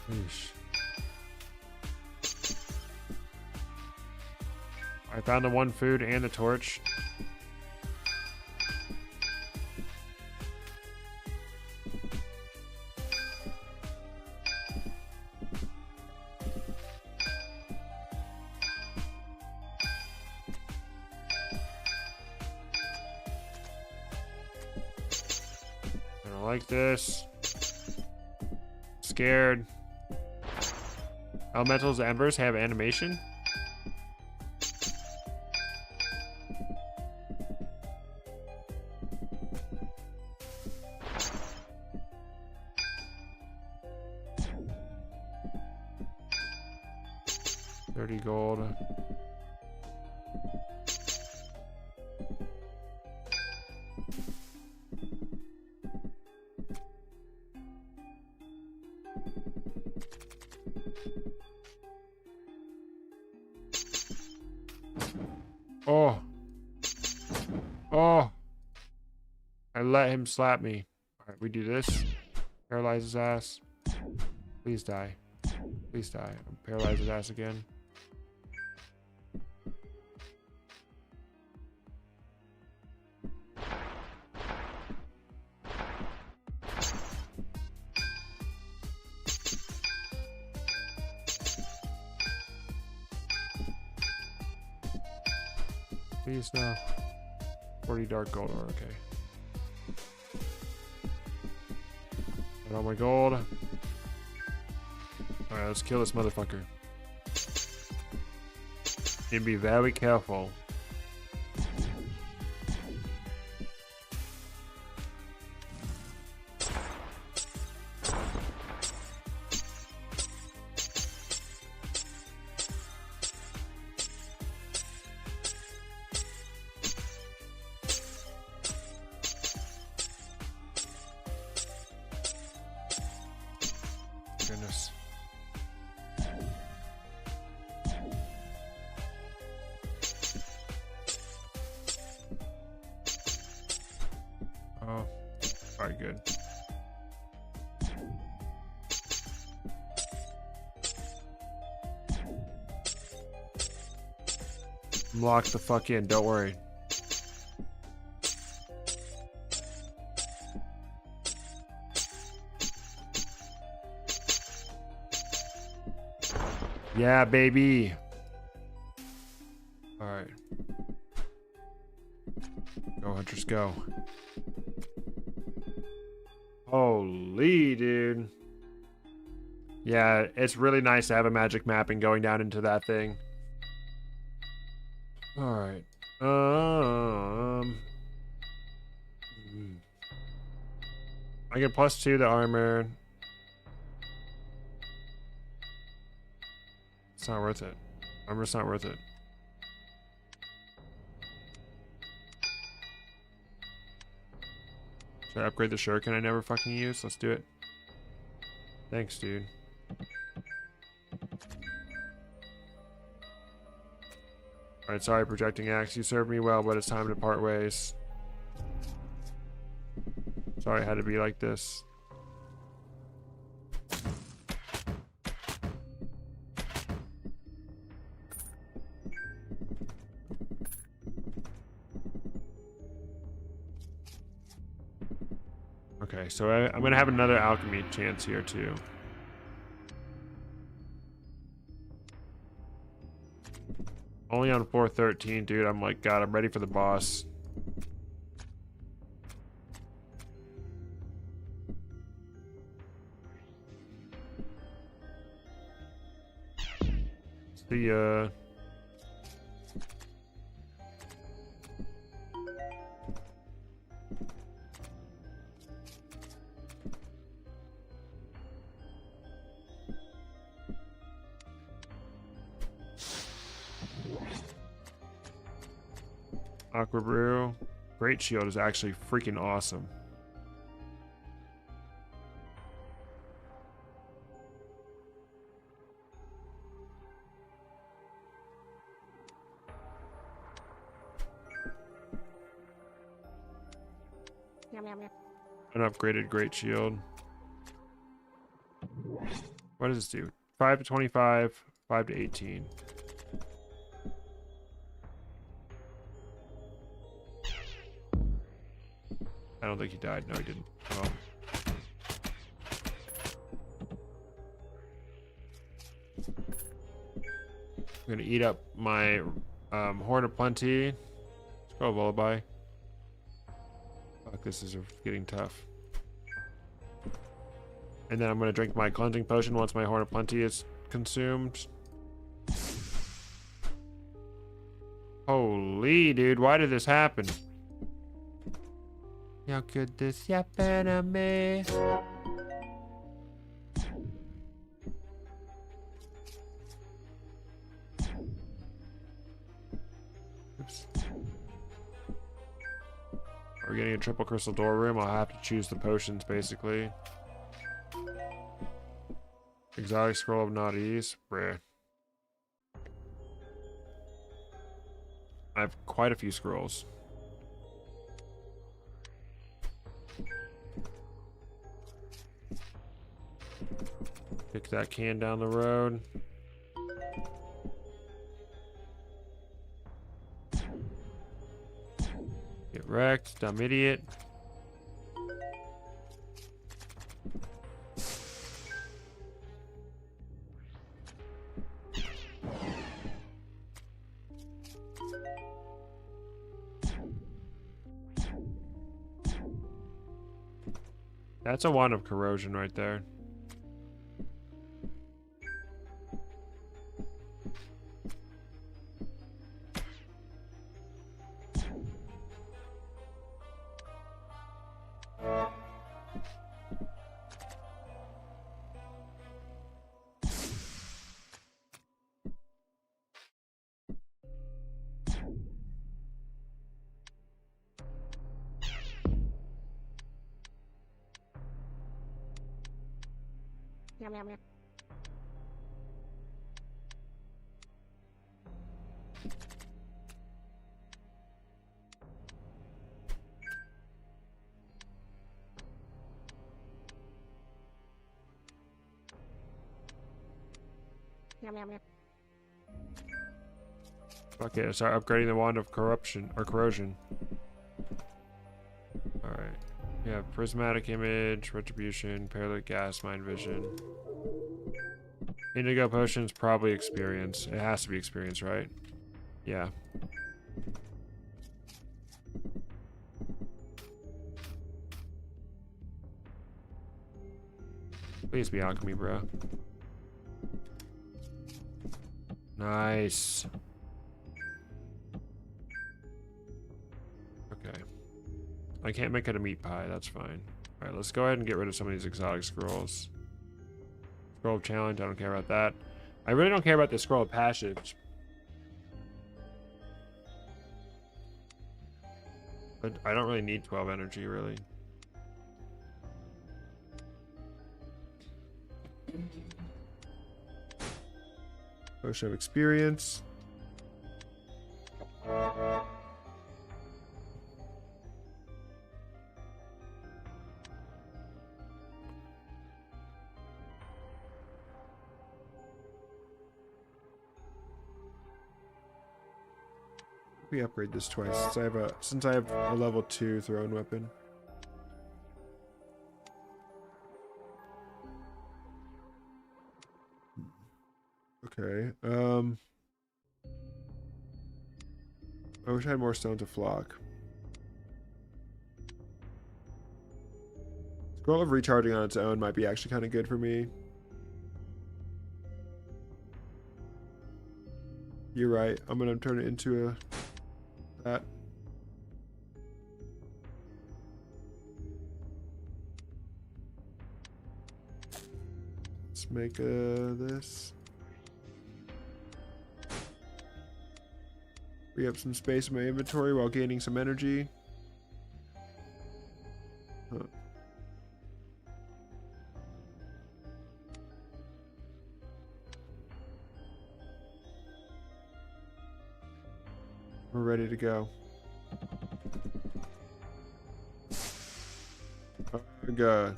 Eesh. I found the 1 food and the torch. I don't like this. Scared. Elementals embers have animation. $30 gold. Oh. Oh. I let him slap me. Alright, we do this. Paralyze his ass. Please die. Please die. Paralyze his ass again. Please no. 40 dark gold ore, okay. Got all my gold. Alright, let's kill this motherfucker. Need to be very careful. Alright, good. I'm locked the fuck in, don't worry. Yeah, baby. Alright. Go, hunters, go. Holy, dude. Yeah, it's really nice to have a magic mapping going down into that thing. Alright. I get +2 to armor. It's not worth it. Armor's not worth it. Should I upgrade the shuriken I never fucking use? Let's do it. Thanks, dude. Alright, sorry, projecting axe. You served me well, but it's time to part ways. Sorry it had to be like this. Okay, so I'm gonna have another alchemy chance here too. Only on 413, dude. I'm like, God, I'm ready for the boss. See ya. Aqua Brew. Great Shield is actually freaking awesome. An upgraded Great Shield. What does this do? 5 to 25, 5 to 18. I don't think he died. No, he didn't. Oh. I'm gonna eat up my Horn of Plenty. Let's go, Lullaby. Fuck, this is getting tough. And then I'm gonna drink my cleansing potion once my Horn of Plenty is consumed. Holy, dude, why did this happen? How could this happen to me? Oops. Are we getting a triple crystal door room? I'll have to choose the potions, basically. Exotic scroll of not ease. Bruh. I have quite a few scrolls. Kick that can down the road. Get wrecked, dumb idiot. That's a wand of corrosion right there. Okay, start upgrading the wand of corruption or corrosion. Alright. We have prismatic image, retribution, paralytic gas, mind vision. Indigo potions, probably experience. It has to be experience, right? Yeah. Please be alchemy, bro. Nice. Okay. I can't make it a meat pie, that's fine. Alright, let's go ahead and get rid of some of these exotic scrolls. Scroll of challenge, I don't care about that. I really don't care about the scroll of passage. But I don't really need 12 energy, really. Potion of experience. We upgrade this twice since I have a level 2 thrown weapon. Okay. I wish I had more stone to flock. Scroll of recharging on its own might be actually kind of good for me. You're right. I'm gonna turn it into that. Let's make this. Free up some space in my inventory while gaining some energy. Huh. We're ready to go. Oh my god.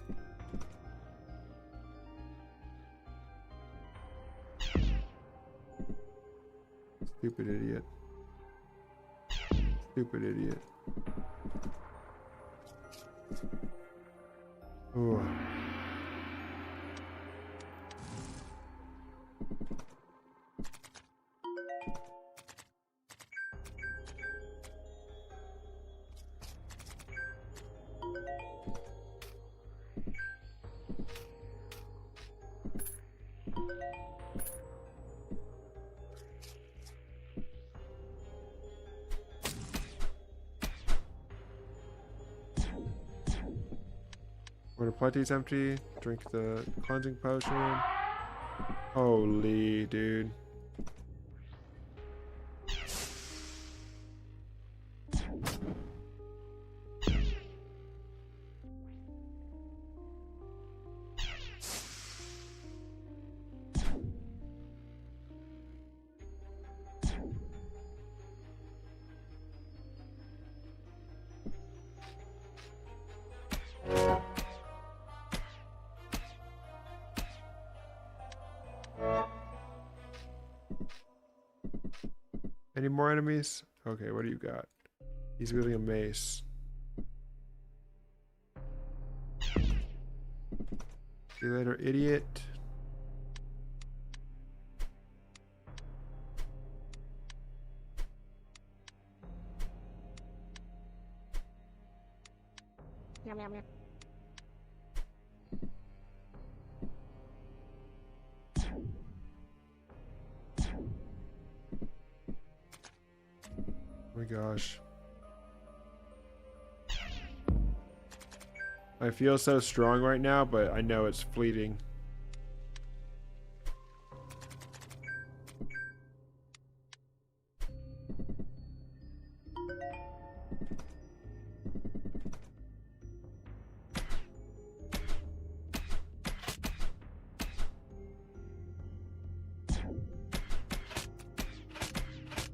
Stupid idiot. Stupid idiot. Oh. Water plenty is empty. Drink the cleansing potion. Holy dude. Any more enemies? Okay, what do you got? He's wielding a mace. See you later, idiot. Yum, yum, yum. Oh my gosh. I feel so strong right now, but I know it's fleeting.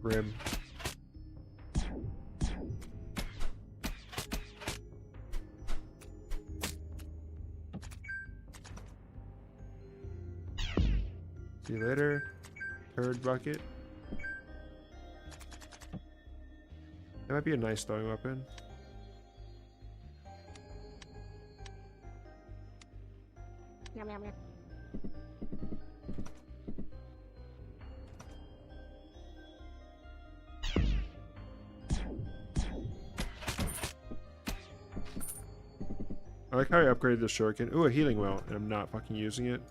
Grim. See you later. Turd bucket. That might be a nice throwing weapon. Yum, yum, yum. I like how I upgraded the shuriken. Ooh, a healing well, and I'm not fucking using it.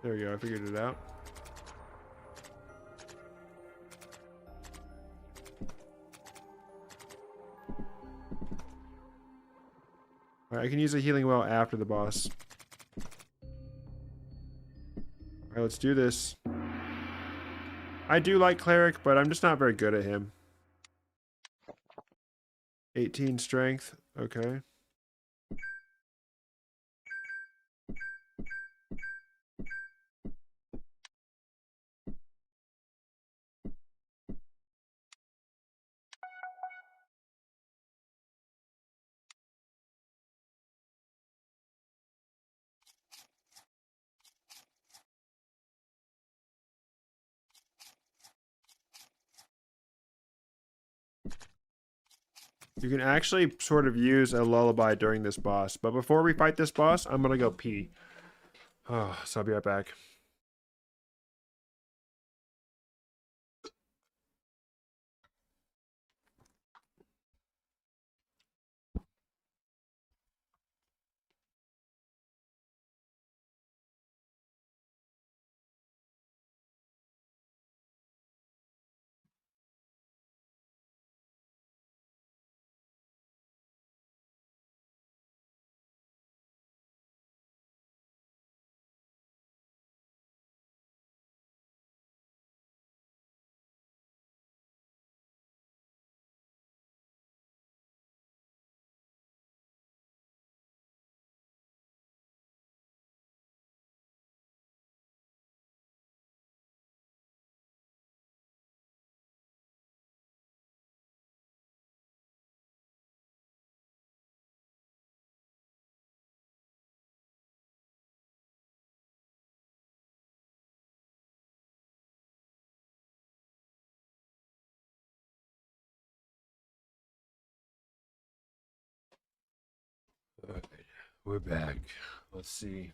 There we go, I figured it out. Alright, I can use a healing well after the boss. Alright, let's do this. I do like Cleric, but I'm just not very good at him. 18 strength, okay. You can actually sort of use a lullaby during this boss, but before we fight this boss, I'm gonna go pee. Oh, so I'll be right back. Alright, we're back. Let's see.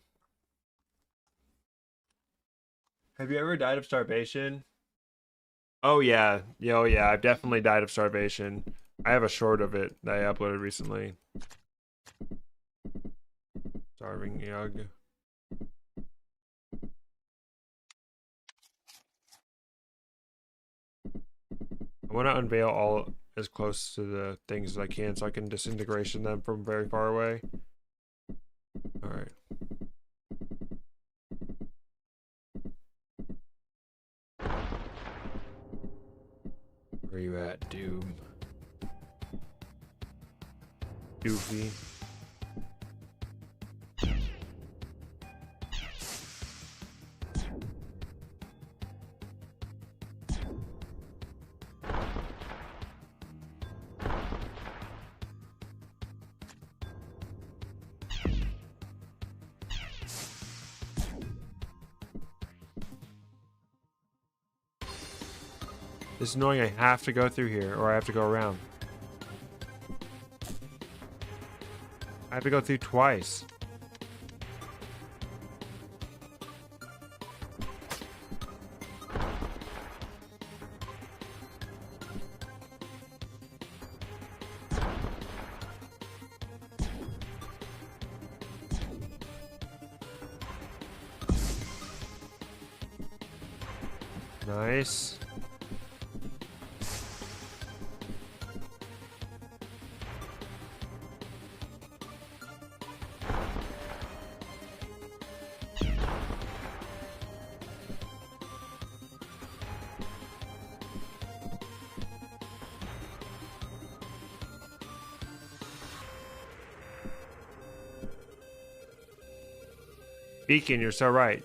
Have you ever died of starvation? Oh yeah. Oh yeah, I've definitely died of starvation. I have a short of it that I uploaded recently. Starving Yug. I want to unveil all as close to the things as I can so I can disintegration them from very far away. Alright. Where you at, Doom? Doofy. It's annoying, I have to go through here, or I have to go around. I have to go through twice. Nice. Beacon, you're so right.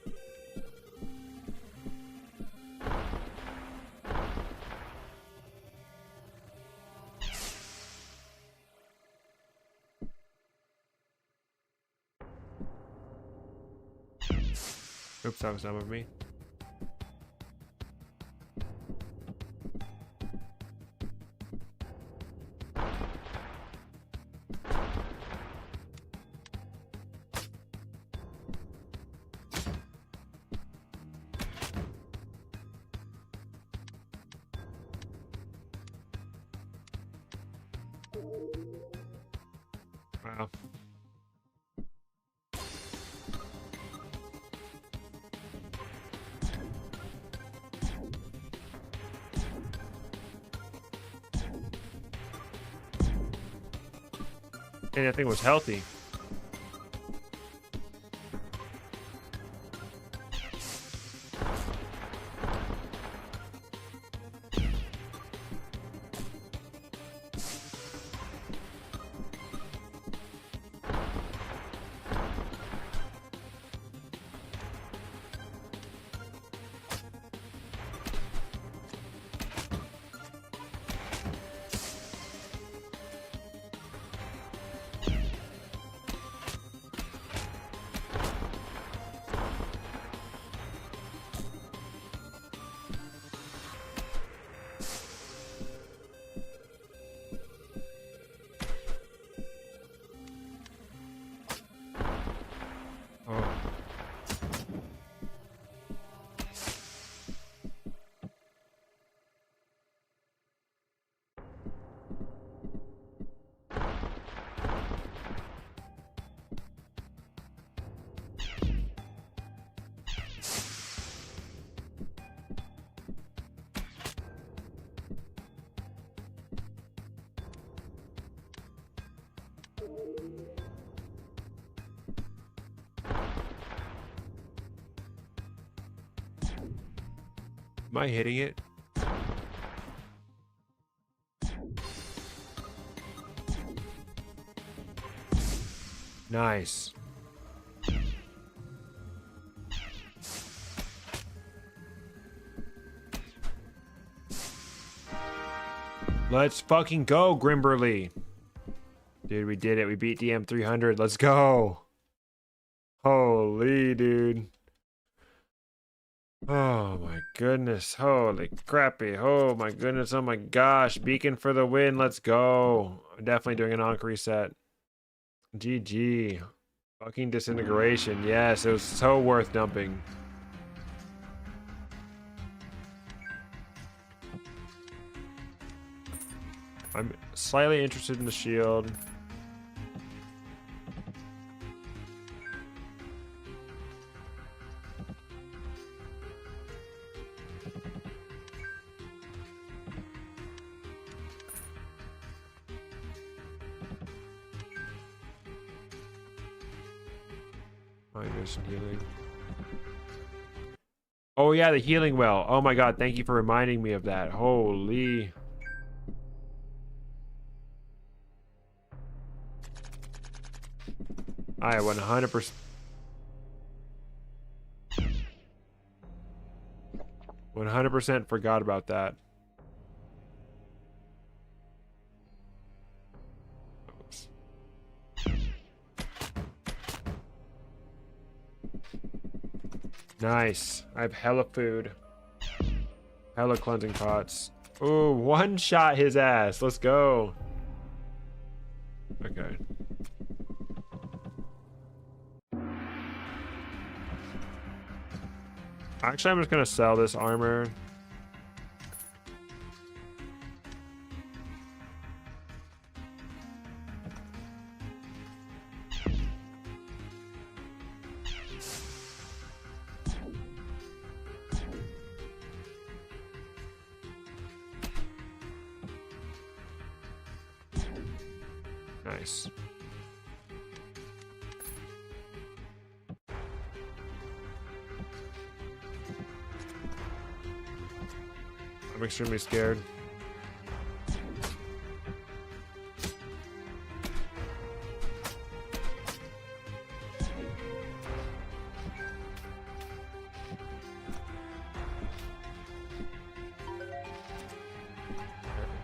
Oops, that was dumb of me. Wow. And that thing was healthy. Oh. Am I hitting it? Nice. Let's fucking go, Grimberly. Dude, we did it. We beat DM 300. Let's go. Holy, dude. Oh my goodness. Holy crappy. Oh my goodness. Oh my gosh. Beacon for the win. Let's go. I'm definitely doing an Ankh reset. GG. Fucking disintegration. Yes, it was so worth dumping. I'm slightly interested in the shield. There's healing. Oh yeah, the healing well. Oh my god, thank you for reminding me of that. Holy. I 100%. 100% forgot about that. Oops. Nice. I have hella food. Hella cleansing pots. Ooh, one shot his ass. Let's go. Okay. Actually, I'm just gonna sell this armor. Nice. I'm extremely scared.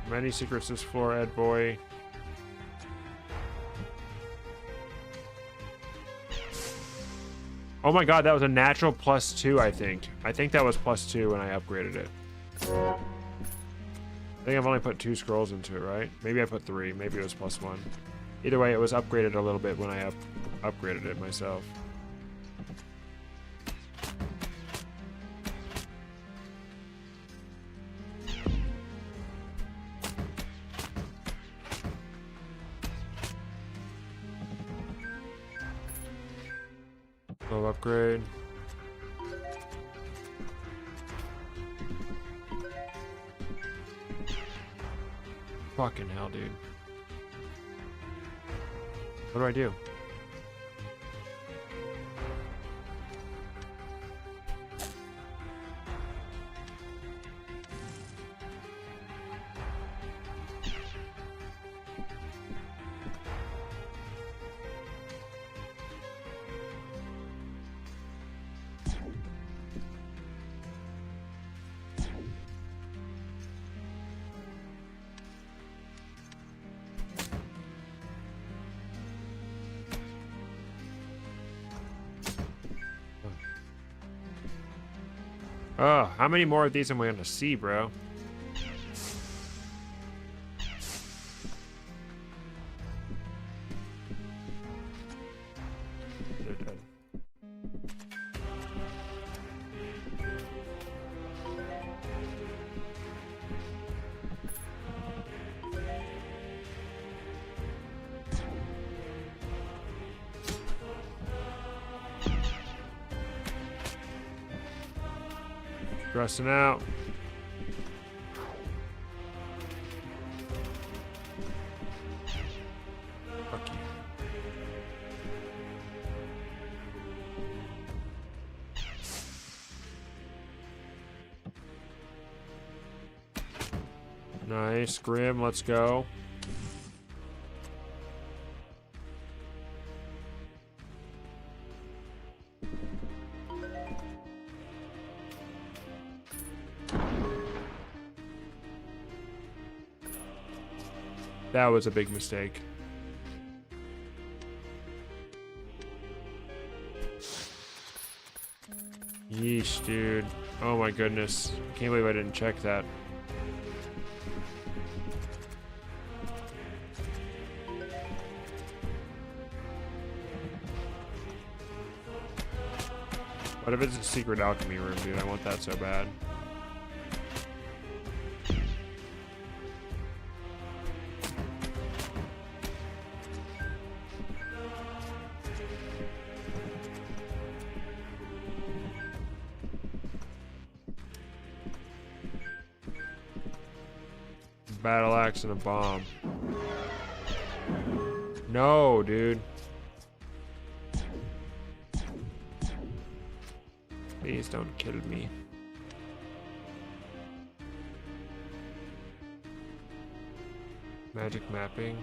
Many secrets this floor, Ed boy. Oh my god, that was a natural +2, I think. I think that was +2 when I upgraded it. I think I've only put 2 scrolls into it, right? Maybe I put 3. Maybe it was +1. Either way, it was upgraded a little bit when I upgraded it myself. Low upgrade. Fucking hell, dude. What do I do? Oh, how many more of these am I gonna see, bro? They're dead. Stressing out. Fuck you. Nice, Grim, let's go. That was a big mistake. Yeesh, dude. Oh my goodness. Can't believe I didn't check that. What if it's a secret alchemy room, dude? I want that so bad. Battle axe and a bomb. No, dude. Please don't kill me. Magic mapping.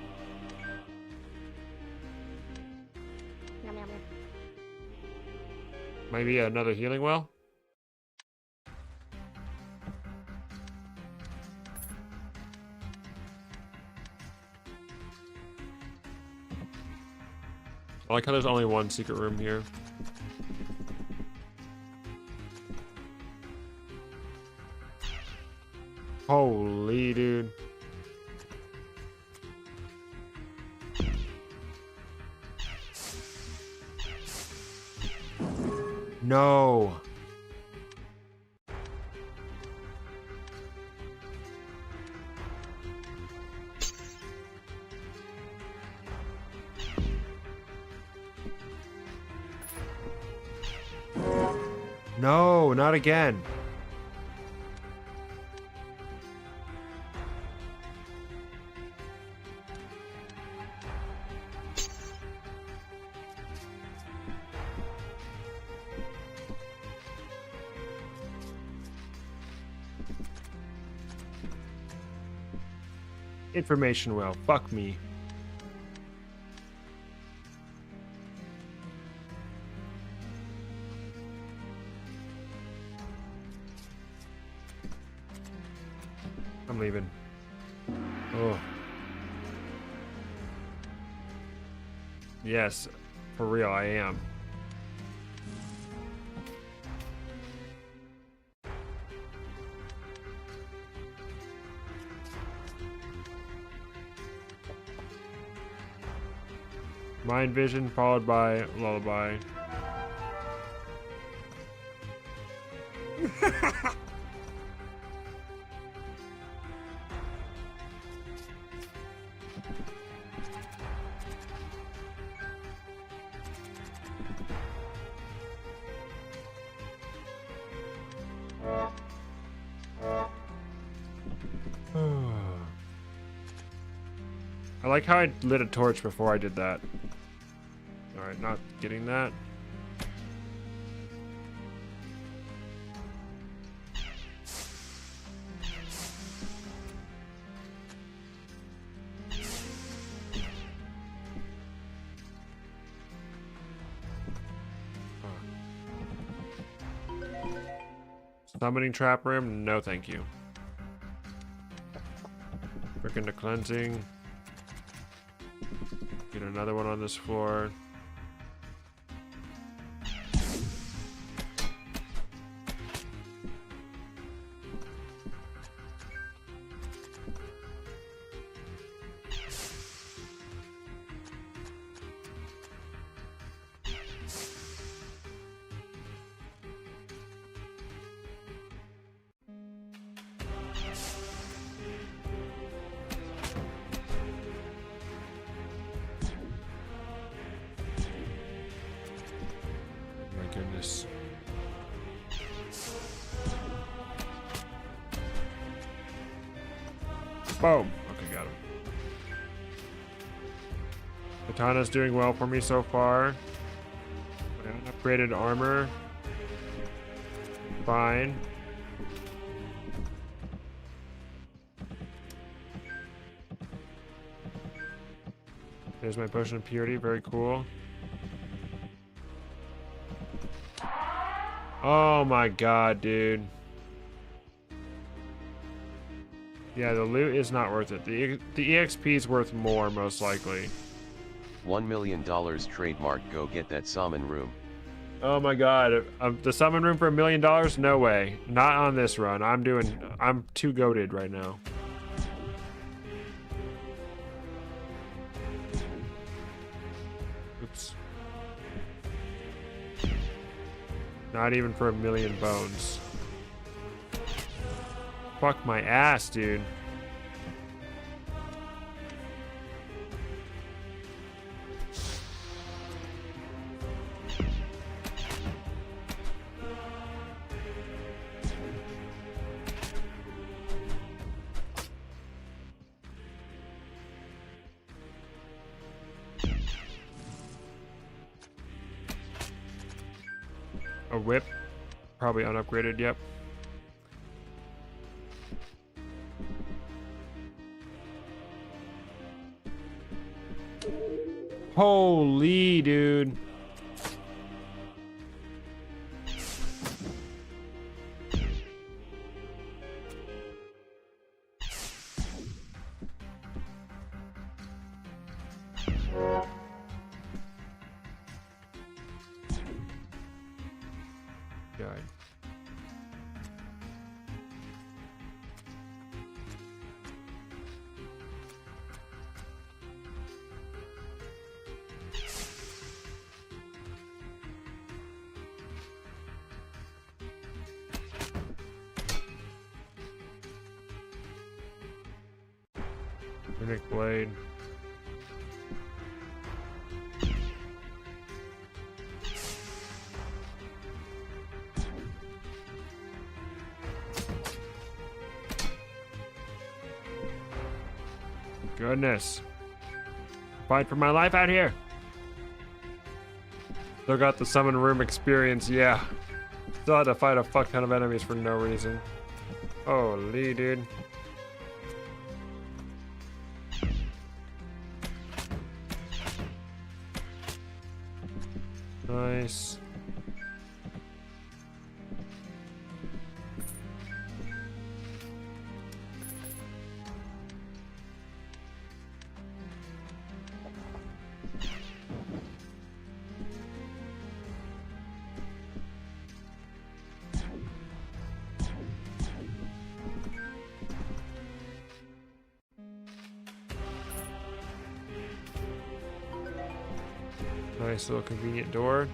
Yum, yum, yum. Maybe another healing well? I like how there's only one secret room here. Holy dude. No. No, not again. Information well. Fuck me. I'm leaving. Oh. Yes, for real, I am. Mind vision followed by lullaby. I like how I lit a torch before I did that. Alright, not getting that. Summoning trap room? No, thank you. Freaking the cleansing. Get another one on this floor. Goodness. Boom. Okay, got him. Katana's doing well for me so far. Upgraded armor. Fine. There's my potion of purity. Very cool. Oh my god, dude. Yeah, the loot is not worth it. The EXP is worth more, most likely. $1 million trademark. Go get that summon room. Oh my god. The summon room for $1 million? No way. Not on this run. I'm too goated right now. Oops. Not even for 1 million bones. Fuck my ass, dude. A whip. Probably unupgraded, yep. Holy, dude. God. Runic blade. Goodness. Fight for my life out here. Still got the summon room experience, yeah. Still had to fight a fuck ton of enemies for no reason. Holy, dude. Nice. Nice little convenient door.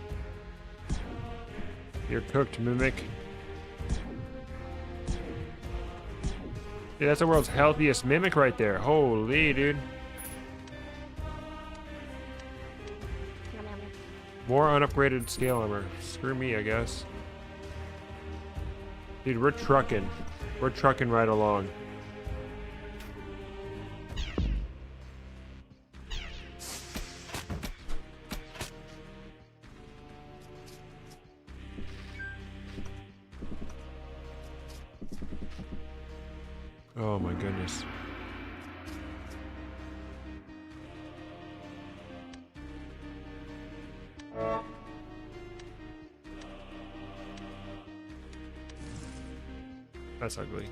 You're cooked, Mimic. Dude, that's the world's healthiest Mimic right there. Holy, dude. Yum, yum, yum. More unupgraded scale armor. Screw me, I guess. Dude, we're trucking. We're trucking right along. Oh my goodness. That's ugly.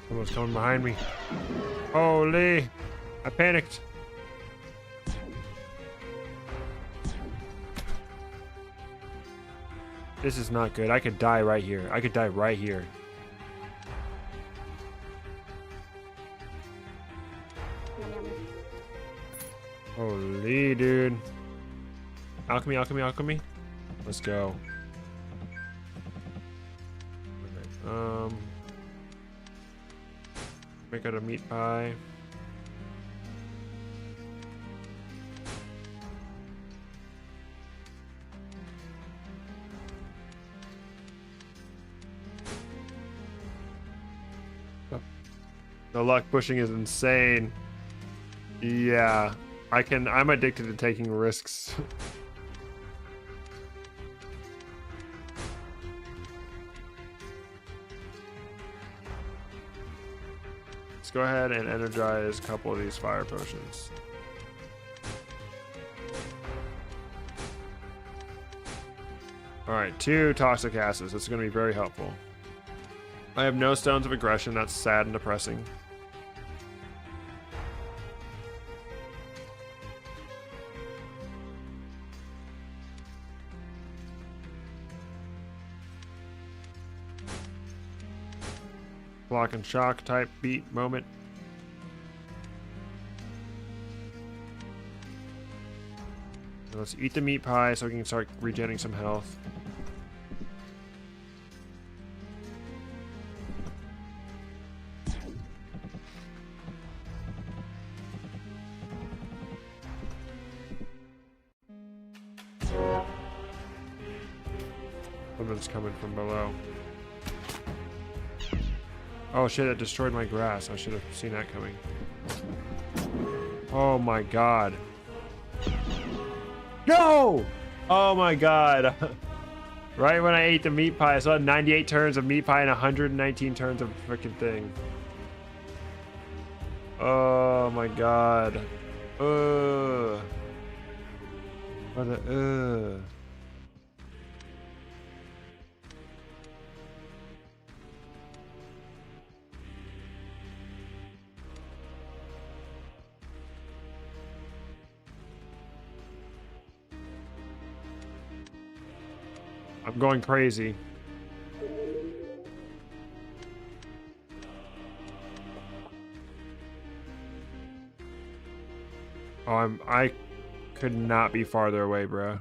Someone's coming behind me. Holy! I panicked. This is not good. I could die right here. I could die right here. Yum, yum, yum. Holy, dude. Alchemy, alchemy, alchemy. Let's go. Okay, make out a meat pie. The luck pushing is insane. Yeah, I'm addicted to taking risks. Let's go ahead and energize a couple of these fire potions. Alright, 2 toxic acids. That's going to be very helpful. I have no stones of aggression. That's sad and depressing. Block and shock type beat moment. Let's eat the meat pie so we can start regenerating some health. Someone's coming from below. Oh shit, it destroyed my grass. I should have seen that coming. Oh my god. No! Oh my god. Right when I ate the meat pie, I saw 98 turns of meat pie and 119 turns of freaking thing. Oh my god. What a I'm going crazy. Oh, I could not be farther away, bro.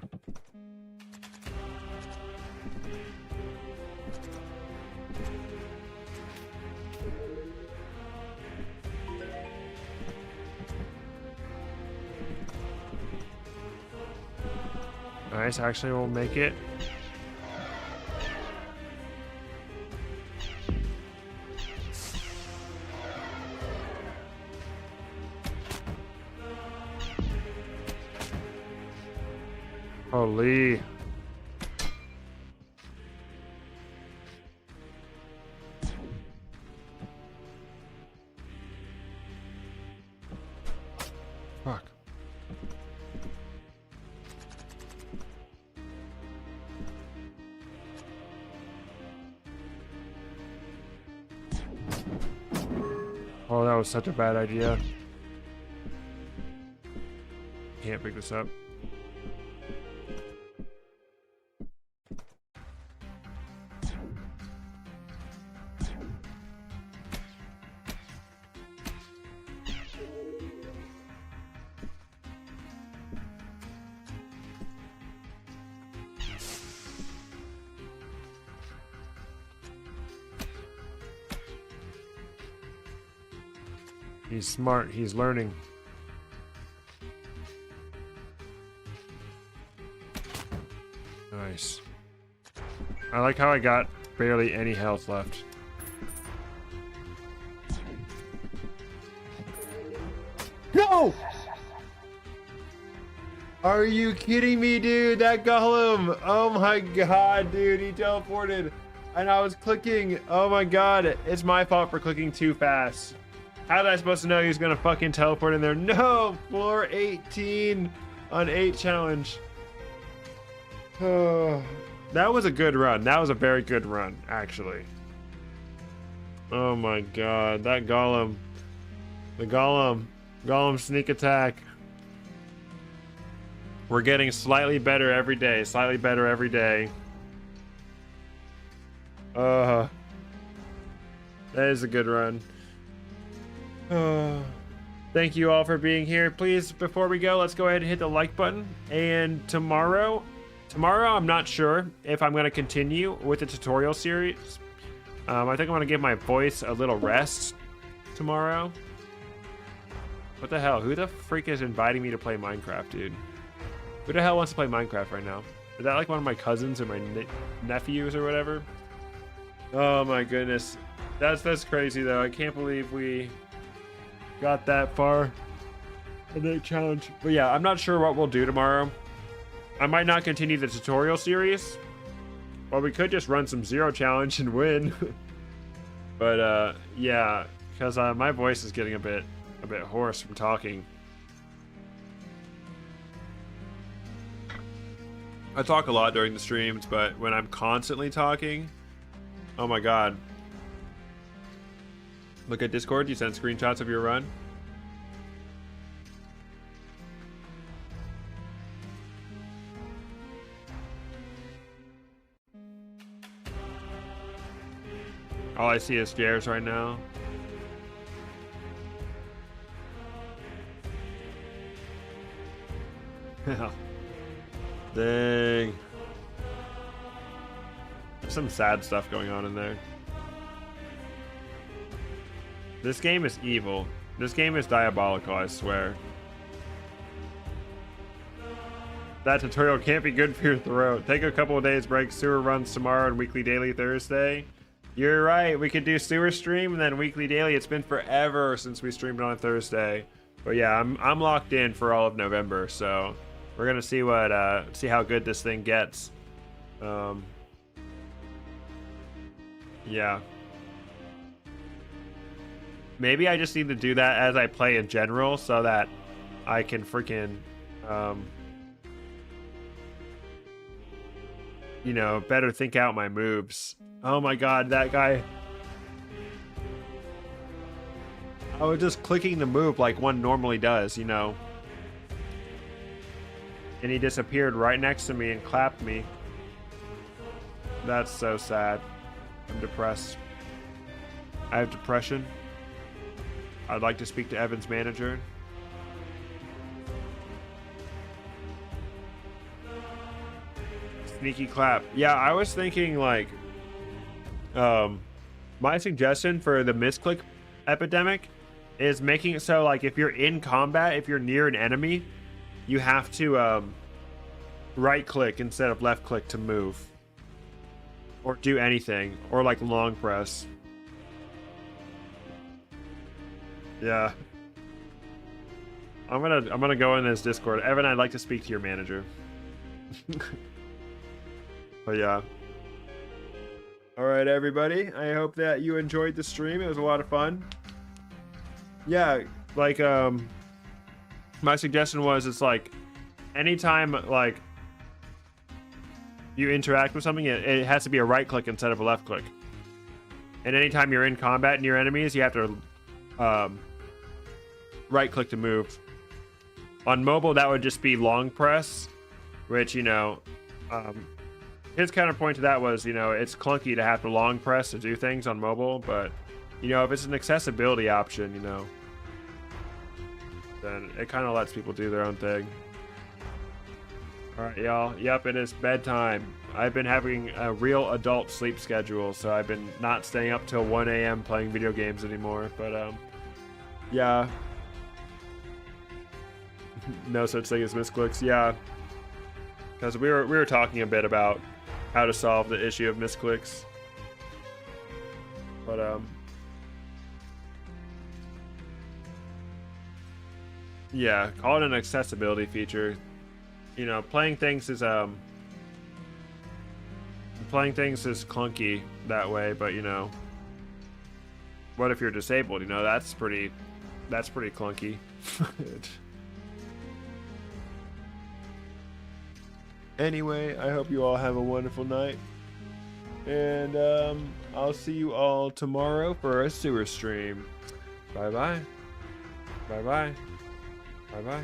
Nice, actually we'll make it. Holy. Oh, that was such a bad idea. Can't pick this up. He's smart. He's learning. Nice. I like how I got barely any health left. No! Are you kidding me, dude? That golem! Oh my god, dude, he teleported. And I was clicking. Oh my god, it's my fault for clicking too fast. How was I supposed to know he was gonna fucking teleport in there? No! Floor 18 on 8 challenge. Oh, that was a good run. That was a very good run, actually. Oh my god, that golem. The golem. Golem sneak attack. We're getting slightly better every day. Slightly better every day. That is a good run. Thank you all for being here. Please, before we go, let's go ahead and hit the like button. And tomorrow I'm not sure if I'm going to continue with the tutorial series. I think I'm going to give my voice a little rest tomorrow. What the hell? Who the freak is inviting me to play Minecraft, dude? Who the hell wants to play Minecraft right now? Is that like one of my cousins or my nephews or whatever? Oh my goodness. That's crazy though. I can't believe we got that far in the challenge. But yeah, I'm not sure what we'll do tomorrow. I might not continue the tutorial series, or we could just run some zero challenge and win. But yeah, because my voice is getting a bit hoarse from talking. I talk a lot during the streams, but when I'm constantly talking, oh my god. Look at Discord, you sent screenshots of your run. All I see is stairs right now. Dang. There's some sad stuff going on in there. This game is evil. This game is diabolical, I swear. That tutorial can't be good for your throat. Take a couple of days break. Sewer runs tomorrow and weekly daily Thursday. You're right. We could do sewer stream and then weekly daily. It's been forever since we streamed on a Thursday. But yeah, I'm locked in for all of November, so we're gonna see what see how good this thing gets. Yeah. Maybe I just need to do that as I play in general so that I can freaking, you know, better think out my moves. Oh my god, that guy. I was just clicking the move like one normally does, you know. And he disappeared right next to me and clapped me. That's so sad. I'm depressed. I have depression. I'd like to speak to Evan's manager. Sneaky clap. Yeah, I was thinking like, my suggestion for the misclick epidemic is making it so like if you're in combat, if you're near an enemy, you have to right click instead of left click to move. Or do anything. Or like long press. Yeah. I'm gonna go in this Discord. Evan, I'd like to speak to your manager. But yeah. Alright everybody. I hope that you enjoyed the stream. It was a lot of fun. Yeah, like my suggestion was it's like anytime like you interact with something, it has to be a right click instead of a left click. And anytime you're in combat near enemies, you have to right click to move. On mobile, that would just be long press, which, you know, his counterpoint to that was, you know, it's clunky to have to long press to do things on mobile, but, you know, if it's an accessibility option, you know, then it kind of lets people do their own thing. All right, y'all. Yep, it is bedtime. I've been having a real adult sleep schedule, so I've been not staying up till 1 a.m. playing video games anymore, but, yeah. No such thing as misclicks, yeah. Because we were talking a bit about how to solve the issue of misclicks. But, yeah, call it an accessibility feature. You know, playing things is clunky that way, but, you know, what if you're disabled? You know, that's pretty clunky. Anyway, I hope you all have a wonderful night. And I'll see you all tomorrow for a sewer stream. Bye-bye. Bye-bye. Bye-bye.